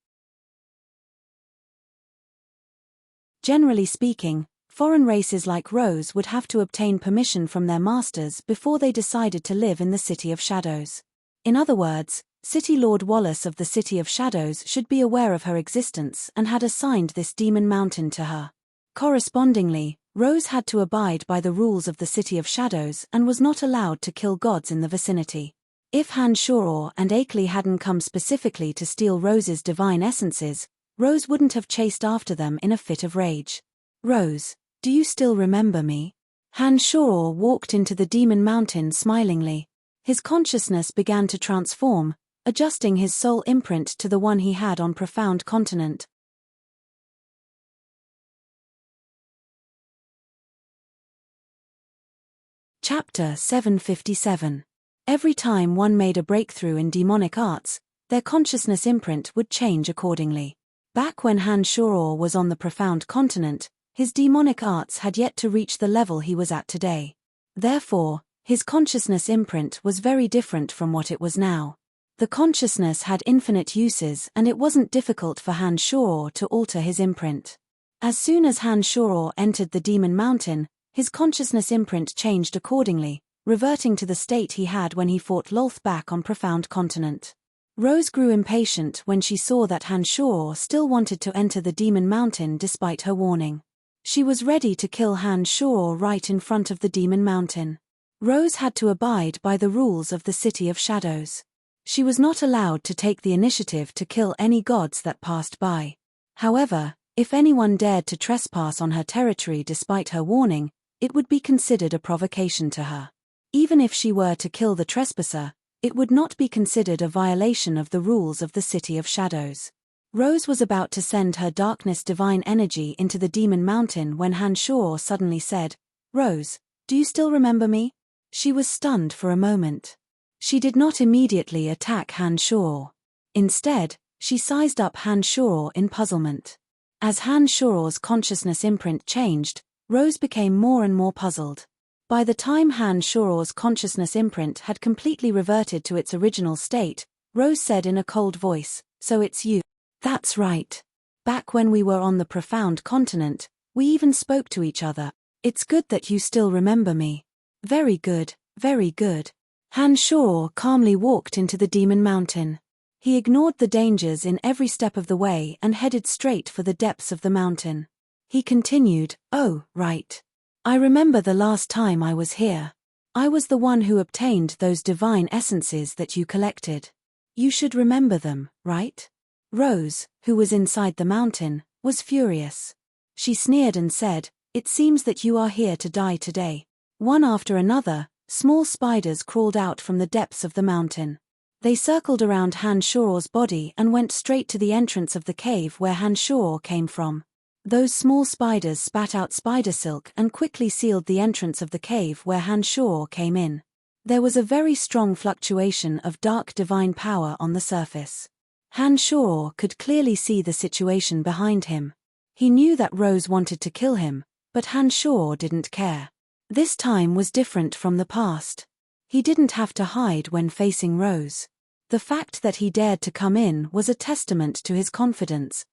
Generally speaking, foreign races like Rose would have to obtain permission from their masters before they decided to live in the City of Shadows. In other words, City Lord Wallace of the City of Shadows should be aware of her existence and had assigned this Demon Mountain to her. Correspondingly, Rose had to abide by the rules of the City of Shadows and was not allowed to kill gods in the vicinity. If Han Shoror and Akeley hadn't come specifically to steal Rose's divine essences, Rose wouldn't have chased after them in a fit of rage. "Rose, do you still remember me?" Han Shoror walked into the Demon Mountain smilingly. His consciousness began to transform, adjusting his soul imprint to the one he had on Profound Continent. Chapter 757. Every time one made a breakthrough in demonic arts, their consciousness imprint would change accordingly. Back when Han Shoror was on the Profound Continent, his demonic arts had yet to reach the level he was at today. Therefore, his consciousness imprint was very different from what it was now. The consciousness had infinite uses and it wasn't difficult for Han Shoror to alter his imprint. As soon as Han Shoror entered the Demon Mountain, his consciousness imprint changed accordingly, reverting to the state he had when he fought Lolth back on Profound Continent. Rose grew impatient when she saw that Han Shoror still wanted to enter the Demon Mountain despite her warning. She was ready to kill Han Shoror right in front of the Demon Mountain. Rose had to abide by the rules of the City of Shadows. She was not allowed to take the initiative to kill any gods that passed by. However, if anyone dared to trespass on her territory despite her warning, it would be considered a provocation to her. Even if she were to kill the trespasser, it would not be considered a violation of the rules of the City of Shadows. Rose was about to send her darkness divine energy into the Demon Mountain when Han Shoror suddenly said, "Rose, do you still remember me?" She was stunned for a moment. She did not immediately attack Han Shoror. Instead, she sized up Han Shoror in puzzlement. As Han Shoror's consciousness imprint changed, Rose became more and more puzzled. By the time Han Shoror's consciousness imprint had completely reverted to its original state, Rose said in a cold voice, "So it's you." "That's right. Back when we were on the Profound Continent, we even spoke to each other. It's good that you still remember me." "Very good, very good." Han Shoror calmly walked into the Demon Mountain. He ignored the dangers in every step of the way and headed straight for the depths of the mountain. He continued, "Oh, right. I remember the last time I was here. I was the one who obtained those divine essences that you collected. You should remember them, right?" Rose, who was inside the mountain, was furious. She sneered and said, "It seems that you are here to die today." One after another, small spiders crawled out from the depths of the mountain. They circled around Han Shoror's body and went straight to the entrance of the cave where Han Shoror came from. Those small spiders spat out spider silk and quickly sealed the entrance of the cave where Han Shoror came in. There was a very strong fluctuation of dark divine power on the surface. Han Shoror could clearly see the situation behind him. He knew that Rose wanted to kill him, but Han Shoror didn't care. This time was different from the past. He didn't have to hide when facing Rose. The fact that he dared to come in was a testament to his confidence.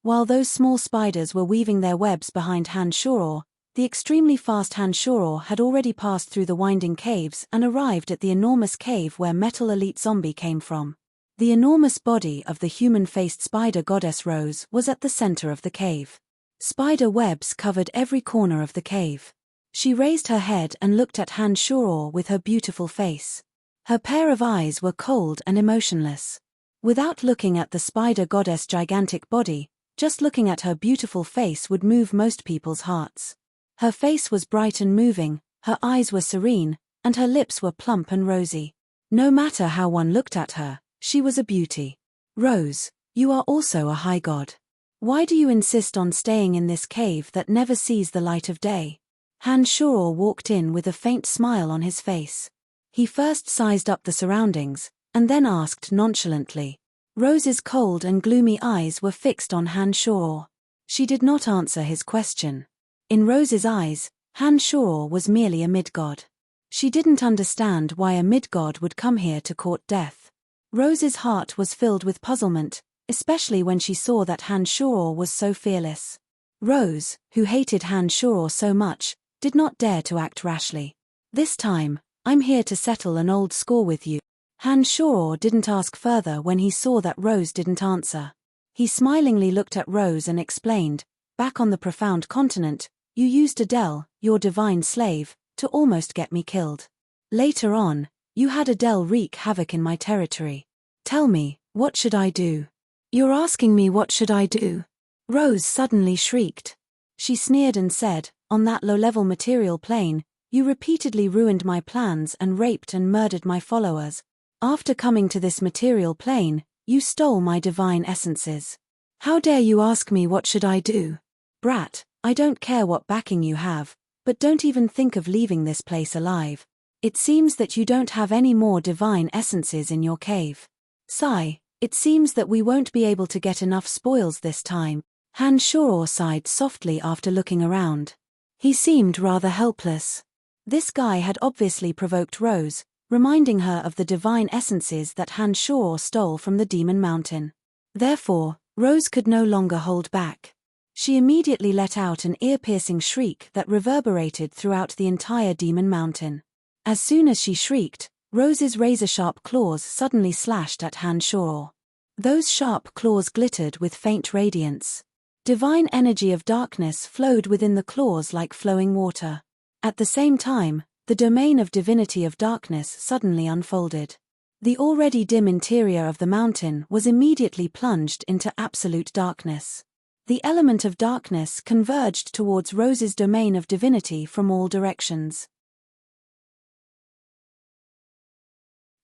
While those small spiders were weaving their webs behind Han Shoror, the extremely fast Han Shoror had already passed through the winding caves and arrived at the enormous cave where Metal Elite Zombie came from. The enormous body of the human-faced spider goddess Rose was at the center of the cave. Spider webs covered every corner of the cave. She raised her head and looked at Han Shoror with her beautiful face. Her pair of eyes were cold and emotionless. Without looking at the spider goddess' gigantic body, just looking at her beautiful face would move most people's hearts. Her face was bright and moving, her eyes were serene, and her lips were plump and rosy. No matter how one looked at her, she was a beauty. Rose, you are also a high god. Why do you insist on staying in this cave that never sees the light of day? Han Shoror walked in with a faint smile on his face. He first sized up the surroundings, and then asked nonchalantly. Rose's cold and gloomy eyes were fixed on Han Shoror. She did not answer his question. In Rose's eyes, Han Shoror was merely a mid-god. She didn't understand why a mid-god would come here to court death. Rose's heart was filled with puzzlement, especially when she saw that Han Shoror was so fearless. Rose, who hated Han Shoror so much, did not dare to act rashly. This time, I'm here to settle an old score with you. Han Shoror didn't ask further when he saw that Rose didn't answer. He smilingly looked at Rose and explained, back on the profound continent, you used Adele, your divine slave, to almost get me killed. Later on, you had Adele wreak havoc in my territory. Tell me, what should I do? You're asking me what should I do? Rose suddenly shrieked. She sneered and said, on that low-level material plane, you repeatedly ruined my plans and raped and murdered my followers. After coming to this material plane, you stole my divine essences. How dare you ask me what should I do? Brat, I don't care what backing you have, but don't even think of leaving this place alive. It seems that you don't have any more divine essences in your cave. Sigh, it seems that we won't be able to get enough spoils this time. Han Shoror sighed softly after looking around. He seemed rather helpless. This guy had obviously provoked Rose, reminding her of the divine essences that Han Shoror stole from the Demon Mountain. Therefore, Rose could no longer hold back. She immediately let out an ear-piercing shriek that reverberated throughout the entire Demon Mountain. As soon as she shrieked, Rose's razor-sharp claws suddenly slashed at Han Shoror. Those sharp claws glittered with faint radiance. Divine energy of darkness flowed within the claws like flowing water. At the same time, the domain of divinity of darkness suddenly unfolded. The already dim interior of the mountain was immediately plunged into absolute darkness. The element of darkness converged towards Rose's domain of divinity from all directions.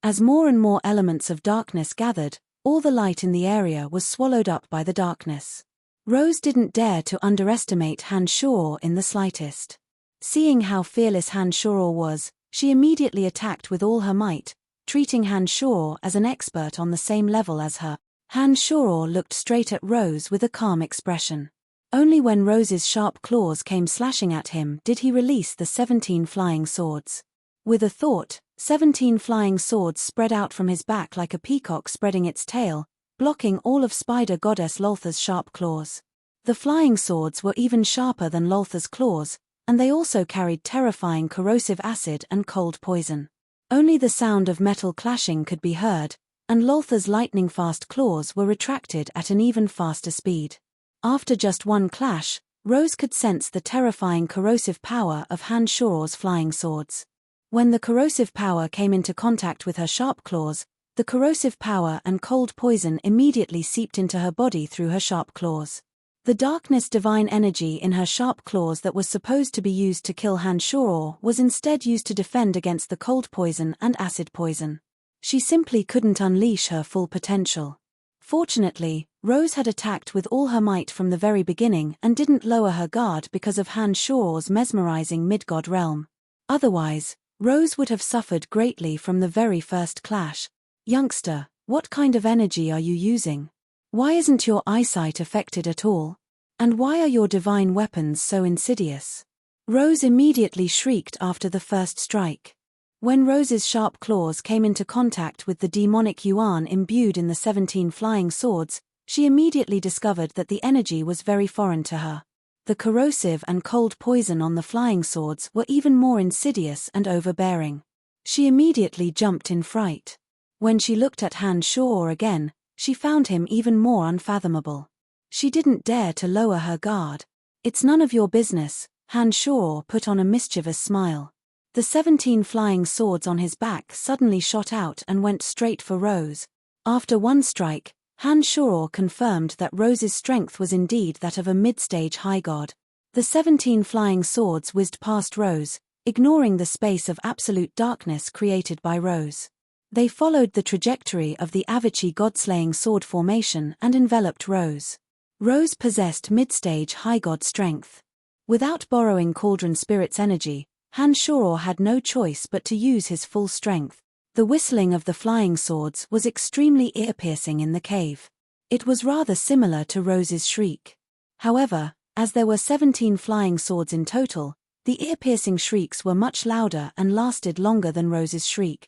As more and more elements of darkness gathered, all the light in the area was swallowed up by the darkness. Rose didn't dare to underestimate Han Shoror in the slightest. Seeing how fearless Han Shoror was, she immediately attacked with all her might, treating Han Shoror as an expert on the same level as her. Han Shoror looked straight at Rose with a calm expression. Only when Rose's sharp claws came slashing at him did he release the 17 flying swords. With a thought, 17 flying swords spread out from his back like a peacock spreading its tail, blocking all of Spider Goddess Loltha's sharp claws. The flying swords were even sharper than Loltha's claws, and they also carried terrifying corrosive acid and cold poison. Only the sound of metal clashing could be heard, and Loltha's lightning-fast claws were retracted at an even faster speed. After just one clash, Rose could sense the terrifying corrosive power of Han Shoror's flying swords. When the corrosive power came into contact with her sharp claws, the corrosive power and cold poison immediately seeped into her body through her sharp claws. The darkness divine energy in her sharp claws that was supposed to be used to kill Han Shoror was instead used to defend against the cold poison and acid poison. She simply couldn't unleash her full potential. Fortunately, Rose had attacked with all her might from the very beginning and didn't lower her guard because of Han Shoror's mesmerizing mid-god realm. Otherwise, Rose would have suffered greatly from the very first clash. Youngster, what kind of energy are you using? Why isn't your eyesight affected at all? And why are your divine weapons so insidious? Rose immediately shrieked after the first strike. When Rose's sharp claws came into contact with the demonic yuan imbued in the 17 flying swords, she immediately discovered that the energy was very foreign to her. The corrosive and cold poison on the flying swords were even more insidious and overbearing. She immediately jumped in fright. When she looked at Han Shoror again, she found him even more unfathomable. She didn't dare to lower her guard. It's none of your business, Han Shoror put on a mischievous smile. The 17 flying swords on his back suddenly shot out and went straight for Rose. After one strike, Han Shoror confirmed that Rose's strength was indeed that of a mid-stage high god. The 17 flying swords whizzed past Rose, ignoring the space of absolute darkness created by Rose. They followed the trajectory of the Avicii god-slaying sword formation and enveloped Rose. Rose possessed mid-stage high god strength. Without borrowing Cauldron Spirit's energy, Han Shoror had no choice but to use his full strength. The whistling of the flying swords was extremely ear-piercing in the cave. It was rather similar to Rose's shriek. However, as there were 17 flying swords in total, the ear-piercing shrieks were much louder and lasted longer than Rose's shriek.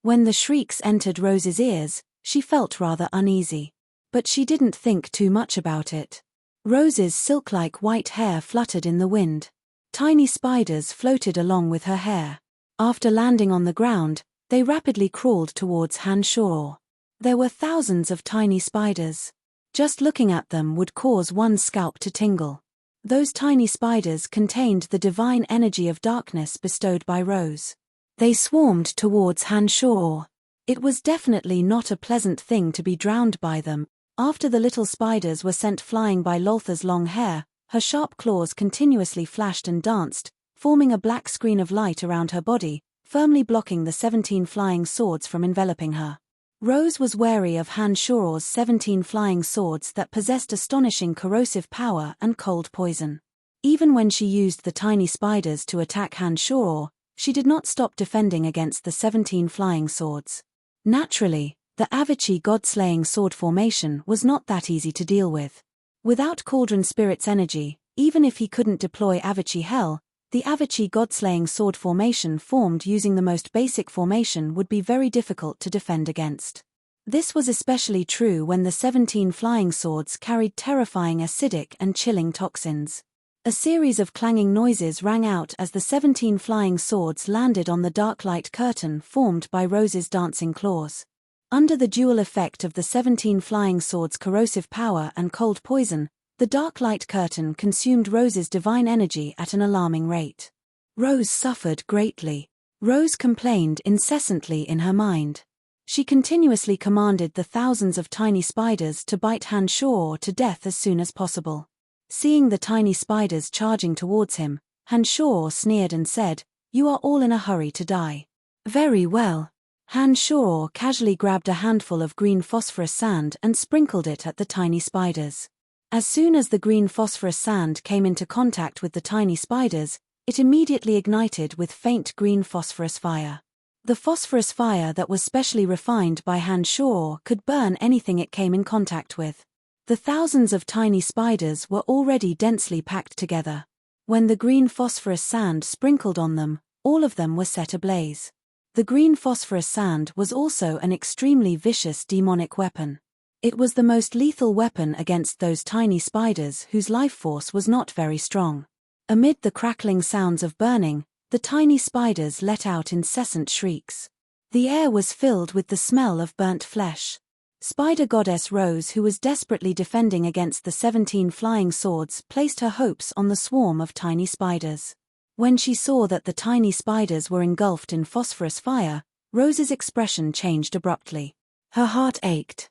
When the shrieks entered Rose's ears, she felt rather uneasy. But she didn't think too much about it. Rose's silk-like white hair fluttered in the wind. Tiny spiders floated along with her hair. After landing on the ground, they rapidly crawled towards Han Shoror. There were thousands of tiny spiders. Just looking at them would cause one's scalp to tingle. Those tiny spiders contained the divine energy of darkness bestowed by Rose. They swarmed towards Han Shoror. It was definitely not a pleasant thing to be drowned by them. After the little spiders were sent flying by Loltha's long hair, her sharp claws continuously flashed and danced, forming a black screen of light around her body, firmly blocking the 17 flying swords from enveloping her. Rose was wary of Han Shoror's 17 flying swords that possessed astonishing corrosive power and cold poison. Even when she used the tiny spiders to attack Han Shoror, she did not stop defending against the 17 flying swords. Naturally, the Avicii god-slaying sword formation was not that easy to deal with. Without Cauldron Spirit's energy, even if he couldn't deploy Avicii Hell, the Avicii god-slaying sword formation formed using the most basic formation would be very difficult to defend against. This was especially true when the 17 flying swords carried terrifying acidic and chilling toxins. A series of clanging noises rang out as the 17 flying swords landed on the dark light curtain formed by Rose's dancing claws. Under the dual effect of the 17 flying swords' corrosive power and cold poison, the dark light curtain consumed Rose's divine energy at an alarming rate. Rose suffered greatly. Rose complained incessantly in her mind. She continuously commanded the thousands of tiny spiders to bite Han Shoror to death as soon as possible. Seeing the tiny spiders charging towards him, Han Shoror sneered and said, "You are all in a hurry to die." Very well. Han Shoror casually grabbed a handful of green phosphorus sand and sprinkled it at the tiny spiders. As soon as the green phosphorus sand came into contact with the tiny spiders, it immediately ignited with faint green phosphorus fire. The phosphorus fire that was specially refined by Han Shoror could burn anything it came in contact with. The thousands of tiny spiders were already densely packed together. When the green phosphorus sand sprinkled on them, all of them were set ablaze. The green phosphorus sand was also an extremely vicious demonic weapon. It was the most lethal weapon against those tiny spiders whose life force was not very strong. Amid the crackling sounds of burning, the tiny spiders let out incessant shrieks. The air was filled with the smell of burnt flesh. Spider goddess Rose, who was desperately defending against the 17 flying swords, placed her hopes on the swarm of tiny spiders. When she saw that the tiny spiders were engulfed in phosphorus fire, Rose's expression changed abruptly. Her heart ached.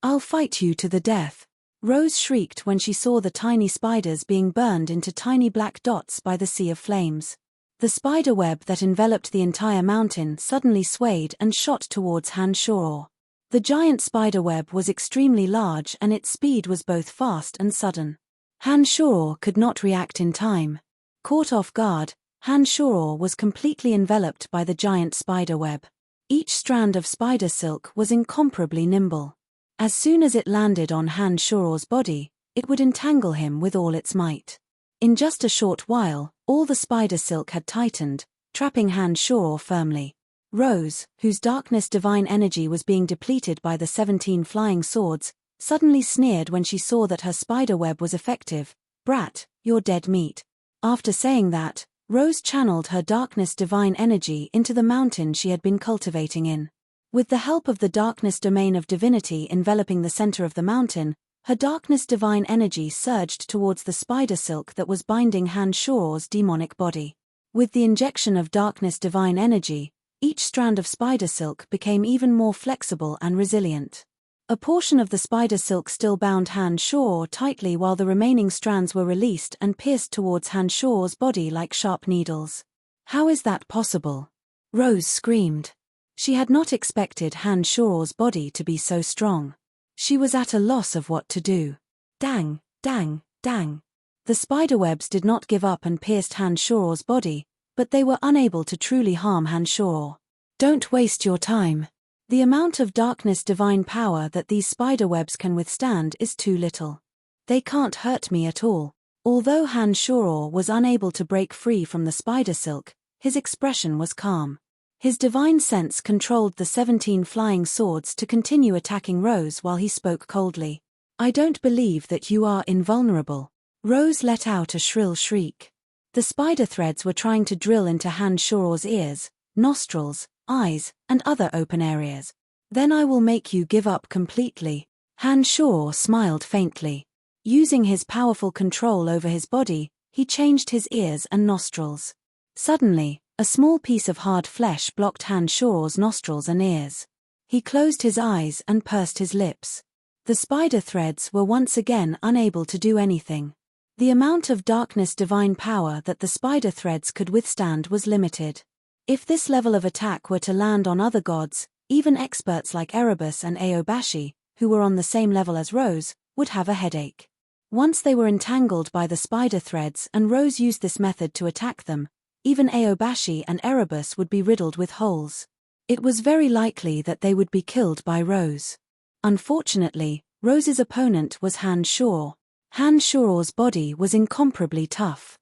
"I'll fight you to the death," Rose shrieked when she saw the tiny spiders being burned into tiny black dots by the sea of flames. The spider web that enveloped the entire mountain suddenly swayed and shot towards Han Shoror. The giant spider web was extremely large and its speed was both fast and sudden. Han Shoror could not react in time. Caught off guard, Han Shoror was completely enveloped by the giant spider web. Each strand of spider silk was incomparably nimble. As soon as it landed on Han Shoror's body, it would entangle him with all its might. In just a short while, all the spider silk had tightened, trapping Han Shoror firmly. Rose, whose darkness divine energy was being depleted by the 17 flying swords, suddenly sneered when she saw that her spider web was effective. "Brat, you're dead meat." After saying that, Rose channeled her darkness divine energy into the mountain she had been cultivating in. With the help of the darkness domain of divinity enveloping the center of the mountain, Her darkness divine energy surged towards the spider silk that was binding Han Shuo's demonic body. With the injection of darkness divine energy, each strand of spider silk became even more flexible and resilient. A portion of the spider silk still bound Han Shuo tightly while the remaining strands were released and pierced towards Han Shuo's body like sharp needles. How is that possible? Rose screamed. She had not expected Han Shuo's body to be so strong. She was at a loss of what to do. Dang, dang, dang. The spiderwebs did not give up and pierced Han Shuo's body, but they were unable to truly harm Han Shuo. Don't waste your time. The amount of darkness divine power that these spiderwebs can withstand is too little. They can't hurt me at all. Although Han Shuo was unable to break free from the spider silk, his expression was calm. His divine sense controlled the 17 flying swords to continue attacking Rose while he spoke coldly. I don't believe that you are invulnerable. Rose let out a shrill shriek. The spider threads were trying to drill into Han Shuo's ears, nostrils, eyes, and other open areas. Then I will make you give up completely. Han Shuo smiled faintly. Using his powerful control over his body, he changed his ears and nostrils. Suddenly, a small piece of hard flesh blocked Han Shuo's nostrils and ears. He closed his eyes and pursed his lips. The spider threads were once again unable to do anything. The amount of darkness divine power that the spider threads could withstand was limited. If this level of attack were to land on other gods, even experts like Erebus and Aobashi, who were on the same level as Rose, would have a headache. Once they were entangled by the spider threads and Rose used this method to attack them, even Aobashi and Erebus would be riddled with holes. It was very likely that they would be killed by Rose. Unfortunately, Rose's opponent was Han Shuo. Han Shuo's body was incomparably tough.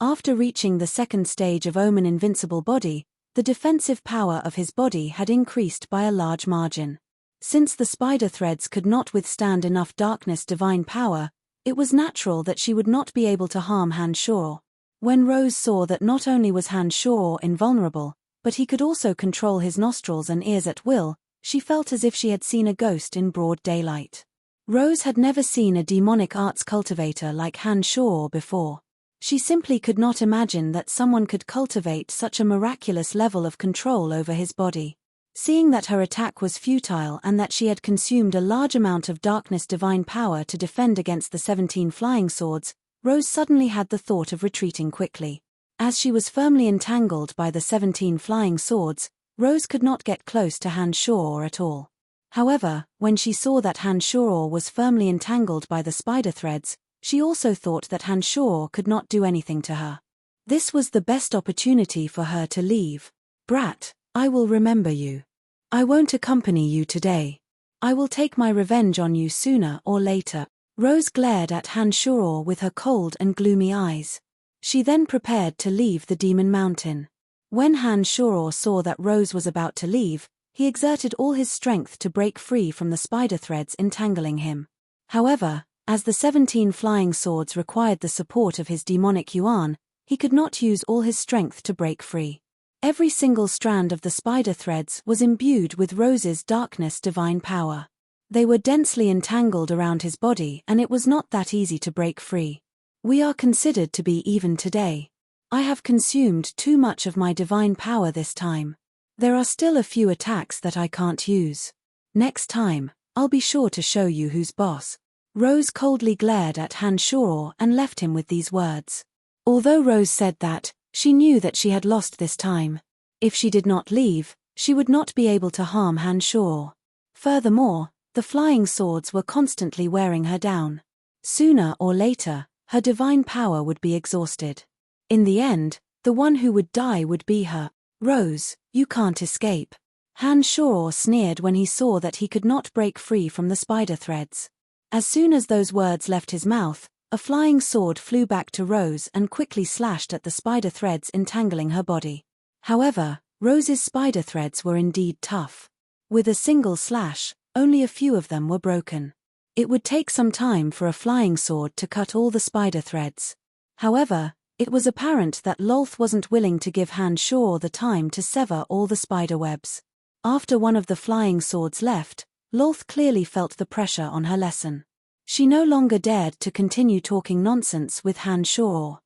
After reaching the second stage of Omen invincible body, the defensive power of his body had increased by a large margin. Since the spider threads could not withstand enough darkness divine power, it was natural that she would not be able to harm Han Shuo. When Rose saw that not only was Han Shuo invulnerable, but he could also control his nostrils and ears at will, she felt as if she had seen a ghost in broad daylight. Rose had never seen a demonic arts cultivator like Han Shuo before. She simply could not imagine that someone could cultivate such a miraculous level of control over his body. Seeing that her attack was futile and that she had consumed a large amount of darkness divine power to defend against the 17 flying swords, Rose suddenly had the thought of retreating quickly. As she was firmly entangled by the 17 flying swords, Rose could not get close to Han Shuo at all. However, when she saw that Han Shuo was firmly entangled by the spider threads, she also thought that Han Shuo could not do anything to her. This was the best opportunity for her to leave. Brat, I will remember you. I won't accompany you today. I will take my revenge on you sooner or later. Rose glared at Han Shuo with her cold and gloomy eyes. She then prepared to leave the Demon Mountain. When Han Shuo saw that Rose was about to leave, he exerted all his strength to break free from the spider threads entangling him. However, as the 17 flying swords required the support of his demonic yuan, he could not use all his strength to break free. Every single strand of the spider threads was imbued with Rose's darkness divine power. They were densely entangled around his body and it was not that easy to break free. We are considered to be even today. I have consumed too much of my divine power this time. There are still a few attacks that I can't use. Next time, I'll be sure to show you who's boss. Rose coldly glared at Han Shuo and left him with these words. Although Rose said that, she knew that she had lost this time. If she did not leave, she would not be able to harm Han Shuo. Furthermore, the flying swords were constantly wearing her down. Sooner or later, her divine power would be exhausted. In the end, the one who would die would be her. Rose, you can't escape. Han Shuo sneered when he saw that he could not break free from the spider threads. As soon as those words left his mouth, a flying sword flew back to Rose and quickly slashed at the spider threads entangling her body. However, Rose's spider threads were indeed tough. With a single slash, only a few of them were broken. It would take some time for a flying sword to cut all the spider threads. However, it was apparent that Lolth wasn't willing to give Han Shuo the time to sever all the spider webs. After one of the flying swords left, Lolth clearly felt the pressure on her lesson. She no longer dared to continue talking nonsense with Han Shor.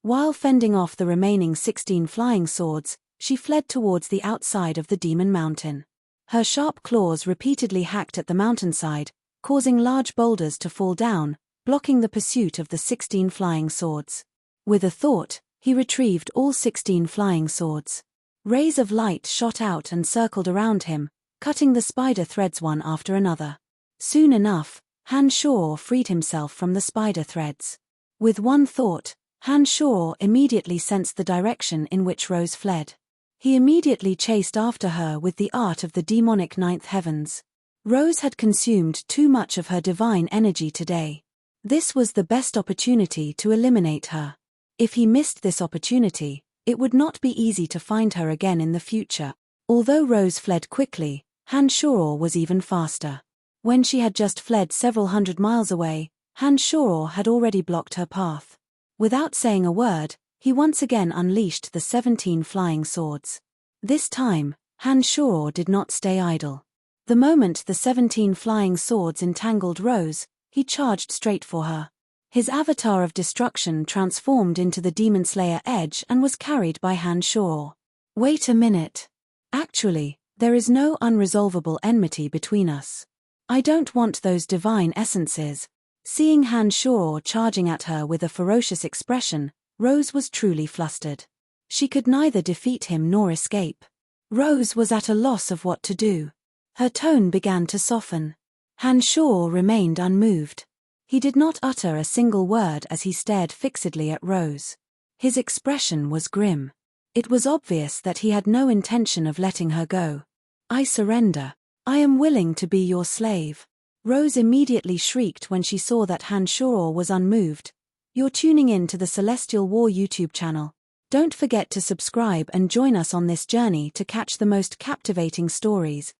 While fending off the remaining 16 flying swords, she fled towards the outside of the demon mountain. Her sharp claws repeatedly hacked at the mountainside, causing large boulders to fall down, blocking the pursuit of the 16 flying swords. With a thought, he retrieved all 16 flying swords. Rays of light shot out and circled around him, cutting the spider threads one after another. Soon enough, Han Shor freed himself from the spider threads. With one thought, Han Shor immediately sensed the direction in which Rose fled. He immediately chased after her with the art of the demonic ninth heavens. Rose had consumed too much of her divine energy today. This was the best opportunity to eliminate her. If he missed this opportunity, it would not be easy to find her again in the future. Although Rose fled quickly, Han Shor was even faster. When she had just fled several hundred miles away, Han Shor had already blocked her path. Without saying a word, he once again unleashed the 17 flying swords. This time, Han Shor did not stay idle. The moment the 17 flying swords entangled Rose, he charged straight for her. His avatar of destruction transformed into the Demon Slayer Edge and was carried by Han Shor. Wait a minute. Actually, there is no unresolvable enmity between us. I don't want those divine essences. Seeing Han Shor charging at her with a ferocious expression, Rose was truly flustered. She could neither defeat him nor escape. Rose was at a loss of what to do. Her tone began to soften. Han Shor remained unmoved. He did not utter a single word as he stared fixedly at Rose. His expression was grim. It was obvious that he had no intention of letting her go. I surrender. I am willing to be your slave. Rose immediately shrieked when she saw that Han Shor was unmoved. You're tuning in to the Celestial War YouTube channel. Don't forget to subscribe and join us on this journey to catch the most captivating stories.